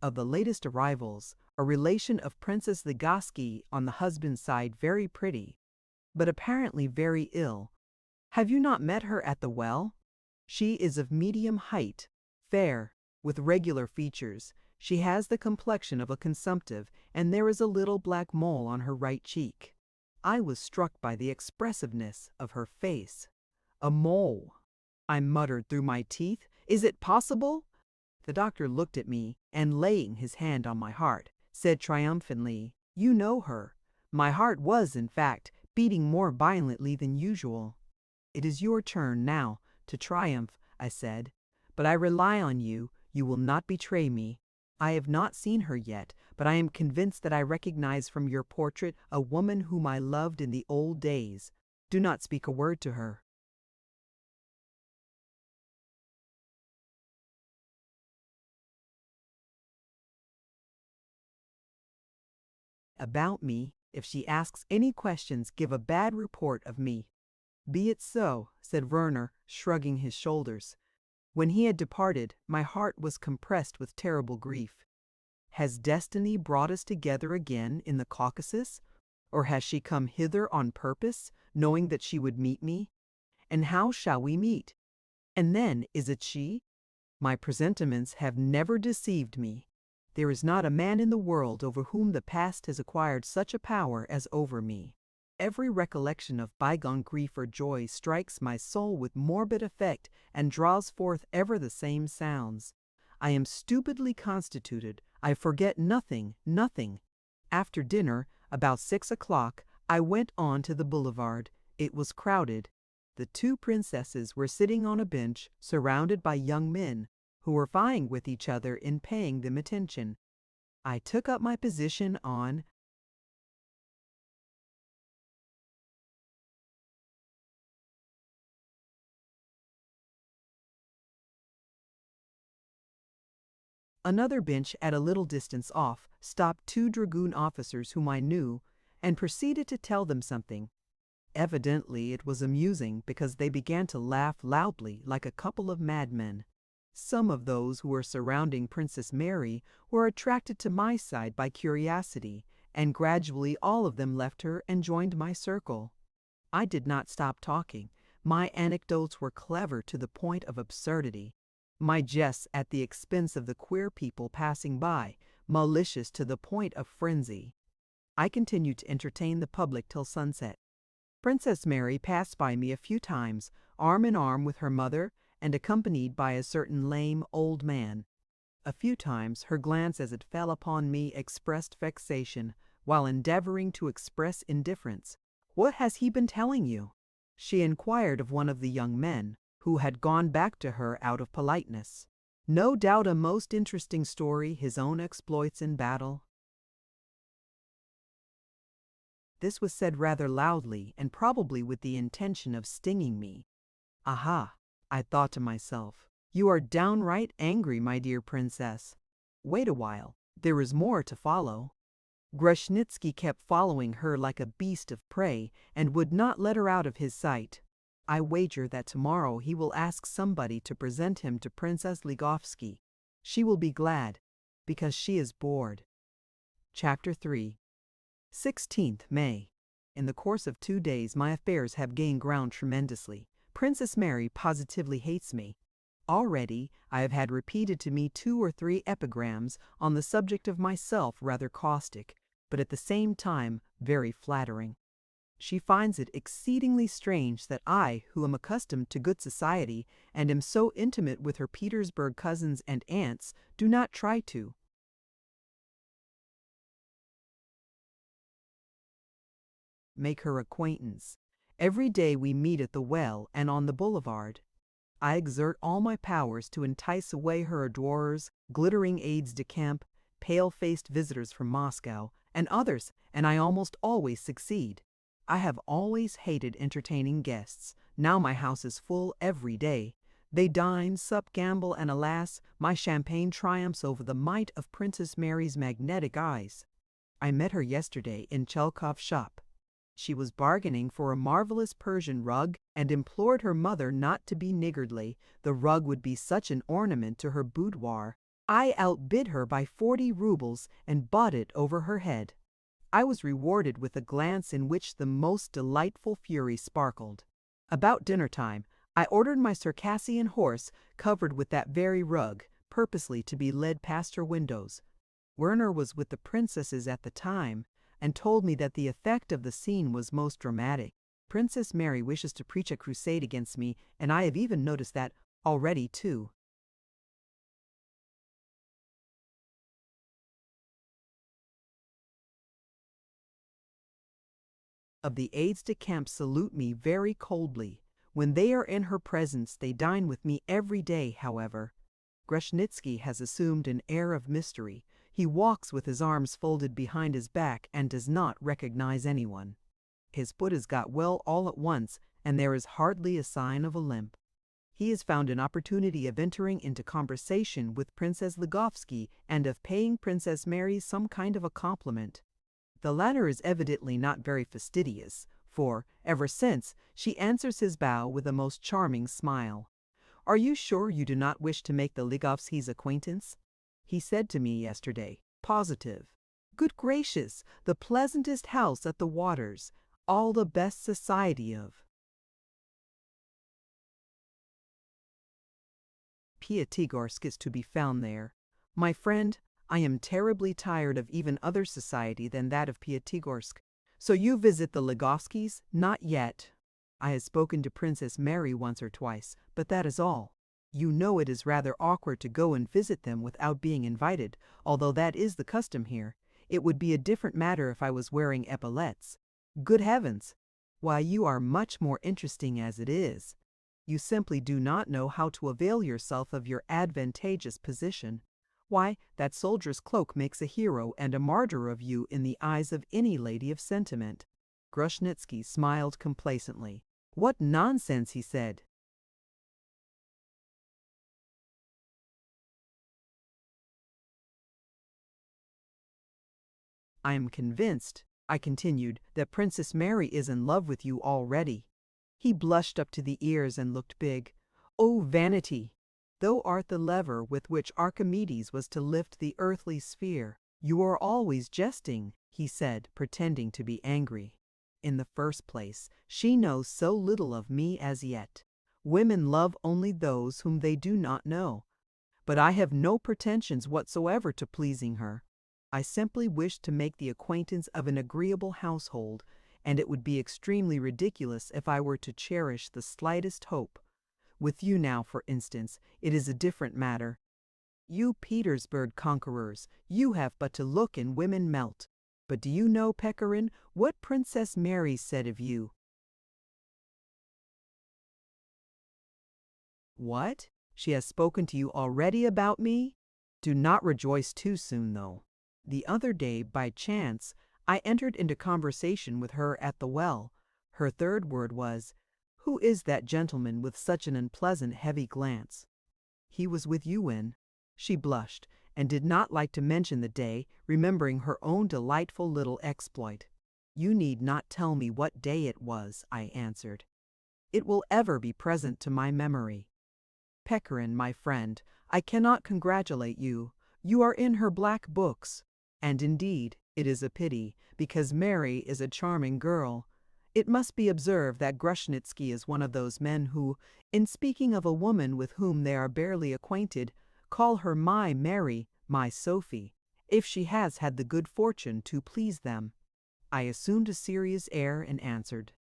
Of the latest arrivals, a relation of Princess Ligovsky on the husband's side, very pretty, but apparently very ill. Have you not met her at the well? She is of medium height, fair, with regular features. She has the complexion of a consumptive, and there is a little black mole on her right cheek. I was struck by the expressiveness of her face. "A mole," I muttered through my teeth. "Is it possible?" The doctor looked at me, and laying his hand on my heart, said triumphantly, "You know her." My heart was, in fact, beating more violently than usual. "It is your turn now to triumph," I said, "but I rely on you. You will not betray me. I have not seen her yet, but I am convinced that I recognize from your portrait a woman whom I loved in the old days. Do not speak a word to her." About me, if she asks any questions, give a bad report of me." "Be it so," said Werner, shrugging his shoulders. When he had departed, my heart was compressed with terrible grief. Has destiny brought us together again in the Caucasus? Or has she come hither on purpose, knowing that she would meet me? And how shall we meet? And then, is it she? My presentiments have never deceived me. There is not a man in the world over whom the past has acquired such a power as over me. Every recollection of bygone grief or joy strikes my soul with morbid effect and draws forth ever the same sounds. I am stupidly constituted. I forget nothing, nothing. After dinner, about 6 o'clock, I went on to the boulevard. It was crowded. The two princesses were sitting on a bench, surrounded by young men, who were vying with each other in paying them attention. I took up my position on another bench at a little distance off, stopped two dragoon officers whom I knew, and proceeded to tell them something. Evidently it was amusing, because they began to laugh loudly like a couple of madmen. Some of those who were surrounding Princess Mary were attracted to my side by curiosity, and gradually all of them left her and joined my circle. I did not stop talking. My anecdotes were clever to the point of absurdity. My jests at the expense of the queer people passing by, malicious to the point of frenzy. I continued to entertain the public till sunset. Princess Mary passed by me a few times, arm in arm with her mother, and accompanied by a certain lame old man. A few times her glance as it fell upon me expressed vexation, while endeavoring to express indifference. "What has he been telling you?" she inquired of one of the young men, who had gone back to her out of politeness. "No doubt a most interesting story, his own exploits in battle." This was said rather loudly, and probably with the intention of stinging me. "Aha," I thought to myself, "you are downright angry, my dear princess. Wait a while, there is more to follow." Grushnitsky kept following her like a beast of prey, and would not let her out of his sight. I wager that tomorrow he will ask somebody to present him to Princess Ligovsky. She will be glad, because she is bored. Chapter 3. 16th May. In the course of 2 days my affairs have gained ground tremendously. Princess Mary positively hates me. Already I have had repeated to me 2 or 3 epigrams on the subject of myself, rather caustic, but at the same time very flattering. She finds it exceedingly strange that I, who am accustomed to good society and am so intimate with her Petersburg cousins and aunts, do not try to make her acquaintance. Every day we meet at the well and on the boulevard. I exert all my powers to entice away her adorers, glittering aides de camp, pale-faced visitors from Moscow, and others, and I almost always succeed. I have always hated entertaining guests. Now my house is full every day. They dine, sup, gamble, and alas, my champagne triumphs over the might of Princess Mary's magnetic eyes. I met her yesterday in Chelkov's shop. She was bargaining for a marvelous Persian rug and implored her mother not to be niggardly. The rug would be such an ornament to her boudoir. I outbid her by 40 rubles and bought it over her head. I was rewarded with a glance in which the most delightful fury sparkled. About dinner time, I ordered my Circassian horse covered with that very rug, purposely to be led past her windows. Werner was with the princesses at the time, and told me that the effect of the scene was most dramatic. Princess Mary wishes to preach a crusade against me, and I have even noticed that already too. Of the aides de camp salute me very coldly. When they are in her presence, they dine with me every day, however. Grushnitsky has assumed an air of mystery. He walks with his arms folded behind his back and does not recognize anyone. His foot has got well all at once, and there is hardly a sign of a limp. He has found an opportunity of entering into conversation with Princess Ligovsky and of paying Princess Mary some kind of a compliment. The latter is evidently not very fastidious, for, ever since, she answers his bow with a most charming smile. "Are you sure you do not wish to make the Ligovskis' acquaintance?" he said to me yesterday. "Positive." "Good gracious, the pleasantest house at the waters, all the best society of Pyatigorsk is to be found there. My friend, I am terribly tired of even other society than that of Pyatigorsk. So you visit the Ligovskis? Not yet. I have spoken to Princess Mary once or twice, but that is all. You know it is rather awkward to go and visit them without being invited, although that is the custom here. It would be a different matter if I was wearing epaulettes. Good heavens! Why, you are much more interesting as it is. You simply do not know how to avail yourself of your advantageous position. Why, that soldier's cloak makes a hero and a martyr of you in the eyes of any lady of sentiment." Grushnitsky smiled complacently. "What nonsense," he said. "I am convinced," I continued, "that Princess Mary is in love with you already." He blushed up to the ears and looked big. "Oh, vanity! Thou art the lever with which Archimedes was to lift the earthly sphere. You are always jesting," he said, pretending to be angry. "In the first place, she knows so little of me as yet. Women love only those whom they do not know. But I have no pretensions whatsoever to pleasing her. I simply wish to make the acquaintance of an agreeable household, and it would be extremely ridiculous if I were to cherish the slightest hope. With you now, for instance, it is a different matter. You Petersburg conquerors, you have but to look and women melt. But do you know, Pechorin, what Princess Mary said of you?" "What? She has spoken to you already about me? Do not rejoice too soon, though. The other day, by chance, I entered into conversation with her at the well. Her third word was, 'Who is that gentleman with such an unpleasant heavy glance?' He was with you when—" She blushed, and did not like to mention the day, remembering her own delightful little exploit. "You need not tell me what day it was," I answered. "It will ever be present to my memory. Pechorin, my friend, I cannot congratulate you. You are in her black books. And indeed, it is a pity, because Mary is a charming girl. It must be observed that Grushnitsky is one of those men who, in speaking of a woman with whom they are barely acquainted, call her my Mary, my Sophie, if she has had the good fortune to please them." I assumed a serious air and answered,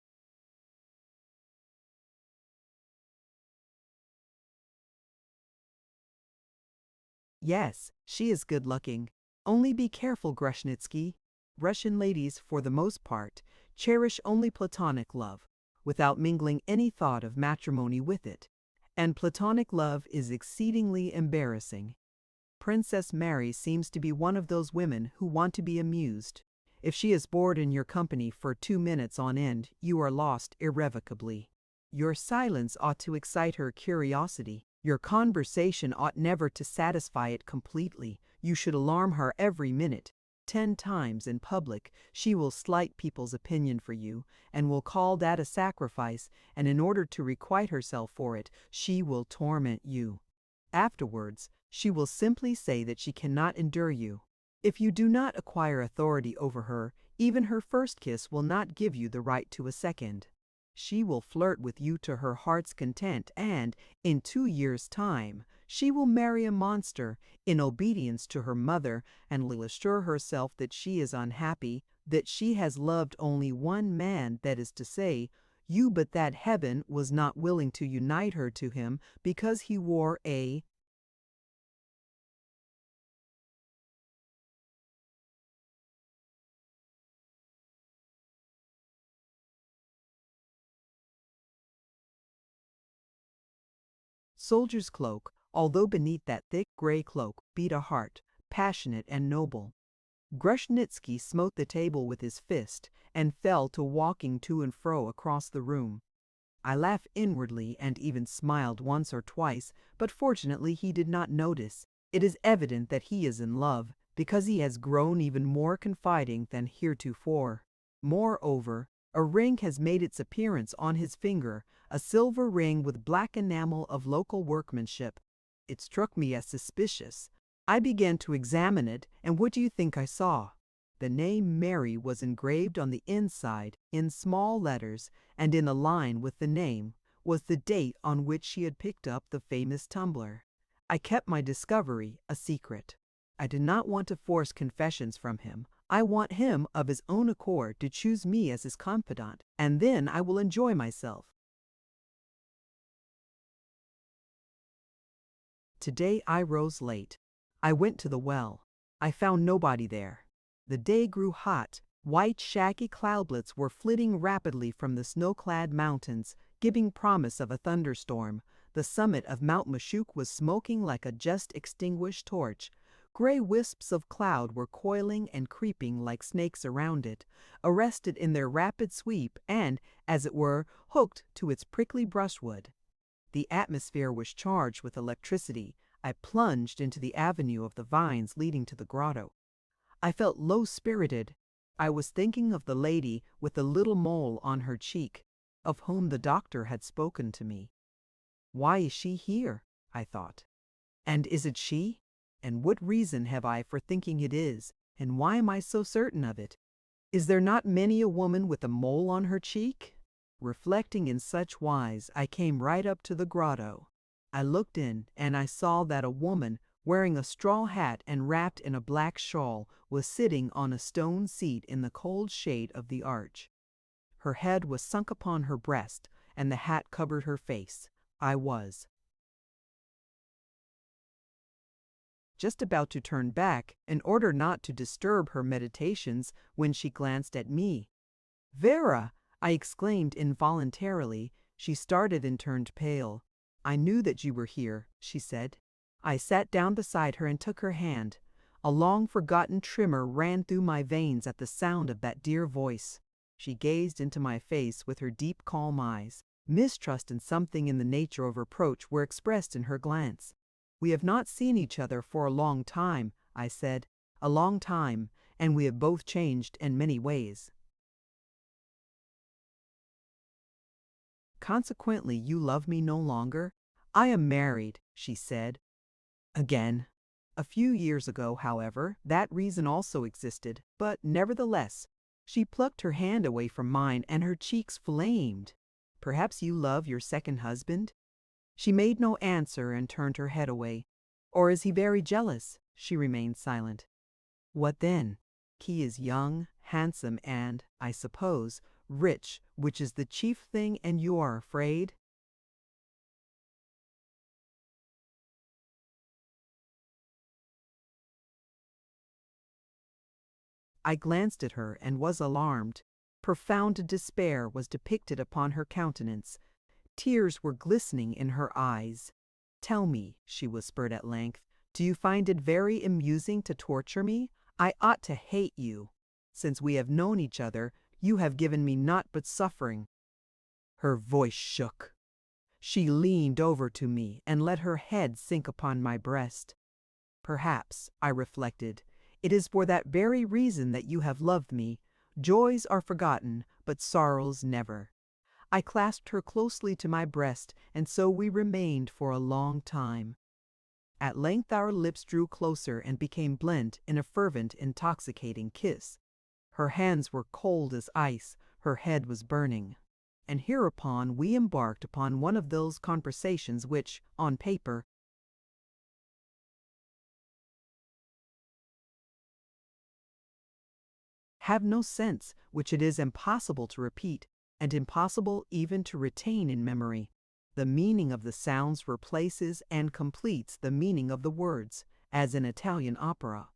"Yes, she is good-looking. Only be careful, Grushnitsky. Russian ladies, for the most part, cherish only platonic love, without mingling any thought of matrimony with it. And platonic love is exceedingly embarrassing. Princess Mary seems to be one of those women who want to be amused. If she is bored in your company for 2 minutes on end, you are lost irrevocably. Your silence ought to excite her curiosity. Your conversation ought never to satisfy it completely. You should alarm her every minute. 10 times in public she will slight people's opinion for you, and will call that a sacrifice, and in order to requite herself for it, she will torment you. Afterwards, she will simply say that she cannot endure you. If you do not acquire authority over her, even her first kiss will not give you the right to a second. She will flirt with you to her heart's content, and, in 2 years' time, she will marry a monster, in obedience to her mother, and will assure herself that she is unhappy, that she has loved only one man, that is to say, you, but that heaven was not willing to unite her to him because he wore a soldier's cloak, although beneath that thick gray cloak beat a heart, passionate and noble. Grushnitsky smote the table with his fist and fell to walking to and fro across the room. I laughed inwardly and even smiled once or twice, but fortunately he did not notice. It is evident that he is in love, because he has grown even more confiding than heretofore. Moreover, a ring has made its appearance on his finger, a silver ring with black enamel of local workmanship. It struck me as suspicious. I began to examine it, and what do you think I saw? The name Mary was engraved on the inside in small letters, and in a line with the name was the date on which she had picked up the famous tumbler. I kept my discovery a secret. I did not want to force confessions from him. I want him of his own accord to choose me as his confidant, and then I will enjoy myself. Today I rose late. I went to the well. I found nobody there. The day grew hot. White shaggy cloudlets were flitting rapidly from the snow-clad mountains, giving promise of a thunderstorm. The summit of Mount Mashuk was smoking like a just extinguished torch. Gray wisps of cloud were coiling and creeping like snakes around it, arrested in their rapid sweep and, as it were, hooked to its prickly brushwood. The atmosphere was charged with electricity. I plunged into the avenue of the vines leading to the grotto. I felt low-spirited. I was thinking of the lady with the little mole on her cheek, of whom the doctor had spoken to me. Why is she here? I thought. And is it she? And what reason have I for thinking it is, and why am I so certain of it? Is there not many a woman with a mole on her cheek? Reflecting in such wise, I came right up to the grotto. I looked in, and I saw that a woman, wearing a straw hat and wrapped in a black shawl, was sitting on a stone seat in the cold shade of the arch. Her head was sunk upon her breast, and the hat covered her face. I was just about to turn back, in order not to disturb her meditations, when she glanced at me. "Vera!" I exclaimed involuntarily. She started and turned pale. "I knew that you were here," she said. I sat down beside her and took her hand. A long-forgotten tremor ran through my veins at the sound of that dear voice. She gazed into my face with her deep, calm eyes. Mistrust and something in the nature of reproach were expressed in her glance. "We have not seen each other for a long time," I said. "A long time, and we have both changed in many ways." "Consequently, you love me no longer?" "I am married," she said. Again. A few years ago, however, that reason also existed, but nevertheless, she plucked her hand away from mine and her cheeks flamed. "Perhaps you love your second husband?" She made no answer and turned her head away. "Or is he very jealous?" She remained silent. "What then?" "He is young, handsome, and, I suppose, rich, which is the chief thing, and you are afraid?" I glanced at her and was alarmed. Profound despair was depicted upon her countenance. Tears were glistening in her eyes. "Tell me," she whispered at length, "do you find it very amusing to torture me? I ought to hate you. Since we have known each other, you have given me naught but suffering." Her voice shook. She leaned over to me and let her head sink upon my breast. "Perhaps," I reflected, "it is for that very reason that you have loved me. Joys are forgotten, but sorrows never." I clasped her closely to my breast, and so we remained for a long time. At length our lips drew closer and became blent in a fervent, intoxicating kiss. Her hands were cold as ice, her head was burning. And hereupon we embarked upon one of those conversations which, on paper, have no sense, which it is impossible to repeat, and impossible even to retain in memory. The meaning of the sounds replaces and completes the meaning of the words, as in Italian opera.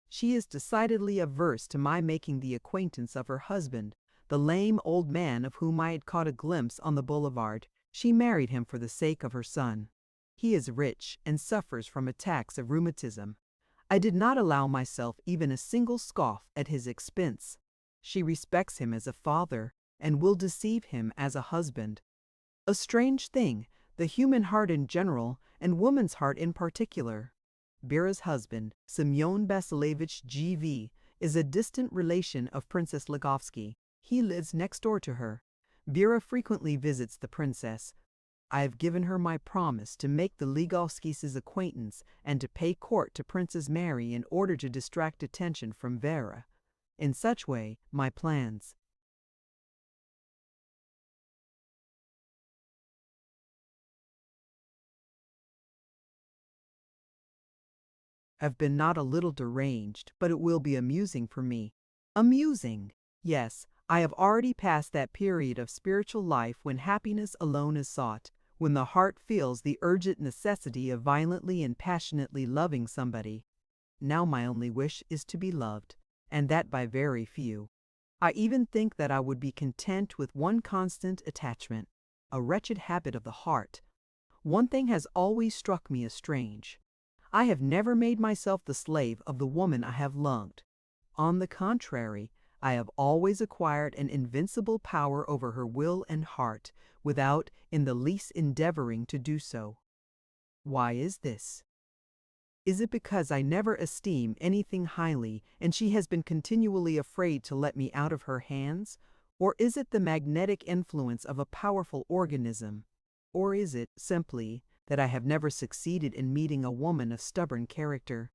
She is decidedly averse to my making the acquaintance of her husband, the lame old man of whom I had caught a glimpse on the boulevard. She married him for the sake of her son. He is rich and suffers from attacks of rheumatism. I did not allow myself even a single scoff at his expense. She respects him as a father, and will deceive him as a husband. A strange thing, the human heart in general, and woman's heart in particular. Vera's husband, Semyon Vasilevich G.V., is a distant relation of Princess Ligovsky. He lives next door to her. Vera frequently visits the princess. I have given her my promise to make the Ligovskis' acquaintance and to pay court to Princess Mary in order to distract attention from Vera. In such way, my plans have been not a little deranged, but it will be amusing for me. Amusing! Yes, I have already passed that period of spiritual life when happiness alone is sought, when the heart feels the urgent necessity of violently and passionately loving somebody. Now my only wish is to be loved, and that by very few. I even think that I would be content with one constant attachment, a wretched habit of the heart. One thing has always struck me as strange. I have never made myself the slave of the woman I have loved. On the contrary, I have always acquired an invincible power over her will and heart, without in the least endeavoring to do so. Why is this? Is it because I never esteem anything highly, and she has been continually afraid to let me out of her hands? Or is it the magnetic influence of a powerful organism? Or is it, simply, that I have never succeeded in meeting a woman of stubborn character?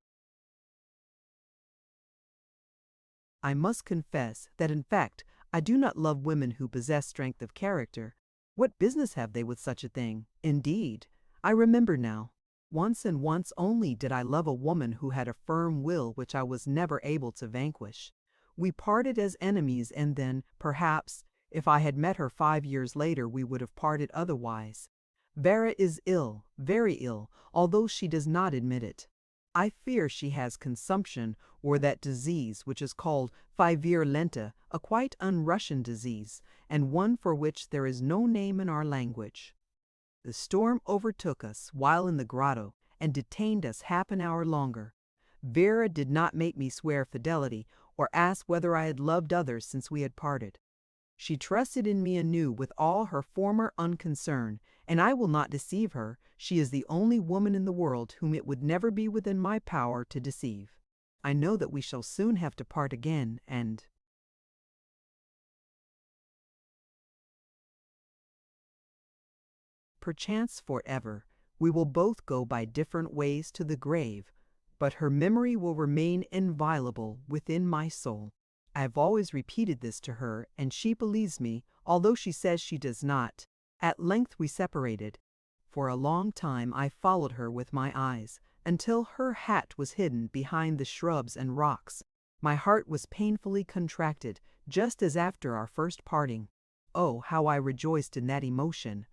I must confess that in fact I do not love women who possess strength of character. What business have they with such a thing? Indeed, I remember now. Once and once only did I love a woman who had a firm will which I was never able to vanquish. We parted as enemies, and then, perhaps, if I had met her 5 years later, we would have parted otherwise. Vera is ill, very ill, although she does not admit it. I fear she has consumption, or that disease which is called fievre lenta, a quite un-Russian disease, and one for which there is no name in our language. The storm overtook us while in the grotto and detained us half an hour longer. Vera did not make me swear fidelity or ask whether I had loved others since we had parted. She trusted in me anew with all her former unconcern, and I will not deceive her. She is the only woman in the world whom it would never be within my power to deceive. I know that we shall soon have to part again, and perchance forever, we will both go by different ways to the grave, but her memory will remain inviolable within my soul. I have always repeated this to her, and she believes me, although she says she does not. At length we separated. For a long time I followed her with my eyes, until her hat was hidden behind the shrubs and rocks. My heart was painfully contracted, just as after our first parting. Oh, how I rejoiced in that emotion!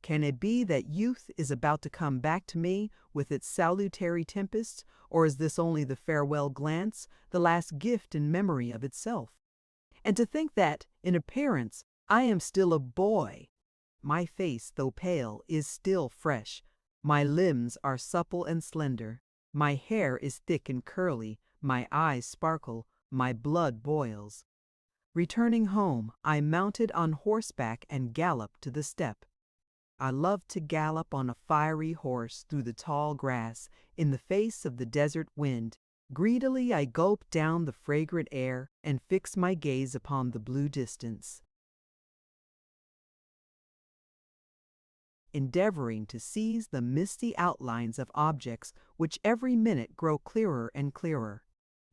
Can it be that youth is about to come back to me with its salutary tempests, or is this only the farewell glance, the last gift in memory of itself? And to think that, in appearance, I am still a boy! My face, though pale, is still fresh. My limbs are supple and slender. My hair is thick and curly. My eyes sparkle. My blood boils. Returning home, I mounted on horseback and galloped to the steppe. I love to gallop on a fiery horse through the tall grass, in the face of the desert wind. Greedily I gulp down the fragrant air and fix my gaze upon the blue distance, endeavoring to seize the misty outlines of objects which every minute grow clearer and clearer.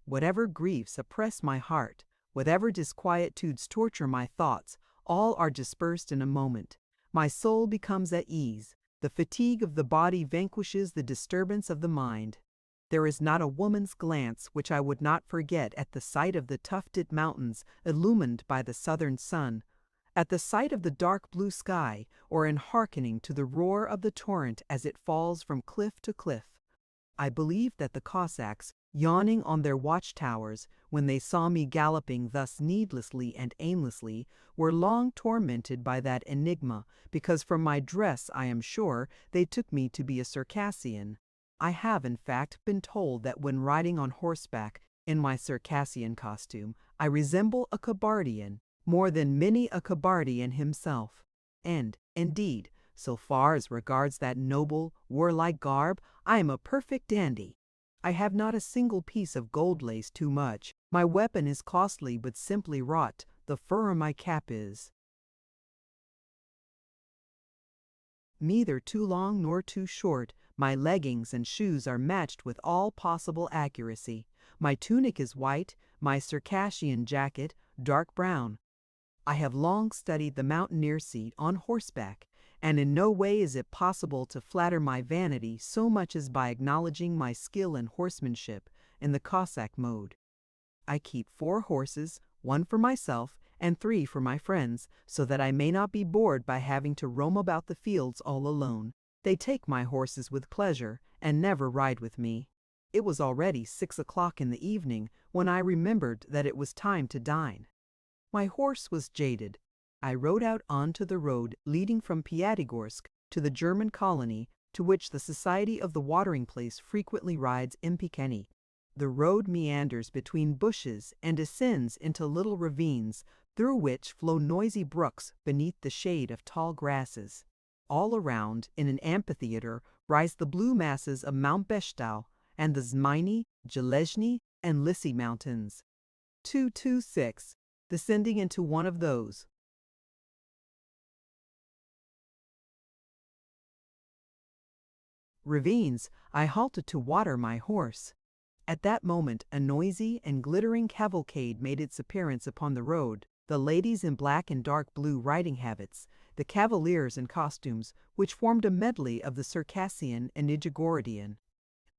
Whatever griefs oppress my heart, whatever disquietudes torture my thoughts, all are dispersed in a moment. My soul becomes at ease. The fatigue of the body vanquishes the disturbance of the mind. There is not a woman's glance which I would not forget at the sight of the tufted mountains illumined by the southern sun, at the sight of the dark blue sky, or in hearkening to the roar of the torrent as it falls from cliff to cliff. I believe that the Cossacks, yawning on their watchtowers, when they saw me galloping thus needlessly and aimlessly, were long tormented by that enigma, because from my dress, I am sure, they took me to be a Circassian. I have, in fact, been told that when riding on horseback, in my Circassian costume, I resemble a Kabardian, more than many a Kabardian himself. And, indeed, so far as regards that noble, warlike garb, I am a perfect dandy. I have not a single piece of gold lace too much. My weapon is costly but simply wrought. The fur on my cap is neither too long nor too short. My leggings and shoes are matched with all possible accuracy. My tunic is white, my Circassian jacket dark brown. I have long studied the mountaineer seat on horseback, and in no way is it possible to flatter my vanity so much as by acknowledging my skill in horsemanship in the Cossack mode. I keep 4 horses, 1 for myself and 3 for my friends, so that I may not be bored by having to roam about the fields all alone. They take my horses with pleasure and never ride with me. It was already 6 o'clock in the evening when I remembered that it was time to dine. My horse was jaded. I rode out onto the road leading from Pyatigorsk to the German colony to which the Society of the Watering Place frequently rides in Pequeny. The road meanders between bushes and descends into little ravines through which flow noisy brooks beneath the shade of tall grasses. All around, in an amphitheater, rise the blue masses of Mount Beshtau and the Zmyny, Zhelezhny, and Lissy mountains. 226. Descending into one of those ravines, I halted to water my horse. At that moment a noisy and glittering cavalcade made its appearance upon the road, the ladies in black and dark blue riding habits, the cavaliers in costumes which formed a medley of the Circassian and Nijegorodian.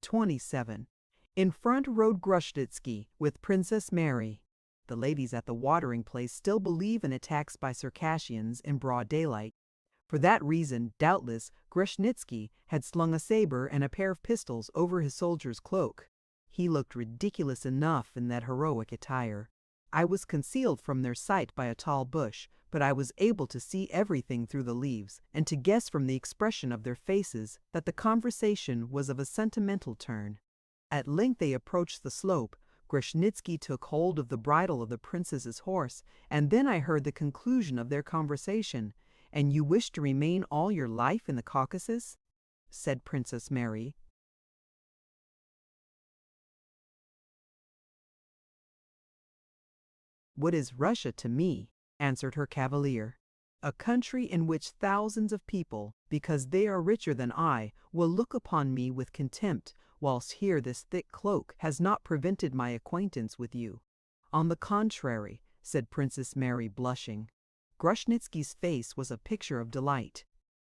27. In front rode Grushnitsky with Princess Mary. The ladies at the watering place still believe in attacks by Circassians in broad daylight. For that reason, doubtless, Grushnitsky had slung a saber and a pair of pistols over his soldier's cloak. He looked ridiculous enough in that heroic attire. I was concealed from their sight by a tall bush, but I was able to see everything through the leaves, and to guess from the expression of their faces that the conversation was of a sentimental turn. At length they approached the slope. Grushnitsky took hold of the bridle of the princess's horse, and then I heard the conclusion of their conversation. "And you wish to remain all your life in the Caucasus?" said Princess Mary. "What is Russia to me?" answered her cavalier. "A country in which thousands of people, because they are richer than I, will look upon me with contempt, whilst here this thick cloak has not prevented my acquaintance with you." "On the contrary," said Princess Mary, blushing. Grushnitsky's face was a picture of delight.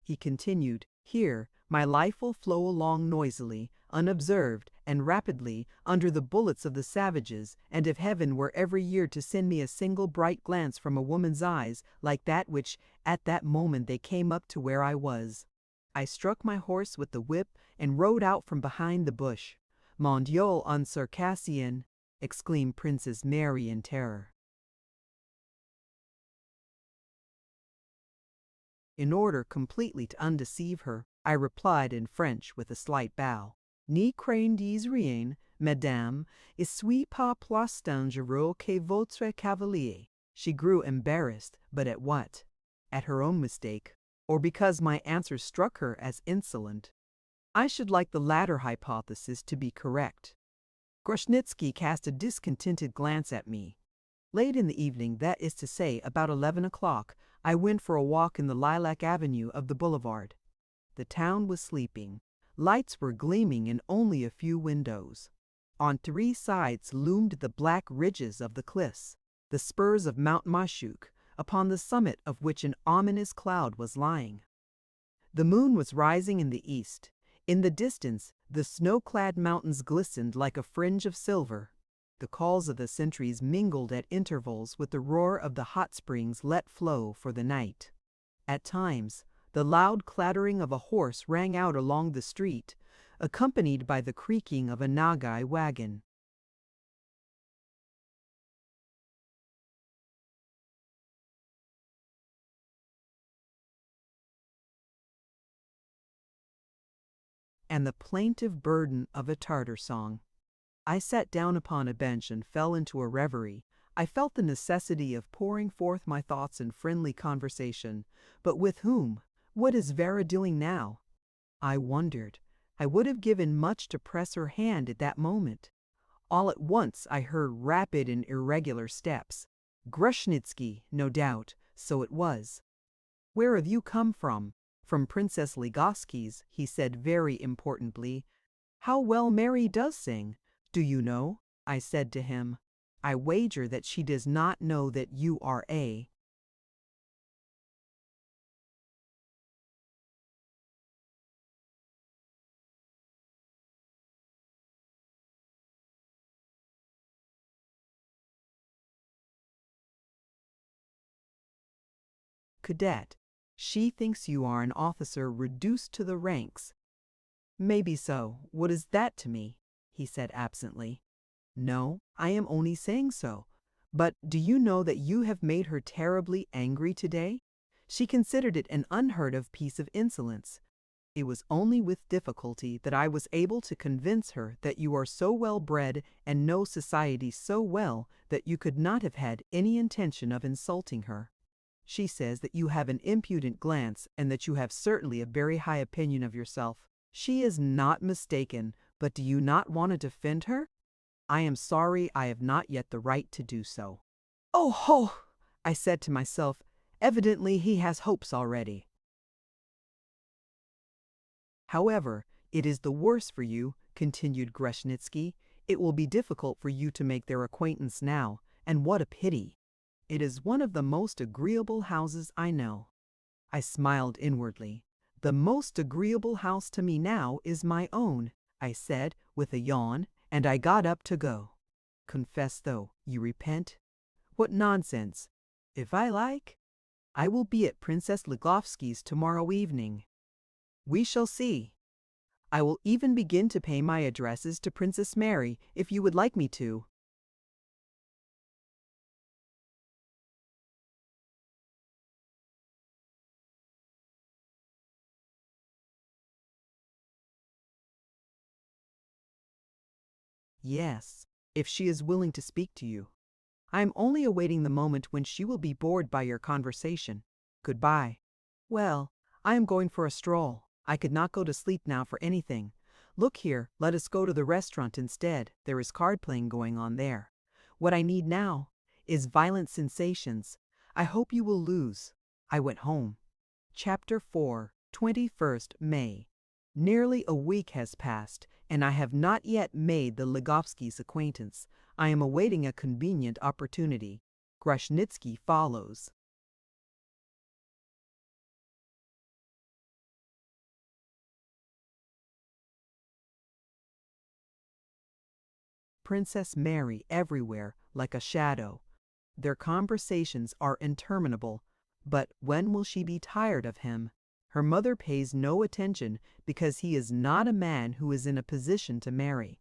He continued, "Here my life will flow along noisily, unobserved, and rapidly, under the bullets of the savages, and if heaven were every year to send me a single bright glance from a woman's eyes, like that which at that moment they came up to where I was." I struck my horse with the whip and rode out from behind the bush. "Mon Dieu, en Circassien!" exclaimed Princess Mary in terror. In order completely to undeceive her, I replied in French with a slight bow. "Ni craindis rien, madame, et suis pas plus dangereux que votre cavalier." She grew embarrassed, but at what? At her own mistake, or because my answer struck her as insolent? I should like the latter hypothesis to be correct. Grushnitsky cast a discontented glance at me. Late in the evening, that is to say, about 11 o'clock, I went for a walk in the lilac avenue of the boulevard. The town was sleeping. Lights were gleaming in only a few windows. On 3 sides loomed the black ridges of the cliffs, the spurs of Mount Mashuk, upon the summit of which an ominous cloud was lying. The moon was rising in the east. In the distance, the snow-clad mountains glistened like a fringe of silver. The calls of the sentries mingled at intervals with the roar of the hot springs let flow for the night. At times, the loud clattering of a horse rang out along the street, accompanied by the creaking of a Nagai wagon. And the plaintive burden of a Tartar song. I sat down upon a bench and fell into a reverie. I felt the necessity of pouring forth my thoughts in friendly conversation. But with whom? What is Vera doing now? I wondered. I would have given much to press her hand at that moment. All at once I heard rapid and irregular steps. Grushnitsky, no doubt, so it was. "Where have you come from?" "From Princess Ligovsky's," he said very importantly. "How well Mary does sing! Do you know?" I said to him. "I wager that she does not know that you are a cadet. She thinks you are an officer reduced to the ranks." "Maybe so. What is that to me?" he said absently. "No, I am only saying so. But do you know that you have made her terribly angry today? She considered it an unheard of piece of insolence. It was only with difficulty that I was able to convince her that you are so well bred and know society so well that you could not have had any intention of insulting her. She says that you have an impudent glance and that you have certainly a very high opinion of yourself. She is not mistaken, but do you not want to defend her? I am sorry I have not yet the right to do so." "Oh ho!" I said to myself. Evidently he has hopes already. "However, it is the worse for you," continued Grushnitsky. "It will be difficult for you to make their acquaintance now, and what a pity! It is one of the most agreeable houses I know." I smiled inwardly. "The most agreeable house to me now is my own," I said with a yawn, and I got up to go. "Confess, though, you repent?" "What nonsense! If I like, I will be at Princess Ligovsky's tomorrow evening." "We shall see. I will even begin to pay my addresses to Princess Mary if you would like me to." "Yes, if she is willing to speak to you. I am only awaiting the moment when she will be bored by your conversation. Goodbye." "Well, I am going for a stroll. I could not go to sleep now for anything. Look here, let us go to the restaurant instead. There is card playing going on there. What I need now is violent sensations. I hope you will lose." I went home. Chapter 4, 21st May. Nearly a week has passed, and I have not yet made the Ligovskys' acquaintance. I am awaiting a convenient opportunity. Grushnitsky follows. Princess Mary everywhere, like a shadow. Their conversations are interminable, but when will she be tired of him? Her mother pays no attention because he is not a man who is in a position to marry.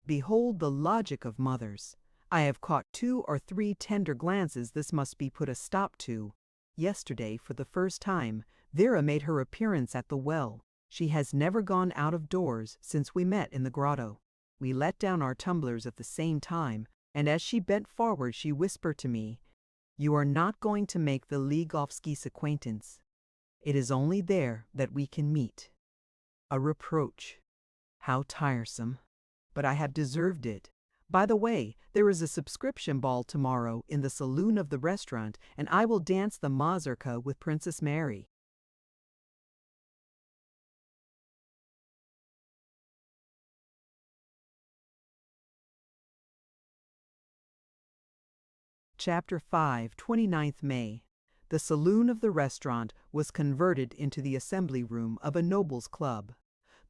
Behold the logic of mothers. I have caught 2 or 3 tender glances this must be put a stop to. Yesterday, for the first time, Vera made her appearance at the well. She has never gone out of doors since we met in the grotto. We let down our tumblers at the same time, and as she bent forward she whispered to me, "You are not going to make the Ligovskys' acquaintance. It is only there that we can meet." A reproach. How tiresome. But I have deserved it. By the way, there is a subscription ball tomorrow in the saloon of the restaurant, and I will dance the mazurka with Princess Mary. Chapter 5, 29th May. The saloon of the restaurant was converted into the assembly room of a nobles' club.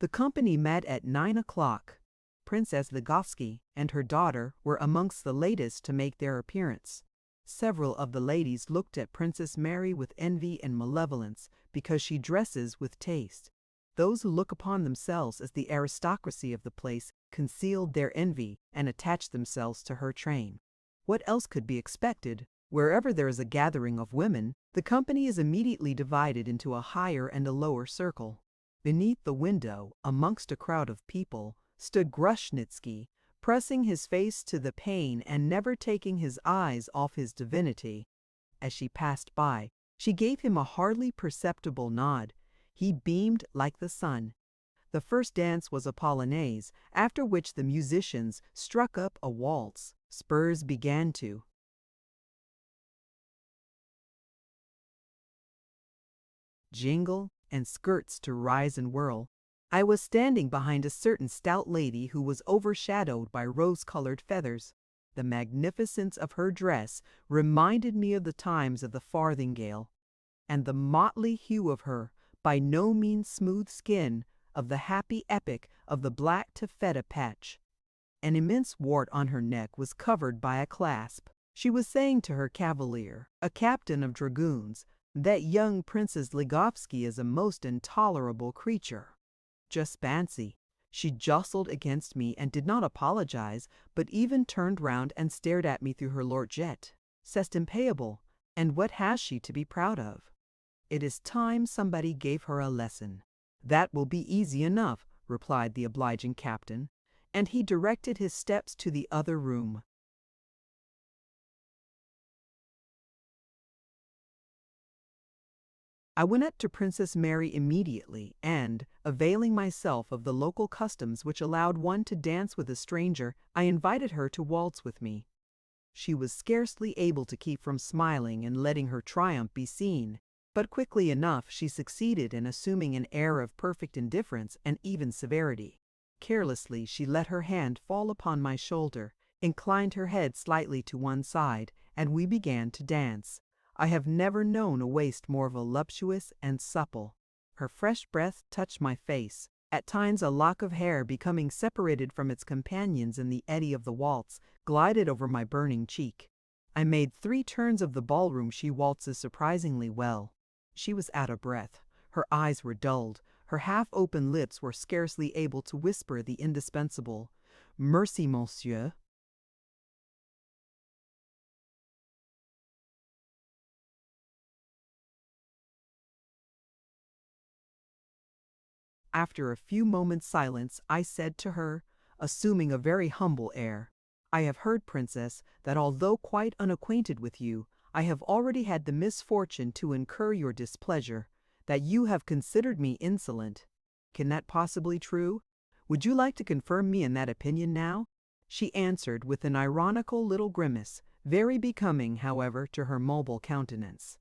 The company met at 9 o'clock. Princess Ligovsky and her daughter were amongst the latest to make their appearance. Several of the ladies looked at Princess Mary with envy and malevolence because she dresses with taste. Those who look upon themselves as the aristocracy of the place concealed their envy and attached themselves to her train. What else could be expected? Wherever there is a gathering of women, the company is immediately divided into a higher and a lower circle. Beneath the window, amongst a crowd of people, stood Grushnitsky, pressing his face to the pane and never taking his eyes off his divinity. As she passed by, she gave him a hardly perceptible nod. He beamed like the sun. The first dance was a polonaise, after which the musicians struck up a waltz. Spurs began to jingle and skirts to rise and whirl. I was standing behind a certain stout lady who was overshadowed by rose-colored feathers. The magnificence of her dress reminded me of the times of the farthingale, and the motley hue of her, by no means smooth skin, of the happy epoch of the black taffeta patch. An immense wart on her neck was covered by a clasp. She was saying to her cavalier, a captain of dragoons, that young Princess Ligovsky is a most intolerable creature. Just fancy, she jostled against me and did not apologize, but even turned round and stared at me through her lorgnette. C'est impayable, and what has she to be proud of? It is time somebody gave her a lesson. That will be easy enough, replied the obliging captain, and he directed his steps to the other room. I went up to Princess Mary immediately, and, availing myself of the local customs which allowed one to dance with a stranger, I invited her to waltz with me. She was scarcely able to keep from smiling and letting her triumph be seen, but quickly enough she succeeded in assuming an air of perfect indifference and even severity. Carelessly she let her hand fall upon my shoulder, inclined her head slightly to one side, and we began to dance. I have never known a waist more voluptuous and supple. Her fresh breath touched my face. At times a lock of hair, becoming separated from its companions in the eddy of the waltz, glided over my burning cheek. I made 3 turns of the ballroom. She waltzes surprisingly well. She was out of breath. Her eyes were dulled. Her half-open lips were scarcely able to whisper the indispensable, "Merci, monsieur." After a few moments' silence, I said to her, assuming a very humble air, "I have heard, Princess, that although quite unacquainted with you, I have already had the misfortune to incur your displeasure, that you have considered me insolent. Can that possibly be true? Would you like to confirm me in that opinion now?" She answered with an ironical little grimace, very becoming, however, to her mobile countenance.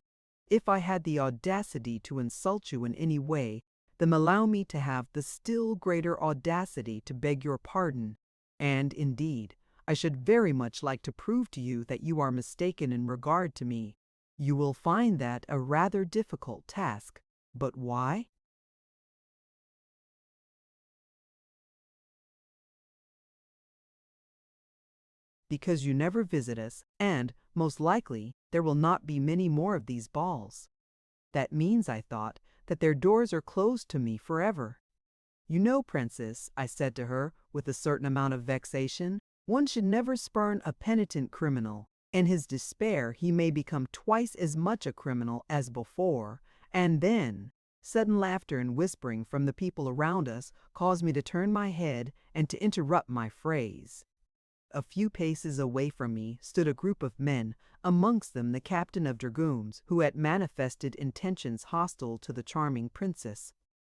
"If I had the audacity to insult you in any way, then allow me to have the still greater audacity to beg your pardon, and, indeed, I should very much like to prove to you that you are mistaken in regard to me. You will find that a rather difficult task. But why? Because you never visit us, and, most likely, there will not be many more of these balls. That means, I thought, that their doors are closed to me forever. You know, Princess, I said to her, with a certain amount of vexation, one should never spurn a penitent criminal. In his despair he may become twice as much a criminal as before, and then sudden laughter and whispering from the people around us caused me to turn my head and to interrupt my phrase. A few paces away from me stood a group of men, amongst them the captain of dragoons, who had manifested intentions hostile to the charming princess.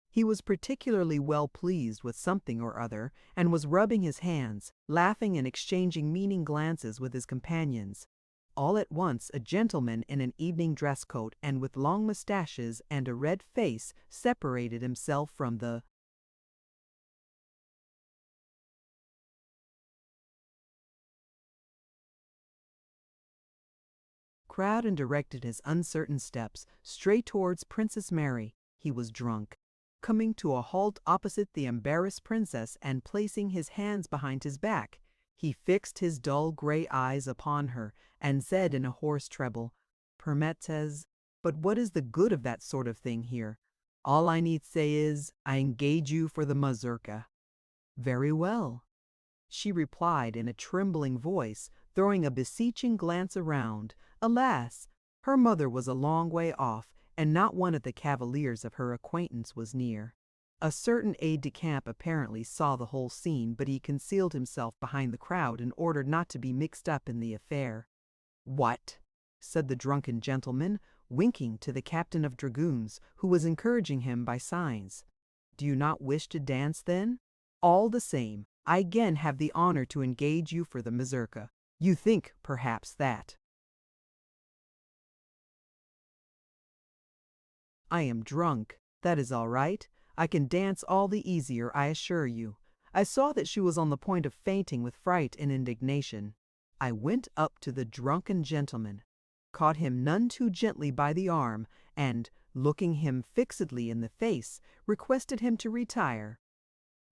He was particularly well pleased with something or other, and was rubbing his hands, laughing and exchanging meaning glances with his companions. All at once a gentleman in an evening dress coat and with long moustaches and a red face separated himself from the crowd and directed his uncertain steps straight towards Princess Mary. He was drunk. Coming to a halt opposite the embarrassed princess and placing his hands behind his back, he fixed his dull gray eyes upon her and said in a hoarse treble, "Permettez, but what is the good of that sort of thing here? All I need say is, I engage you for the mazurka." "Very well," she replied in a trembling voice, throwing a beseeching glance around. Alas! Her mother was a long way off, and not one of the cavaliers of her acquaintance was near. A certain aide-de-camp apparently saw the whole scene, but he concealed himself behind the crowd in order not to be mixed up in the affair. "What?" said the drunken gentleman, winking to the captain of dragoons, who was encouraging him by signs. Do you not wish to dance then? All the same, I again have the honor to engage you for the mazurka. You think, perhaps, that I am drunk. That is all right. I can dance all the easier, I assure you. I saw that she was on the point of fainting with fright and indignation. I went up to the drunken gentleman, caught him none too gently by the arm, and, looking him fixedly in the face, requested him to retire.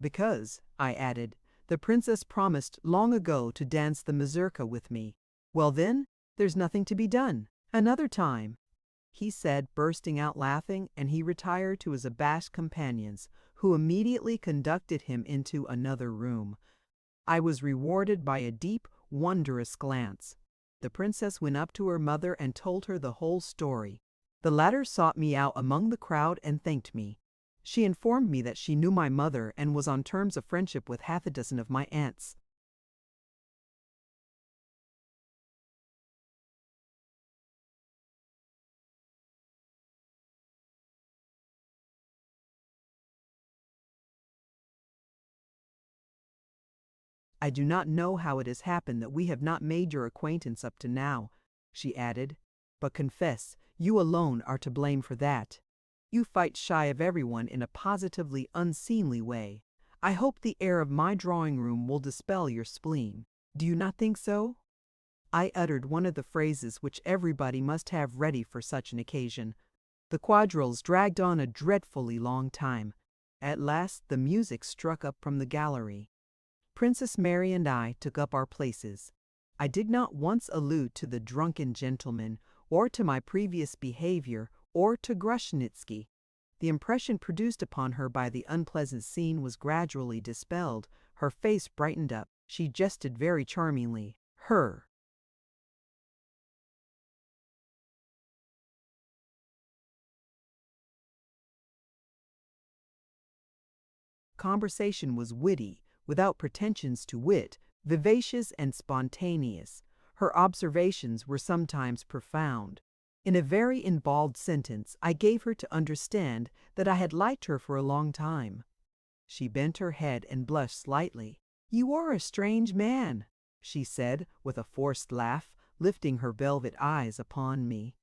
Because, I added, the princess promised long ago to dance the mazurka with me. Well then, there's nothing to be done. Another time, he said, bursting out laughing, and he retired to his abashed companions, who immediately conducted him into another room. I was rewarded by a deep, wondrous glance. The princess went up to her mother and told her the whole story. The latter sought me out among the crowd and thanked me. She informed me that she knew my mother and was on terms of friendship with half a dozen of my aunts. I do not know how it has happened that we have not made your acquaintance up to now, she added, but confess, you alone are to blame for that. You fight shy of everyone in a positively unseemly way. I hope the air of my drawing-room will dispel your spleen. Do you not think so? I uttered one of the phrases which everybody must have ready for such an occasion. The quadrilles dragged on a dreadfully long time. At last the music struck up from the gallery. Princess Mary and I took up our places. I did not once allude to the drunken gentleman, or to my previous behavior, or to Grushnitsky. The impression produced upon her by the unpleasant scene was gradually dispelled. Her face brightened up. She jested very charmingly. Her conversation was witty, without pretensions to wit, vivacious and spontaneous. Her observations were sometimes profound. In a very involved sentence, I gave her to understand that I had liked her for a long time. She bent her head and blushed slightly. "You are a strange man," she said, with a forced laugh, lifting her velvet eyes upon me.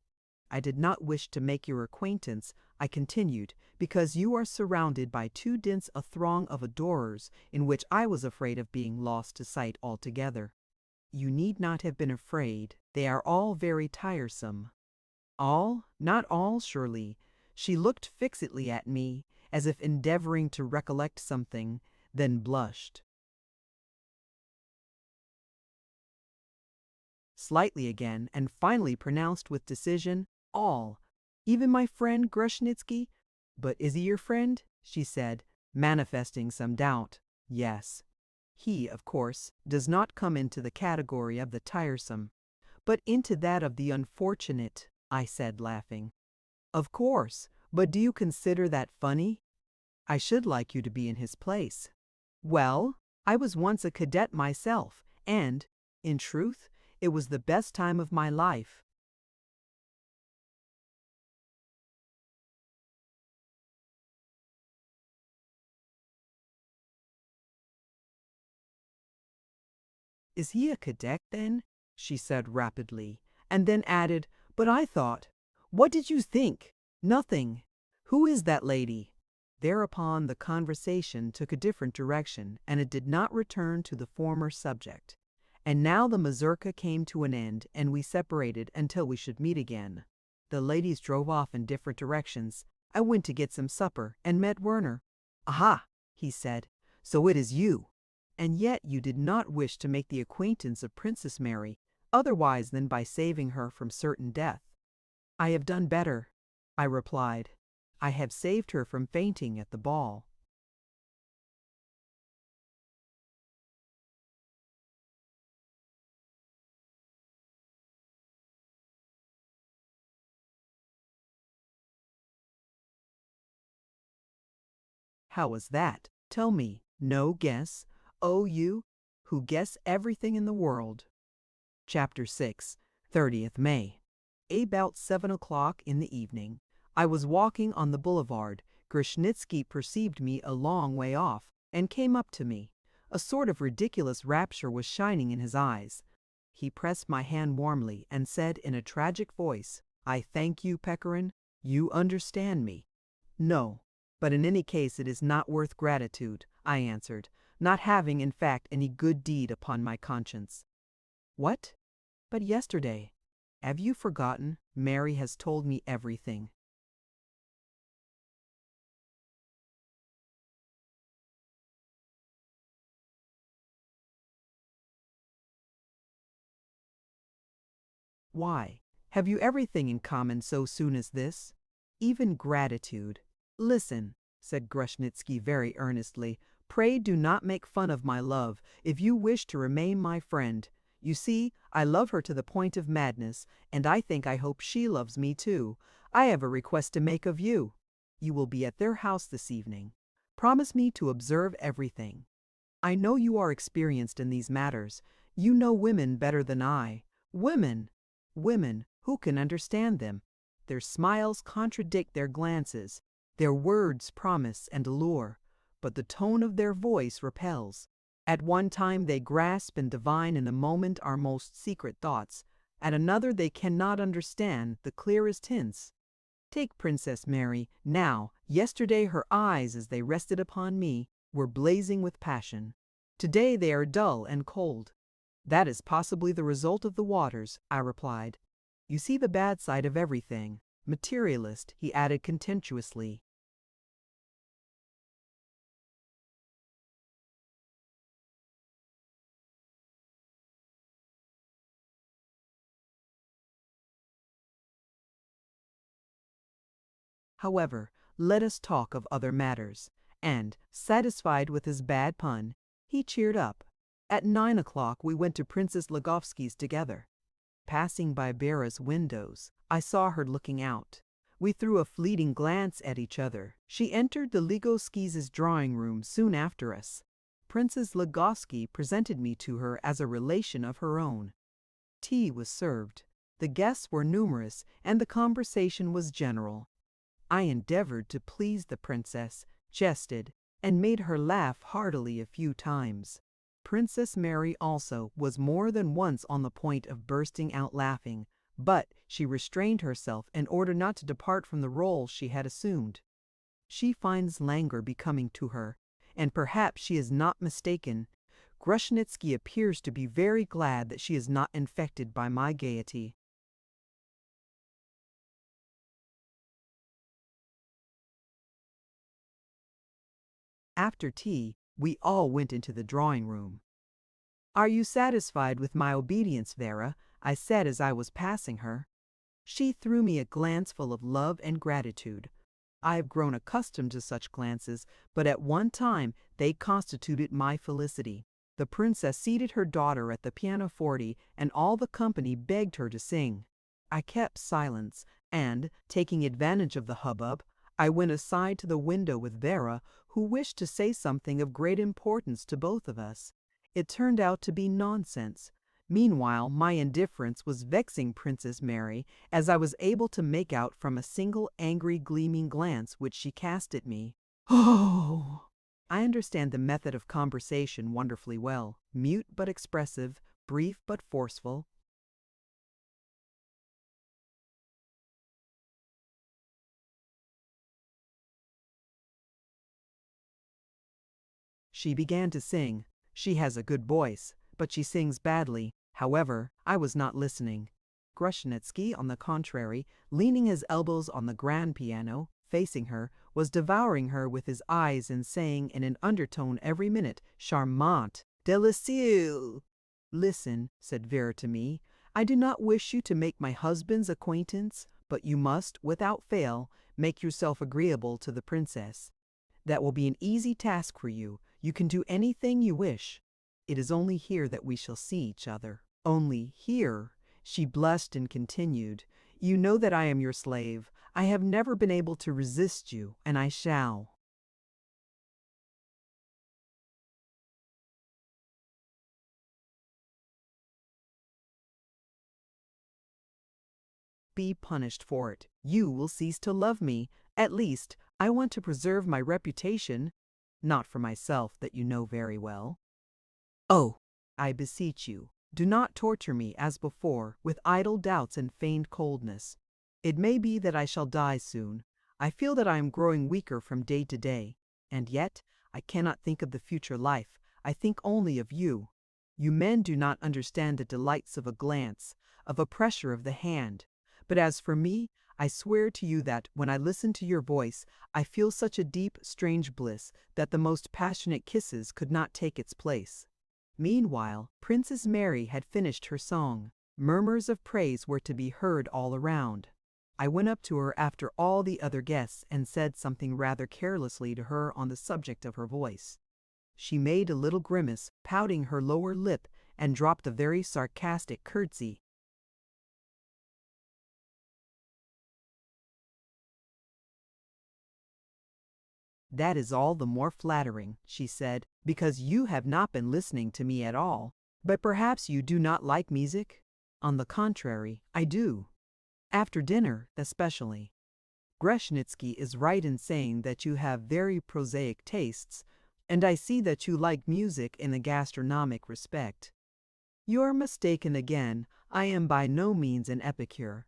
"I did not wish to make your acquaintance," I continued, "because you are surrounded by too dense a throng of adorers, in which I was afraid of being lost to sight altogether." "You need not have been afraid. They are all very tiresome." "All? Not all, surely." She looked fixedly at me, as if endeavoring to recollect something, then blushed slightly again, and finally pronounced with decision, "All. Even my friend Grushnitsky." "But is he your friend?" she said, manifesting some doubt. "Yes. He, of course, does not come into the category of the tiresome, but into that of the unfortunate," I said, laughing. "Of course, but do you consider that funny? I should like you to be in his place." "Well, I was once a cadet myself, and, in truth, it was the best time of my life." "Is he a cadet, then?" she said rapidly, and then added, "But I thought—" "What did you think?" "Nothing. Who is that lady?" Thereupon the conversation took a different direction, and it did not return to the former subject. And now the mazurka came to an end, and we separated until we should meet again. The ladies drove off in different directions. I went to get some supper, and met Werner. "Aha!" he said. "So it is you. And yet you did not wish to make the acquaintance of Princess Mary, otherwise than by saving her from certain death." "I have done better," I replied. "I have saved her from fainting at the ball." "How was that? Tell me. No guess? Oh, you, who guess everything in the world." Chapter 6, 30th May. About 7 o'clock in the evening, I was walking on the boulevard. Grushnitsky perceived me a long way off and came up to me. A sort of ridiculous rapture was shining in his eyes. He pressed my hand warmly and said in a tragic voice, "I thank you, Pechorin. You understand me." "No, but in any case it is not worth gratitude," I answered, not having in fact any good deed upon my conscience. "What? But yesterday. Have you forgotten? Mary has told me everything." "Why? Have you everything in common so soon as this? Even gratitude." "Listen," said Grushnitsky very earnestly. "Pray do not make fun of my love if you wish to remain my friend. You see, I love her to the point of madness, and I hope she loves me too. I have a request to make of you. You will be at their house this evening. Promise me to observe everything. I know you are experienced in these matters. You know women better than I. Women! Women, who can understand them? Their smiles contradict their glances. Their words promise and allure, but the tone of their voice repels. At one time they grasp and divine in a moment our most secret thoughts. At another they cannot understand the clearest hints. Take Princess Mary, now. Yesterday her eyes, as they rested upon me, were blazing with passion. Today they are dull and cold. That is possibly the result of the waters, I replied. You see the bad side of everything. Materialist, he added contemptuously. However, let us talk of other matters. And, satisfied with his bad pun, he cheered up. At 9 o'clock we went to Princess Ligovski's together. Passing by Vera's windows, I saw her looking out. We threw a fleeting glance at each other. She entered the Ligovskis' drawing room soon after us. Princess Ligovski presented me to her as a relation of her own. Tea was served. The guests were numerous, and the conversation was general. I endeavored to please the princess, jested, and made her laugh heartily a few times. Princess Mary also was more than once on the point of bursting out laughing, but she restrained herself in order not to depart from the role she had assumed. She finds languor becoming to her, and perhaps she is not mistaken. Grushnitsky appears to be very glad that she is not infected by my gaiety. After tea, we all went into the drawing room. "Are you satisfied with my obedience, Vera?" I said as I was passing her. She threw me a glance full of love and gratitude. I have grown accustomed to such glances, but at one time they constituted my felicity. The princess seated her daughter at the pianoforte, and all the company begged her to sing. I kept silence, and, taking advantage of the hubbub, I went aside to the window with Vera, who wished to say something of great importance to both of us. It turned out to be nonsense. Meanwhile, my indifference was vexing Princess Mary, as I was able to make out from a single angry gleaming glance which she cast at me. "Oh!" I understand the method of conversation wonderfully well, mute but expressive, brief but forceful. She began to sing. She has a good voice, but she sings badly. However, I was not listening. Grushnitsky, on the contrary, leaning his elbows on the grand piano, facing her, was devouring her with his eyes and saying in an undertone every minute, "Charmante! Délicieux!" "Listen," said Vera to me. "I do not wish you to make my husband's acquaintance, but you must, without fail, make yourself agreeable to the princess. That will be an easy task for you. You can do anything you wish. It is only here that we shall see each other. Only here." She blushed and continued, "You know that I am your slave. I have never been able to resist you, and I shall." be punished for it. You will cease to love me. At least, I want to preserve my reputation, not for myself, that you know very well. Oh, I beseech you, do not torture me as before with idle doubts and feigned coldness. It may be that I shall die soon. I feel that I am growing weaker from day to day, and yet I cannot think of the future life. I think only of you. You men do not understand the delights of a glance, of a pressure of the hand. But as for me, I swear to you that, when I listen to your voice, I feel such a deep, strange bliss that the most passionate kisses could not take its place. Meanwhile, Princess Mary had finished her song. Murmurs of praise were to be heard all around. I went up to her after all the other guests and said something rather carelessly to her on the subject of her voice. She made a little grimace, pouting her lower lip, and dropped a very sarcastic curtsy. "That is all the more flattering," she said, "because you have not been listening to me at all. But perhaps you do not like music? On the contrary, I do. After dinner, especially. Grushnitsky is right in saying that you have very prosaic tastes, and I see that you like music in a gastronomic respect. You are mistaken again. I am by no means an epicure.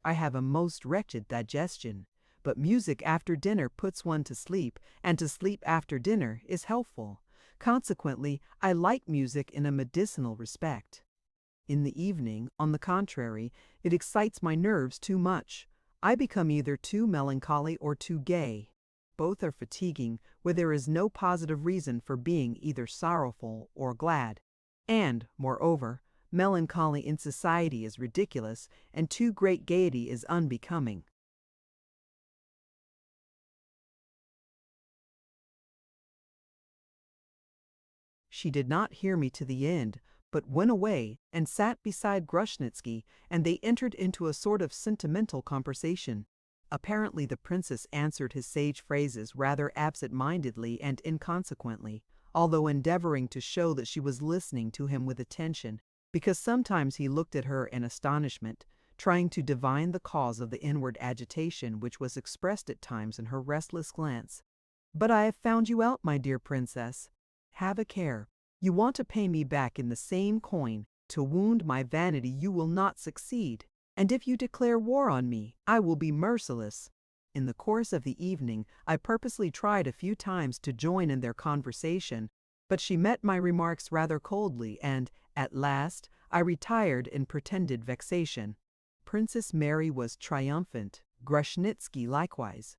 I have a most wretched digestion, but music after dinner puts one to sleep, and to sleep after dinner is healthful. Consequently, I like music in a medicinal respect. In the evening, on the contrary, it excites my nerves too much. I become either too melancholy or too gay. Both are fatiguing, where there is no positive reason for being either sorrowful or glad. And, moreover, melancholy in society is ridiculous, and too great gaiety is unbecoming. She did not hear me to the end, but went away and sat beside Grushnitsky, and they entered into a sort of sentimental conversation. Apparently the princess answered his sage phrases rather absent-mindedly and inconsequently, although endeavoring to show that she was listening to him with attention, because sometimes he looked at her in astonishment, trying to divine the cause of the inward agitation which was expressed at times in her restless glance. "But I have found you out, my dear princess. Have a care. You want to pay me back in the same coin. To wound my vanity you will not succeed. And if you declare war on me, I will be merciless." In the course of the evening, I purposely tried a few times to join in their conversation, but she met my remarks rather coldly, and, at last, I retired in pretended vexation. Princess Mary was triumphant, Grushnitsky likewise.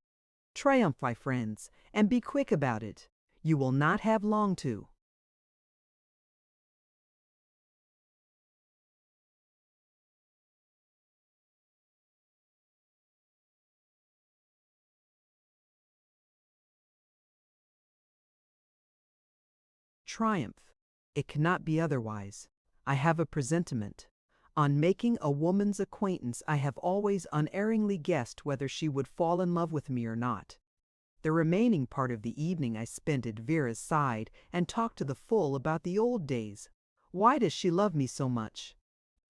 Triumph, my friends, and be quick about it. You will not have long to. Triumph. It cannot be otherwise. I have a presentiment. On making a woman's acquaintance, I have always unerringly guessed whether she would fall in love with me or not. The remaining part of the evening I spent at Vera's side and talked to the full about the old days. Why does she love me so much?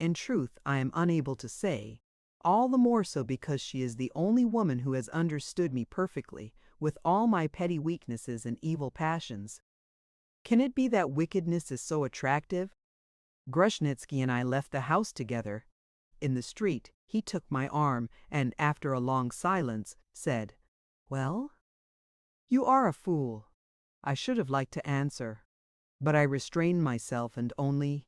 In truth, I am unable to say, all the more so because she is the only woman who has understood me perfectly, with all my petty weaknesses and evil passions. Can it be that wickedness is so attractive? Grushnitsky and I left the house together. In the street, he took my arm and, after a long silence, said, "Well? You are a fool." I should have liked to answer, but I restrained myself and only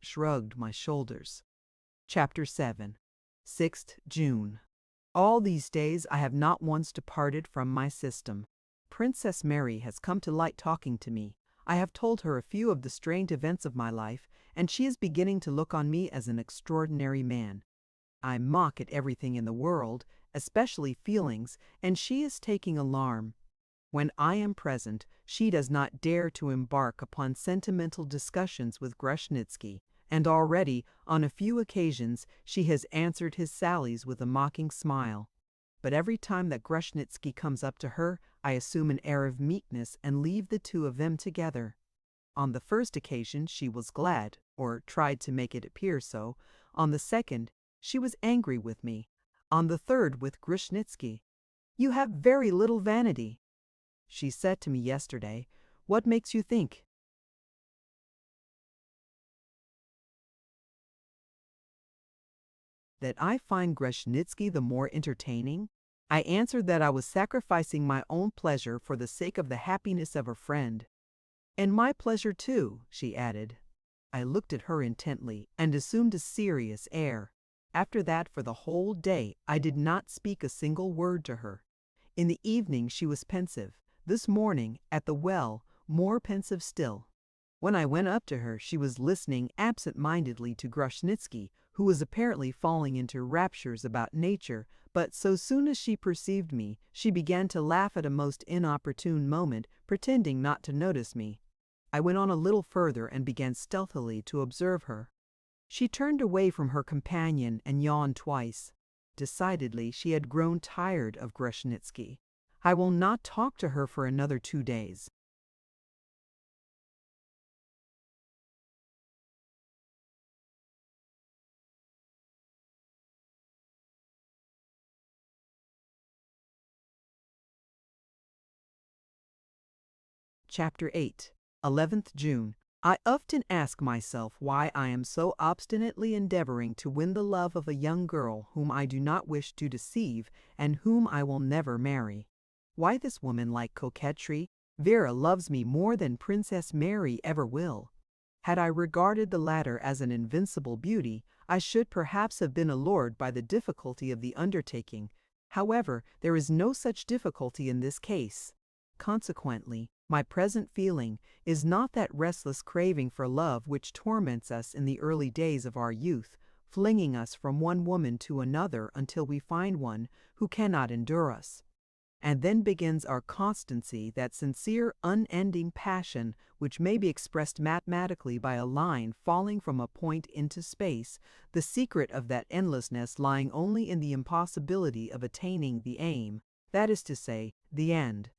shrugged my shoulders. Chapter 7. 6th June. All these days I have not once departed from my system. Princess Mary has come to like talking to me. I have told her a few of the strange events of my life, and she is beginning to look on me as an extraordinary man. I mock at everything in the world, especially feelings, and she is taking alarm. When I am present, she does not dare to embark upon sentimental discussions with Grushnitsky, and already, on a few occasions, she has answered his sallies with a mocking smile. but every time that Grushnitsky comes up to her, I assume an air of meekness and leave the two of them together. On the first occasion she was glad, or tried to make it appear so. On the second, she was angry with me. On the third, with Grushnitsky. "You have very little vanity." She said to me yesterday, "What makes you think that I find Grushnitsky the more entertaining?" I answered that I was sacrificing my own pleasure for the sake of the happiness of a friend. "And my pleasure too," she added. I looked at her intently and assumed a serious air. After that, for the whole day, I did not speak a single word to her. In the evening she was pensive. This morning, at the well, more pensive still. When I went up to her, she was listening absent-mindedly to Grushnitsky, who was apparently falling into raptures about nature, but so soon as she perceived me, she began to laugh at a most inopportune moment, pretending not to notice me. I went on a little further and began stealthily to observe her. She turned away from her companion and yawned twice. Decidedly, she had grown tired of Grushnitsky. I will not talk to her for another 2 days. Chapter 8, 11th June. I often ask myself why I am so obstinately endeavoring to win the love of a young girl whom I do not wish to deceive and whom I will never marry. Why this woman like coquetry? Vera loves me more than Princess Mary ever will. Had I regarded the latter as an invincible beauty, I should perhaps have been allured by the difficulty of the undertaking. However, there is no such difficulty in this case. Consequently, my present feeling is not that restless craving for love which torments us in the early days of our youth, flinging us from one woman to another until we find one who cannot endure us. And then begins our constancy, that sincere, unending passion which may be expressed mathematically by a line falling from a point into space, the secret of that endlessness lying only in the impossibility of attaining the aim, that is to say, the end.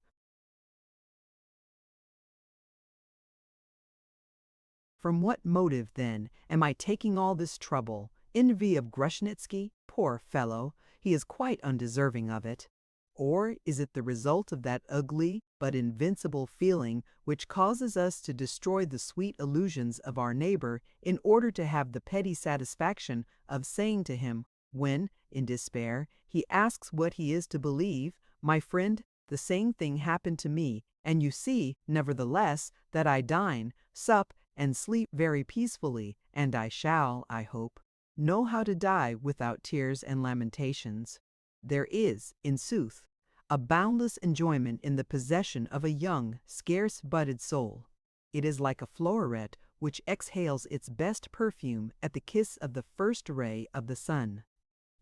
From what motive, then, am I taking all this trouble? Envy of Grushnitsky? Poor fellow, he is quite undeserving of it. Or is it the result of that ugly but invincible feeling which causes us to destroy the sweet illusions of our neighbor in order to have the petty satisfaction of saying to him, when, in despair, he asks what he is to believe, "My friend, the same thing happened to me, and you see, nevertheless, that I dine, sup, and sleep very peacefully, and I shall, I hope, know how to die without tears and lamentations." There is, in sooth, a boundless enjoyment in the possession of a young, scarce budded soul. It is like a floweret which exhales its best perfume at the kiss of the first ray of the sun.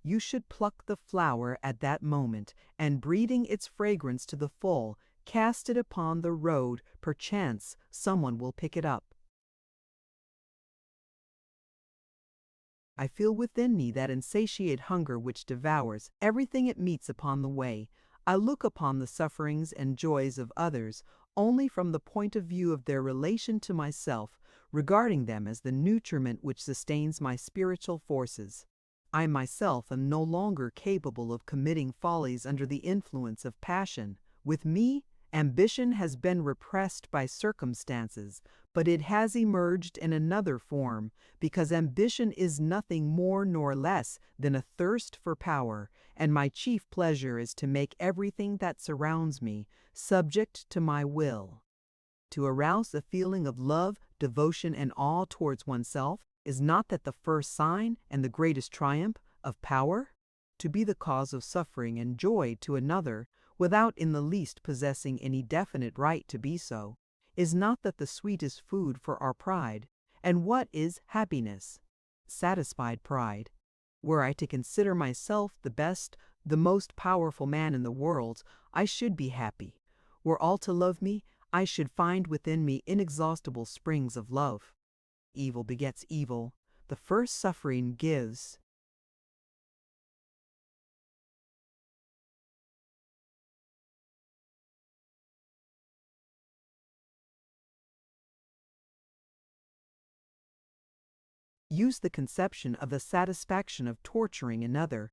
You should pluck the flower at that moment, and breathing its fragrance to the full, cast it upon the road, perchance someone will pick it up. I feel within me that insatiate hunger which devours everything it meets upon the way. I look upon the sufferings and joys of others only from the point of view of their relation to myself, regarding them as the nutriment which sustains my spiritual forces. I myself am no longer capable of committing follies under the influence of passion. With me, ambition has been repressed by circumstances, but it has emerged in another form, because ambition is nothing more nor less than a thirst for power, and my chief pleasure is to make everything that surrounds me subject to my will. To arouse a feeling of love, devotion, and awe towards oneself, is not that the first sign and the greatest triumph of power? To be the cause of suffering and joy to another, without in the least possessing any definite right to be so, is not that the sweetest food for our pride? And what is happiness? Satisfied pride. Were I to consider myself the best, the most powerful man in the world, I should be happy. Were all to love me, I should find within me inexhaustible springs of love. Evil begets evil. The first suffering gives use the conception of the satisfaction of torturing another.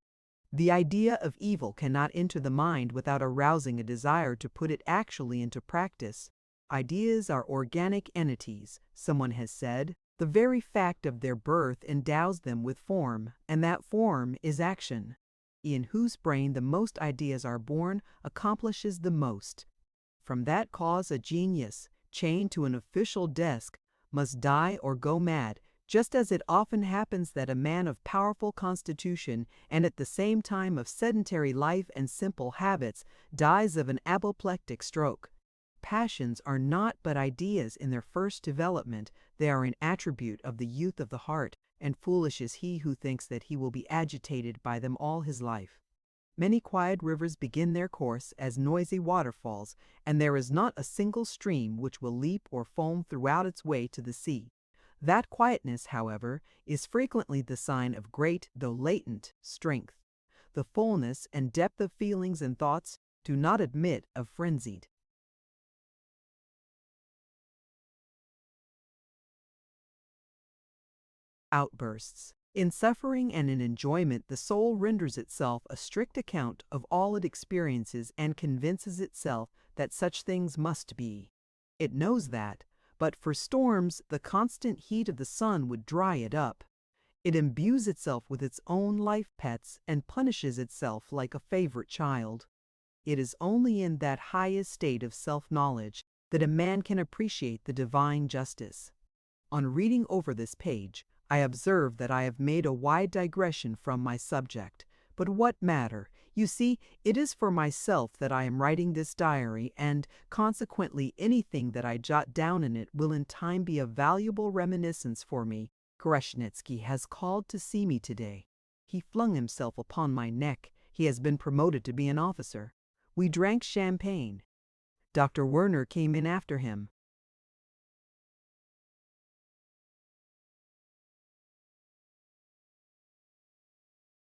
The idea of evil cannot enter the mind without arousing a desire to put it actually into practice. Ideas are organic entities, someone has said. The very fact of their birth endows them with form, and that form is action. In whose brain the most ideas are born accomplishes the most. From that cause a genius, chained to an official desk, must die or go mad, just as it often happens that a man of powerful constitution and at the same time of sedentary life and simple habits dies of an apoplectic stroke. Passions are not but ideas in their first development. They are an attribute of the youth of the heart, and foolish is he who thinks that he will be agitated by them all his life. Many quiet rivers begin their course as noisy waterfalls, and there is not a single stream which will leap or foam throughout its way to the sea. That quietness, however, is frequently the sign of great, though latent, strength. The fullness and depth of feelings and thoughts do not admit of frenzied outbursts. In suffering and in enjoyment, the soul renders itself a strict account of all it experiences and convinces itself that such things must be. It knows that, but for storms, the constant heat of the sun would dry it up. It imbues itself with its own life pets and punishes itself like a favorite child. It is only in that highest state of self-knowledge that a man can appreciate the divine justice. On reading over this page, I observe that I have made a wide digression from my subject. But what matter? You see, it is for myself that I am writing this diary, and consequently anything that I jot down in it will in time be a valuable reminiscence for me. Grushnitsky has called to see me today. He flung himself upon my neck. He has been promoted to be an officer. We drank champagne. Dr. Werner came in after him.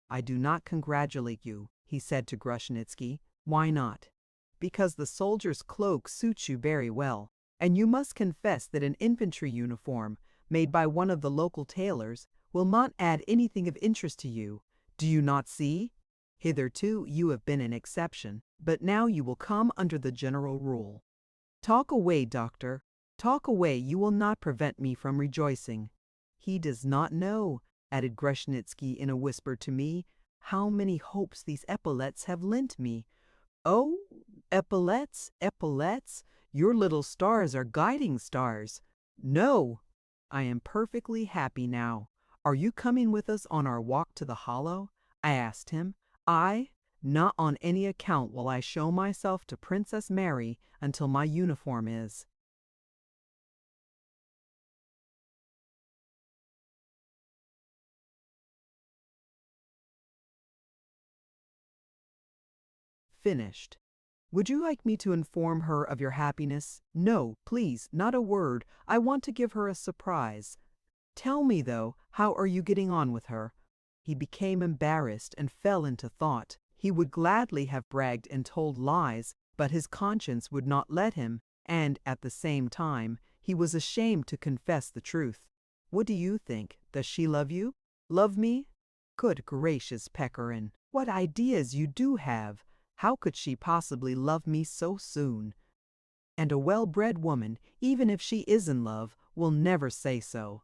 "I do not congratulate you," he said to Grushnitsky. "Why not?" "Because the soldier's cloak suits you very well, and you must confess that an infantry uniform, made by one of the local tailors, will not add anything of interest to you. Do you not see? Hitherto you have been an exception, but now you will come under the general rule. Talk away, doctor. Talk away, you will not prevent me from rejoicing." "He does not know," added Grushnitsky in a whisper to me, "how many hopes these epaulets have lent me." "Oh, epaulets, epaulets! Your little stars are guiding stars." "No! I am perfectly happy now. Are you coming with us on our walk to the hollow?" I asked him. "I? Not on any account will I show myself to Princess Mary until my uniform is." Finished. Would you like me to inform her of your happiness? No, please, not a word. I want to give her a surprise. Tell me, though, how are you getting on with her? He became embarrassed and fell into thought. He would gladly have bragged and told lies, but his conscience would not let him, and, at the same time, he was ashamed to confess the truth. What do you think? Does she love you? Love me? Good gracious, Pechorin, what ideas you do have! How could she possibly love me so soon? And a well-bred woman, even if she is in love, will never say so.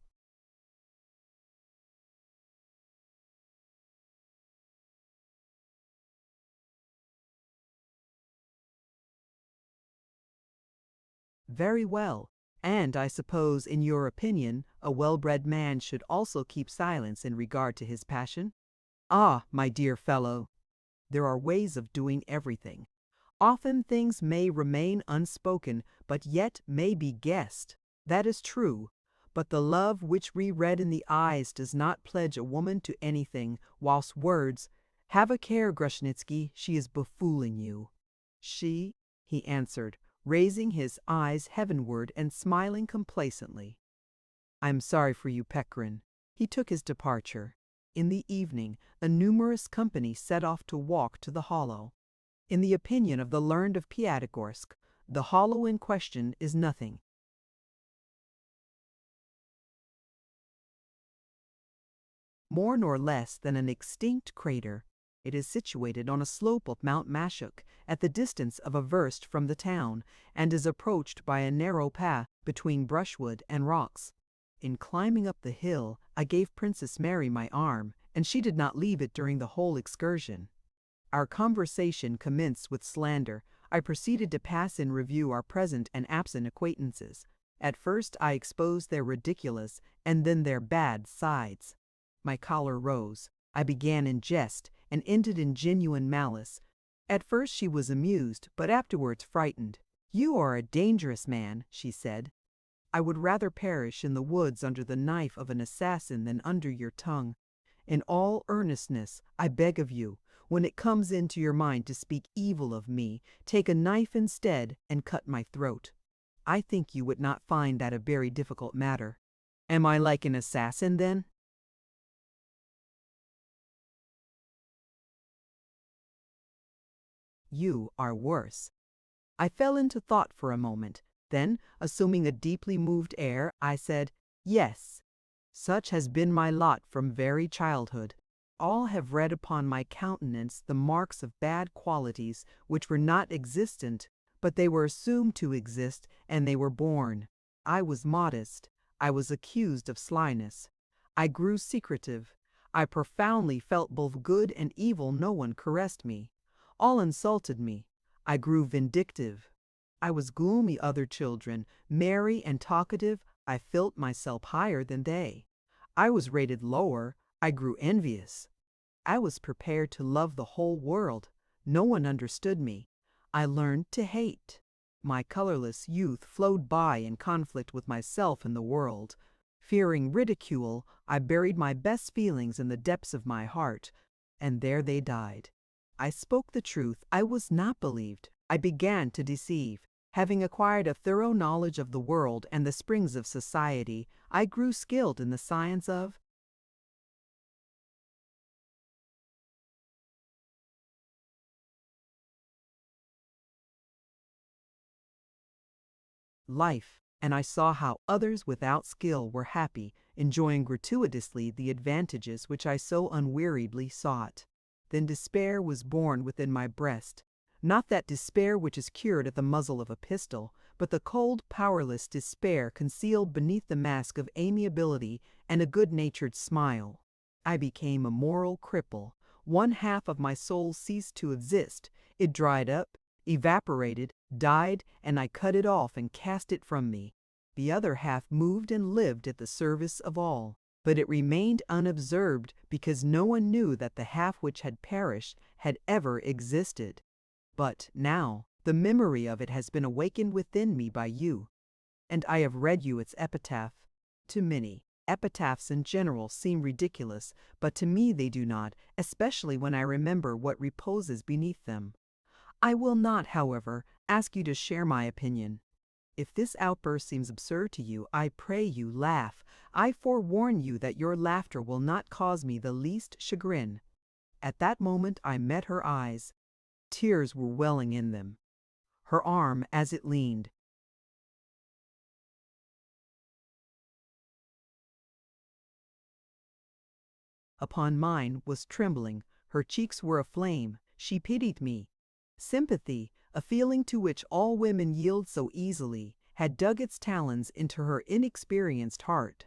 Very well. And I suppose, in your opinion, a well-bred man should also keep silence in regard to his passion? Ah, my dear fellow, there are ways of doing everything. Often things may remain unspoken, but yet may be guessed. That is true. But the love which we read in the eyes does not pledge a woman to anything, whilst words— Have a care, Grushnitsky, she is befooling you. She, he answered, raising his eyes heavenward and smiling complacently. I am sorry for you, Pechorin. He took his departure. In the evening, a numerous company set off to walk to the hollow. In the opinion of the learned of Piatigorsk, the hollow in question is nothing. more nor less than an extinct crater. It is situated on a slope of Mount Mashuk, at the distance of a verst from the town, and is approached by a narrow path between brushwood and rocks. In climbing up the hill, I gave Princess Mary my arm, and she did not leave it during the whole excursion. Our conversation commenced with slander. I proceeded to pass in review our present and absent acquaintances. At first I exposed their ridiculous and then their bad sides. My choler rose. I began in jest and ended in genuine malice. At first she was amused, but afterwards frightened. "You are a dangerous man," she said. "I would rather perish in the woods under the knife of an assassin than under your tongue. In all earnestness, I beg of you, when it comes into your mind to speak evil of me, take a knife instead and cut my throat. I think you would not find that a very difficult matter. Am I like an assassin, then?" "You are worse." I fell into thought for a moment. Then, assuming a deeply moved air, I said, "Yes, such has been my lot from very childhood. All have read upon my countenance the marks of bad qualities which were not existent, but they were assumed to exist, and they were born. I was modest. I was accused of slyness. I grew secretive. I profoundly felt both good and evil. No one caressed me. All insulted me. I grew vindictive. I was gloomy. Other children, merry and talkative, I felt myself higher than they. I was rated lower. I grew envious. I was prepared to love the whole world. No one understood me. I learned to hate. My colorless youth flowed by in conflict with myself and the world. Fearing ridicule, I buried my best feelings in the depths of my heart, and there they died. I spoke the truth. I was not believed. I began to deceive. Having acquired a thorough knowledge of the world and the springs of society, I grew skilled in the science of life, and I saw how others without skill were happy, enjoying gratuitously the advantages which I so unweariedly sought. Then despair was born within my breast, not that despair which is cured at the muzzle of a pistol, but the cold, powerless despair concealed beneath the mask of amiability and a good-natured smile. I became a moral cripple. One half of my soul ceased to exist. It dried up, evaporated, died, and I cut it off and cast it from me. The other half moved and lived at the service of all, but it remained unobserved because no one knew that the half which had perished had ever existed. But now the memory of it has been awakened within me by you, and I have read you its epitaph. To many, epitaphs in general seem ridiculous, but to me they do not, especially when I remember what reposes beneath them. I will not, however, ask you to share my opinion. If this outburst seems absurd to you, I pray you laugh. I forewarn you that your laughter will not cause me the least chagrin. At that moment I met her eyes. Tears were welling in them. Her arm, as it leaned upon mine, was trembling. Her cheeks were aflame. She pitied me. Sympathy, a feeling to which all women yield so easily, had dug its talons into her inexperienced heart.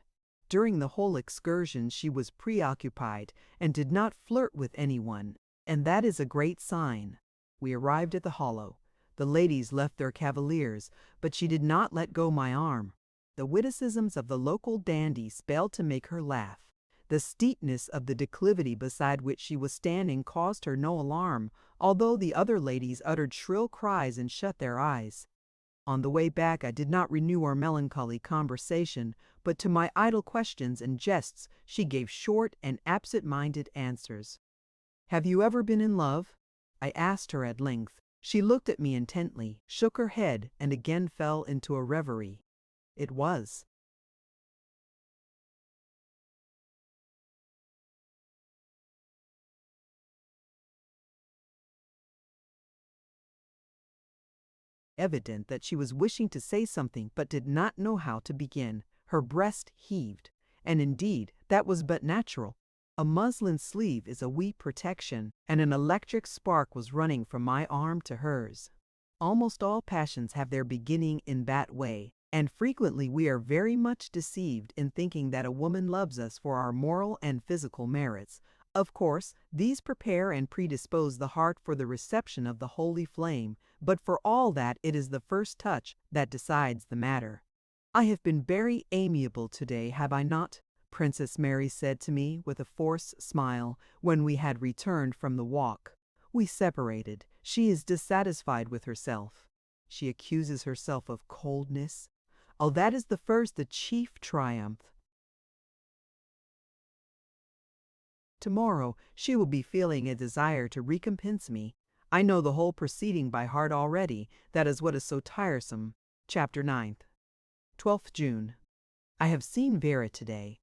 During the whole excursion she was preoccupied and did not flirt with anyone, and that is a great sign. We arrived at the hollow. The ladies left their cavaliers, but she did not let go my arm. The witticisms of the local dandies failed to make her laugh. The steepness of the declivity beside which she was standing caused her no alarm, although the other ladies uttered shrill cries and shut their eyes. On the way back I did not renew our melancholy conversation, but to my idle questions and jests she gave short and absent-minded answers. "Have you ever been in love?" I asked her at length. She looked at me intently, shook her head, and again fell into a reverie. It was evident that she was wishing to say something but did not know how to begin. Her breast heaved, and indeed that was but natural. A muslin sleeve is a weak protection, and an electric spark was running from my arm to hers. Almost all passions have their beginning in that way, and frequently we are very much deceived in thinking that a woman loves us for our moral and physical merits. Of course, these prepare and predispose the heart for the reception of the holy flame, but for all that it is the first touch that decides the matter. "I have been very amiable today, have I not?" Princess Mary said to me with a forced smile when we had returned from the walk. We separated. She is dissatisfied with herself. She accuses herself of coldness. Oh, that is the chief triumph. Tomorrow she will be feeling a desire to recompense me. I know the whole proceeding by heart already. That is what is so tiresome. Chapter 9. 12th June. I have seen Vera today.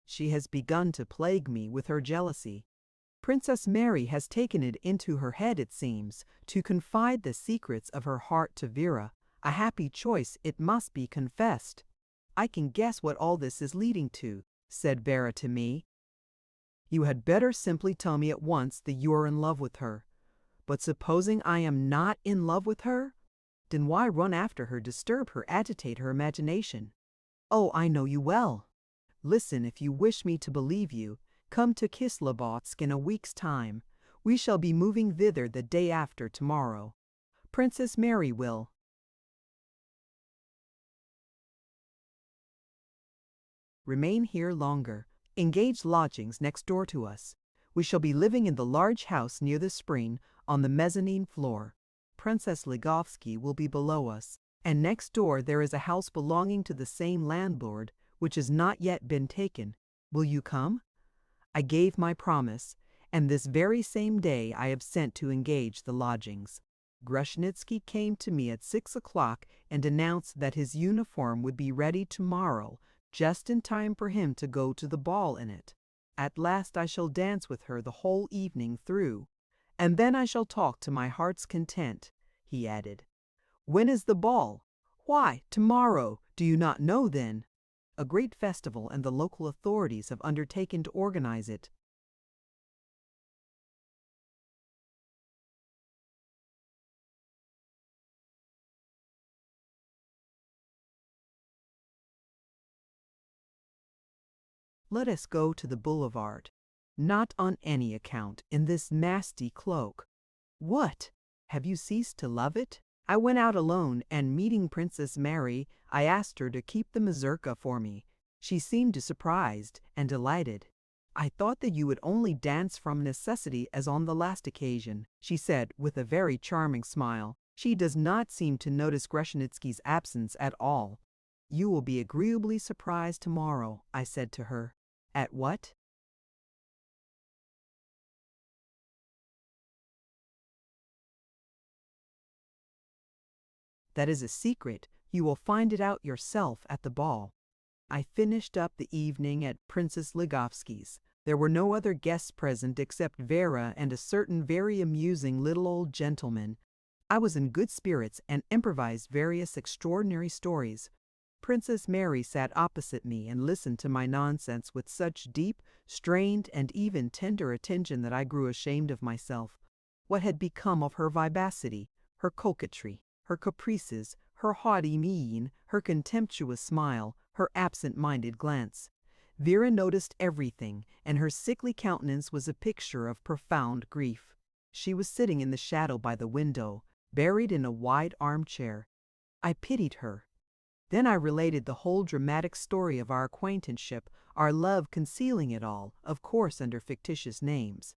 She has begun to plague me with her jealousy. Princess Mary has taken it into her head, it seems, to confide the secrets of her heart to Vera. A happy choice, it must be confessed. "I can guess what all this is leading to," said Vera to me. "You had better simply tell me at once that you are in love with her." "But supposing I am not in love with her? Then why run after her, disturb her, agitate her imagination?" "Oh, I know you well. Listen, if you wish me to believe you, come to Kislovodsk in a week's time. We shall be moving thither the day after tomorrow. Princess Mary will remain here longer. Engage lodgings next door to us. We shall be living in the large house near the spring on the mezzanine floor. Princess Ligovsky will be below us, and next door there is a house belonging to the same landlord, which has not yet been taken. Will you come?" I gave my promise, and this very same day I have sent to engage the lodgings. Grushnitsky came to me at 6 o'clock and announced that his uniform would be ready tomorrow, just in time for him to go to the ball in it. "At last I shall dance with her the whole evening through, and then I shall talk to my heart's content," he added. "When is the ball?" "Why, tomorrow. Do you not know then? A great festival, and the local authorities have undertaken to organize it." "Let us go to the boulevard." "Not on any account, in this nasty cloak." "What? Have you ceased to love it?" I went out alone, and meeting Princess Mary, I asked her to keep the mazurka for me. She seemed surprised and delighted. "I thought that you would only dance from necessity as on the last occasion," she said with a very charming smile. She does not seem to notice Grushnitsky's absence at all. "You will be agreeably surprised tomorrow," I said to her. "At what?" "That is a secret. You will find it out yourself at the ball." I finished up the evening at Princess Ligovsky's. There were no other guests present except Vera and a certain very amusing little old gentleman. I was in good spirits and improvised various extraordinary stories. Princess Mary sat opposite me and listened to my nonsense with such deep, strained, and even tender attention that I grew ashamed of myself. What had become of her vivacity, her coquetry, her caprices, her haughty mien, her contemptuous smile, her absent-minded glance? Vera noticed everything, and her sickly countenance was a picture of profound grief. She was sitting in the shadow by the window, buried in a wide armchair. I pitied her. Then I related the whole dramatic story of our acquaintanceship, our love concealing it all, of course under fictitious names.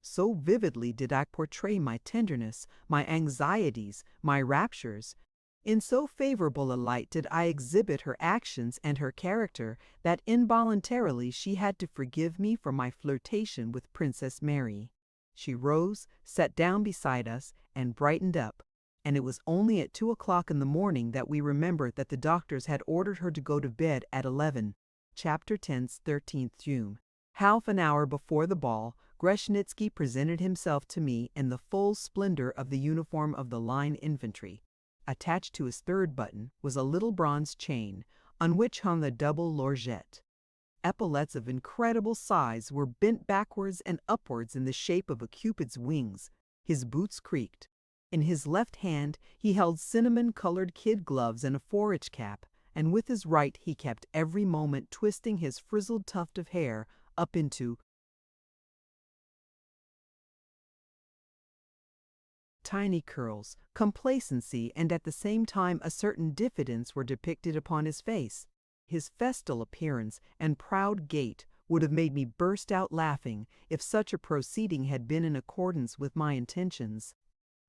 So vividly did I portray my tenderness, my anxieties, my raptures. In so favorable a light did I exhibit her actions and her character that involuntarily she had to forgive me for my flirtation with Princess Mary. She rose, sat down beside us, and brightened up, and it was only at 2 o'clock in the morning that we remembered that the doctors had ordered her to go to bed at 11. Chapter 10's 13th June. Half an hour before the ball, Grushnitsky presented himself to me in the full splendor of the uniform of the line infantry. Attached to his third button was a little bronze chain, on which hung the double lorgnette. Epaulets of incredible size were bent backwards and upwards in the shape of a cupid's wings. His boots creaked. In his left hand he held cinnamon-colored kid gloves and a forage cap, and with his right he kept every moment twisting his frizzled tuft of hair up into tiny curls. Complacency and at the same time a certain diffidence were depicted upon his face. His festal appearance and proud gait would have made me burst out laughing if such a proceeding had been in accordance with my intentions.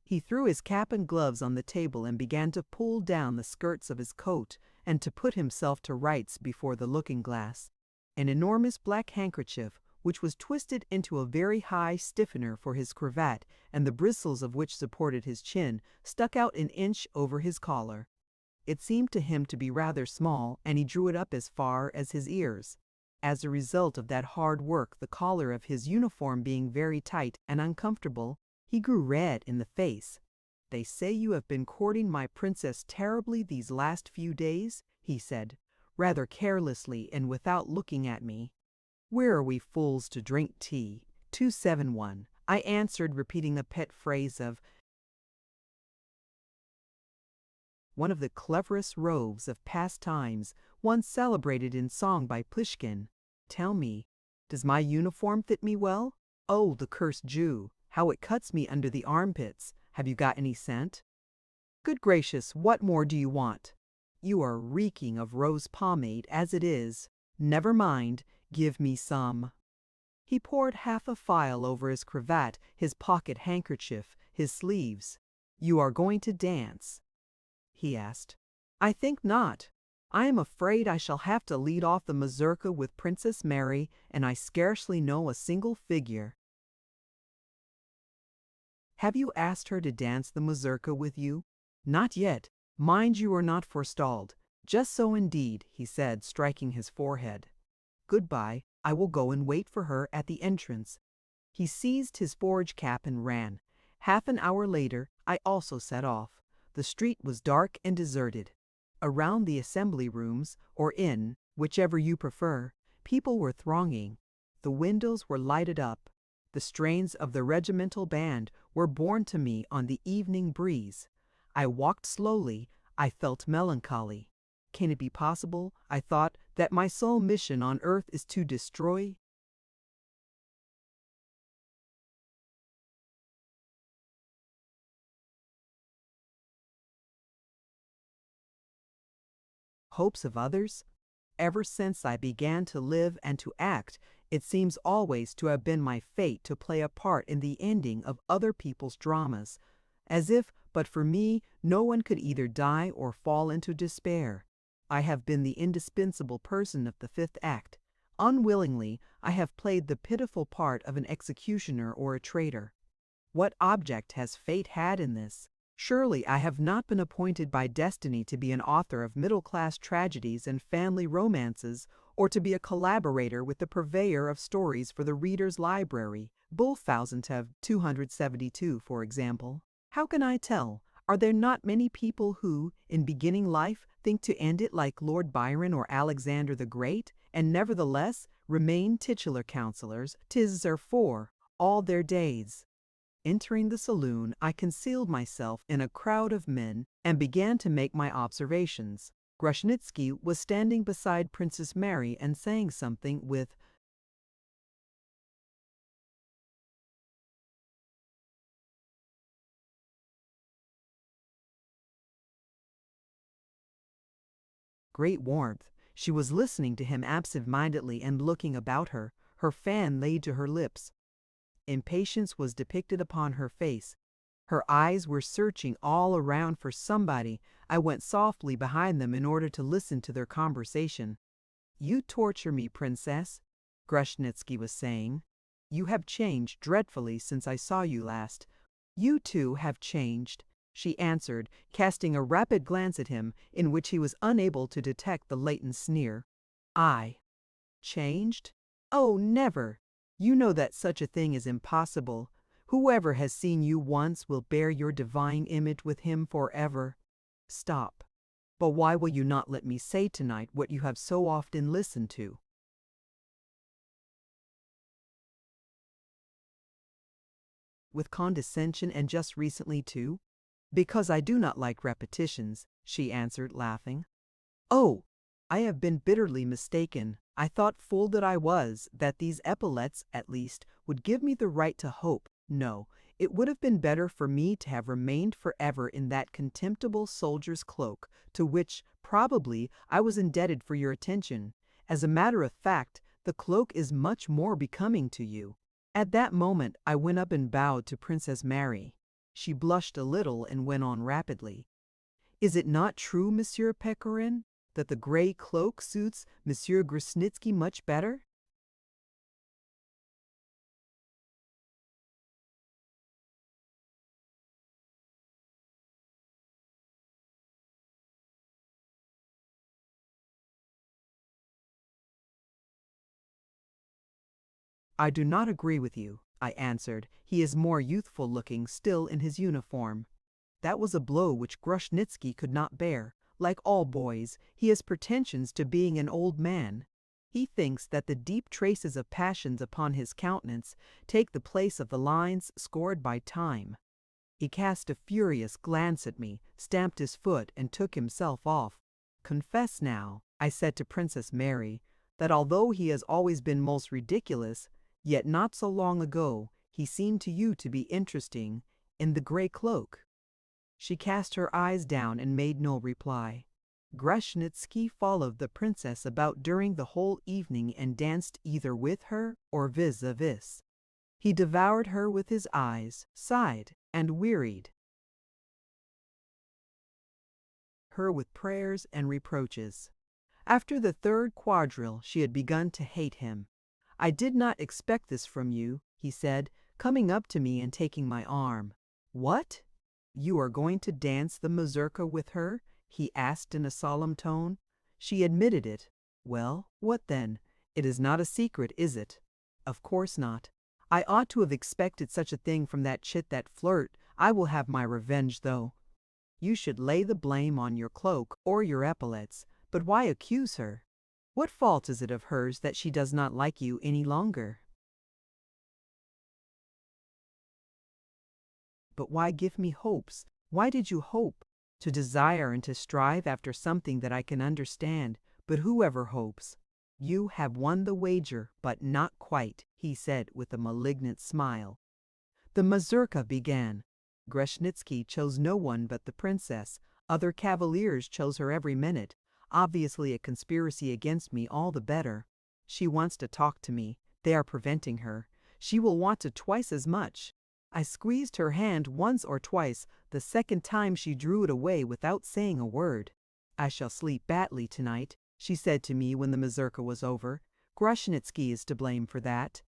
He threw his cap and gloves on the table and began to pull down the skirts of his coat and to put himself to rights before the looking-glass. An enormous black handkerchief, which was twisted into a very high stiffener for his cravat and the bristles of which supported his chin, stuck out an inch over his collar. It seemed to him to be rather small, and he drew it up as far as his ears. As a result of that hard work, the collar of his uniform being very tight and uncomfortable, he grew red in the face. "They say you have been courting my princess terribly these last few days," he said, rather carelessly and without looking at me. "Where are we fools to drink tea?" 271. I answered, repeating a pet phrase of one of the cleverest roves of past times, once celebrated in song by Pushkin. "Tell me, does my uniform fit me well? Oh, the cursed Jew, how it cuts me under the armpits. Have you got any scent?" "Good gracious, what more do you want? You are reeking of rose pomade as it is. Never mind, give me some." He poured half a phial over his cravat, his pocket handkerchief, his sleeves. "You are going to dance?" he asked. "I think not. I am afraid I shall have to lead off the mazurka with Princess Mary, and I scarcely know a single figure." "Have you asked her to dance the mazurka with you?" "Not yet. Mind you are not forestalled." "Just so indeed," he said, striking his forehead. "Goodbye. I will go and wait for her at the entrance." He seized his forage cap and ran. Half an hour later, I also set off. The street was dark and deserted. Around the assembly rooms, or inn, whichever you prefer, people were thronging. The windows were lighted up. The strains of the regimental band were borne to me on the evening breeze. I walked slowly. I felt melancholy. Can it be possible, I thought, that my sole mission on earth is to destroy? Hopes of others? Ever since I began to live and to act, it seems always to have been my fate to play a part in the ending of other people's dramas, as if, but for me, no one could either die or fall into despair. I have been the indispensable person of the fifth act. Unwillingly, I have played the pitiful part of an executioner or a traitor. What object has fate had in this? Surely I have not been appointed by destiny to be an author of middle-class tragedies and family romances, or to be a collaborator with the purveyor of stories for the reader's library, Bulfausentev 272, for example. How can I tell? Are there not many people who, in beginning life, think to end it like Lord Byron or Alexander the Great, and nevertheless remain titular councillors, 'tis therefore, all their days? Entering the saloon, I concealed myself in a crowd of men and began to make my observations. Grushnitsky was standing beside Princess Mary and saying something with great warmth. She was listening to him absent-mindedly and looking about her, her fan laid to her lips. Impatience was depicted upon her face. Her eyes were searching all around for somebody. I went softly behind them in order to listen to their conversation. "You torture me, princess," Grushnitsky was saying. "You have changed dreadfully since I saw you last." "You too have changed," she answered, casting a rapid glance at him in which he was unable to detect the latent sneer. "I changed? Oh, never! You know that such a thing is impossible. Whoever has seen you once will bear your divine image with him forever. Stop. But why will you not let me say tonight what you have so often listened to? With condescension, and just recently too? Because I do not like repetitions, she answered, laughing. Oh, I have been bitterly mistaken. I thought, fool that I was, that these epaulets, at least, would give me the right to hope. No, it would have been better for me to have remained forever in that contemptible soldier's cloak, to which, probably, I was indebted for your attention. As a matter of fact, the cloak is much more becoming to you. At that moment I went up and bowed to Princess Mary. She blushed a little and went on rapidly. Is it not true, Monsieur Pechorin, that the grey cloak suits Monsieur Grusnitsky much better? I do not agree with you, I answered. He is more youthful looking still in his uniform. That was a blow which Grushnitsky could not bear. Like all boys, he has pretensions to being an old man. He thinks that the deep traces of passions upon his countenance take the place of the lines scored by time. He cast a furious glance at me, stamped his foot, and took himself off. Confess now, I said to Princess Mary, that although he has always been most ridiculous, yet not so long ago he seemed to you to be interesting in the grey cloak. She cast her eyes down and made no reply. Grushnitsky followed the princess about during the whole evening and danced either with her or vis-a-vis. He devoured her with his eyes, sighed, and wearied her with prayers and reproaches. After the third quadrille she had begun to hate him. I did not expect this from you, he said, coming up to me and taking my arm. What? You are going to dance the mazurka with her? He asked in a solemn tone. She admitted it. Well, what then? It is not a secret, is it? Of course not. I ought to have expected such a thing from that chit, that flirt. I will have my revenge, though. You should lay the blame on your cloak or your epaulets, but why accuse her? What fault is it of hers that she does not like you any longer? But why give me hopes? Why did you hope? To desire and to strive after something that I can understand, but whoever hopes? You have won the wager, but not quite, he said with a malignant smile. The mazurka began. Grushnitsky chose no one but the princess. Other cavaliers chose her every minute. Obviously a conspiracy against me, all the better. She wants to talk to me. They are preventing her. She will want to twice as much. I squeezed her hand once or twice. The second time she drew it away without saying a word. I shall sleep badly tonight, she said to me when the mazurka was over. Grushnitsky is to blame for that.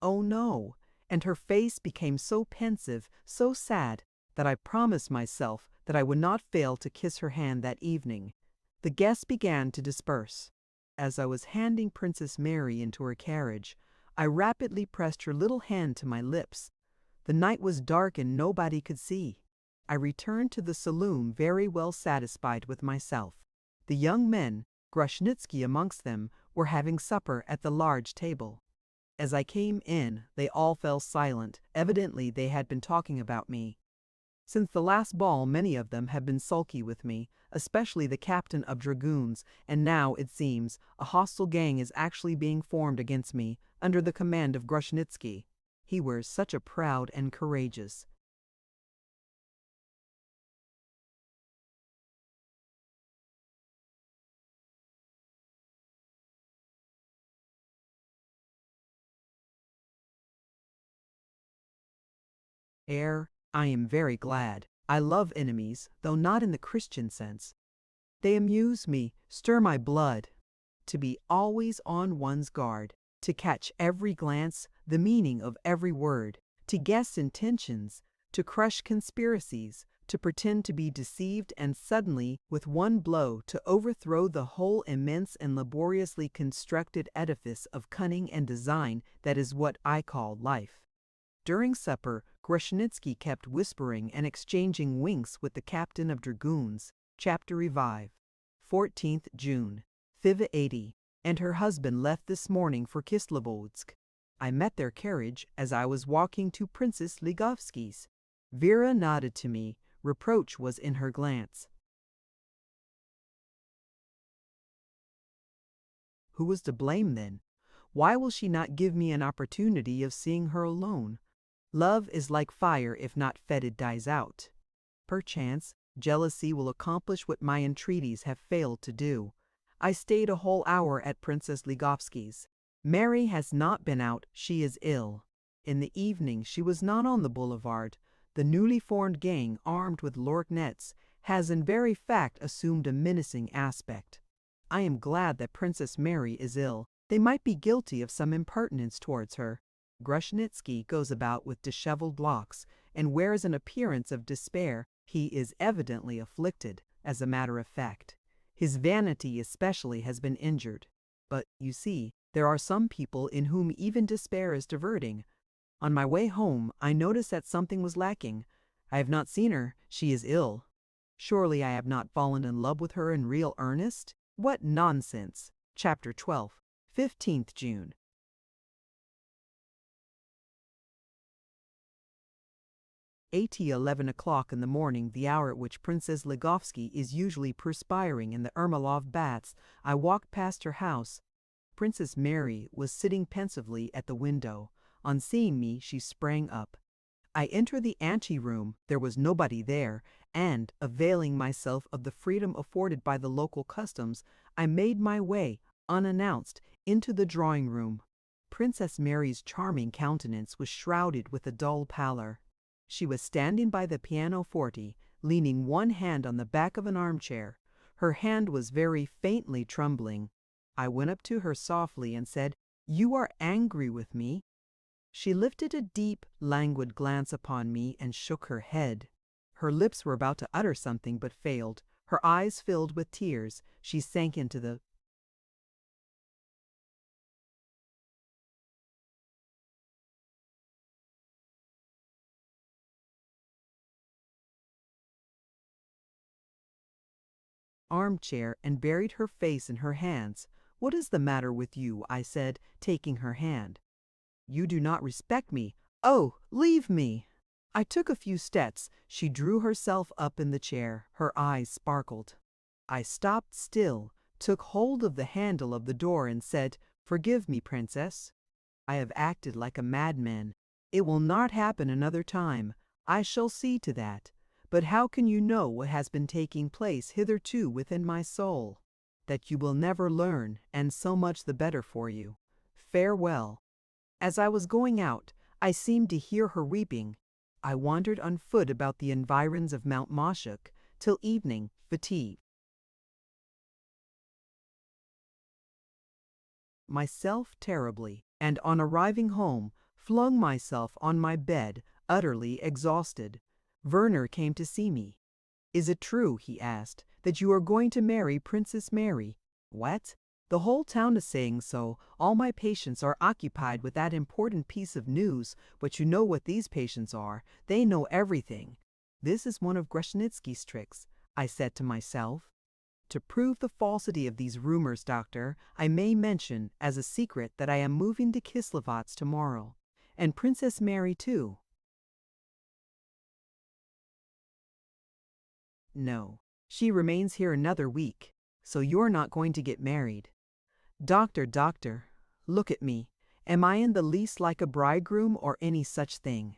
Oh no, and her face became so pensive, so sad, that I promised myself that I would not fail to kiss her hand that evening. The guests began to disperse. As I was handing Princess Mary into her carriage, I rapidly pressed her little hand to my lips. The night was dark and nobody could see. I returned to the saloon very well satisfied with myself. The young men, Grushnitsky amongst them, were having supper at the large table. As I came in, they all fell silent. Evidently they had been talking about me. Since the last ball, many of them have been sulky with me, especially the captain of dragoons, and now, it seems, a hostile gang is actually being formed against me, under the command of Grushnitsky. He wears such a proud and courageous air. I am very glad. I love enemies, though not in the Christian sense. They amuse me, stir my blood. To be always on one's guard, to catch every glance, the meaning of every word, to guess intentions, to crush conspiracies, to pretend to be deceived and suddenly, with one blow, to overthrow the whole immense and laboriously constructed edifice of cunning and design that is what I call life. During supper, Grushnitsky kept whispering and exchanging winks with the captain of dragoons. Chapter Revive. 14th June. Fiva 80, and her husband left this morning for Kislovodsk. I met their carriage as I was walking to Princess Ligovsky's. Vera nodded to me. Reproach was in her glance. Who was to blame then? Why will she not give me an opportunity of seeing her alone? Love is like fire, if not fed it dies out. Perchance, jealousy will accomplish what my entreaties have failed to do. I stayed a whole hour at Princess Ligovsky's. Mary has not been out, she is ill. In the evening she was not on the boulevard. The newly formed gang, armed with lorgnets, has in very fact assumed a menacing aspect. I am glad that Princess Mary is ill. They might be guilty of some impertinence towards her. Grushnitsky goes about with disheveled locks and wears an appearance of despair. He is evidently afflicted, as a matter of fact. His vanity especially has been injured. But, you see, there are some people in whom even despair is diverting. On my way home, I noticed that something was lacking. I have not seen her. She is ill. Surely I have not fallen in love with her in real earnest? What nonsense! Chapter 12. 15th June. 11 o'clock in the morning, the hour at which Princess Ligovsky is usually perspiring in the Ermolov baths, I walked past her house. Princess Mary was sitting pensively at the window. On seeing me, she sprang up. I entered the ante-room. There was nobody there, and, availing myself of the freedom afforded by the local customs, I made my way, unannounced, into the drawing-room. Princess Mary's charming countenance was shrouded with a dull pallor. She was standing by the pianoforte, leaning one hand on the back of an armchair. Her hand was very faintly trembling. I went up to her softly and said, "You are angry with me?" She lifted a deep, languid glance upon me and shook her head. Her lips were about to utter something but failed. Her eyes filled with tears. She sank into the armchair and buried her face in her hands. "What is the matter with you?" I said, taking her hand. "You do not respect me. Oh, leave me!" I took a few steps. She drew herself up in the chair. Her eyes sparkled. I stopped still, took hold of the handle of the door and said, "Forgive me, Princess. I have acted like a madman. It will not happen another time. I shall see to that. But how can you know what has been taking place hitherto within my soul? That you will never learn, and so much the better for you. Farewell." As I was going out, I seemed to hear her weeping. I wandered on foot about the environs of Mount Moshuk till evening, fatigued myself terribly, and on arriving home, flung myself on my bed, utterly exhausted. Werner came to see me. "Is it true," he asked, "that you are going to marry Princess Mary?" "What? The whole town is saying so. All my patients are occupied with that important piece of news, but you know what these patients are. They know everything." "This is one of Grushnitsky's tricks," I said to myself. To prove the falsity of these rumors, doctor, I may mention as a secret that I am moving to Kislovodsk tomorrow. And Princess Mary too. No, she remains here another week, so you're not going to get married. Doctor, look at me. Am I in the least like a bridegroom or any such thing?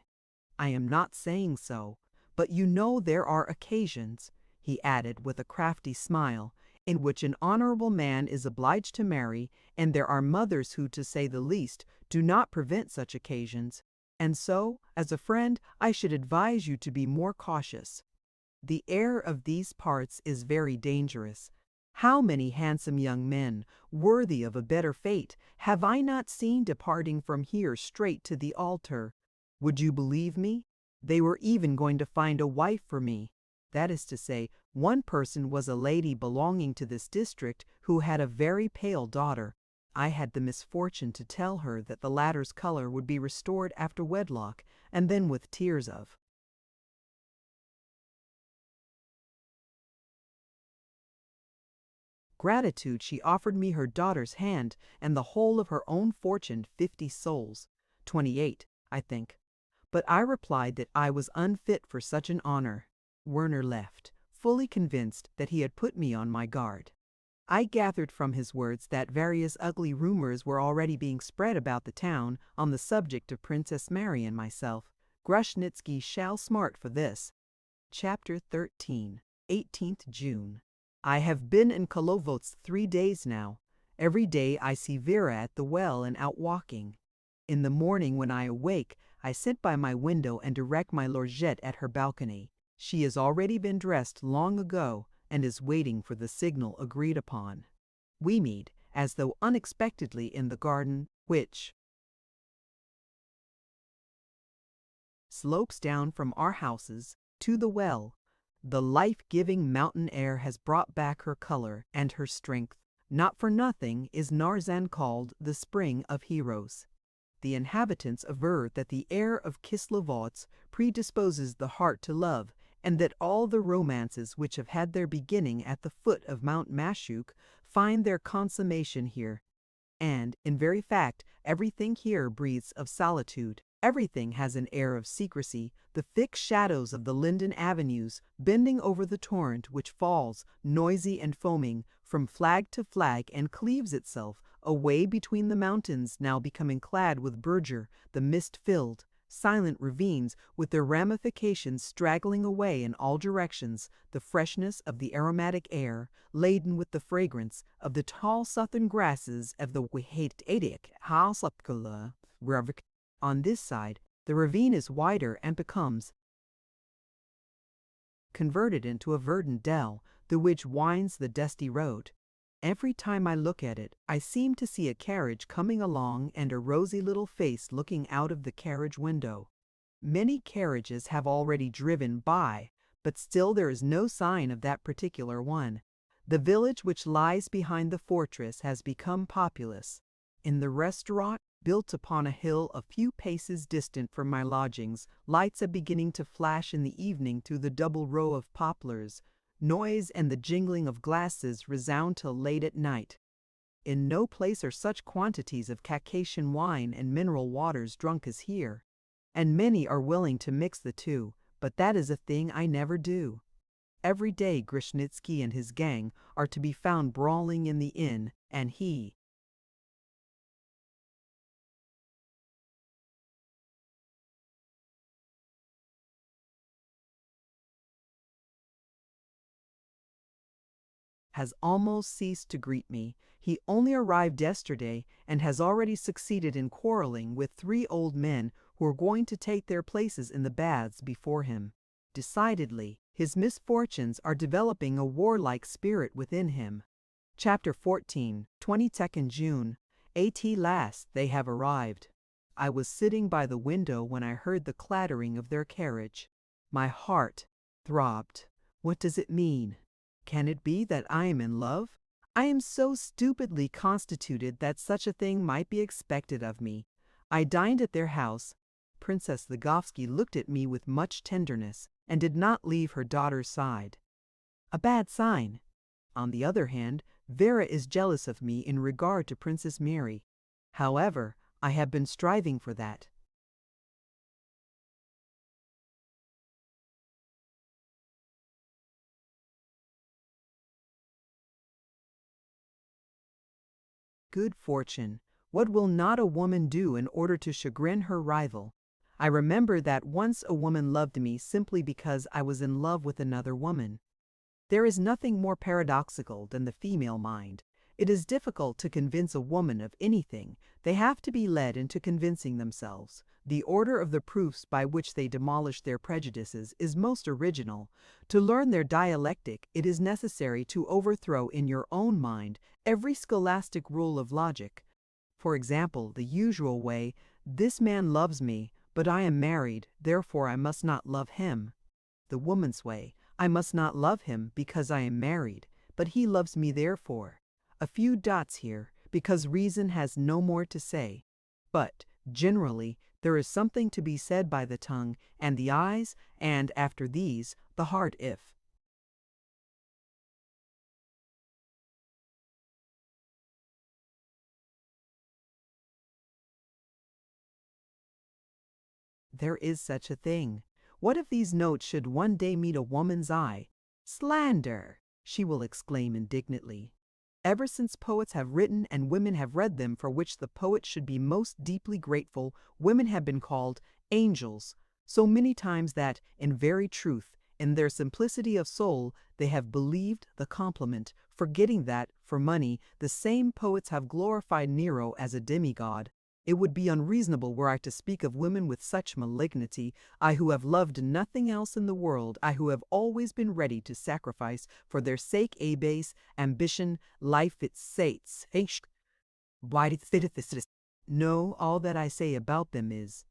I am not saying so, but you know there are occasions, he added with a crafty smile, in which an honorable man is obliged to marry, and there are mothers who, to say the least, do not prevent such occasions. And so, as a friend, I should advise you to be more cautious. The air of these parts is very dangerous. How many handsome young men, worthy of a better fate, have I not seen departing from here straight to the altar? Would you believe me? They were even going to find a wife for me. That is to say, one person was a lady belonging to this district who had a very pale daughter. I had the misfortune to tell her that the latter's color would be restored after wedlock, and then with tears of gratitude she offered me her daughter's hand and the whole of her own fortune, 50 souls, 28, I think. But I replied that I was unfit for such an honor. Werner left, fully convinced that he had put me on my guard. I gathered from his words that various ugly rumors were already being spread about the town on the subject of Princess Mary and myself. Grushnitsky shall smart for this. Chapter 13, 18th June. I have been in Kolovots 3 days now. Every day I see Vera at the well and out walking. In the morning when I awake, I sit by my window and direct my lorgnette at her balcony. She has already been dressed long ago and is waiting for the signal agreed upon. We meet, as though unexpectedly, in the garden, which slopes down from our houses to the well. The life-giving mountain air has brought back her color and her strength. Not for nothing is Narzan called the spring of heroes. The inhabitants aver that the air of Kislovods predisposes the heart to love, and that all the romances which have had their beginning at the foot of Mount Mashuk find their consummation here. And, in very fact, everything here breathes of solitude. Everything has an air of secrecy. The thick shadows of the linden avenues, bending over the torrent which falls, noisy and foaming, from flag to flag and cleaves itself away between the mountains, now becoming clad with verdure, the mist-filled, silent ravines with their ramifications straggling away in all directions, the freshness of the aromatic air, laden with the fragrance of the tall southern grasses of the Wehatidic Hausapkala. On this side, the ravine is wider and becomes converted into a verdant dell, through which winds the dusty road. Every time I look at it, I seem to see a carriage coming along and a rosy little face looking out of the carriage window. Many carriages have already driven by, but still there is no sign of that particular one. The village which lies behind the fortress has become populous. In the restaurant, built upon a hill a few paces distant from my lodgings, lights are beginning to flash in the evening through the double row of poplars. Noise and the jingling of glasses resound till late at night. In no place are such quantities of Caucasian wine and mineral waters drunk as here, and many are willing to mix the two, but that is a thing I never do. Every day Grushnitsky and his gang are to be found brawling in the inn, and he has almost ceased to greet me. He only arrived yesterday and has already succeeded in quarreling with 3 old men who are going to take their places in the baths before him. Decidedly, his misfortunes are developing a warlike spirit within him. Chapter 14, 22nd June. At last they have arrived. I was sitting by the window when I heard the clattering of their carriage. My heart throbbed. What does it mean? Can it be that I am in love? I am so stupidly constituted that such a thing might be expected of me. I dined at their house. Princess Ligovsky looked at me with much tenderness, and did not leave her daughter's side. A bad sign. On the other hand, Vera is jealous of me in regard to Princess Mary. However, I have been striving for that. Good fortune. What will not a woman do in order to chagrin her rival? I remember that once a woman loved me simply because I was in love with another woman. There is nothing more paradoxical than the female mind. It is difficult to convince a woman of anything. They have to be led into convincing themselves. The order of the proofs by which they demolish their prejudices is most original. To learn their dialectic, it is necessary to overthrow in your own mind every scholastic rule of logic. For example, the usual way, this man loves me, but I am married, therefore I must not love him. The woman's way, I must not love him because I am married, but he loves me therefore. A few dots here, because reason has no more to say. But, generally, there is something to be said by the tongue and the eyes, and after these, the heart if. There is such a thing. What if these notes should one day meet a woman's eye? Slander, she will exclaim indignantly. Ever since poets have written and women have read them, for which the poet should be most deeply grateful, women have been called angels, so many times that, in very truth, in their simplicity of soul, they have believed the compliment, forgetting that, for money, the same poets have glorified Nero as a demigod. It would be unreasonable were I to speak of women with such malignity, I who have loved nothing else in the world, I who have always been ready to sacrifice for their sake a base ambition, life its no, all that I say about them is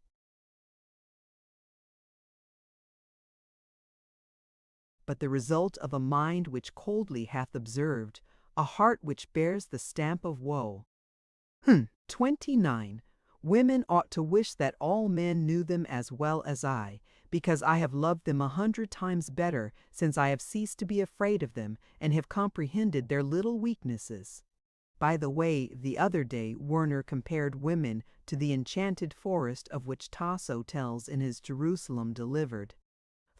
but the result of a mind which coldly hath observed, a heart which bears the stamp of woe. 29. Women ought to wish that all men knew them as well as I, because I have loved them 100 times better since I have ceased to be afraid of them and have comprehended their little weaknesses. By the way, the other day Werner compared women to the enchanted forest of which Tasso tells in his Jerusalem Delivered.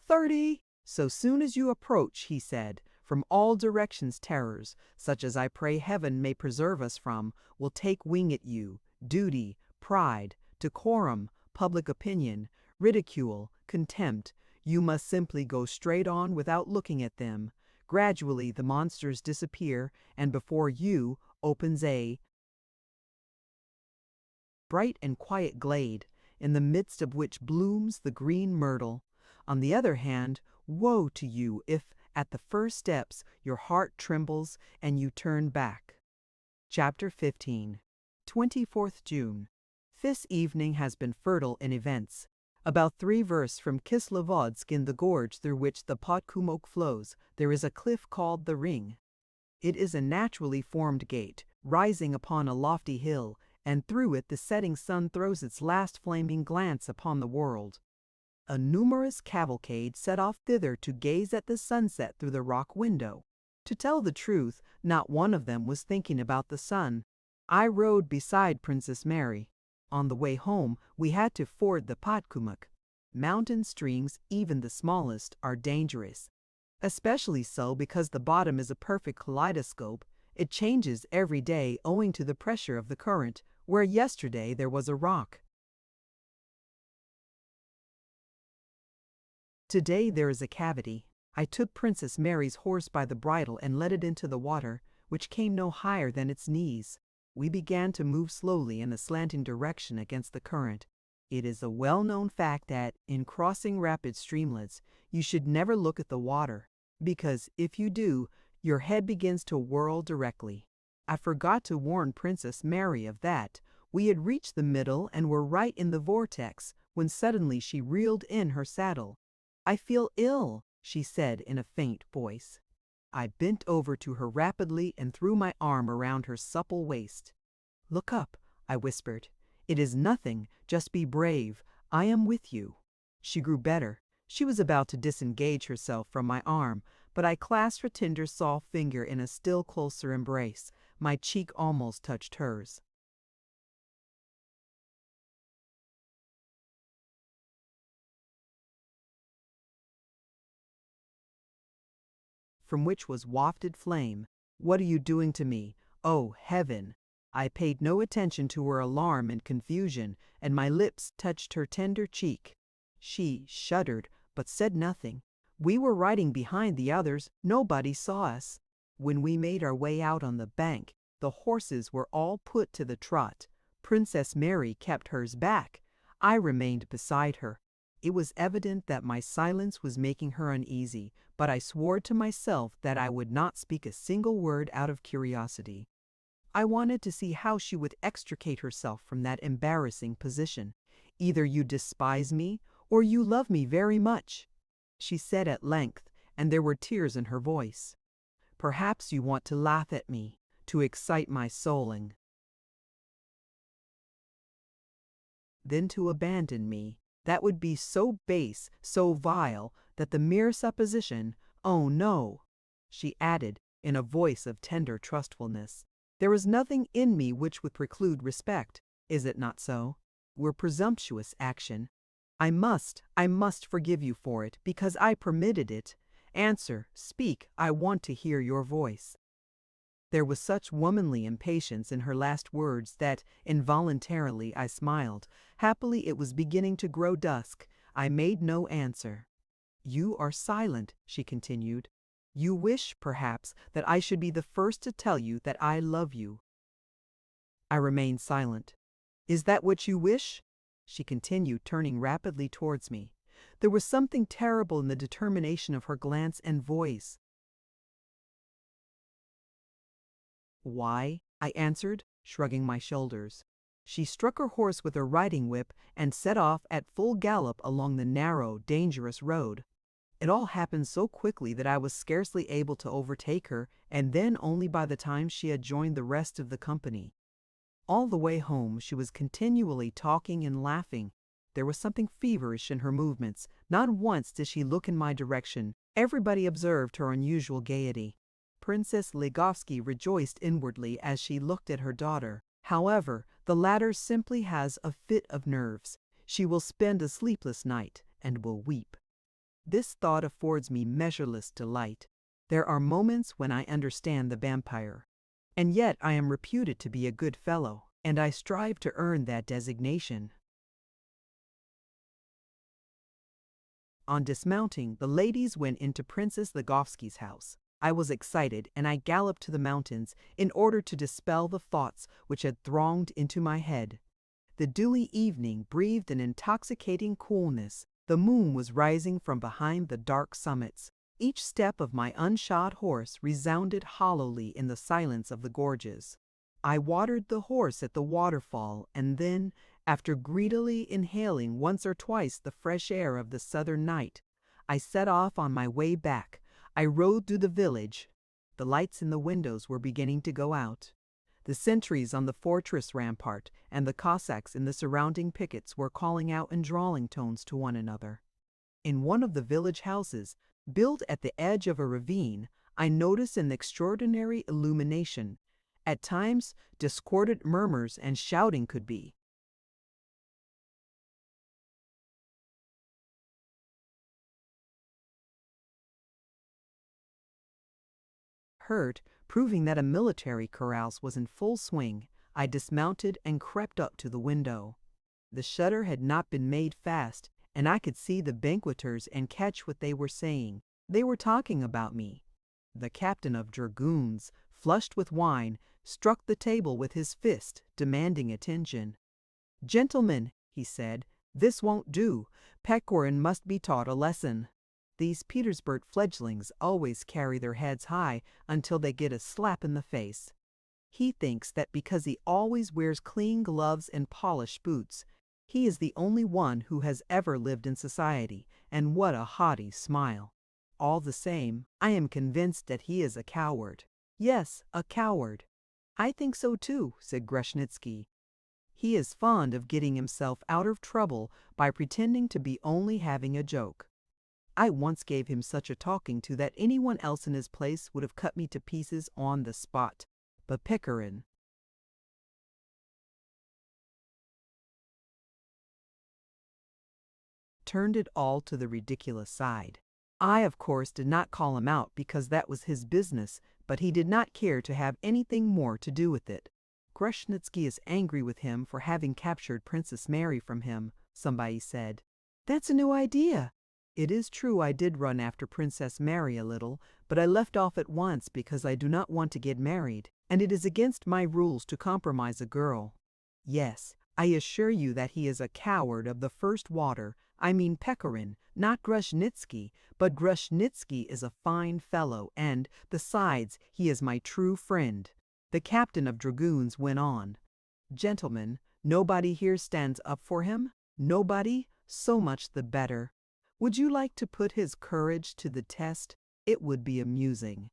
30. So soon as you approach, he said, from all directions terrors, such as I pray heaven may preserve us from, will take wing at you, duty, pride, decorum, public opinion, ridicule, contempt. You must simply go straight on without looking at them. Gradually the monsters disappear, and before you opens a bright and quiet glade, in the midst of which blooms the green myrtle. On the other hand, woe to you if, at the first steps, your heart trembles and you turn back. Chapter 15. 24th June. This evening has been fertile in events. About 3 versts from Kislovodsk, in the gorge through which the Podkumok flows, there is a cliff called the Ring. It is a naturally formed gate, rising upon a lofty hill, and through it the setting sun throws its last flaming glance upon the world. A numerous cavalcade set off thither to gaze at the sunset through the rock window. To tell the truth, not one of them was thinking about the sun. I rode beside Princess Mary. On the way home, we had to ford the Podkumok. Mountain streams, even the smallest, are dangerous. Especially so because the bottom is a perfect kaleidoscope. It changes every day owing to the pressure of the current, where yesterday there was a rock. Today there is a cavity. I took Princess Mary's horse by the bridle and led it into the water, which came no higher than its knees. We began to move slowly in a slanting direction against the current. It is a well-known fact that, in crossing rapid streamlets, you should never look at the water, because if you do, your head begins to whirl directly. I forgot to warn Princess Mary of that. We had reached the middle and were right in the vortex, when suddenly she reeled in her saddle. I feel ill, she said in a faint voice. I bent over to her rapidly and threw my arm around her supple waist. Look up, I whispered. It is nothing, just be brave. I am with you. She grew better. She was about to disengage herself from my arm, but I clasped her tender soft finger in a still closer embrace. My cheek almost touched hers. From which was wafted flame. What are you doing to me? Oh, heaven! I paid no attention to her alarm and confusion, and my lips touched her tender cheek. She shuddered, but said nothing. We were riding behind the others. Nobody saw us. When we made our way out on the bank, the horses were all put to the trot. Princess Mary kept hers back. I remained beside her. It was evident that my silence was making her uneasy, but I swore to myself that I would not speak a single word out of curiosity. I wanted to see how she would extricate herself from that embarrassing position. Either you despise me, or you love me very much, she said at length, and there were tears in her voice. "Perhaps you want to laugh at me, to excite my souling. Then to abandon me. That would be so base, so vile, that the mere supposition, oh no," she added in a voice of tender trustfulness. "There is nothing in me which would preclude respect. Is it not so? Were presumptuous action. I must forgive you for it, because I permitted it. Answer, speak, I want to hear your voice." There was such womanly impatience in her last words that, involuntarily, I smiled. Happily it was beginning to grow dusk. I made no answer. "You are silent," she continued. "You wish, perhaps, that I should be the first to tell you that I love you." I remained silent. "Is that what you wish?" she continued, turning rapidly towards me. There was something terrible in the determination of her glance and voice. "Why?" I answered, shrugging my shoulders. She struck her horse with her riding whip and set off at full gallop along the narrow, dangerous road. It all happened so quickly that I was scarcely able to overtake her, and then only by the time she had joined the rest of the company. All the way home she was continually talking and laughing. There was something feverish in her movements. Not once did she look in my direction. Everybody observed her unusual gaiety. Princess Ligovsky rejoiced inwardly as she looked at her daughter. However, the latter simply has a fit of nerves. She will spend a sleepless night and will weep. This thought affords me measureless delight. There are moments when I understand the vampire. And yet I am reputed to be a good fellow, and I strive to earn that designation. On dismounting, the ladies went into Princess Ligovsky's house. I was excited, and I galloped to the mountains in order to dispel the thoughts which had thronged into my head. The dewy evening breathed an intoxicating coolness. The moon was rising from behind the dark summits. Each step of my unshod horse resounded hollowly in the silence of the gorges. I watered the horse at the waterfall, and then, after greedily inhaling once or twice the fresh air of the southern night, I set off on my way back. I rode through the village. The lights in the windows were beginning to go out. The sentries on the fortress rampart and the Cossacks in the surrounding pickets were calling out in drawling tones to one another. In one of the village houses, built at the edge of a ravine, I noticed an extraordinary illumination. At times, discordant murmurs and shouting could be heard, proving that a military carouse was in full swing. I dismounted and crept up to the window. The shutter had not been made fast, and I could see the banqueters and catch what they were saying. They were talking about me. The captain of dragoons, flushed with wine, struck the table with his fist, demanding attention. "Gentlemen," he said, "this won't do. Pechorin must be taught a lesson." These Petersburg fledglings always carry their heads high until they get a slap in the face. He thinks that because he always wears clean gloves and polished boots, he is the only one who has ever lived in society, and what a haughty smile. All the same, I am convinced that he is a coward. Yes, a coward. "I think so too," said Grushnitsky. "He is fond of getting himself out of trouble by pretending to be only having a joke. I once gave him such a talking to that anyone else in his place would have cut me to pieces on the spot. But Pechorin—" turned it all to the ridiculous side. I, of course, did not call him out because that was his business, but he did not care to have anything more to do with it. "Grushnitsky is angry with him for having captured Princess Mary from him," somebody said. "That's a new idea." It is true I did run after Princess Mary a little, but I left off at once because I do not want to get married, and it is against my rules to compromise a girl. Yes, I assure you that he is a coward of the first water. I mean Pechorin, not Grushnitsky, but Grushnitsky is a fine fellow, and, besides, he is my true friend. The captain of dragoons went on. "Gentlemen, nobody here stands up for him? Nobody? So much the better. Would you like to put his courage to the test? It would be amusing.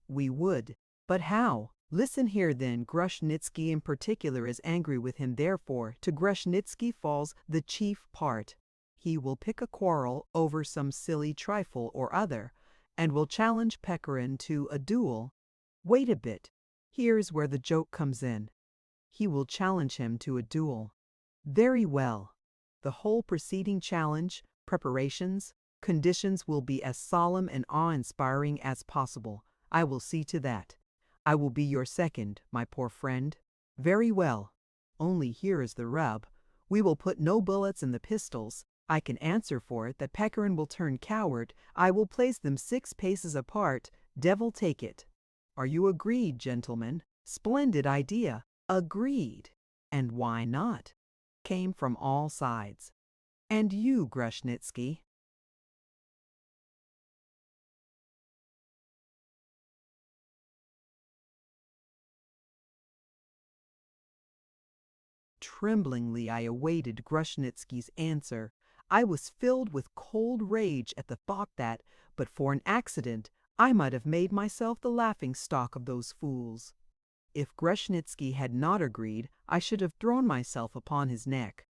We would. But how? Listen here then, Grushnitsky in particular is angry with him, therefore to Grushnitsky falls the chief part. He will pick a quarrel over some silly trifle or other, and will challenge Pechorin to a duel. Wait a bit. Here's where the joke comes in. He will challenge him to a duel. Very well. The whole preceding challenge, preparations, conditions will be as solemn and awe-inspiring as possible. I will see to that. I will be your second, my poor friend. Very well. Only here is the rub. We will put no bullets in the pistols. I can answer for it that Pechorin will turn coward. I will place them 6 paces apart. Devil take it. Are you agreed, gentlemen? Splendid idea. Agreed. And why not? Came from all sides. And you, Grushnitsky? Tremblingly I awaited Grushnitsky's answer. I was filled with cold rage at the thought that, but for an accident, I might have made myself the laughing-stock of those fools. If Grushnitsky had not agreed, I should have thrown myself upon his neck.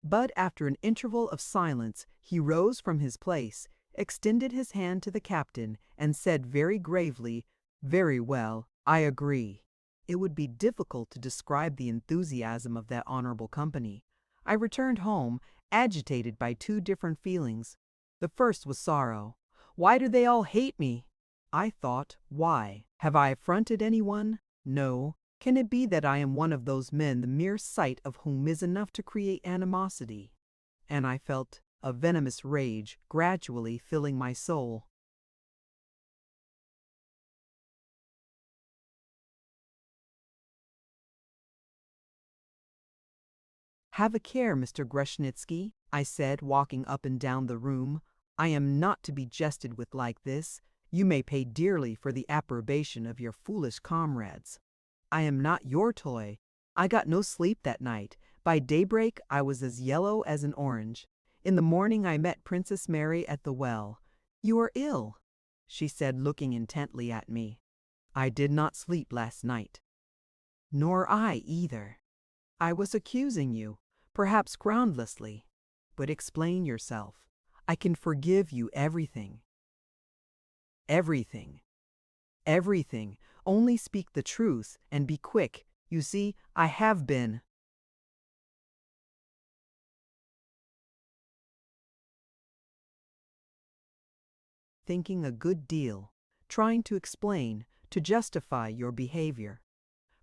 But after an interval of silence, he rose from his place, extended his hand to the captain, and said very gravely, "Very well, I agree." It would be difficult to describe the enthusiasm of that honorable company. I returned home, agitated by 2 different feelings. The first was sorrow. Why do they all hate me? I thought, why? Have I affronted anyone? No. Can it be that I am one of those men the mere sight of whom is enough to create animosity? And I felt a venomous rage gradually filling my soul. Have a care, Mr. Grushnitsky, I said, walking up and down the room. I am not to be jested with like this. You may pay dearly for the approbation of your foolish comrades. I am not your toy. I got no sleep that night. By daybreak I was as yellow as an orange. In the morning I met Princess Mary at the well. "You are ill," she said, looking intently at me. "I did not sleep last night." "Nor I either." "I was accusing you, perhaps groundlessly. But explain yourself. I can forgive you everything." "Everything. Everything. Only speak the truth, and be quick. You see, I have been." "Thinking a good deal, trying to explain, to justify your behavior.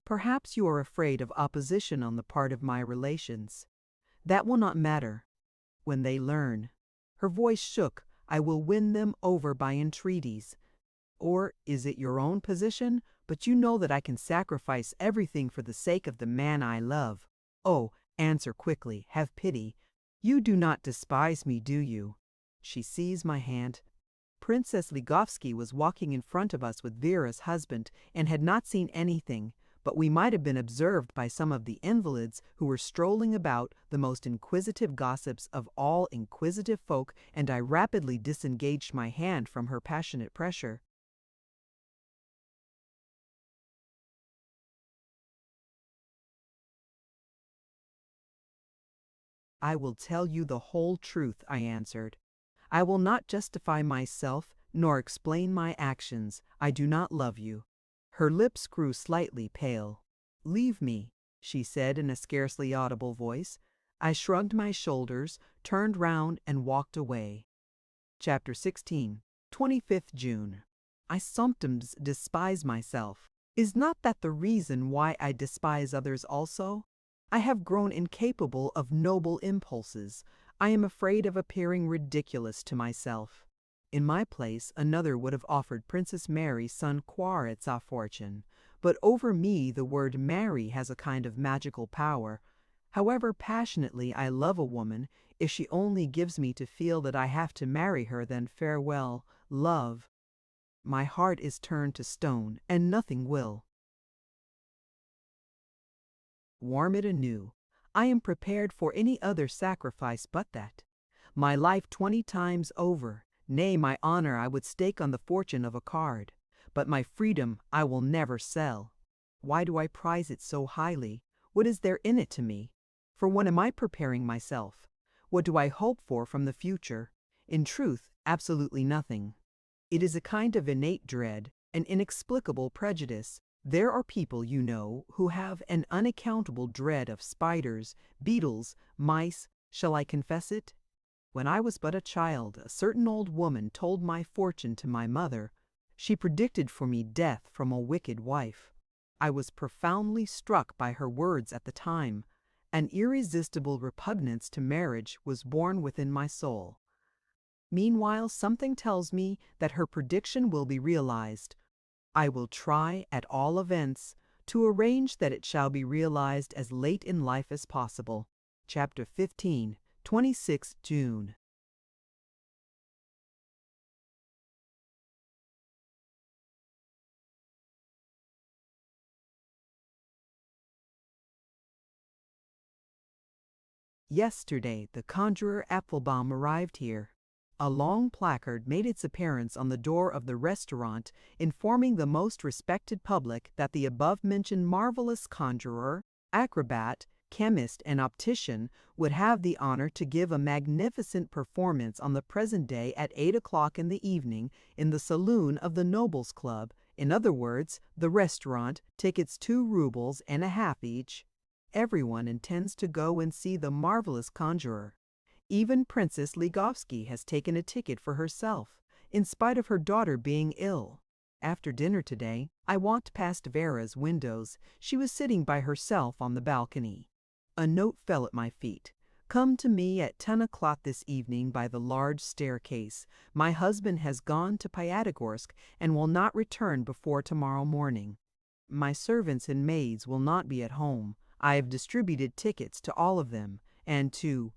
Perhaps you are afraid of opposition on the part of my relations. That will not matter. When they learn," her voice shook, "I will win them over by entreaties. Or is it your own position? But you know that I can sacrifice everything for the sake of the man I love. Oh, answer quickly, have pity. You do not despise me, do you?" She seized my hand. Princess Ligovsky was walking in front of us with Vera's husband and had not seen anything, but we might have been observed by some of the invalids who were strolling about, the most inquisitive gossips of all inquisitive folk, and I rapidly disengaged my hand from her passionate pressure. "I will tell you the whole truth," I answered. "I will not justify myself nor explain my actions. I do not love you." Her lips grew slightly pale. "Leave me," she said in a scarcely audible voice. I shrugged my shoulders, turned round, and walked away. Chapter 16. 25th June. I sometimes despise myself. Is not that the reason why I despise others also? I have grown incapable of noble impulses. I am afraid of appearing ridiculous to myself. In my place, another would have offered Princess Mary son Quaritz a fortune, but over me the word marry has a kind of magical power. However passionately I love a woman, if she only gives me to feel that I have to marry her, then farewell, love. My heart is turned to stone, and nothing will warm it anew. I am prepared for any other sacrifice but that. My life 20 times over, nay, my honor I would stake on the fortune of a card, but my freedom I will never sell. Why do I prize it so highly? What is there in it to me? For what am I preparing myself? What do I hope for from the future? In truth, absolutely nothing. It is a kind of innate dread, an inexplicable prejudice. There are people, you know, who have an unaccountable dread of spiders, beetles, mice. Shall I confess it? When I was but a child, a certain old woman told my fortune to my mother. She predicted for me death from a wicked wife. I was profoundly struck by her words at the time. An irresistible repugnance to marriage was born within my soul. Meanwhile, something tells me that her prediction will be realized. I will try, at all events, to arrange that it shall be realized as late in life as possible. Chapter 15, 26 June. Yesterday, the conjurer Applebaum arrived here. A long placard made its appearance on the door of the restaurant, informing the most respected public that the above-mentioned marvelous conjurer, acrobat, chemist, and optician would have the honor to give a magnificent performance on the present day at 8 o'clock in the evening in the saloon of the Nobles Club, in other words, the restaurant, tickets 2 rubles and a half each. Everyone intends to go and see the marvelous conjurer. Even Princess Ligovsky has taken a ticket for herself, in spite of her daughter being ill. After dinner today, I walked past Vera's windows. She was sitting by herself on the balcony. A note fell at my feet. Come to me at 10 o'clock this evening by the large staircase. My husband has gone to Pyatigorsk and will not return before tomorrow morning. My servants and maids will not be at home. I have distributed tickets to all of them, and to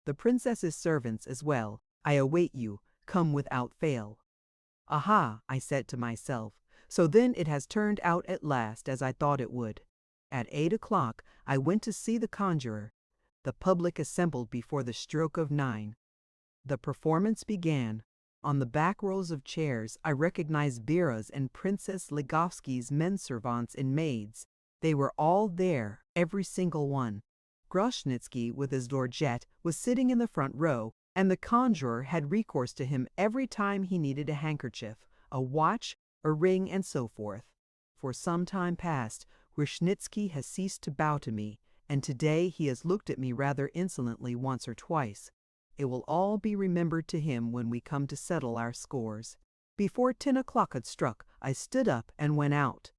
the princess's servants as well. I await you. Come without fail. Aha, I said to myself, so then it has turned out at last as I thought it would. At 8 o'clock I went to see the conjurer. The public assembled before the stroke of 9. The performance began. On the back rows of chairs I recognized Vera's and Princess Ligovsky's men-servants and maids. They were all there, every single one. Grosznitsky, with his lorgnette, was sitting in the front row, and the conjurer had recourse to him every time he needed a handkerchief, a watch, a ring, and so forth. For some time past, Grosznitsky has ceased to bow to me, and today he has looked at me rather insolently once or twice. It will all be remembered to him when we come to settle our scores. Before 10 o'clock had struck, I stood up and went out.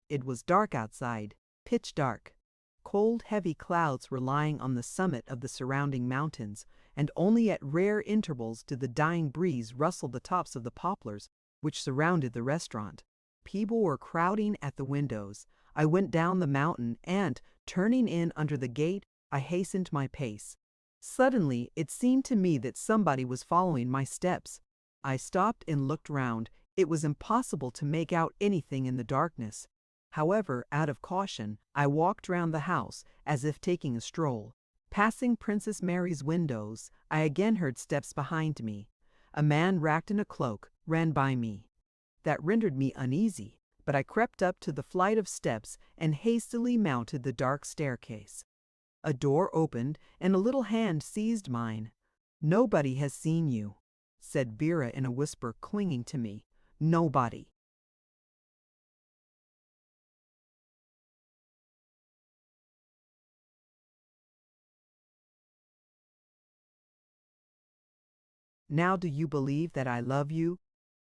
It was dark outside, pitch dark. Cold, heavy clouds were lying on the summit of the surrounding mountains, and only at rare intervals did the dying breeze rustle the tops of the poplars which surrounded the restaurant. People were crowding at the windows. I went down the mountain and, turning in under the gate, I hastened my pace. Suddenly, it seemed to me that somebody was following my steps. I stopped and looked round. It was impossible to make out anything in the darkness. However, out of caution, I walked round the house, as if taking a stroll. Passing Princess Mary's windows, I again heard steps behind me. A man wrapped in a cloak ran by me. That rendered me uneasy, but I crept up to the flight of steps and hastily mounted the dark staircase. A door opened, and a little hand seized mine. "Nobody has seen you," said Vera in a whisper, clinging to me. "Nobody." Now do you believe that I love you?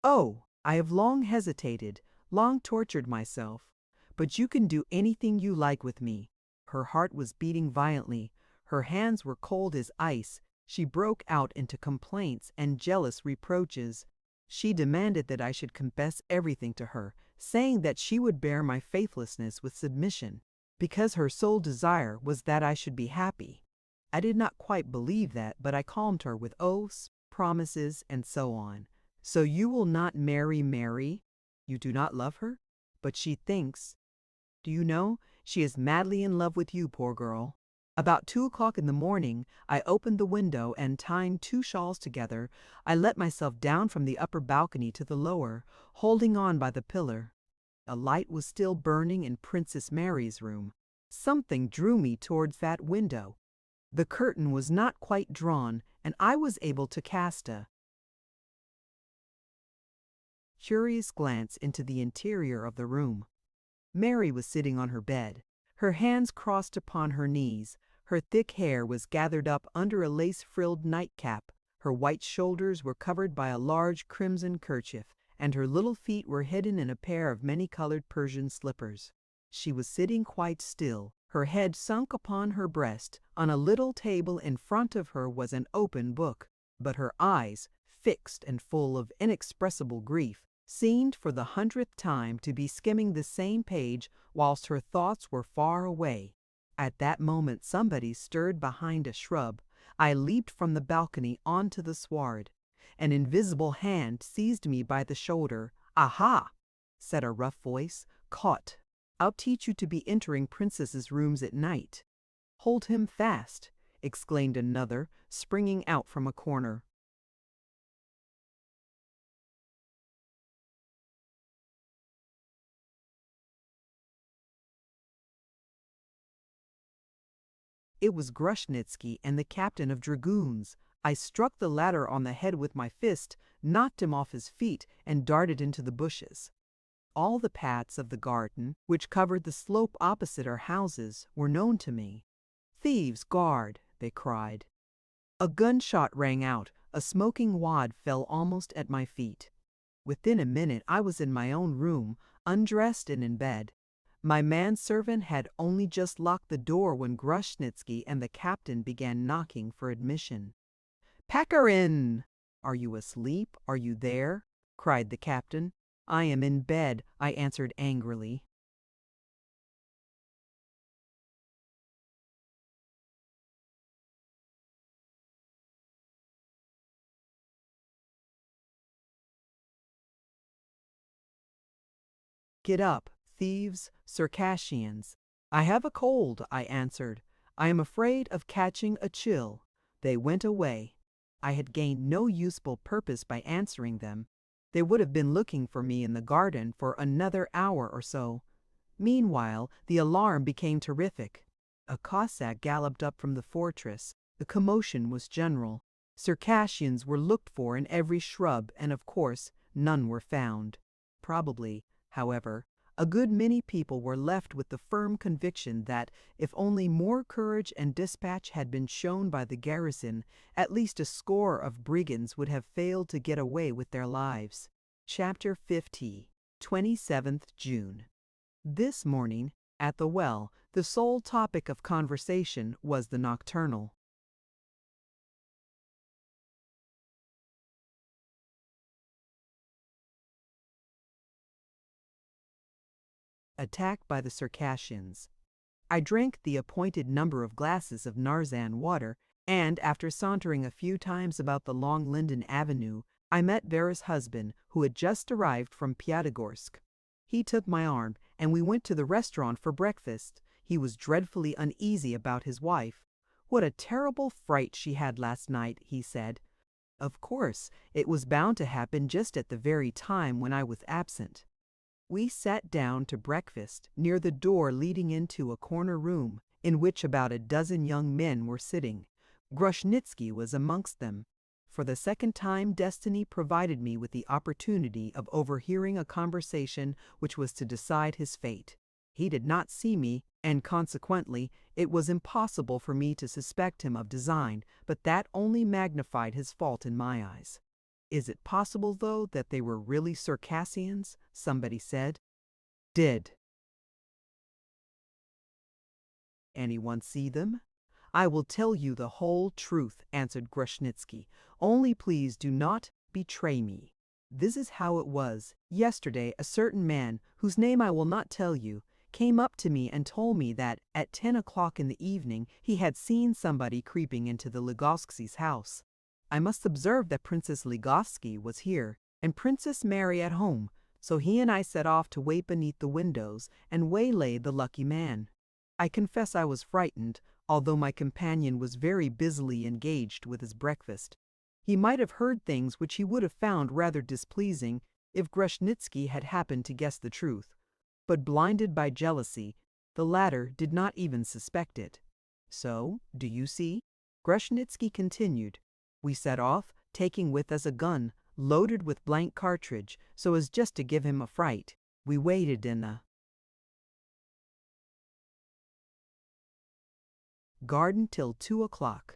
Oh, I have long hesitated, long tortured myself. But you can do anything you like with me. Her heart was beating violently. Her hands were cold as ice. She broke out into complaints and jealous reproaches. She demanded that I should confess everything to her, saying that she would bear my faithlessness with submission, because her sole desire was that I should be happy. I did not quite believe that, but I calmed her with oaths, promises, and so on. So you will not marry Mary? You do not love her? But she thinks. Do you know, she is madly in love with you, poor girl. About 2 o'clock in the morning, I opened the window and, tying 2 shawls together, I let myself down from the upper balcony to the lower, holding on by the pillar. A light was still burning in Princess Mary's room. Something drew me towards that window. The curtain was not quite drawn, and I was able to cast a curious glance into the interior of the room. Mary was sitting on her bed, her hands crossed upon her knees. Her thick hair was gathered up under a lace-frilled nightcap, her white shoulders were covered by a large crimson kerchief, and her little feet were hidden in a pair of many-colored Persian slippers. She was sitting quite still, her head sunk upon her breast. On a little table in front of her was an open book, but her eyes, fixed and full of inexpressible grief, seemed for the 100th time to be skimming the same page whilst her thoughts were far away. At that moment somebody stirred behind a shrub. I leaped from the balcony onto the sward. An invisible hand seized me by the shoulder. "Aha!" said a rough voice. "Caught. I'll teach you to be entering princesses' rooms at night." "Hold him fast!" exclaimed another, springing out from a corner. It was Grushnitsky and the captain of dragoons. I struck the latter on the head with my fist, knocked him off his feet, and darted into the bushes. All the paths of the garden, which covered the slope opposite our houses, were known to me. "Thieves, guard!" they cried. A gunshot rang out. A smoking wad fell almost at my feet. Within a minute I was in my own room, undressed and in bed. My manservant had only just locked the door when Grushnitsky and the captain began knocking for admission. "Pechorin! Are you asleep? Are you there?" cried the captain. "I am in bed," I answered angrily. "Get up, thieves, Circassians." "I have a cold," I answered. "I am afraid of catching a chill." They went away. I had gained no useful purpose by answering them. They would have been looking for me in the garden for another hour or so. Meanwhile, the alarm became terrific. A Cossack galloped up from the fortress. The commotion was general. Circassians were looked for in every shrub, and of course, none were found. Probably, however, a good many people were left with the firm conviction that, if only more courage and dispatch had been shown by the garrison, at least a score of brigands would have failed to get away with their lives. Chapter 50, 27th June. This morning, at the well, the sole topic of conversation was the nocturnal. Attack by the Circassians. I drank the appointed number of glasses of Narzan water, and after sauntering a few times about the long linden avenue, I met Vera's husband, who had just arrived from Pyatigorsk. He took my arm, and we went to the restaurant for breakfast. He was dreadfully uneasy about his wife. "What a terrible fright she had last night," he said. Of course, it was bound to happen just at the very time when I was absent. We sat down to breakfast near the door leading into a corner room in which about a dozen young men were sitting. Grushnitsky was amongst them. For the second time destiny provided me with the opportunity of overhearing a conversation which was to decide his fate. He did not see me, and consequently it was impossible for me to suspect him of design, but that only magnified his fault in my eyes. "Is it possible, though, that they were really Circassians?" somebody said. "Did anyone see them?" "I will tell you the whole truth," answered Grushnitsky. "Only please do not betray me." This is how it was. Yesterday, a certain man, whose name I will not tell you, came up to me and told me that at 10 o'clock in the evening he had seen somebody creeping into the Ligovskis' house. I must observe that Princess Ligovsky was here and Princess Mary at home, so he and I set off to wait beneath the windows and waylay the lucky man. I confess I was frightened, although my companion was very busily engaged with his breakfast. He might have heard things which he would have found rather displeasing if Grushnitsky had happened to guess the truth. But blinded by jealousy, the latter did not even suspect it. So, do you see? Grushnitsky continued. We set off, taking with us a gun, loaded with blank cartridge, so as just to give him a fright. We waited in the garden till 2 o'clock.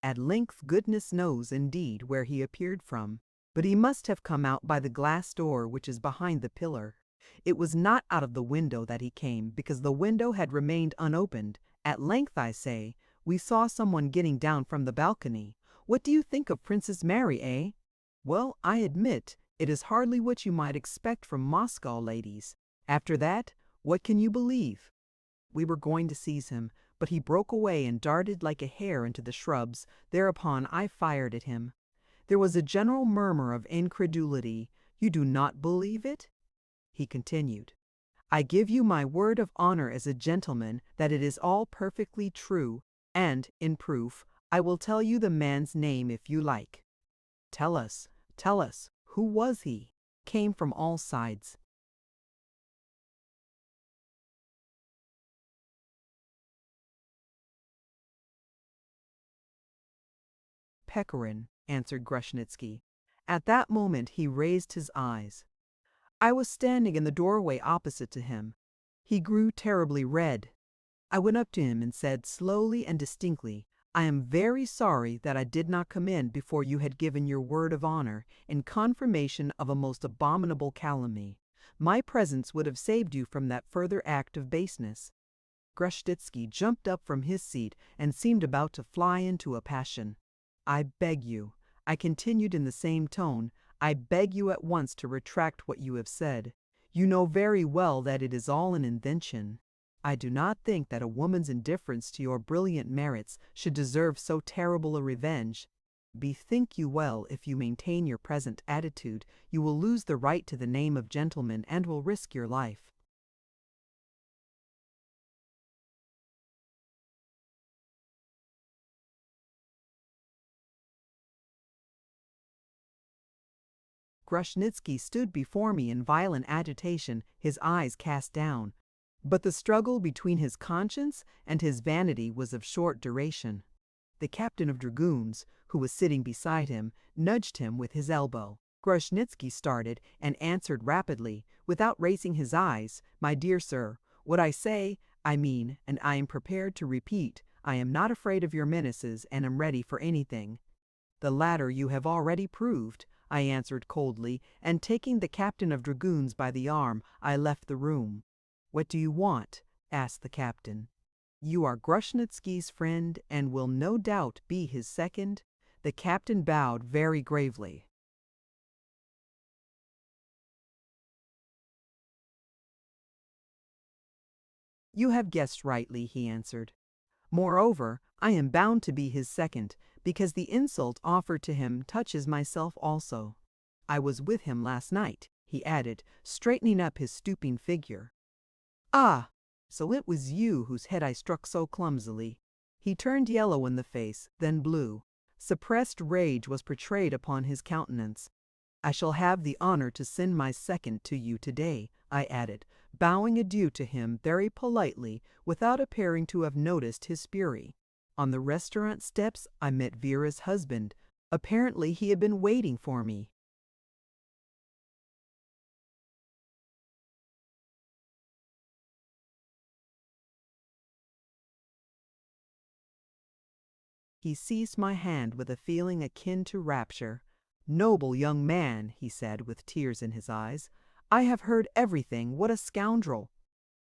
At length goodness knows indeed where he appeared from, but he must have come out by the glass door which is behind the pillar. It was not out of the window that he came, because the window had remained unopened. At length, I say, we saw someone getting down from the balcony. What do you think of Princess Mary, eh? Well, I admit, it is hardly what you might expect from Moscow ladies. After that, what can you believe? We were going to seize him, but he broke away and darted like a hare into the shrubs. Thereupon I fired at him. There was a general murmur of incredulity. You do not believe it? He continued. I give you my word of honor as a gentleman that it is all perfectly true, and, in proof, I will tell you the man's name if you like. Tell us, who was he? Came from all sides. Pechorin, answered Grushnitsky. At that moment he raised his eyes. I was standing in the doorway opposite to him. He grew terribly red. I went up to him and said slowly and distinctly, I am very sorry that I did not come in before you had given your word of honor in confirmation of a most abominable calumny. My presence would have saved you from that further act of baseness. Grushnitsky jumped up from his seat and seemed about to fly into a passion. I beg you, I continued in the same tone, I beg you at once to retract what you have said. You know very well that it is all an invention. I do not think that a woman's indifference to your brilliant merits should deserve so terrible a revenge. Bethink you well, if you maintain your present attitude, you will lose the right to the name of gentleman and will risk your life. Grushnitsky stood before me in violent agitation, his eyes cast down. But the struggle between his conscience and his vanity was of short duration. The captain of dragoons, who was sitting beside him, nudged him with his elbow. Grushnitsky started and answered rapidly, without raising his eyes, My dear sir, what I say, I mean, and I am prepared to repeat. I am not afraid of your menaces and am ready for anything. The latter you have already proved, I answered coldly, and taking the captain of dragoons by the arm, I left the room. What do you want? Asked the captain. You are Grushnitsky's friend and will no doubt be his second? The captain bowed very gravely. You have guessed rightly, he answered. Moreover, I am bound to be his second, because the insult offered to him touches myself also. I was with him last night, he added, straightening up his stooping figure. Ah, so it was you whose head I struck so clumsily. He turned yellow in the face, then blue. Suppressed rage was portrayed upon his countenance. I shall have the honor to send my second to you today, I added, bowing adieu to him very politely without appearing to have noticed his fury. On the restaurant steps I met Vera's husband. Apparently he had been waiting for me. He seized my hand with a feeling akin to rapture. Noble young man, he said with tears in his eyes, I have heard everything. What a scoundrel!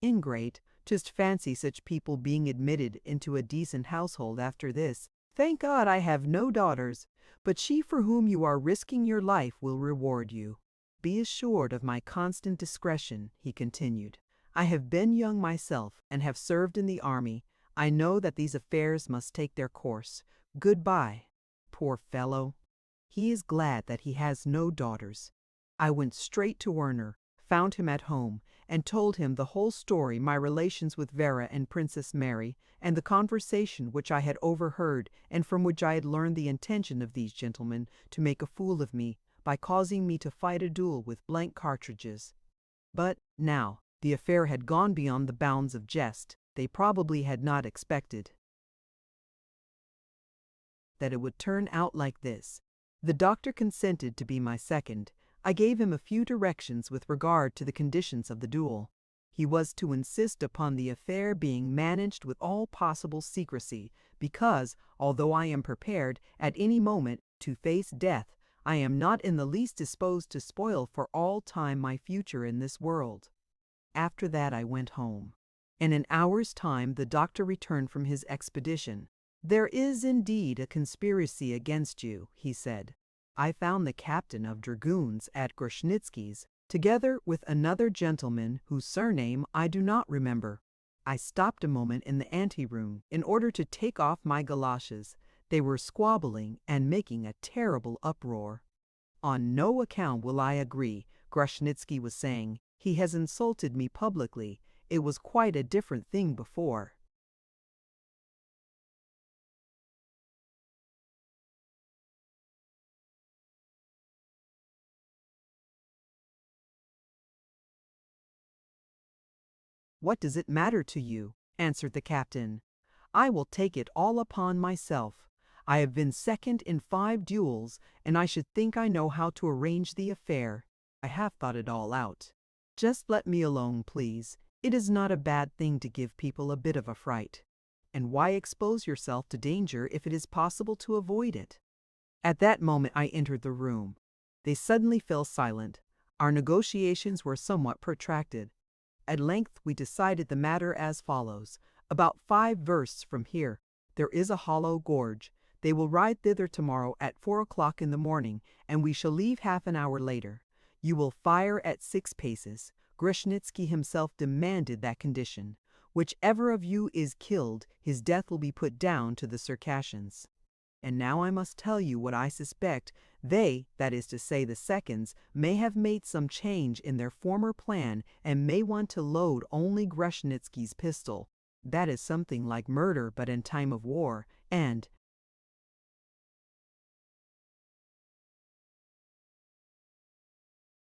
Ingrate, just fancy such people being admitted into a decent household after this. Thank God I have no daughters, but she for whom you are risking your life will reward you. Be assured of my constant discretion, he continued. I have been young myself and have served in the army. I know that these affairs must take their course. Goodbye. Poor fellow. He is glad that he has no daughters. I went straight to Werner, found him at home, and told him the whole story, my relations with Vera and Princess Mary, and the conversation which I had overheard and from which I had learned the intention of these gentlemen to make a fool of me by causing me to fight a duel with blank cartridges. But now, the affair had gone beyond the bounds of jest. They probably had not expected that it would turn out like this. The doctor consented to be my second. I gave him a few directions with regard to the conditions of the duel. He was to insist upon the affair being managed with all possible secrecy, because, although I am prepared at any moment to face death, I am not in the least disposed to spoil for all time my future in this world. After that I went home. In an hour's time the doctor returned from his expedition. There is indeed a conspiracy against you, he said. I found the captain of dragoons at Grushnitsky's, together with another gentleman whose surname I do not remember. I stopped a moment in the anteroom in order to take off my galoshes. They were squabbling and making a terrible uproar. On no account will I agree, Grushnitsky was saying. He has insulted me publicly. It was quite a different thing before. What does it matter to you? Answered the captain. I will take it all upon myself. I have been second in 5 duels, and I should think I know how to arrange the affair. I have thought it all out. Just let me alone, please. It is not a bad thing to give people a bit of a fright. And why expose yourself to danger if it is possible to avoid it? At that moment I entered the room. They suddenly fell silent. Our negotiations were somewhat protracted. At length we decided the matter as follows. About 5 versts from here, there is a hollow gorge. They will ride thither tomorrow at 4 o'clock in the morning, and we shall leave half an hour later. You will fire at 6 paces. Grushnitsky himself demanded that condition. Whichever of you is killed, his death will be put down to the Circassians. And now I must tell you what I suspect. They, that is to say the seconds, may have made some change in their former plan and may want to load only Grushnitsky's pistol. That is something like murder but in time of war, and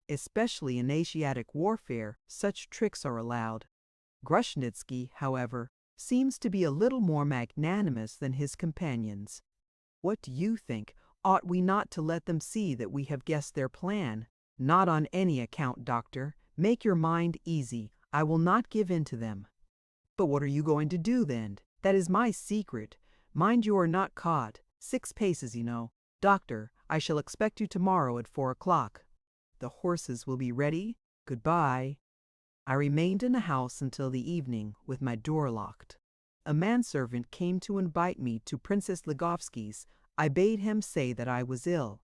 especially in Asiatic warfare, such tricks are allowed. Grushnitsky, however, seems to be a little more magnanimous than his companions. What do you think? Ought we not to let them see that we have guessed their plan? Not on any account, doctor. Make your mind easy. I will not give in to them. But what are you going to do then? That is my secret. Mind you are not caught. 6 paces, you know. Doctor, I shall expect you tomorrow at 4 o'clock. The horses will be ready. Goodbye. I remained in the house until the evening, with my door locked. A manservant came to invite me to Princess Ligovski's. I bade him say that I was ill.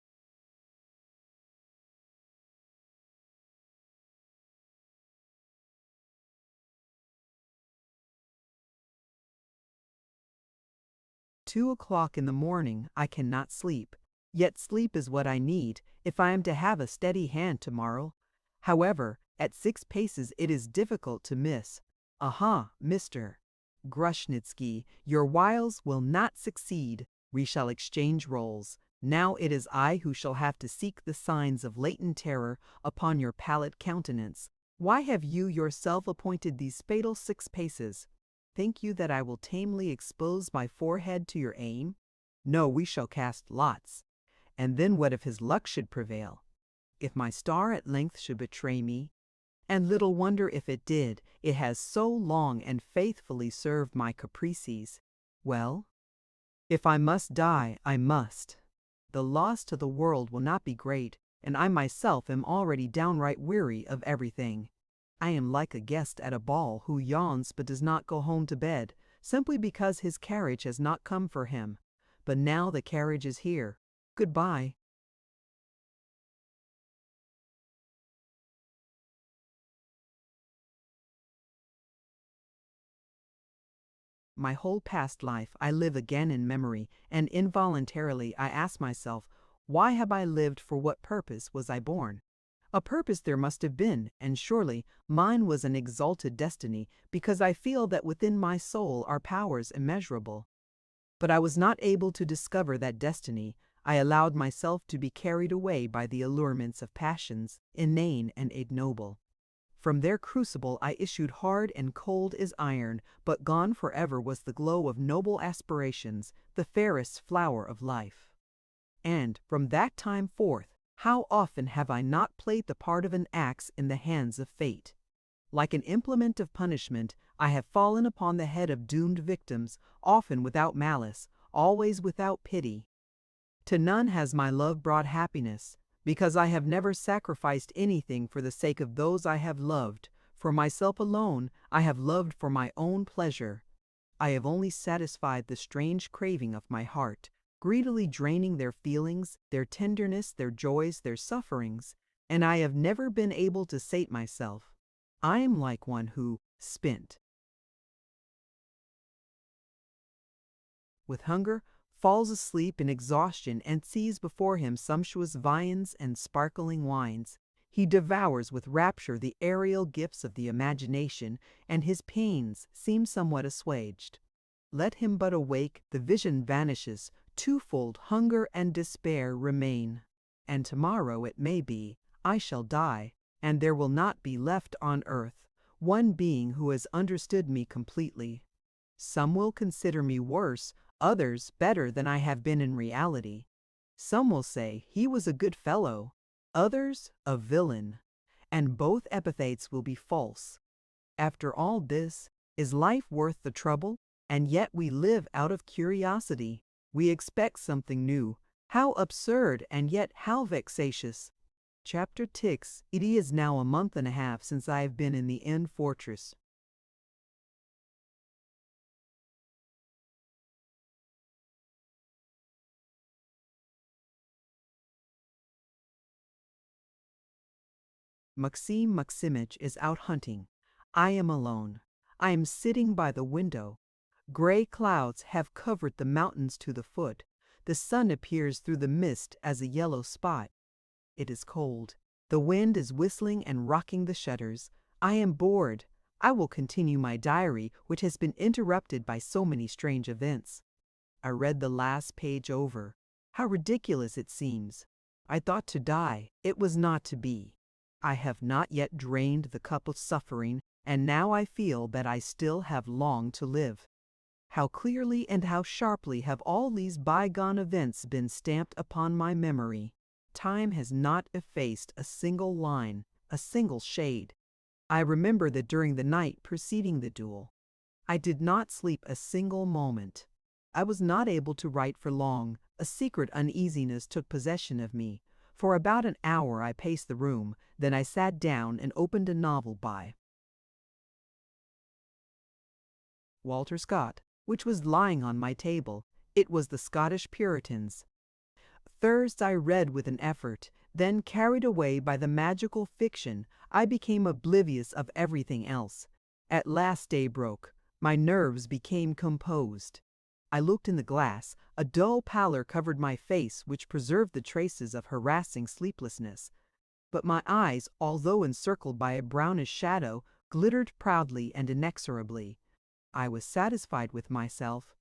At 2 o'clock in the morning I cannot sleep. Yet sleep is what I need if I am to have a steady hand tomorrow. However, at 6 paces it is difficult to miss. Aha, Mr. Grushnitsky, your wiles will not succeed. We shall exchange roles. Now it is I who shall have to seek the signs of latent terror upon your pallid countenance. Why have you yourself appointed these fatal 6 paces? Think you that I will tamely expose my forehead to your aim? No, we shall cast lots. And then what if his luck should prevail? If my star at length should betray me? And little wonder if it did. It has so long and faithfully served my caprices. Well, if I must die, I must. The loss to the world will not be great, and I myself am already downright weary of everything. I am like a guest at a ball who yawns but does not go home to bed, simply because his carriage has not come for him. But now the carriage is here. Goodbye. my whole past life I live again in memory, and involuntarily I ask myself, why have I lived, for what purpose was I born? A purpose there must have been, and surely mine was an exalted destiny, because I feel that within my soul are powers immeasurable. But I was not able to discover that destiny. I allowed myself to be carried away by the allurements of passions, inane and ignoble. From their crucible I issued hard and cold as iron, but gone forever was the glow of noble aspirations, the fairest flower of life. And, from that time forth, how often have I not played the part of an axe in the hands of fate? Like an implement of punishment, I have fallen upon the head of doomed victims, often without malice, always without pity. To none has my love brought happiness, because I have never sacrificed anything for the sake of those I have loved. For myself alone, I have loved for my own pleasure. I have only satisfied the strange craving of my heart, greedily draining their feelings, their tenderness, their joys, their sufferings, and I have never been able to sate myself. I am like one who, spent with hunger, falls asleep in exhaustion and sees before him sumptuous viands and sparkling wines. He devours with rapture the aerial gifts of the imagination, and his pains seem somewhat assuaged. Let him but awake, the vision vanishes, twofold hunger and despair remain. And tomorrow, it may be, I shall die, and there will not be left on earth one being who has understood me completely. Some will consider me worse, others better than I have been in reality. Some will say he was a good fellow, others a villain, and both epithets will be false. After all this, is life worth the trouble? And yet we live out of curiosity. We expect something new. How absurd, and yet how vexatious. Chapter 6. It is now a month and a half since I have been in the inn fortress. Maxim Maximych is out hunting. I am alone. I am sitting by the window. Gray clouds have covered the mountains to the foot. The sun appears through the mist as a yellow spot. It is cold. The wind is whistling and rocking the shutters. I am bored. I will continue my diary, which has been interrupted by so many strange events. I read the last page over. How ridiculous it seems. I thought to die. It was not to be. I have not yet drained the cup of suffering, and now I feel that I still have long to live. How clearly and how sharply have all these bygone events been stamped upon my memory. Time has not effaced a single line, a single shade. I remember that during the night preceding the duel, I did not sleep a single moment. I was not able to write for long. A secret uneasiness took possession of me. For about an hour I paced the room, then I sat down and opened a novel by Walter Scott, which was lying on my table. It was The Scottish Puritans. First I read with an effort, then carried away by the magical fiction, I became oblivious of everything else. At last day broke. My nerves became composed. I looked in the glass. A dull pallor covered my face, which preserved the traces of harassing sleeplessness. But my eyes, although encircled by a brownish shadow, glittered proudly and inexorably. I was satisfied with myself.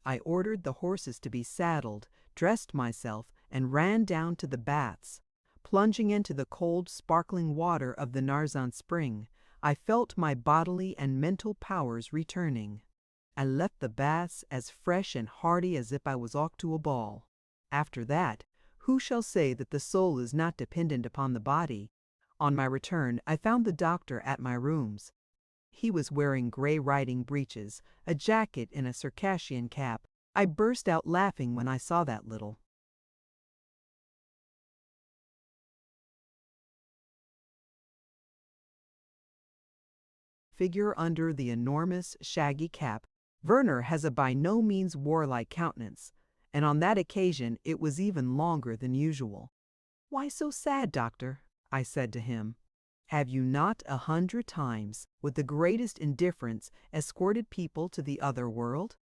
I ordered the horses to be saddled, dressed myself, and ran down to the baths. Plunging into the cold, sparkling water of the Narzan spring, I felt my bodily and mental powers returning. I left the baths as fresh and hearty as if I was off to a ball. After that, who shall say that the soul is not dependent upon the body? On my return, I found the doctor at my rooms. He was wearing gray riding breeches, a jacket, and a Circassian cap. I burst out laughing when I saw that little figure under the enormous, shaggy cap. Werner has a by no means warlike countenance, and on that occasion it was even longer than usual. "Why so sad, doctor?" I said to him. Have you not 100 times, with the greatest indifference, escorted people to the other world?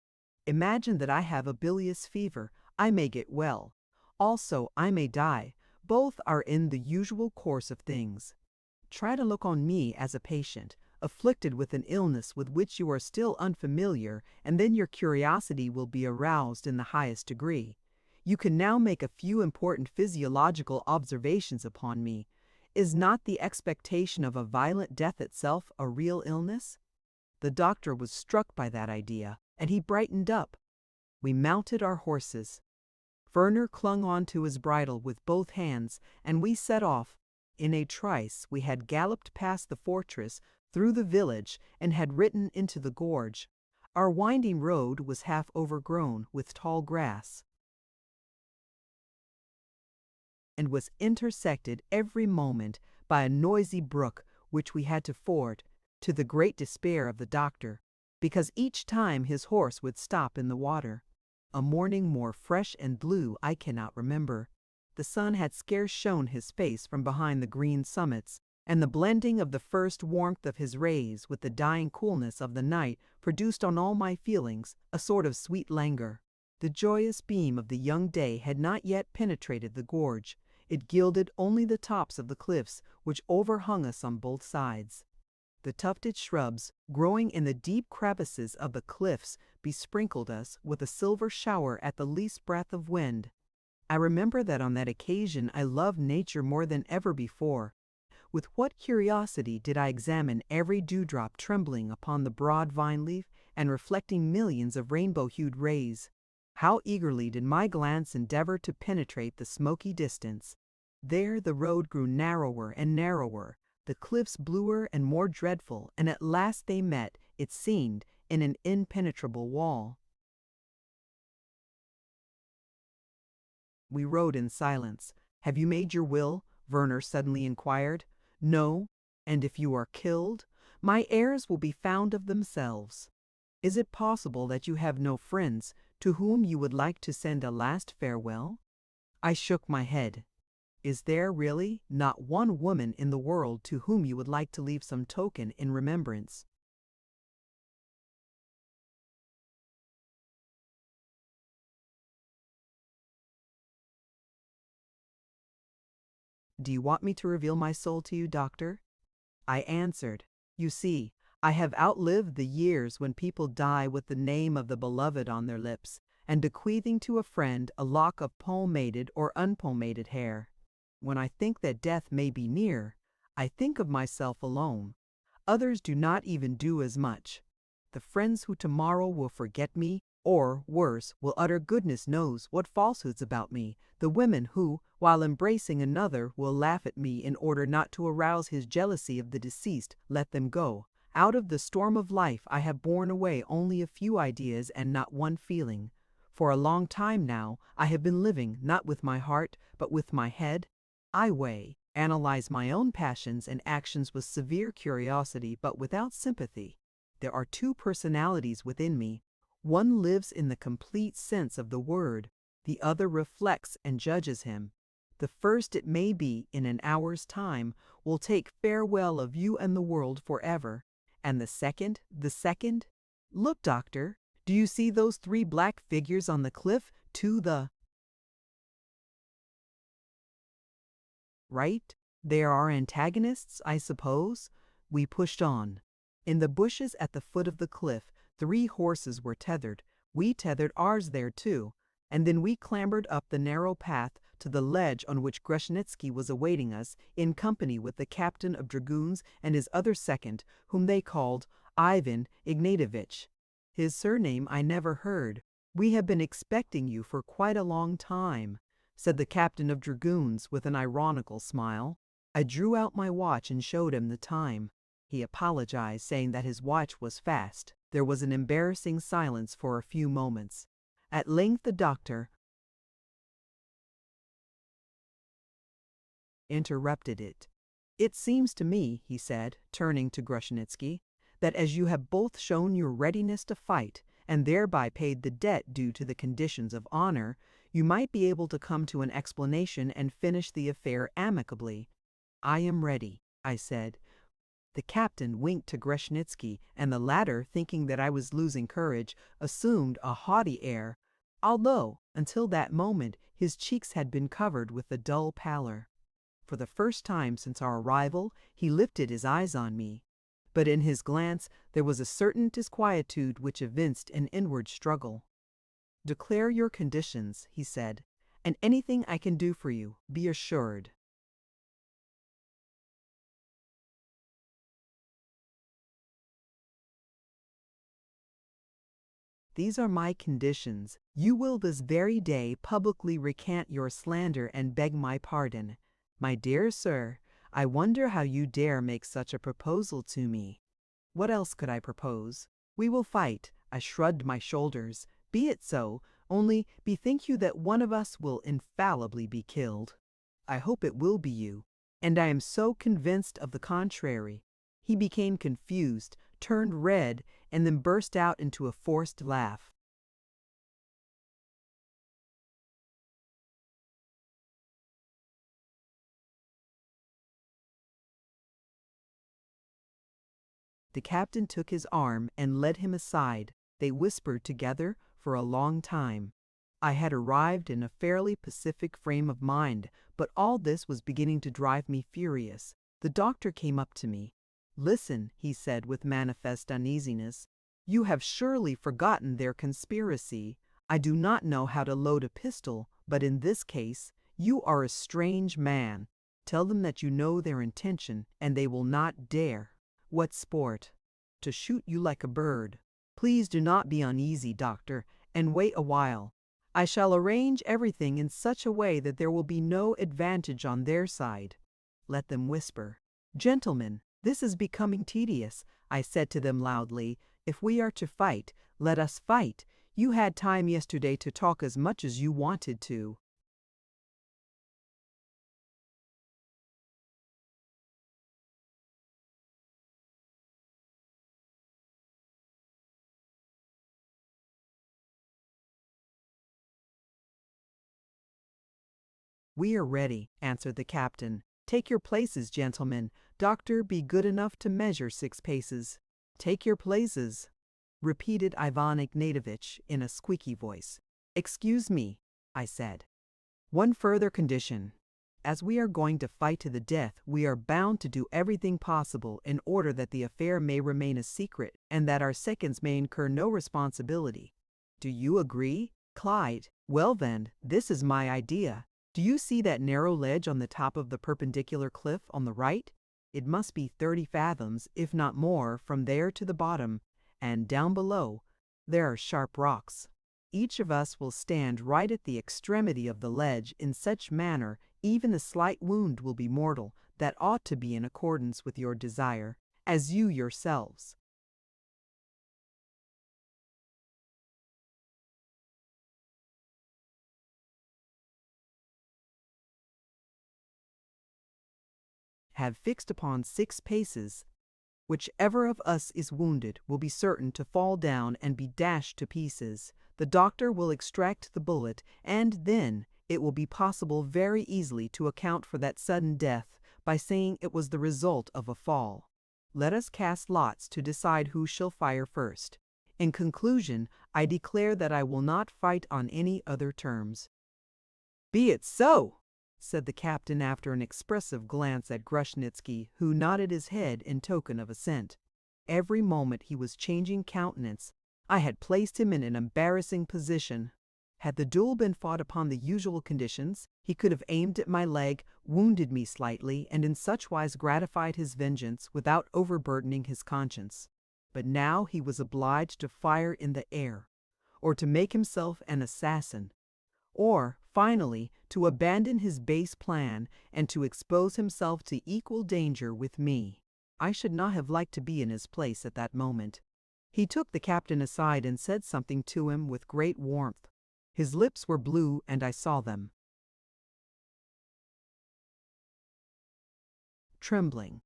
Imagine that I have a bilious fever. I may get well. Also, I may die. Both are in the usual course of things. Try to look on me as a patient, afflicted with an illness with which you are still unfamiliar, and then your curiosity will be aroused in the highest degree. You can now make a few important physiological observations upon me. Is not the expectation of a violent death itself a real illness? The doctor was struck by that idea, and he brightened up. We mounted our horses. Werner clung on to his bridle with both hands, and we set off. In a trice we had galloped past the fortress, through the village, and had ridden into the gorge. Our winding road was half overgrown with tall grass, and was intersected every moment by a noisy brook which we had to ford, to the great despair of the doctor, because each time his horse would stop in the water. A morning more fresh and blue I cannot remember. The sun had scarce shown his face from behind the green summits, and the blending of the first warmth of his rays with the dying coolness of the night produced on all my feelings a sort of sweet languor. The joyous beam of the young day had not yet penetrated the gorge. It gilded only the tops of the cliffs which overhung us on both sides. The tufted shrubs, growing in the deep crevices of the cliffs, besprinkled us with a silver shower at the least breath of wind. I remember that on that occasion I loved nature more than ever before. With what curiosity did I examine every dewdrop trembling upon the broad vine leaf and reflecting millions of rainbow-hued rays. How eagerly did my glance endeavor to penetrate the smoky distance. There the road grew narrower and narrower, the cliffs bluer and more dreadful, and at last they met, it seemed, in an impenetrable wall. We rode in silence. "Have you made your will?" Werner suddenly inquired. "No, and if you are killed, my heirs will be found of themselves. Is it possible that you have no friends to whom you would like to send a last farewell?" I shook my head. "Is there really not one woman in the world to whom you would like to leave some token in remembrance?" "Do you want me to reveal my soul to you, doctor?" I answered, "You see, I have outlived the years when people die with the name of the beloved on their lips, and bequeathing to a friend a lock of pomaded or unpomaded hair. When I think that death may be near, I think of myself alone. Others do not even do as much. The friends who tomorrow will forget me, or, worse, will utter goodness knows what falsehoods about me, the women who, while embracing another, will laugh at me in order not to arouse his jealousy of the deceased, let them go. Out of the storm of life I have borne away only a few ideas and not one feeling. For a long time now I have been living not with my heart, but with my head. I weigh, analyze my own passions and actions with severe curiosity but without sympathy. There are two personalities within me. One lives in the complete sense of the word, the other reflects and judges him. The first, it may be, in an hour's time, will take farewell of you and the world forever. And the second? Look, doctor, do you see those 3 black figures on the cliff to the right? They are our antagonists, I suppose? We pushed on. In the bushes at the foot of the cliff, 3 horses were tethered. We tethered ours there too, and then we clambered up the narrow path to the ledge on which Grushnitsky was awaiting us, in company with the captain of dragoons and his other second, whom they called Ivan Ignatievich. His surname I never heard. "We have been expecting you for quite a long time," said the captain of dragoons with an ironical smile. I drew out my watch and showed him the time. He apologized, saying that his watch was fast. There was an embarrassing silence for a few moments. At length the doctor interrupted it. "It seems to me," he said, turning to Grushnitsky, "that as you have both shown your readiness to fight, and thereby paid the debt due to the conditions of honor, you might be able to come to an explanation and finish the affair amicably. I am ready. I said. The captain winked to Grushnitsky, and the latter, thinking that I was losing courage, assumed a haughty air, although, until that moment, his cheeks had been covered with a dull pallor. For the first time since our arrival, he lifted his eyes on me. But in his glance there was a certain disquietude which evinced an inward struggle. "Declare your conditions," he said, "and anything I can do for you, be assured." "These are my conditions. You will this very day publicly recant your slander and beg my pardon. My dear sir, I wonder how you dare make such a proposal to me." What else could I propose? "We will fight." I shrugged my shoulders. "Be it so, only bethink you that one of us will infallibly be killed." "I hope it will be you, and I am so convinced of the contrary." He became confused, turned red, and then burst out into a forced laugh. The captain took his arm and led him aside. They whispered together for a long time. I had arrived in a fairly pacific frame of mind, but all this was beginning to drive me furious. The doctor came up to me. "Listen," he said with manifest uneasiness. "You have surely forgotten their conspiracy. I do not know how to load a pistol, but in this case, you are a strange man. Tell them that you know their intention, and they will not dare." "What sport?" "To shoot you like a bird. Please do not be uneasy, doctor, and wait a while. I shall arrange everything in such a way that there will be no advantage on their side." Let them whisper. "Gentlemen, this is becoming tedious," I said to them loudly. "If we are to fight, let us fight. You had time yesterday to talk as much as you wanted to." "We are ready," answered the captain. "Take your places, gentlemen. Doctor, be good enough to measure 6 paces." "Take your places," repeated Ivan Ignatievich in a squeaky voice. "Excuse me," I said. "One further condition. As we are going to fight to the death, we are bound to do everything possible in order that the affair may remain a secret and that our seconds may incur no responsibility. Do you agree, Clyde? Well then, this is my idea. Do you see that narrow ledge on the top of the perpendicular cliff on the right? It must be 30 fathoms, if not more, from there to the bottom, and down below, there are sharp rocks. Each of us will stand right at the extremity of the ledge in such manner even a slight wound will be mortal. That ought to be in accordance with your desire, as you yourselves." "Have fixed upon 6 paces. Whichever of us is wounded will be certain to fall down and be dashed to pieces. The doctor will extract the bullet, and then it will be possible very easily to account for that sudden death by saying it was the result of a fall. Let us cast lots to decide who shall fire first. In conclusion, I declare that I will not fight on any other terms." "Be it so!" said the captain after an expressive glance at Grushnitsky, who nodded his head in token of assent. Every moment he was changing countenance. I had placed him in an embarrassing position. Had the duel been fought upon the usual conditions, he could have aimed at my leg, wounded me slightly, and in such wise gratified his vengeance without overburdening his conscience. But now he was obliged to fire in the air, or to make himself an assassin, or, finally, to abandon his base plan and to expose himself to equal danger with me. I should not have liked to be in his place at that moment. He took the captain aside and said something to him with great warmth. His lips were blue, and I saw them. Trembling.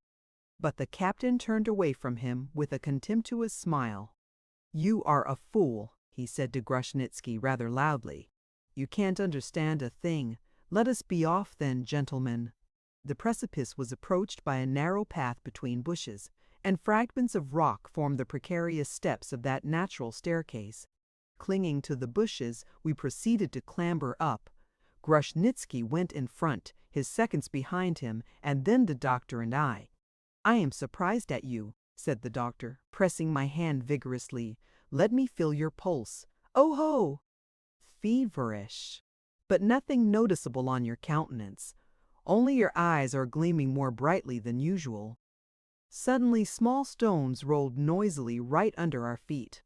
But the captain turned away from him with a contemptuous smile. "You are a fool," he said to Grushnitsky rather loudly. "You can't understand a thing. Let us be off then, gentlemen." The precipice was approached by a narrow path between bushes, and fragments of rock formed the precarious steps of that natural staircase. Clinging to the bushes, we proceeded to clamber up. Grushnitsky went in front, his seconds behind him, and then the doctor and I. "I am surprised at you," said the doctor, pressing my hand vigorously. "Let me feel your pulse. Oh ho! Feverish. But nothing noticeable on your countenance. Only your eyes are gleaming more brightly than usual." Suddenly small stones rolled noisily right under our feet.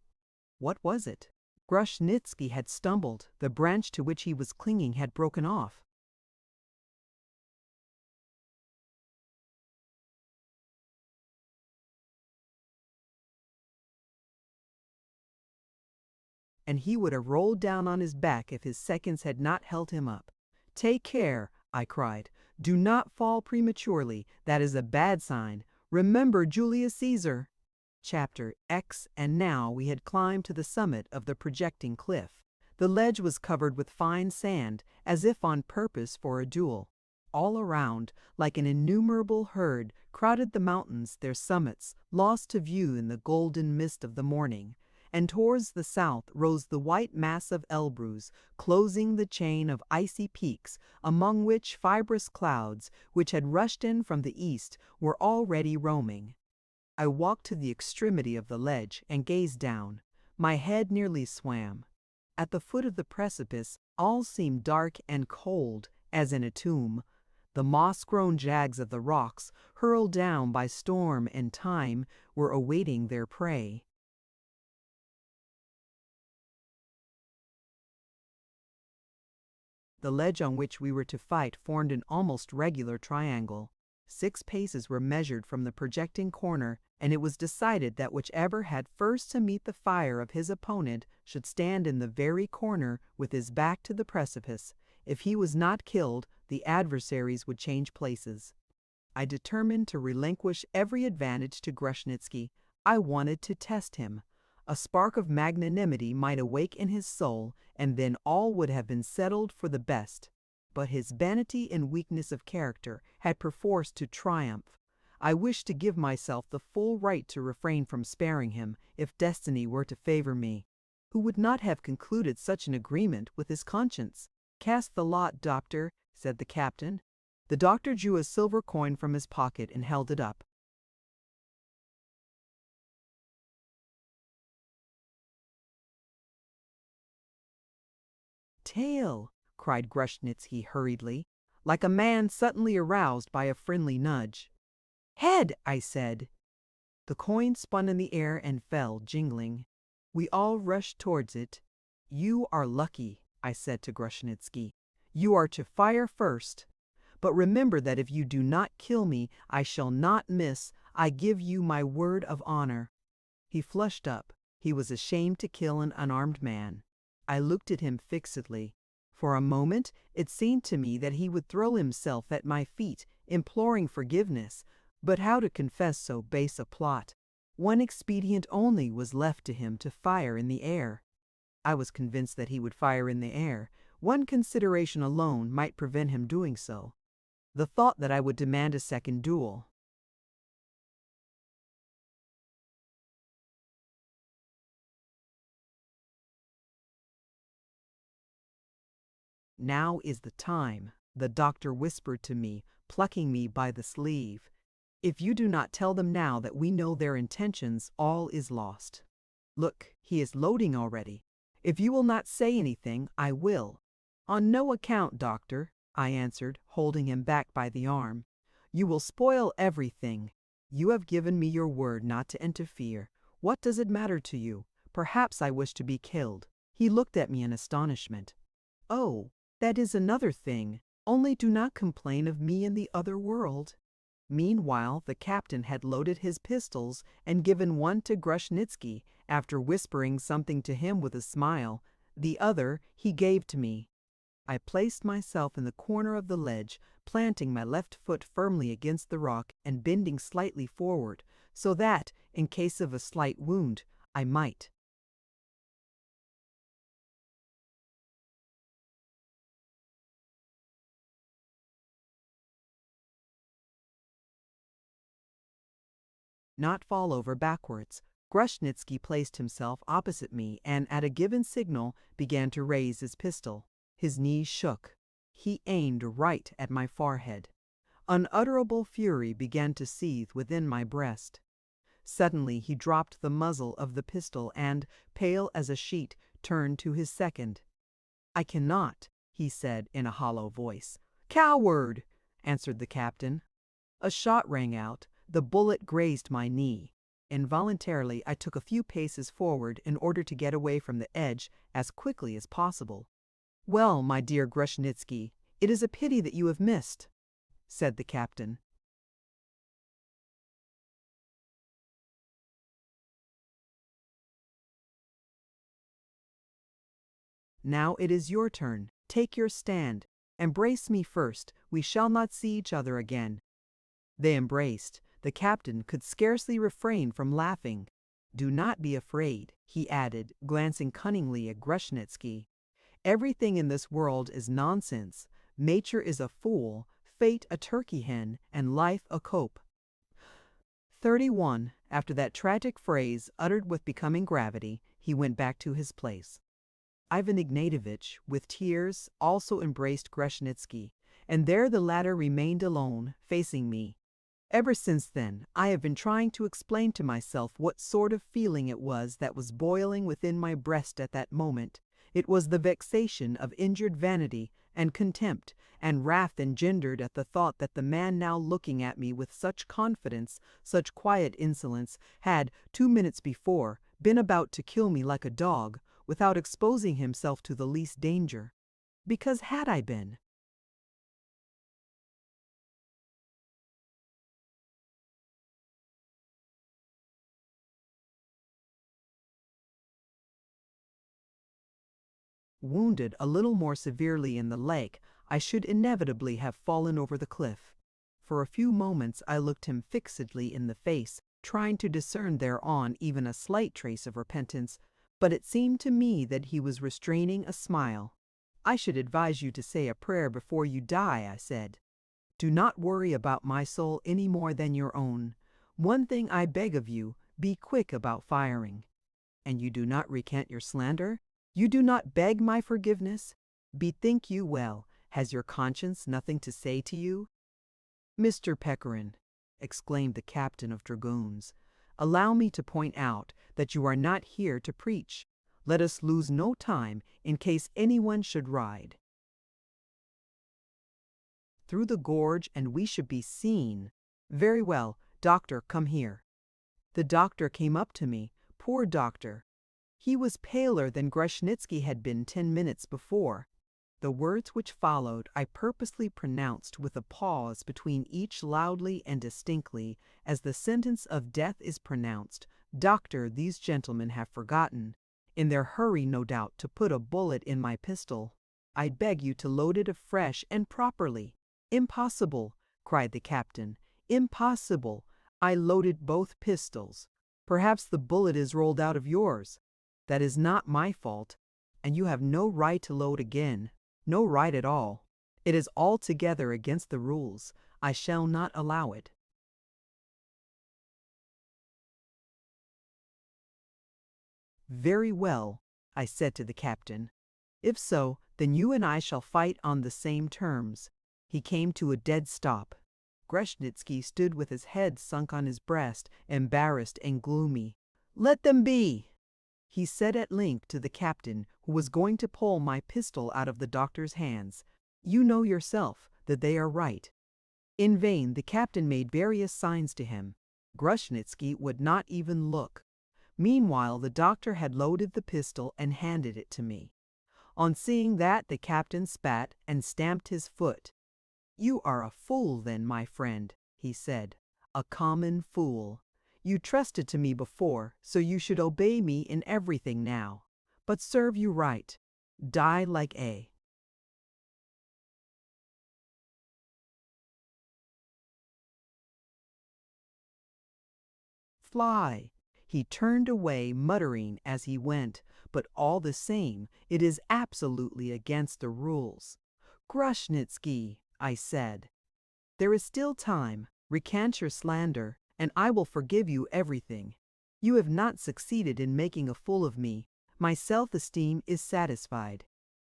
What was it? Grushnitsky had stumbled. The branch to which he was clinging had broken off. And he would have rolled down on his back if his seconds had not held him up. "Take care," I cried. "Do not fall prematurely. That is a bad sign. Remember Julius Caesar." Chapter X. And now we had climbed to the summit of the projecting cliff. The ledge was covered with fine sand, as if on purpose for a duel. All around, like an innumerable herd, crowded the mountains, their summits lost to view in the golden mist of the morning. And towards the south rose the white mass of Elbrus, closing the chain of icy peaks, among which fibrous clouds, which had rushed in from the east, were already roaming. I walked to the extremity of the ledge and gazed down. My head nearly swam. At the foot of the precipice, all seemed dark and cold, as in a tomb. The moss-grown jags of the rocks, hurled down by storm and time, were awaiting their prey. The ledge on which we were to fight formed an almost regular triangle. 6 paces were measured from the projecting corner, and it was decided that whichever had first to meet the fire of his opponent should stand in the very corner with his back to the precipice. If he was not killed, the adversaries would change places. I determined to relinquish every advantage to Grushnitsky. I wanted to test him. A spark of magnanimity might awake in his soul, and then all would have been settled for the best. But his vanity and weakness of character had perforce to triumph. I wished to give myself the full right to refrain from sparing him, if destiny were to favor me. Who would not have concluded such an agreement with his conscience? "Cast the lot, doctor," said the captain. The doctor drew a silver coin from his pocket and held it up. "Tail!" cried Grushnitsky hurriedly, like a man suddenly aroused by a friendly nudge. "Head!" I said. The coin spun in the air and fell, jingling. We all rushed towards it. "You are lucky," I said to Grushnitsky. "You are to fire first. But remember that if you do not kill me, I shall not miss. I give you my word of honor." He flushed up. He was ashamed to kill an unarmed man. I looked at him fixedly. For a moment it seemed to me that he would throw himself at my feet, imploring forgiveness. But how to confess so base a plot? One expedient only was left to him: to fire in the air. I was convinced that he would fire in the air. One consideration alone might prevent him doing so: the thought that I would demand a second duel. "Now is the time," the doctor whispered to me, plucking me by the sleeve. "If you do not tell them now that we know their intentions, all is lost. Look, he is loading already. If you will not say anything, I will." "On no account, doctor," I answered, holding him back by the arm. "You will spoil everything. You have given me your word not to interfere. What does it matter to you? Perhaps I wish to be killed." He looked at me in astonishment. "Oh, that is another thing. Only do not complain of me in the other world." Meanwhile the captain had loaded his pistols and given one to Grushnitsky, after whispering something to him with a smile. The other he gave to me. I placed myself in the corner of the ledge, planting my left foot firmly against the rock and bending slightly forward, so that, in case of a slight wound, I might. not fall over backwards. Grushnitsky placed himself opposite me and at a given signal began to raise his pistol. His knees shook. He aimed right at my forehead. Unutterable fury began to seethe within my breast. Suddenly he dropped the muzzle of the pistol and, pale as a sheet, turned to his second. "I cannot," he said in a hollow voice. "Coward!" answered the captain. A shot rang out. The bullet grazed my knee. Involuntarily, I took a few paces forward in order to get away from the edge as quickly as possible. "Well, my dear Grushnitsky, it is a pity that you have missed," said the captain. "Now it is your turn. Take your stand. Embrace me first. We shall not see each other again." They embraced. The captain could scarcely refrain from laughing. "Do not be afraid," he added, glancing cunningly at Grushnitsky. "Everything in this world is nonsense. Nature is a fool, fate a turkey hen, and life a cope." 31. After that tragic phrase, uttered with becoming gravity, he went back to his place. Ivan Ignatievich, with tears, also embraced Grushnitsky, and there the latter remained alone, facing me. Ever since then, I have been trying to explain to myself what sort of feeling it was that was boiling within my breast at that moment. It was the vexation of injured vanity and contempt and wrath engendered at the thought that the man now looking at me with such confidence, such quiet insolence, had, 2 minutes before, been about to kill me like a dog, without exposing himself to the least danger. Because had I been, wounded a little more severely in the leg, I should inevitably have fallen over the cliff. For a few moments I looked him fixedly in the face, trying to discern thereon even a slight trace of repentance, but it seemed to me that he was restraining a smile. "I should advise you to say a prayer before you die," I said. "Do not worry about my soul any more than your own. One thing I beg of you, be quick about firing." "And you do not recant your slander? You do not beg my forgiveness? Bethink you well, has your conscience nothing to say to you?" "Mr. Pechorin," exclaimed the captain of dragoons, "allow me to point out that you are not here to preach. Let us lose no time in case anyone should ride through the gorge and we should be seen. Very well, doctor, come here." The doctor came up to me. Poor doctor! He was paler than Grushnitsky had been 10 minutes before. The words which followed I purposely pronounced with a pause between each loudly and distinctly, as the sentence of death is pronounced. "Doctor, these gentlemen have forgotten, in their hurry no doubt, to put a bullet in my pistol. I beg you to load it afresh and properly." "Impossible!" cried the captain. "Impossible! I loaded both pistols. Perhaps the bullet is rolled out of yours. That is not my fault, and you have no right to load again. No right at all. It is altogether against the rules. I shall not allow it." "Very well," I said to the captain. "If so, then you and I shall fight on the same terms." He came to a dead stop. Grushnitsky stood with his head sunk on his breast, embarrassed and gloomy. "Let them be," he said at length to the captain, who was going to pull my pistol out of the doctor's hands. "You know yourself that they are right." In vain the captain made various signs to him. Grushnitsky would not even look. Meanwhile the doctor had loaded the pistol and handed it to me. On seeing that, the captain spat and stamped his foot. "You are a fool then, my friend," he said. "A common fool. You trusted to me before, so you should obey me in everything now. But serve you right. Die like a fly." He turned away, muttering as he went, "But all the same, it is absolutely against the rules." "Grushnitsky," I said, "there is still time. Recant your slander, and I will forgive you everything. You have not succeeded in making a fool of me. My self-esteem is satisfied.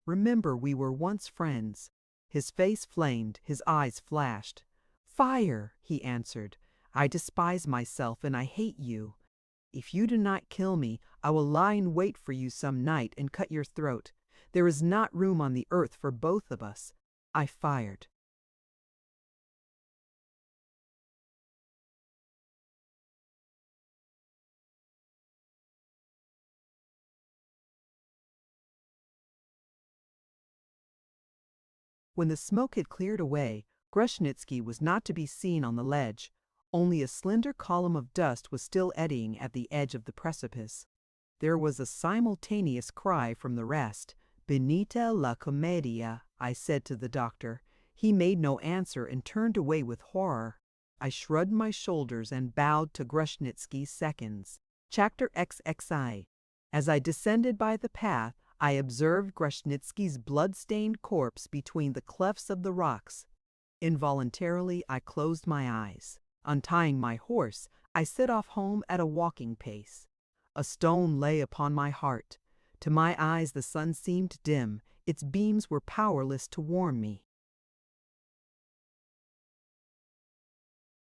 Remember, we were once friends." His face flamed, his eyes flashed. "Fire," he answered. "I despise myself and I hate you. If you do not kill me, I will lie in wait for you some night and cut your throat. There is not room on the earth for both of us." I fired. When the smoke had cleared away, Grushnitsky was not to be seen on the ledge. Only a slender column of dust was still eddying at the edge of the precipice. There was a simultaneous cry from the rest. "Benita la commedia," I said to the doctor. He made no answer and turned away with horror. I shrugged my shoulders and bowed to Grushnitsky's seconds. Chapter XXI. As I descended by the path, I observed Grushnitsky's blood-stained corpse between the clefts of the rocks. Involuntarily, I closed my eyes. Untying my horse, I set off home at a walking pace. A stone lay upon my heart. To my eyes the sun seemed dim. Its beams were powerless to warm me.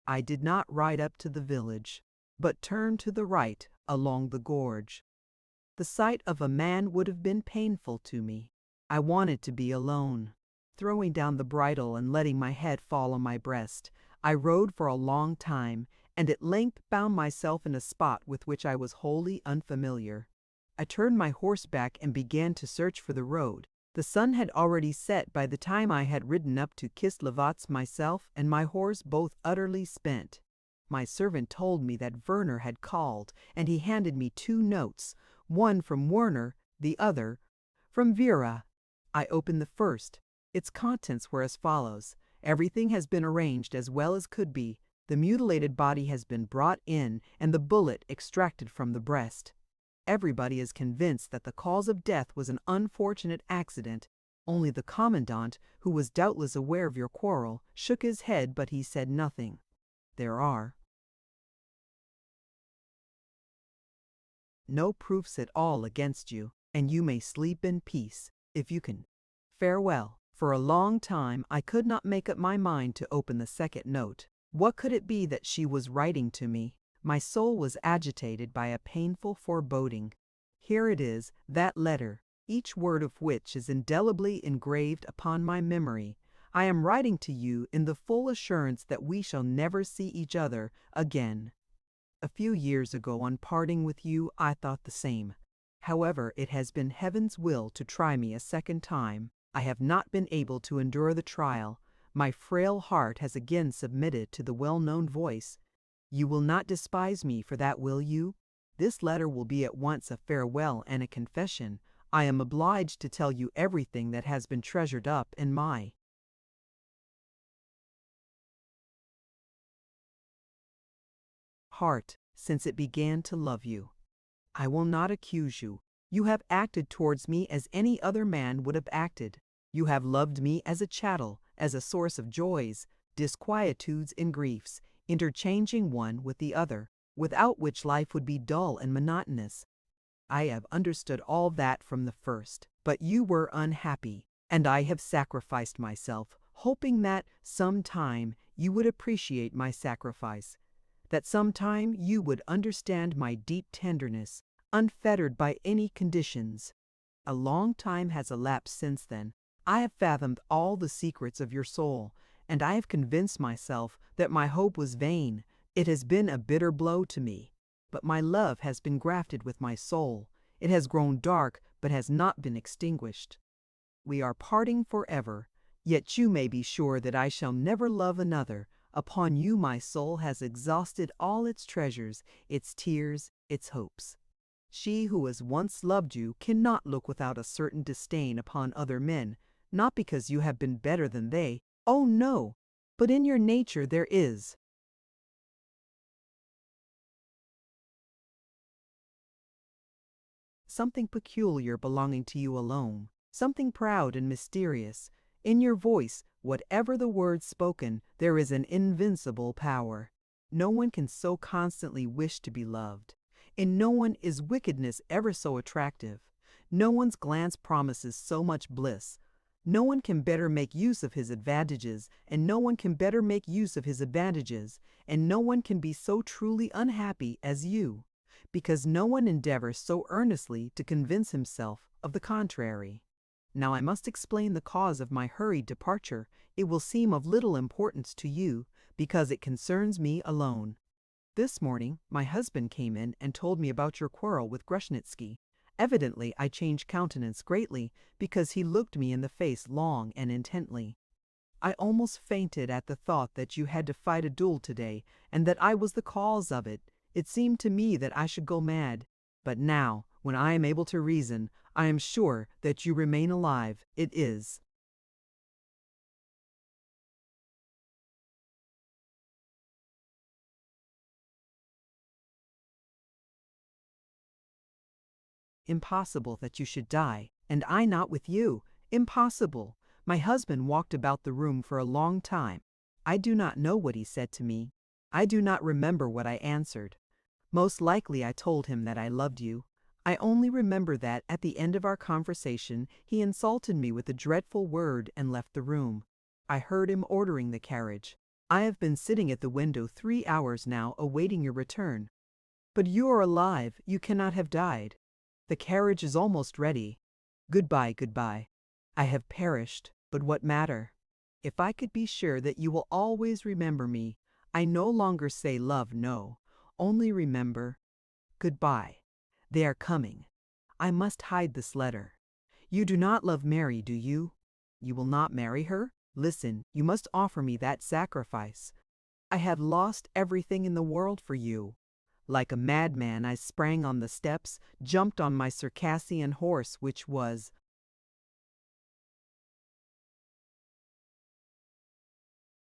I did not ride up to the village, but turned to the right along the gorge. The sight of a man would have been painful to me. I wanted to be alone. Throwing down the bridle and letting my head fall on my breast, I rode for a long time, and at length found myself in a spot with which I was wholly unfamiliar. I turned my horse back and began to search for the road. The sun had already set by the time I had ridden up to Kislovodsk myself, and my horse both utterly spent. My servant told me that Werner had called, and he handed me 2 notes, one from Werner, the other from Vera. I opened the first. Its contents were as follows: "Everything has been arranged as well as could be. The mutilated body has been brought in and the bullet extracted from the breast. Everybody is convinced that the cause of death was an unfortunate accident. Only the commandant, who was doubtless aware of your quarrel, shook his head, but he said nothing. There are no proofs at all against you, and you may sleep in peace, if you can. Farewell." For a long time I could not make up my mind to open the second note. What could it be that she was writing to me? My soul was agitated by a painful foreboding. Here it is, that letter, each word of which is indelibly engraved upon my memory. I am writing to you in the full assurance that we shall never see each other again. A few years ago, on parting with you, I thought the same. However, it has been Heaven's will to try me a second time. I have not been able to endure the trial. My frail heart has again submitted to the well-known voice. You will not despise me for that, will you? This letter will be at once a farewell and a confession. I am obliged to tell you everything that has been treasured up in my heart since it began to love you. I will not accuse you. You have acted towards me as any other man would have acted. You have loved me as a chattel, as a source of joys, disquietudes, and griefs, interchanging one with the other, without which life would be dull and monotonous. I have understood all that from the first, but you were unhappy, and I have sacrificed myself, hoping that some time you would appreciate my sacrifice, that some time you would understand my deep tenderness, unfettered by any conditions. A long time has elapsed since then. I have fathomed all the secrets of your soul, and I have convinced myself that my hope was vain. It has been a bitter blow to me, but my love has been grafted with my soul. It has grown dark, but has not been extinguished. We are parting forever, yet you may be sure that I shall never love another. Upon you my soul has exhausted all its treasures, its tears, its hopes. She who has once loved you cannot look without a certain disdain upon other men, not because you have been better than they, oh no, but in your nature there is something peculiar belonging to you alone, something proud and mysterious. In your voice, whatever the words spoken, there is an invincible power. No one can so constantly wish to be loved. In no one is wickedness ever so attractive. No one's glance promises so much bliss. No one can better make use of his advantages, and no one can better make use of his advantages, and no one can be so truly unhappy as you, because no one endeavors so earnestly to convince himself of the contrary. Now I must explain the cause of my hurried departure. It will seem of little importance to you, because it concerns me alone. This morning, my husband came in and told me about your quarrel with Grushnitsky. Evidently, I changed countenance greatly, because he looked me in the face long and intently. I almost fainted at the thought that you had to fight a duel today, and that I was the cause of it. It seemed to me that I should go mad. But now, when I am able to reason, I am sure that you remain alive. It is impossible that you should die, and I not with you. Impossible. My husband walked about the room for a long time. I do not know what he said to me. I do not remember what I answered. Most likely I told him that I loved you. I only remember that at the end of our conversation he insulted me with a dreadful word and left the room. I heard him ordering the carriage. I have been sitting at the window 3 hours now awaiting your return. But you are alive, you cannot have died. The carriage is almost ready. Goodbye, goodbye. I have perished, but what matter? If I could be sure that you will always remember me, I no longer say love, no. Only remember, goodbye. They are coming. I must hide this letter. You do not love Mary, do you? You will not marry her? Listen, you must offer me that sacrifice. I had lost everything in the world for you. Like a madman, I sprang on the steps, jumped on my Circassian horse, which was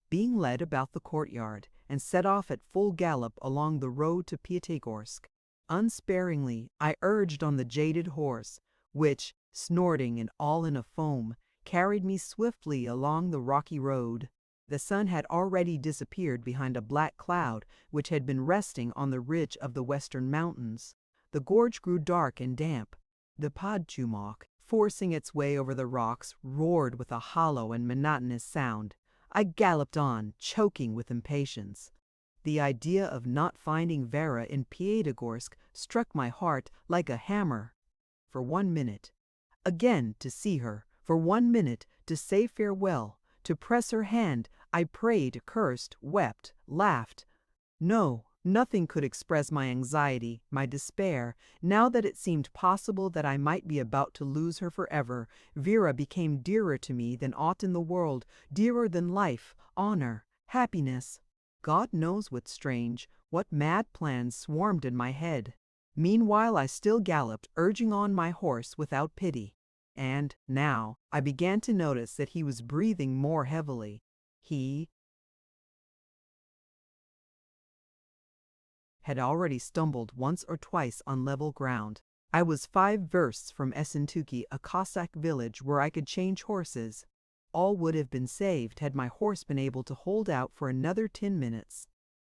being led about the courtyard, and set off at full gallop along the road to Pyatigorsk. Unsparingly, I urged on the jaded horse, which, snorting and all in a foam, carried me swiftly along the rocky road. The sun had already disappeared behind a black cloud which had been resting on the ridge of the western mountains. The gorge grew dark and damp. The Podchumok, forcing its way over the rocks, roared with a hollow and monotonous sound. I galloped on, choking with impatience. The idea of not finding Vera in Pyatigorsk struck my heart like a hammer. For 1 minute. Again to see her, for 1 minute, to say farewell, to press her hand, I prayed, cursed, wept, laughed. No, nothing could express my anxiety, my despair. Now that it seemed possible that I might be about to lose her forever, Vera became dearer to me than aught in the world, dearer than life, honor, happiness. God knows what strange, what mad plans swarmed in my head. Meanwhile I still galloped, urging on my horse without pity. And, now, I began to notice that he was breathing more heavily. He had already stumbled once or twice on level ground. I was 5 versts from Essentuki, a Cossack village where I could change horses. All would have been saved had my horse been able to hold out for another 10 minutes.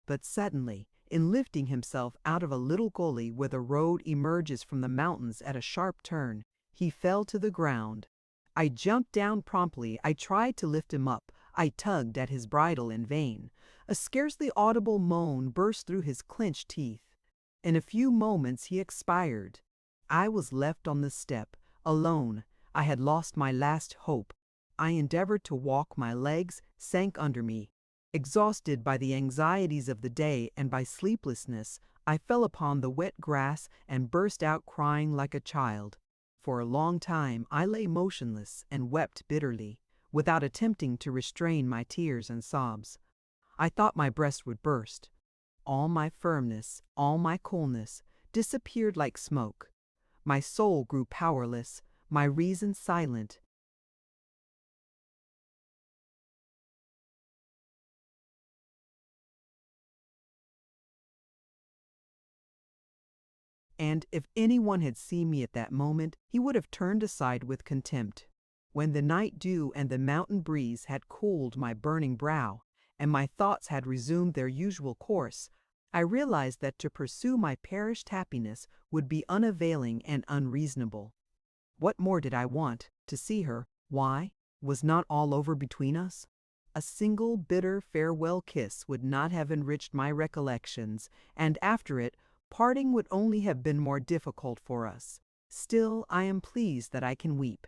But suddenly, in lifting himself out of a little gully where the road emerges from the mountains at a sharp turn, he fell to the ground. I jumped down promptly. I tried to lift him up. I tugged at his bridle in vain. A scarcely audible moan burst through his clenched teeth. In a few moments he expired. I was left on the steppe, alone. I had lost my last hope. I endeavored to walk. My legs sank under me. Exhausted by the anxieties of the day and by sleeplessness, I fell upon the wet grass and burst out crying like a child. For a long time I lay motionless and wept bitterly, without attempting to restrain my tears and sobs. I thought my breast would burst. All my firmness, all my coolness, disappeared like smoke. My soul grew powerless, my reason silent. And if anyone had seen me at that moment, he would have turned aside with contempt. When the night dew and the mountain breeze had cooled my burning brow, and my thoughts had resumed their usual course, I realized that to pursue my perished happiness would be unavailing and unreasonable. What more did I want? To see her. Why? Was not all over between us? A single bitter farewell kiss would not have enriched my recollections, and after it, parting would only have been more difficult for us. Still, I am pleased that I can weep.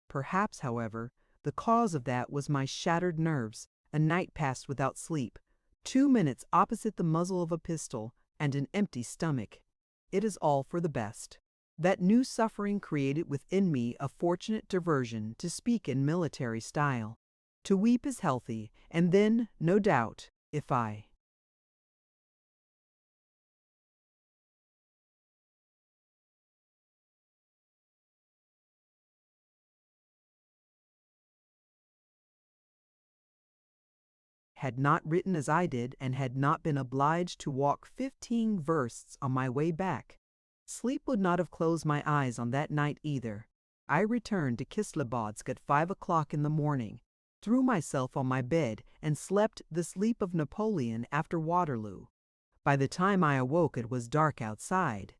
Perhaps, however, the cause of that was my shattered nerves, a night passed without sleep, 2 minutes opposite the muzzle of a pistol, and an empty stomach. It is all for the best. That new suffering created within me a fortunate diversion, to speak in military style. To weep is healthy, and then, no doubt, if I had not written as I did and had not been obliged to walk 15 versts on my way back, sleep would not have closed my eyes on that night either. I returned to Kislebodsk at 5 o'clock in the morning, threw myself on my bed, and slept the sleep of Napoleon after Waterloo. By the time I awoke it was dark outside.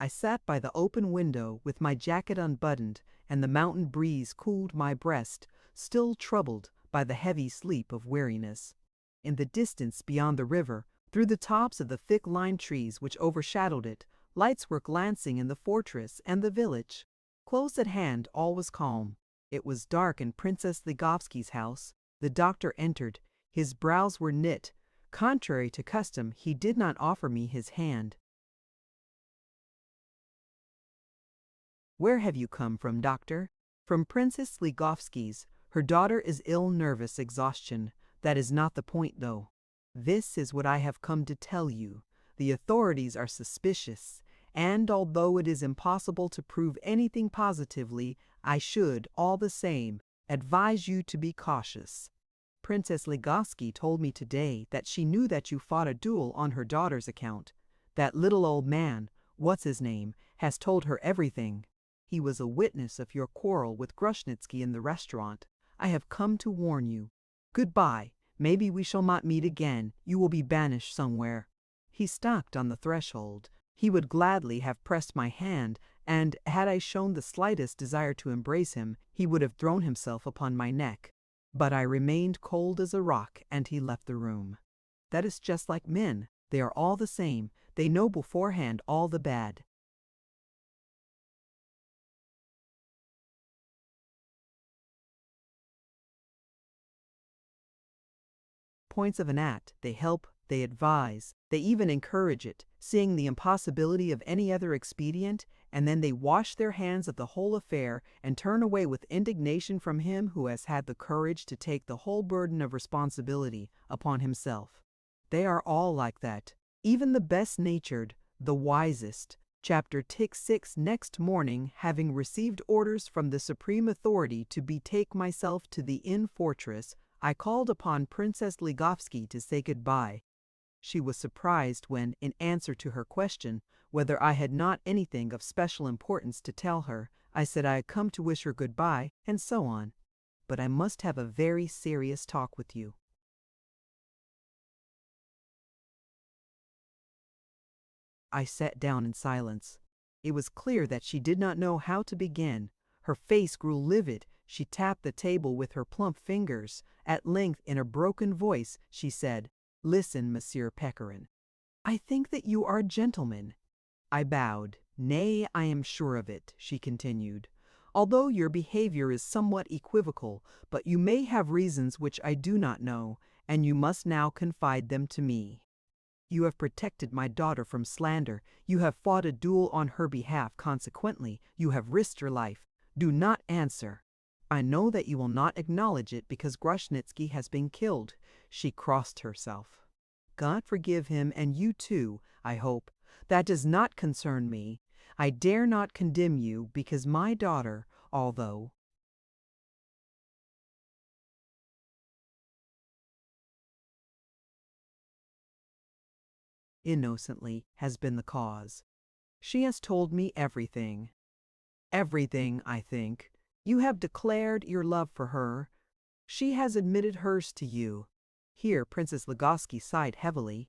I sat by the open window with my jacket unbuttoned, and the mountain breeze cooled my breast, still troubled by the heavy sleep of weariness. In the distance beyond the river, through the tops of the thick lime trees which overshadowed it, lights were glancing in the fortress and the village. Close at hand all was calm. It was dark in Princess Ligovski's house. The doctor entered. His brows were knit. Contrary to custom, he did not offer me his hand. "Where have you come from, doctor?" "From Princess Ligovski's. Her daughter is ill, nervous exhaustion. That is not the point, though. This is what I have come to tell you. The authorities are suspicious, and although it is impossible to prove anything positively, I should, all the same, advise you to be cautious. Princess Ligovski told me today that she knew that you fought a duel on her daughter's account. That little old man, what's his name, has told her everything. He was a witness of your quarrel with Grushnitsky in the restaurant. I have come to warn you. Goodbye. Maybe we shall not meet again. You will be banished somewhere." He stopped on the threshold. He would gladly have pressed my hand, and, had I shown the slightest desire to embrace him, he would have thrown himself upon my neck. But I remained cold as a rock, and he left the room. That is just like men. They are all the same. They know beforehand all the bad. Points of an act, they help, they advise, they even encourage it, seeing the impossibility of any other expedient, and then they wash their hands of the whole affair and turn away with indignation from him who has had the courage to take the whole burden of responsibility upon himself. They are all like that, even the best-natured, the wisest. Chapter 6. Next morning, having received orders from the supreme authority to betake myself to the inn fortress, I called upon Princess Ligovski to say goodbye. She was surprised when, in answer to her question whether I had not anything of special importance to tell her, I said I had come to wish her goodbye, and so on. But I must have a very serious talk with you. I sat down in silence. It was clear that she did not know how to begin. Her face grew livid. She tapped the table with her plump fingers. At length, in a broken voice, she said, "Listen, Monsieur Pechorin. I think that you are a gentleman." I bowed. "Nay, I am sure of it," she continued. "Although your behavior is somewhat equivocal, but you may have reasons which I do not know, and you must now confide them to me. You have protected my daughter from slander. You have fought a duel on her behalf. Consequently, you have risked her life. Do not answer. I know that you will not acknowledge it because Grushnitsky has been killed." She crossed herself. "God forgive him, and you too, I hope. That does not concern me. I dare not condemn you because my daughter, although innocently, has been the cause. She has told me everything. Everything, I think. You have declared your love for her. She has admitted hers to you. Here Princess Legoski sighed heavily.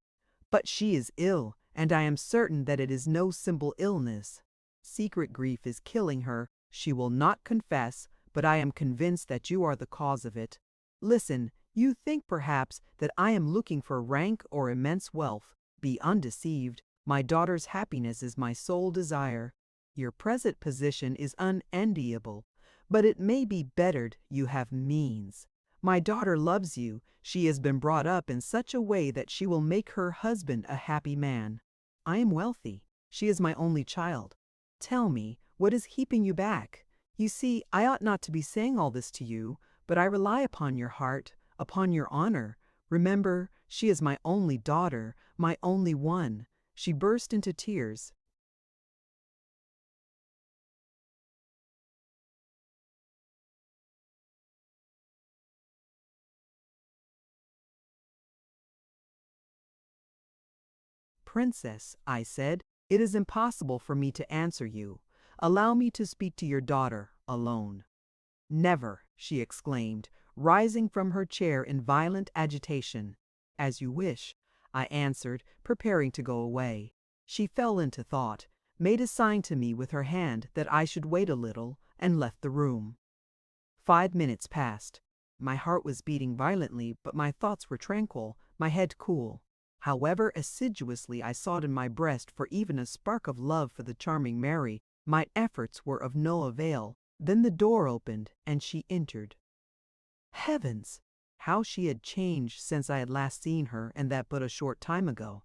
But she is ill, and I am certain that it is no simple illness. Secret grief is killing her. She will not confess, but I am convinced that you are the cause of it. Listen, you think perhaps that I am looking for rank or immense wealth. Be undeceived. My daughter's happiness is my sole desire. Your present position is unenviable, but it may be bettered. You have means. My daughter loves you. She has been brought up in such a way that she will make her husband a happy man. I am wealthy. She is my only child. Tell me, what is keeping you back? You see, I ought not to be saying all this to you, but I rely upon your heart, upon your honor. Remember, she is my only daughter, my only one. She burst into tears. Princess, I said, it is impossible for me to answer you. Allow me to speak to your daughter alone. Never, she exclaimed, rising from her chair in violent agitation. As you wish, I answered, preparing to go away. She fell into thought, made a sign to me with her hand that I should wait a little, and left the room. 5 minutes passed. My heart was beating violently, but my thoughts were tranquil, my head cool. However assiduously I sought in my breast for even a spark of love for the charming Mary, my efforts were of no avail. Then the door opened, and she entered. Heavens! How she had changed since I had last seen her, and that but a short time ago.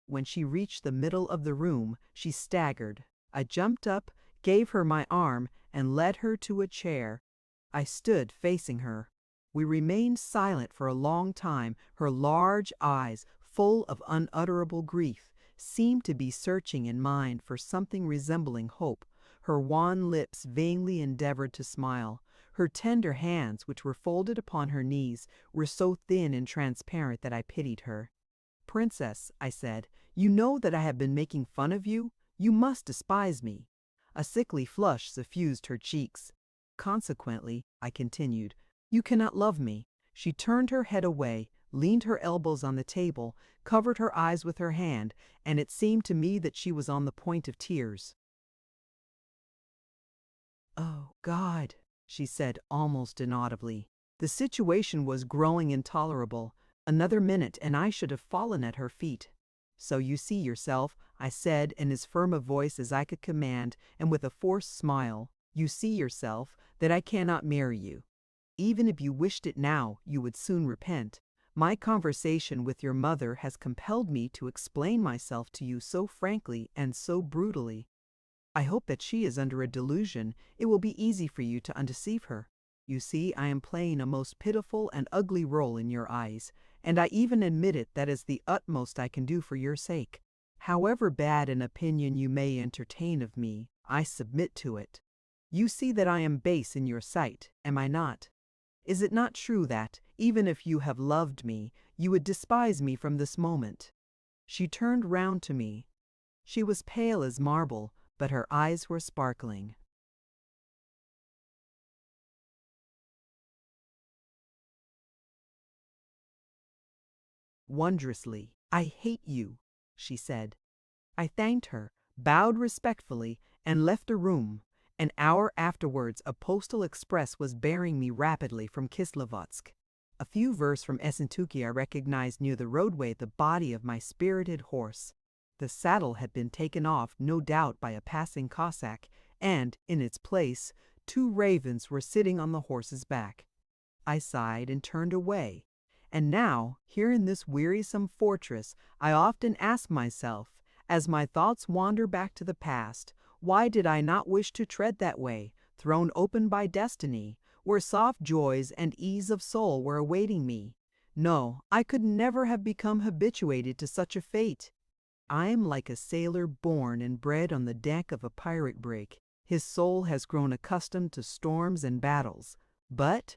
When she reached the middle of the room, she staggered. I jumped up, gave her my arm, and led her to a chair. I stood facing her. We remained silent for a long time. Her large eyes, full of unutterable grief, seemed to be searching in mine for something resembling hope. Her wan lips vainly endeavored to smile. Her tender hands, which were folded upon her knees, were so thin and transparent that I pitied her. Princess, I said, you know that I have been making fun of you. You must despise me. A sickly flush suffused her cheeks. Consequently, I continued, you cannot love me. She turned her head away, leaned her elbows on the table, covered her eyes with her hand, and it seemed to me that she was on the point of tears. Oh, God, she said almost inaudibly. The situation was growing intolerable. Another minute and I should have fallen at her feet. So you see yourself, I said in as firm a voice as I could command, and with a forced smile, you see yourself that I cannot marry you. Even if you wished it now, you would soon repent. My conversation with your mother has compelled me to explain myself to you so frankly and so brutally. I hope that she is under a delusion. It will be easy for you to undeceive her. You see, I am playing a most pitiful and ugly role in your eyes, and I even admit it. That is the utmost I can do for your sake. However bad an opinion you may entertain of me, I submit to it. You see that I am base in your sight, am I not? Is it not true that, even if you have loved me, you would despise me from this moment? She turned round to me. She was pale as marble, but her eyes were sparkling. Wondrously, I hate you, she said. I thanked her, bowed respectfully, and left the room. An hour afterwards a postal express was bearing me rapidly from Kislovodsk. A few versts from Essentuki I recognized near the roadway the body of my spirited horse. The saddle had been taken off, no doubt by a passing Cossack, and, in its place, 2 ravens were sitting on the horse's back. I sighed and turned away. And now, here in this wearisome fortress, I often ask myself, as my thoughts wander back to the past, why did I not wish to tread that way, thrown open by destiny, where soft joys and ease of soul were awaiting me? No, I could never have become habituated to such a fate. I am like a sailor born and bred on the deck of a pirate brig. His soul has grown accustomed to storms and battles, but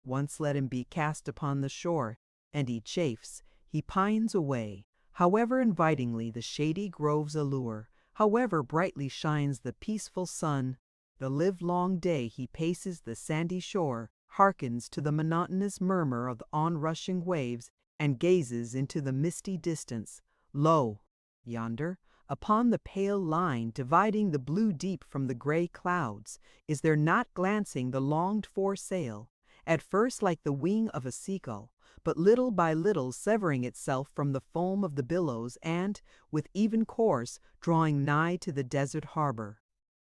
Once let him be cast upon the shore, and he chafes, he pines away. However invitingly the shady groves allure, however brightly shines the peaceful sun, the livelong day he paces the sandy shore, hearkens to the monotonous murmur of the onrushing waves, and gazes into the misty distance. Lo! Yonder, upon the pale line dividing the blue deep from the gray clouds, is there not glancing the longed-for sail, at first like the wing of a seagull, but little by little severing itself from the foam of the billows and, with even course, drawing nigh to the desert harbor.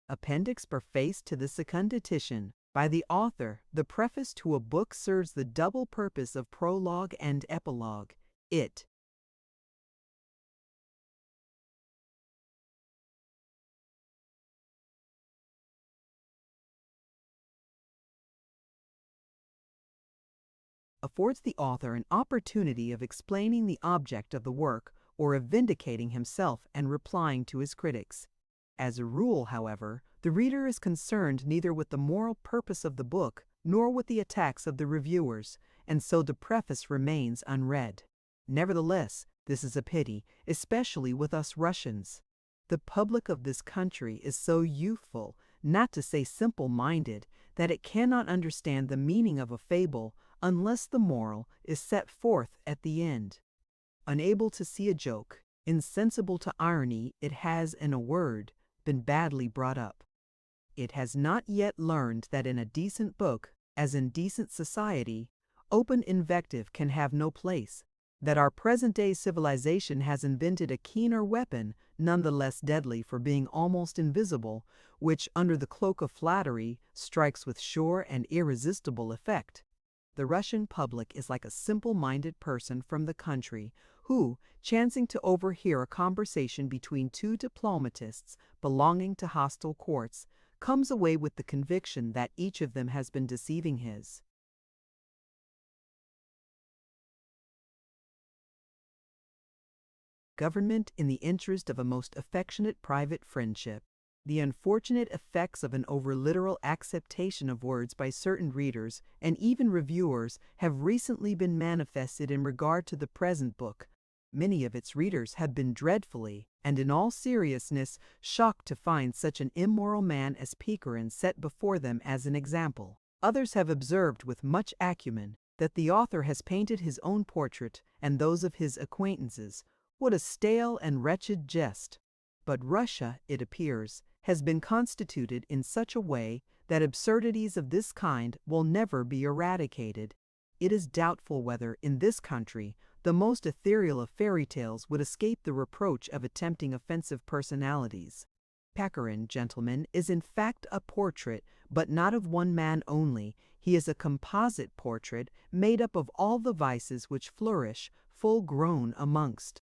Appendix prefaced to the second edition by the author. The preface to a book serves the double purpose of prologue and epilogue. It affords the author an opportunity of explaining the object of the work or of vindicating himself and replying to his critics. As a rule, however, the reader is concerned neither with the moral purpose of the book nor with the attacks of the reviewers, and so the preface remains unread. Nevertheless, this is a pity, especially with us Russians. The public of this country is so youthful, not to say simple-minded, that it cannot understand the meaning of a fable unless the moral is set forth at the end. Unable to see a joke, insensible to irony, it has, in a word, been badly brought up. It has not yet learned that in a decent book, as in decent society, open invective can have no place, that our present-day civilization has invented a keener weapon, none the less deadly for being almost invisible, which, under the cloak of flattery, strikes with sure and irresistible effect. The Russian public is like a simple-minded person from the country who, chancing to overhear a conversation between two diplomatists belonging to hostile courts, comes away with the conviction that each of them has been deceiving his government in the interest of a most affectionate private friendship. The unfortunate effects of an over-literal acceptation of words by certain readers and even reviewers have recently been manifested in regard to the present book. Many of its readers have been dreadfully, and in all seriousness, shocked to find such an immoral man as Pechorin set before them as an example. Others have observed with much acumen that the author has painted his own portrait and those of his acquaintances. What a stale and wretched jest! But Russia, it appears, has been constituted in such a way that absurdities of this kind will never be eradicated. It is doubtful whether, in this country, the most ethereal of fairy tales would escape the reproach of attempting offensive personalities. Pechorin, gentlemen, is in fact a portrait, but not of one man only. He is a composite portrait made up of all the vices which flourish, full grown amongst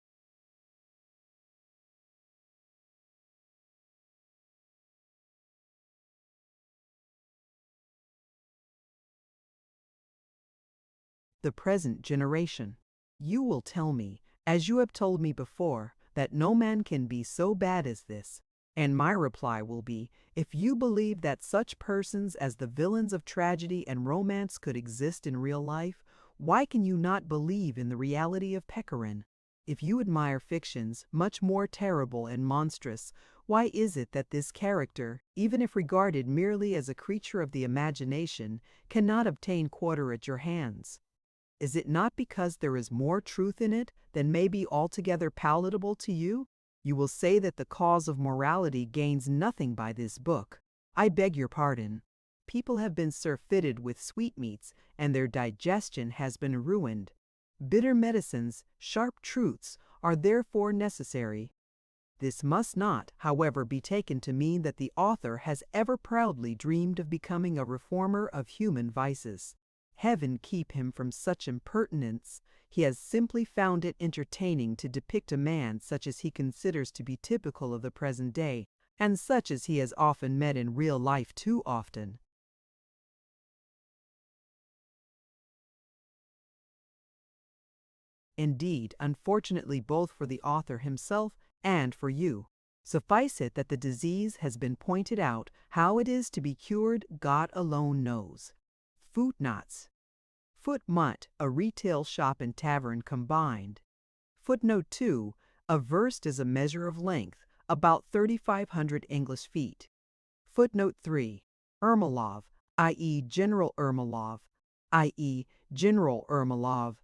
the present generation. You will tell me, as you have told me before, that no man can be so bad as this, and my reply will be, if you believe that such persons as the villains of tragedy and romance could exist in real life, why can you not believe in the reality of Pechorin? If you admire fictions much more terrible and monstrous, why is it that this character, even if regarded merely as a creature of the imagination, cannot obtain quarter at your hands? Is it not because there is more truth in it than may be altogether palatable to you? You will say that the cause of morality gains nothing by this book. I beg your pardon. People have been surfeited with sweetmeats, and their digestion has been ruined. Bitter medicines, sharp truths, are therefore necessary. This must not, however, be taken to mean that the author has ever proudly dreamed of becoming a reformer of human vices. Heaven keep him from such impertinence. He has simply found it entertaining to depict a man such as he considers to be typical of the present day, and such as he has often met in real life too often. Indeed, unfortunately both for the author himself and for you. Suffice it that the disease has been pointed out. How it is to be cured, God alone knows. Footnotes. Footmont, a retail shop and tavern combined. Footnote 2. A verst is a measure of length, about 3,500 English feet. Footnote 3. Ermolov, i.e. General Ermolov, i.e. General Ermolov.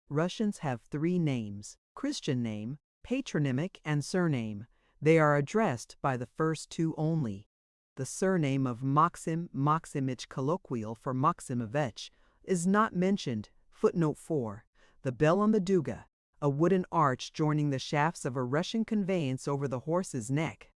Russians have three names: Christian name, patronymic, and surname. They are addressed by the first two only. The surname of Maxim Maximich, colloquial for Maximovich, is not mentioned. Footnote 4. The bell on the duga, a wooden arch joining the shafts of a Russian conveyance over the horse's neck.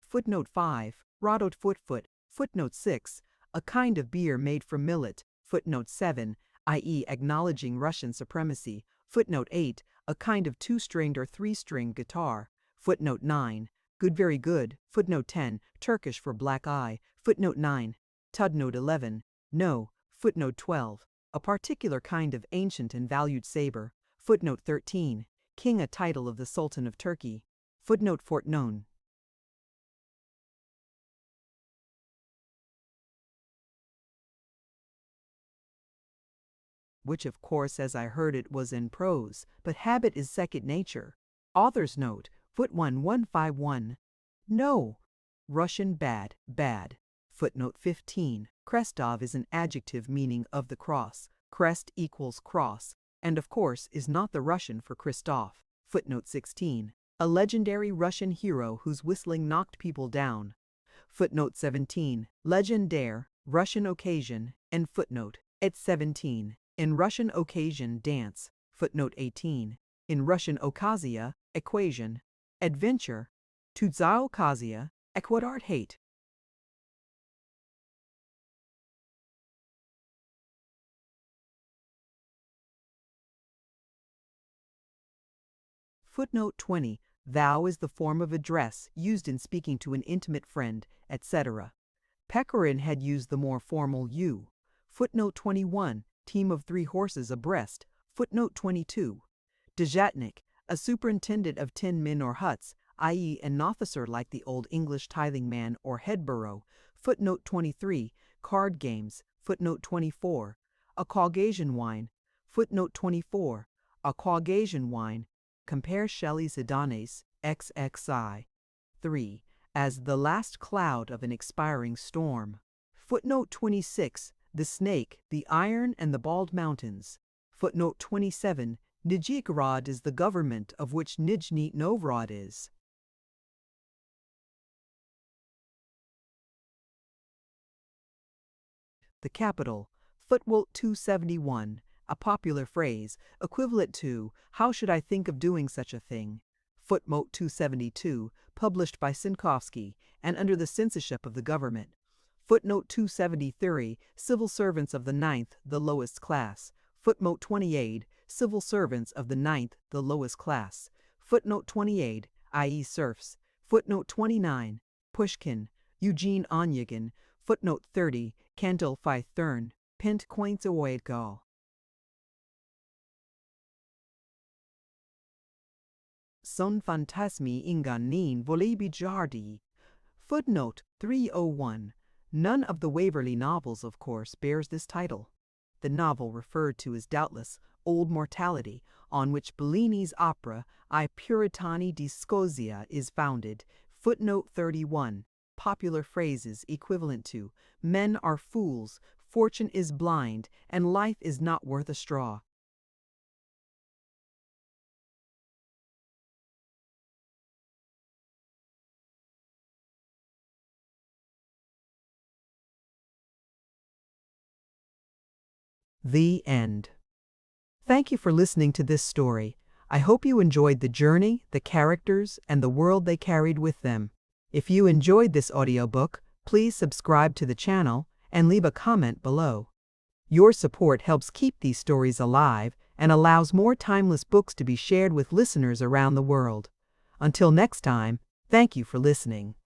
Footnote 5. Rodot footfoot. Footnote 6. A kind of beer made from millet. Footnote 7. i.e. acknowledging Russian supremacy. Footnote 8. A kind of two-stringed or three-stringed guitar. Footnote 9. Good, very good. Footnote 10. Turkish for black eye. Footnote 9. Tudnote 11. No. Footnote 12. A particular kind of ancient and valued saber. Footnote 13. King, a title of the Sultan of Turkey. Footnote 14. Which of course, as I heard it, was in prose, but habit is second nature. Author's note, foot 1151. No. Russian bad, bad. Footnote 15. Krestov is an adjective meaning of the cross. Crest equals cross, and of course is not the Russian for Christoph. Footnote 16. A legendary Russian hero whose whistling knocked people down. Footnote 17. Legendaire, Russian occasion, and footnote, at 17. In Russian occasion, dance. Footnote 18. In Russian okazia, equation. Adventure. Tu za okazia, equadart hate. Footnote 20. Thou is the form of address used in speaking to an intimate friend, etc. Pechorin had used the more formal you. Footnote 21. Team of 3 horses abreast. Footnote 22. Dejatnik, a superintendent of 10 men or huts, i.e. an officer like the Old English tithing man or headborough. Footnote 23. Card games. Footnote 24. A Caucasian wine. Footnote 24. A Caucasian wine. Compare Shelley's Adonis, XXI. 3. As the last cloud of an expiring storm. Footnote 26. The snake, the iron, and the bald mountains. Footnote 27. Nijhigorod is the government of which Nizhny Novgorod is. The capital. Footnote 271. A popular phrase, equivalent to, how should I think of doing such a thing? Footnote 272, published by Sinkovsky, and under the censorship of the government. Footnote 273, civil servants of the 9th, the lowest class. Footnote 28, civil servants of the 9th, the lowest class. Footnote 28, i.e. serfs. Footnote 29, Pushkin, Eugene Onegin. Footnote 30, Candle Phi Thurn, Pent Quaints Gal. Son fantasmi inganin volebi jardi. Footnote 301. None of the Waverley novels, of course, bears this title. The novel referred to is doubtless Old Mortality, on which Bellini's opera I Puritani di Scozia is founded. Footnote 31. Popular phrases equivalent to men are fools, fortune is blind, and life is not worth a straw. The end. Thank you for listening to this story. I hope you enjoyed the journey, the characters, and the world they carried with them. If you enjoyed this audiobook, please subscribe to the channel and leave a comment below. Your support helps keep these stories alive and allows more timeless books to be shared with listeners around the world. Until next time, thank you for listening.